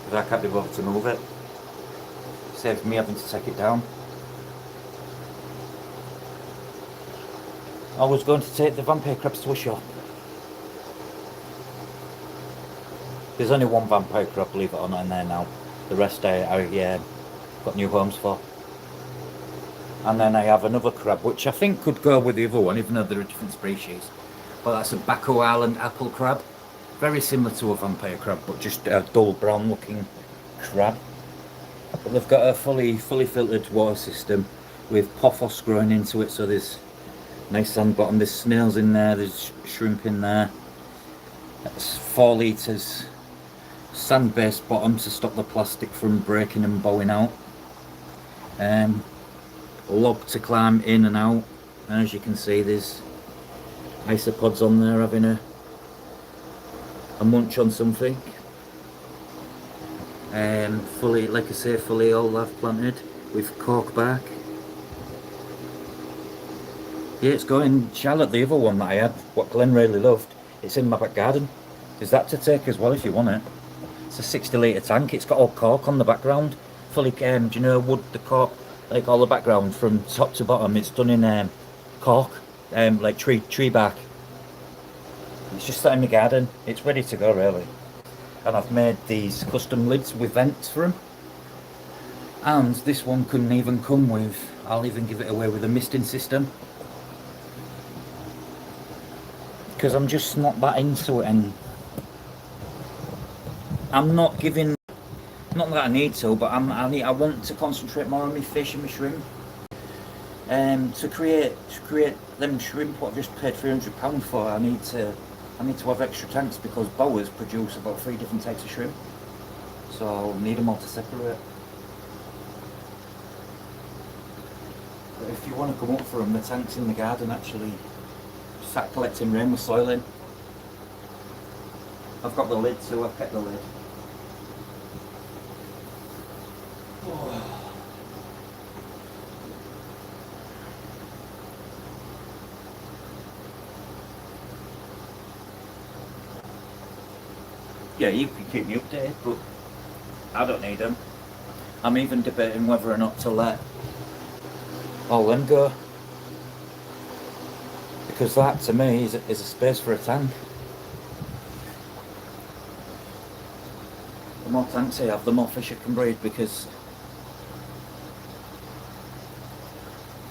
S1: Because I can't be bothered to move it. Saves me having to take it down. I was going to take the vampire crabs to a shop. There's only one vampire crab, believe it or not, in there now. The rest I got new homes for. And then I have another crab, which I think could go with the other one, even though they're a different species. But that's a Baco Island apple crab. Very similar to a vampire crab, but just a dull brown looking crab. But they've got a fully filtered water system with pothos growing into it, so there's nice sand bottom, there's snails in there, there's shrimp in there. That's 4 litres sand based bottom to stop the plastic from breaking and bowing out. Log to climb in and out, and as you can see there's isopods on there having a munch on something. Fully, like I say, fully all live planted with cork bark. Yeah, it's going Charlotte, the other one that I had, what Glenn really loved, it's in my back garden. There's that to take as well if you want it. It's a 60 litre tank, it's got all cork on the background, fully, do you know wood, the cork, like all the background from top to bottom, it's done in cork, like tree bark. It's just sat in my garden, it's ready to go really. And I've made these custom lids with vents for them. And this one couldn't even come with, I'll even give it away with a misting system. Because I'm just not that into it, and I'm not giving, not that I need to, but I want to concentrate more on my fish and my shrimp. To create them shrimp what I've just paid £300 for, I need to have extra tanks, because boas produce about 3 different types of shrimp, so I need them all to separate. But if you want to come up for them, the tanks in the garden actually sat collecting rain with soil in. I've got the lid too, I've kept the lid. Oh. Yeah, you can keep me updated, but I don't need them. I'm even debating whether or not to let all them go, because that to me is a space for a tank. The more tanks I have, the more fish I can breed, because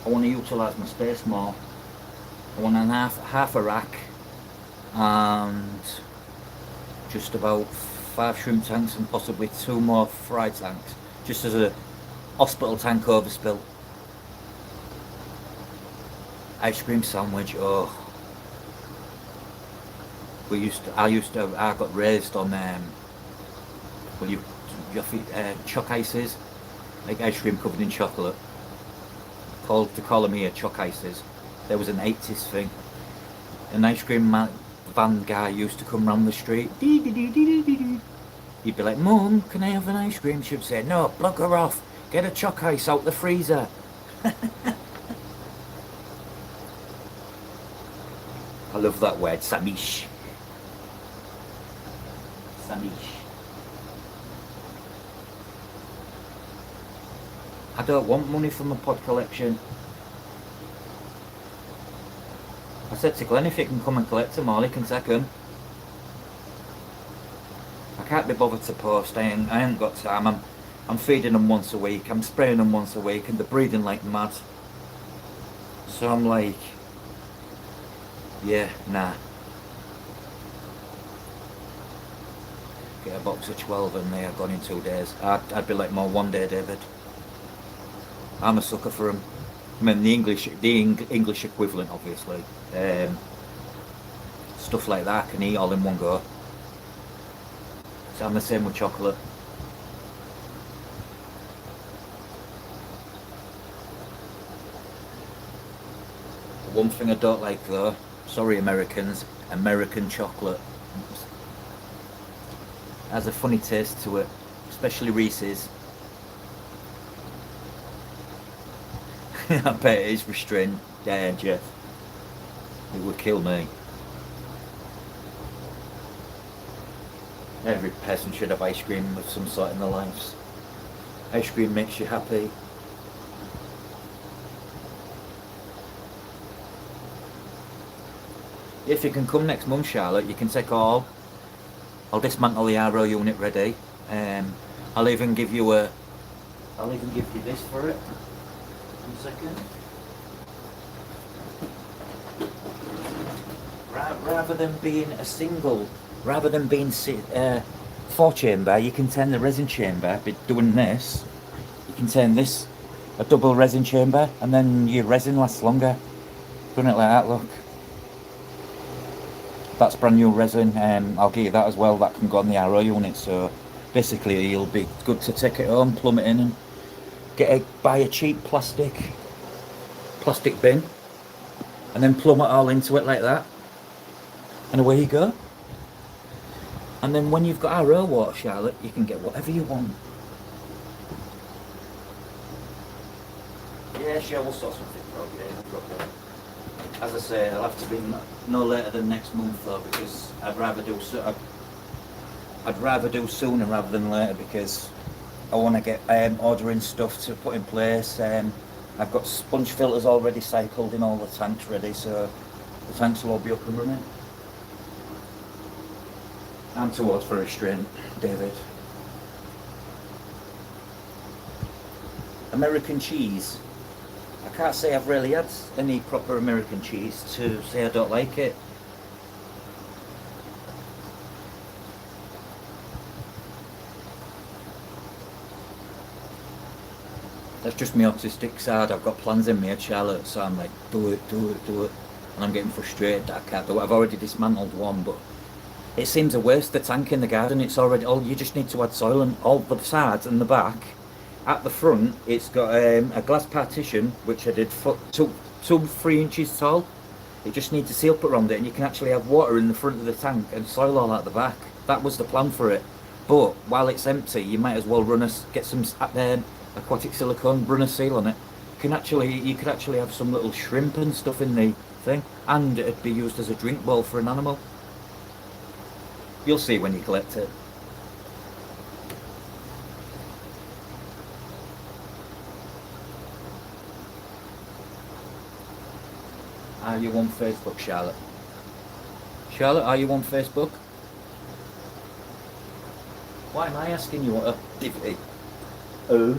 S1: I want to utilise my space more. I want half a rack and just about 5 shrimp tanks and possibly 2 more fry tanks, just as a hospital tank overspill. Ice cream sandwich, oh. I got raised on choc ices, like ice cream covered in chocolate. They call them here choc ices. There was an 80s thing. An ice cream van guy used to come round the street. He'd be like, "Mum, can I have an ice cream?" She'd say, "No, block her off. Get a choc ice out the freezer." I love that word, samish. Samish. I don't want money from a pod collection. I said to Glenn, if he can come and collect them all, he can take them. I can't be bothered to post, I ain't got time. I'm feeding them once a week, I'm spraying them once a week, and they're breeding like mad. So I'm like, yeah, nah. Get a box of 12 and they are gone in 2 days. I'd be like more one day, David. I'm a sucker for them. I mean, the English equivalent, obviously. Stuff like that I can eat all in one go. So I'm the same with chocolate. One thing I don't like though, sorry Americans, American chocolate has a funny taste to it, especially Reese's. I bet it is restrained. Yeah, Jeff. It would kill me. Every person should have ice cream of some sort in their lives. Ice cream makes you happy. If you can come next month, Charlotte, you can take all. I'll dismantle the RO unit ready. I'll even give you a I'll even give you this for it. 1 second. Rather than being a single, rather than being 4 chamber, you can turn the resin chamber, by doing this, you can turn this a double resin chamber, and then your resin lasts longer. Done it like that, look. That's brand new resin, I'll give you that as well, that can go on the RO unit, so basically you'll be good to take it home, plumb it in, and buy a cheap plastic bin, and then plumb it all into it like that, and away you go. And then when you've got RO water, Charlotte, you can get whatever you want. Yeah, sure, we'll sort something for you, no problem. As I say, it'll have to be no later than next month though, because I'd rather do sooner rather than later, because I want to get ordering stuff to put in place. I've got sponge filters already cycled in all the tanks ready, so the tanks will all be up and running. I'm too old for restraint, David. American cheese. I can't say I've really had any proper American cheese to say I don't like it. That's just my autistic side. I've got plans in my head, Charlotte, so I'm like, do it. And I'm getting frustrated that I can't do it. I've already dismantled one, but it seems a waste, the tank in the garden. It's already, you just need to add soil, and all the sides and the back. At the front, it's got a glass partition, which I did 3 inches tall. You just need to seal put around it, and you can actually have water in the front of the tank and soil all at the back. That was the plan for it. But while it's empty, you might as well get some aquatic silicone, run a seal on it. You could actually have some little shrimp and stuff in the thing, and it'd be used as a drink bowl for an animal. You'll see when you collect it. Are you on Facebook, Charlotte? Charlotte, are you on Facebook? Why am I asking you what a divvy? Oh.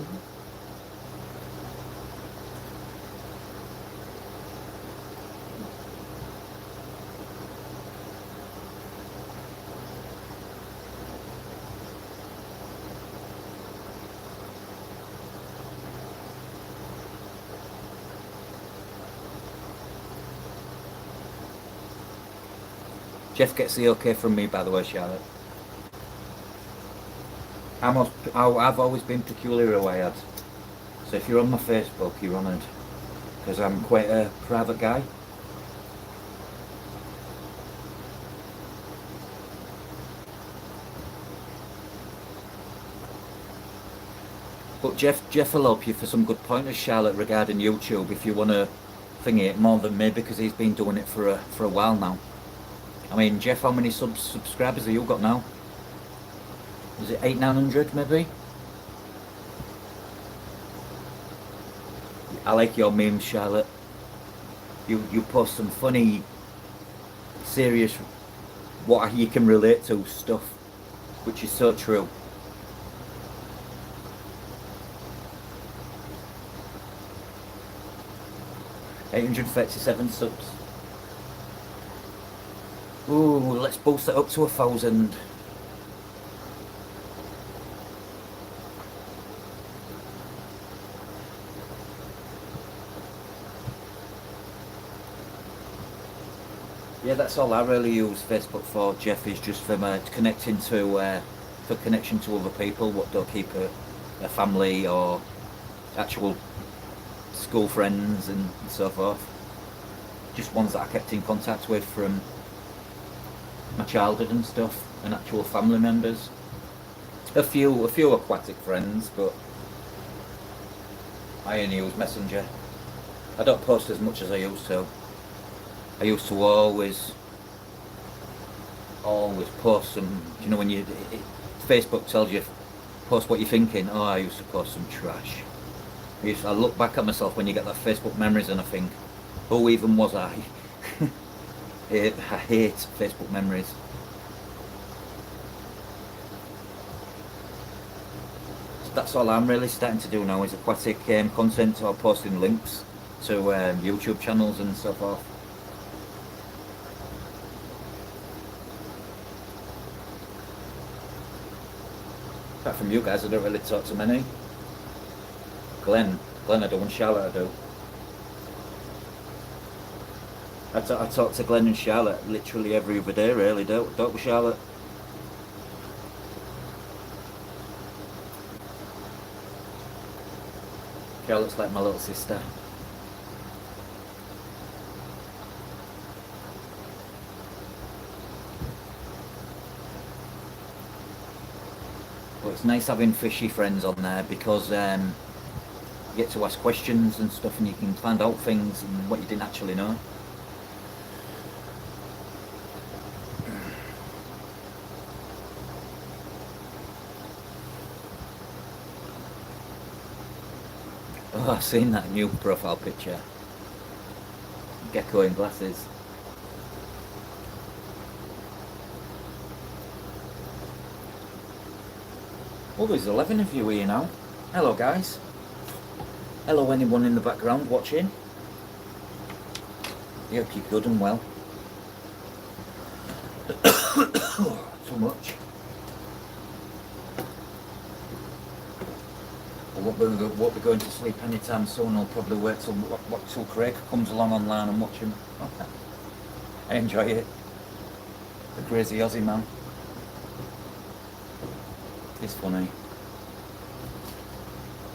S1: Jeff gets the okay from me, by the way, Charlotte. I've always been peculiar wired. So if you're on my Facebook, you're honoured. Because I'm quite a private guy. But Jeff will help you for some good pointers, Charlotte, regarding YouTube, if you want to thingy it more than me, because he's been doing it for a while now. I mean, Jeff, how many subscribers have you got now? Is it 800-900 maybe? I like your memes, Charlotte. You post some funny, serious, what you can relate to stuff, which is so true. $837 subs. Ooh, let's boost it up to 1,000. Yeah, that's all I really use Facebook for, Jeff, is just for connection to other people, what don't keep a family or actual school friends and so forth. Just ones that I kept in contact with from my childhood and stuff, and actual family members. A few aquatic friends, but I only use Messenger. I don't post as much as I used to. I used to always post some, you know, when Facebook tells you post what you're thinking. Oh, I used to post some trash. I look back at myself when you get that Facebook memories and I think, who even was I? I hate Facebook memories. that's all I'm really starting to do now is aquatic content, or posting links to YouTube channels and so forth. Apart from you guys, I don't really talk to many. Glenn I do, and Charlotte I do. I talk to Glenn and Charlotte literally every other day, really. Don't with Charlotte. Charlotte's like my little sister. But it's nice having fishy friends on there because you get to ask questions and stuff, and you can find out things and what you didn't actually know. Oh, I've seen that new profile picture. Gecko in glasses. Oh, there's 11 of you here now. Hello, guys. Hello, anyone in the background watching. I hope you're good and well. Too much. Won't be going to sleep anytime soon. I'll probably wait till Craig comes along online and watch him. I enjoy it. The crazy Aussie man. It's funny.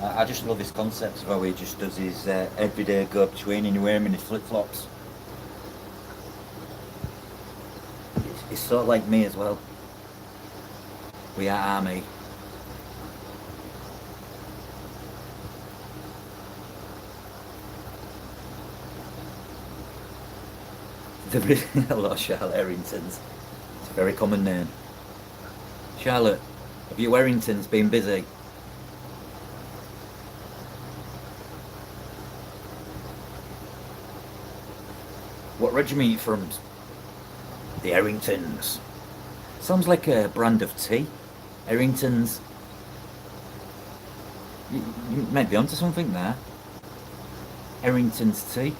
S1: I just love his concept of how he just does his everyday go-between and you wear him in his flip-flops. It's sort of like me as well. We are army. Hello, Charlotte Erringtons. It's a very common name. Charlotte, have you Erringtons been busy? What regiment are you from? The Erringtons. Sounds like a brand of tea. Erringtons. You might be onto something there. Errington's tea.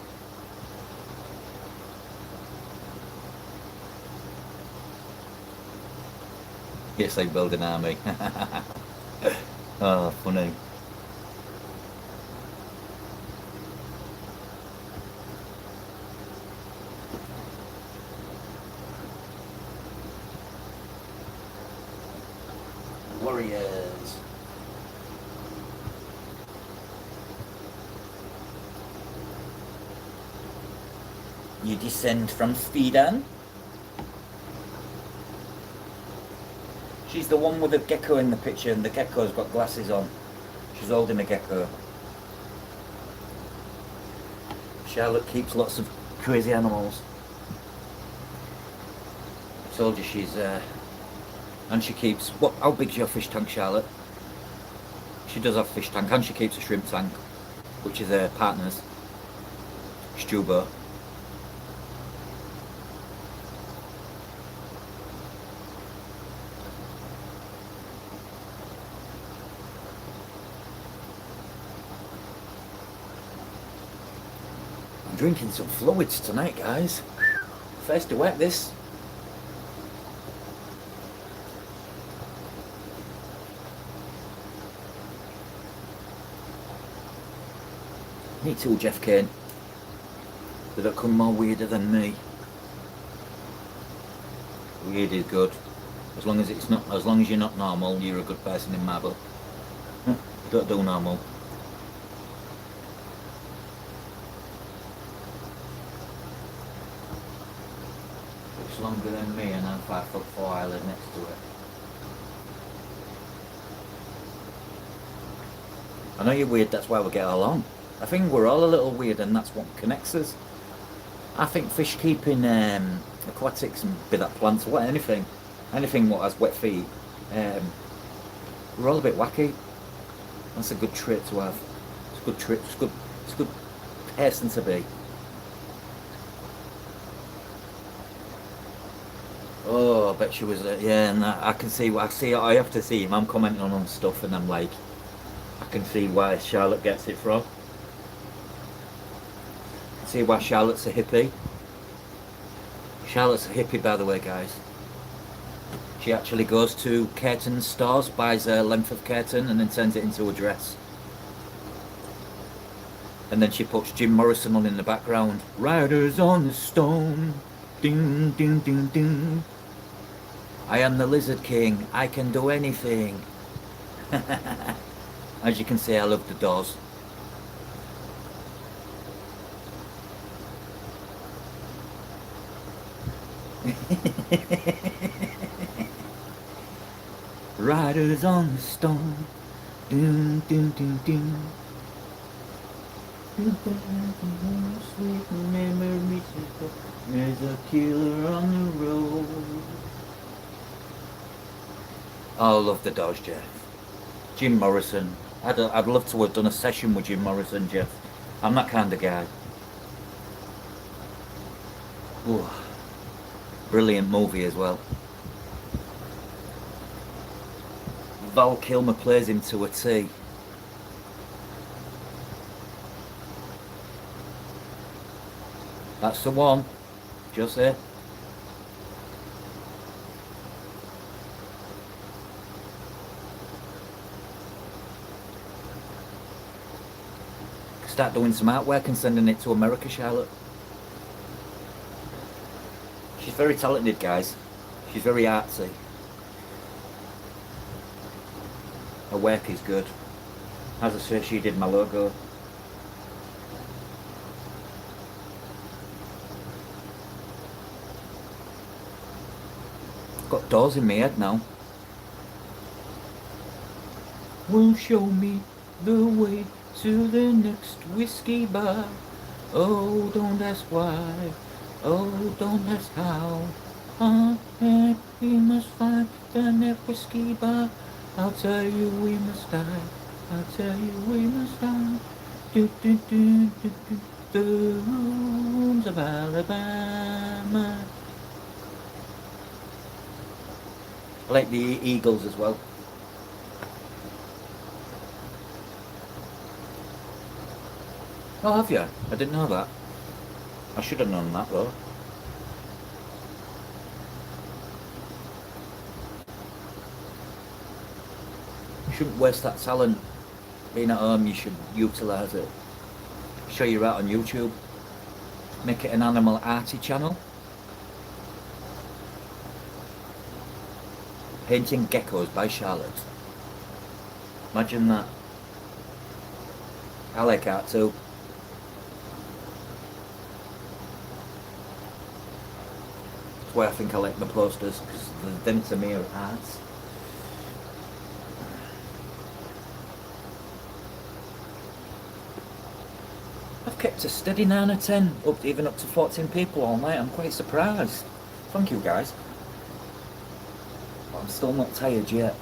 S1: Yes, they build an army. Oh, funny. Warriors. You descend from Sweden? She's the one with the gecko in the picture, and the gecko's got glasses on. She's holding a gecko. Charlotte keeps lots of crazy animals. I told you she's and she keeps, what? How big's your fish tank, Charlotte? She does have a fish tank, and she keeps a shrimp tank, which is her partner's, Stubo. I'm drinking some fluids tonight, guys. First to wet this. Me too, Jeff Kane. They don't come more weirder than me. Weird is good. As long as it's not, as long as you're not normal, you're a good person in my book. Don't do normal. It's longer than me, and I'm 5'4", I live next to it. I know you're weird, that's why we get along. I think we're all a little weird, and that's what connects us. I think fish keeping, aquatics, and be that plants, what, anything what has wet feet, we're all a bit wacky. That's a good trait to have. It's a good trait. It's a good person to be. Oh, I bet she was. Yeah, and I can see what I see. I have to see him. I'm commenting on stuff, and I'm like, can see why Charlotte gets it from. See why Charlotte's a hippie? Charlotte's a hippie, by the way, guys. She actually goes to curtain stores, buys a length of curtain and then turns it into a dress. And then she puts Jim Morrison on in the background. Riders on the stone. Ding, ding, ding, ding. I am the Lizard King. I can do anything. As you can see, I love the Doors. Riders on the stone. Ding, ding, ding, ding. Sweet memories. There's a killer on the road. I love the Doors, Jeff. Jim Morrison. I'd love to have done a session with Jim Morrison, Jeff. I'm that kind of guy. Ooh. Brilliant movie as well. Val Kilmer plays him to a T. That's the one. Just it. Start doing some artwork and sending it to America, Charlotte. She's very talented, guys. She's very artsy. Her work is good. As I say, she did my logo. Got Doors in my head now. Will show me the way to the next whiskey bar. Oh, don't ask why. Oh, don't ask how. We must find the next whiskey bar. I'll tell you we must die. I'll tell you we must die. Do, do, do, do, do. The rooms of Alabama. I like the Eagles as well. Oh, have you? I didn't know that. I should have known that though. You shouldn't waste that talent. Being at home, you should utilise it. Show you out on YouTube. Make it an animal arty channel. Painting geckos by Charlotte. Imagine that. I like art too. That's why I think I like my posters, because them to me are art. I've kept a steady 9 or 10, even up to 14 people all night. I'm quite surprised. Thank you guys. But I'm still not tired yet.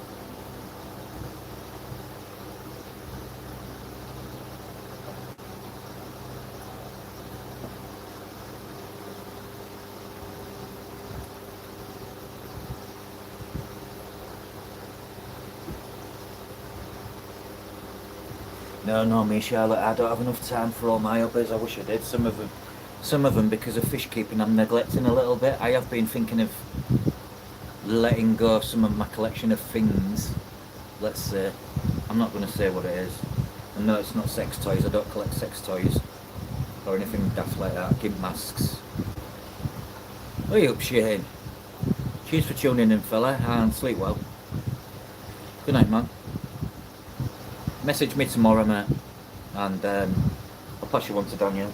S1: No, me, Charlotte, I don't have enough time for all my hobbies. I wish I did. Some of them because of fish keeping I'm neglecting a little bit. I have been thinking of letting go some of my collection of things. Let's say, I'm not going to say what it is. And no, it's not sex toys. I don't collect sex toys or anything daft like that. Gimp masks. Hey up, Shane. Cheers for tuning in, fella, and sleep well. Good night, man. Message me tomorrow, mate, and I'll pass you on to Daniel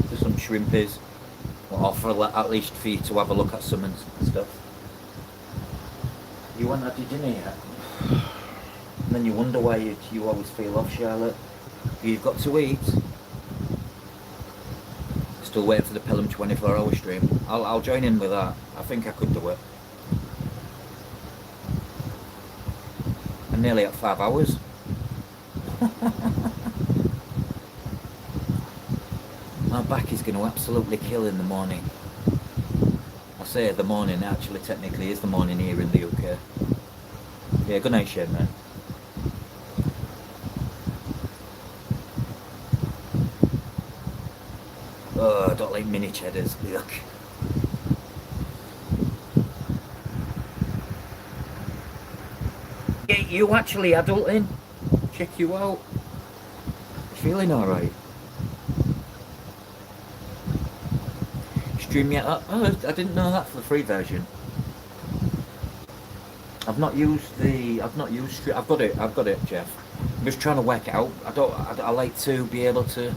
S1: for some shrimpies, or for at least for you to have a look at some and stuff. You haven't had your dinner yet, and then you wonder why you always feel off, Charlotte. You've got to eat. Still waiting for the Pelham 24-hour stream. I'll join in with that. I think I could do it. I'm nearly at 5 hours. My back is going to absolutely kill in the morning. I say the morning, actually technically is the morning here in the UK. Yeah, good night, Shane, man. Oh, I don't like mini cheddars. Yuck. Yeah, you actually adulting? Check you out. You feeling alright? Stream yet? Oh, I didn't know that for the free version. I've not used Stream. I've got it, Jeff. I'm just trying to work it out. I like to be able to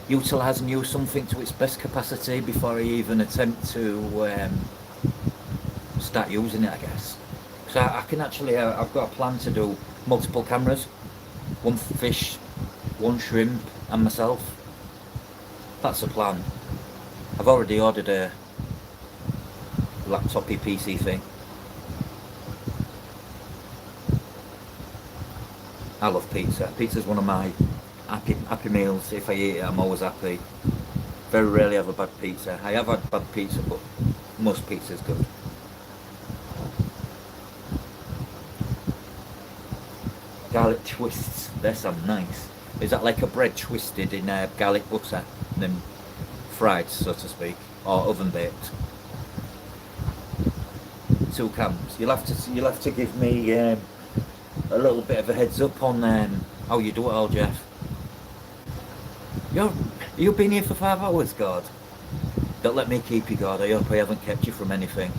S1: utilise and use something to its best capacity before I even attempt to start using it, I guess. So I can actually, I've got a plan to do multiple cameras, one fish, one shrimp, and myself. That's the plan. I've already ordered a laptopy PC thing. I love pizza. Pizza's one of my happy meals. If I eat it, I'm always happy. Very rarely have a bad pizza. I have had bad pizza, but most pizza's good. Garlic twists. They sound nice. Is that like a bread twisted in garlic butter and then fried, so to speak, or oven baked? 2 cans. You'll have to give me a little bit of a heads up on how you do it all, Jeff. You've been here for 5 hours, God. Don't let me keep you, God. I hope I haven't kept you from anything.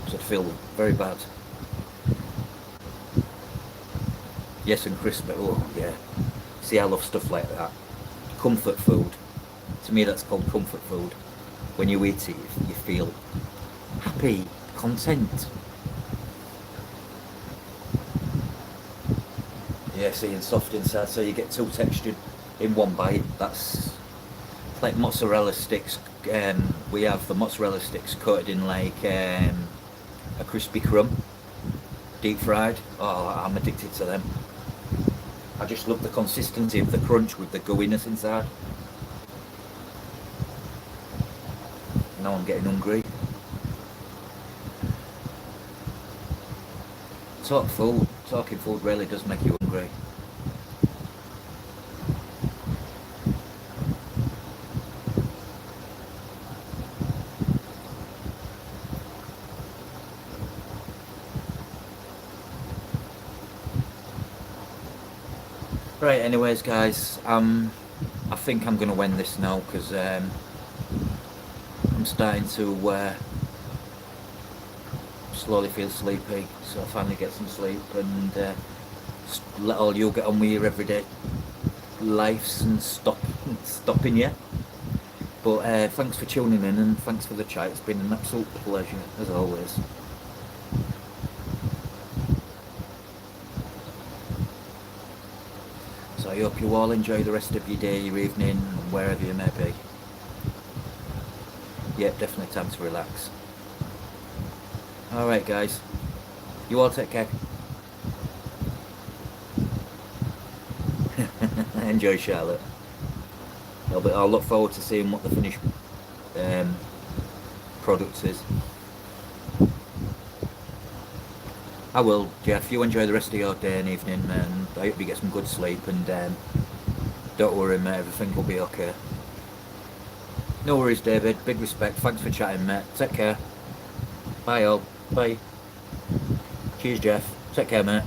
S1: So I feel very bad. Yes, and crispy. Oh, yeah. See, I love stuff like that. Comfort food. To me, that's called comfort food. When you eat it, you feel happy, content. Yeah, see, and soft inside, so you get 2 textured in one bite. That's like mozzarella sticks. We have the mozzarella sticks coated in like a crispy crumb, deep fried. Oh, I'm addicted to them. I just love the consistency of the crunch with the gooiness inside. Now I'm getting hungry. Talking food really does make you hungry. Right, anyways guys, I think I'm going to end this now because I'm starting to slowly feel sleepy, so I'll finally get some sleep and let all you get on with your everyday lives and stopping you. But thanks for tuning in and thanks for the chat. It's been an absolute pleasure as always. So I hope you all enjoy the rest of your day, your evening, wherever you may be. Yep, definitely time to relax. Alright guys, you all take care. Enjoy Charlotte. I'll look forward to seeing what the finished product is. I will, Jeff. You enjoy the rest of your day and evening, and I hope you get some good sleep. And don't worry, mate. Everything will be okay. No worries, David. Big respect. Thanks for chatting, mate. Take care. Bye, all. Bye. Cheers, Jeff. Take care, mate.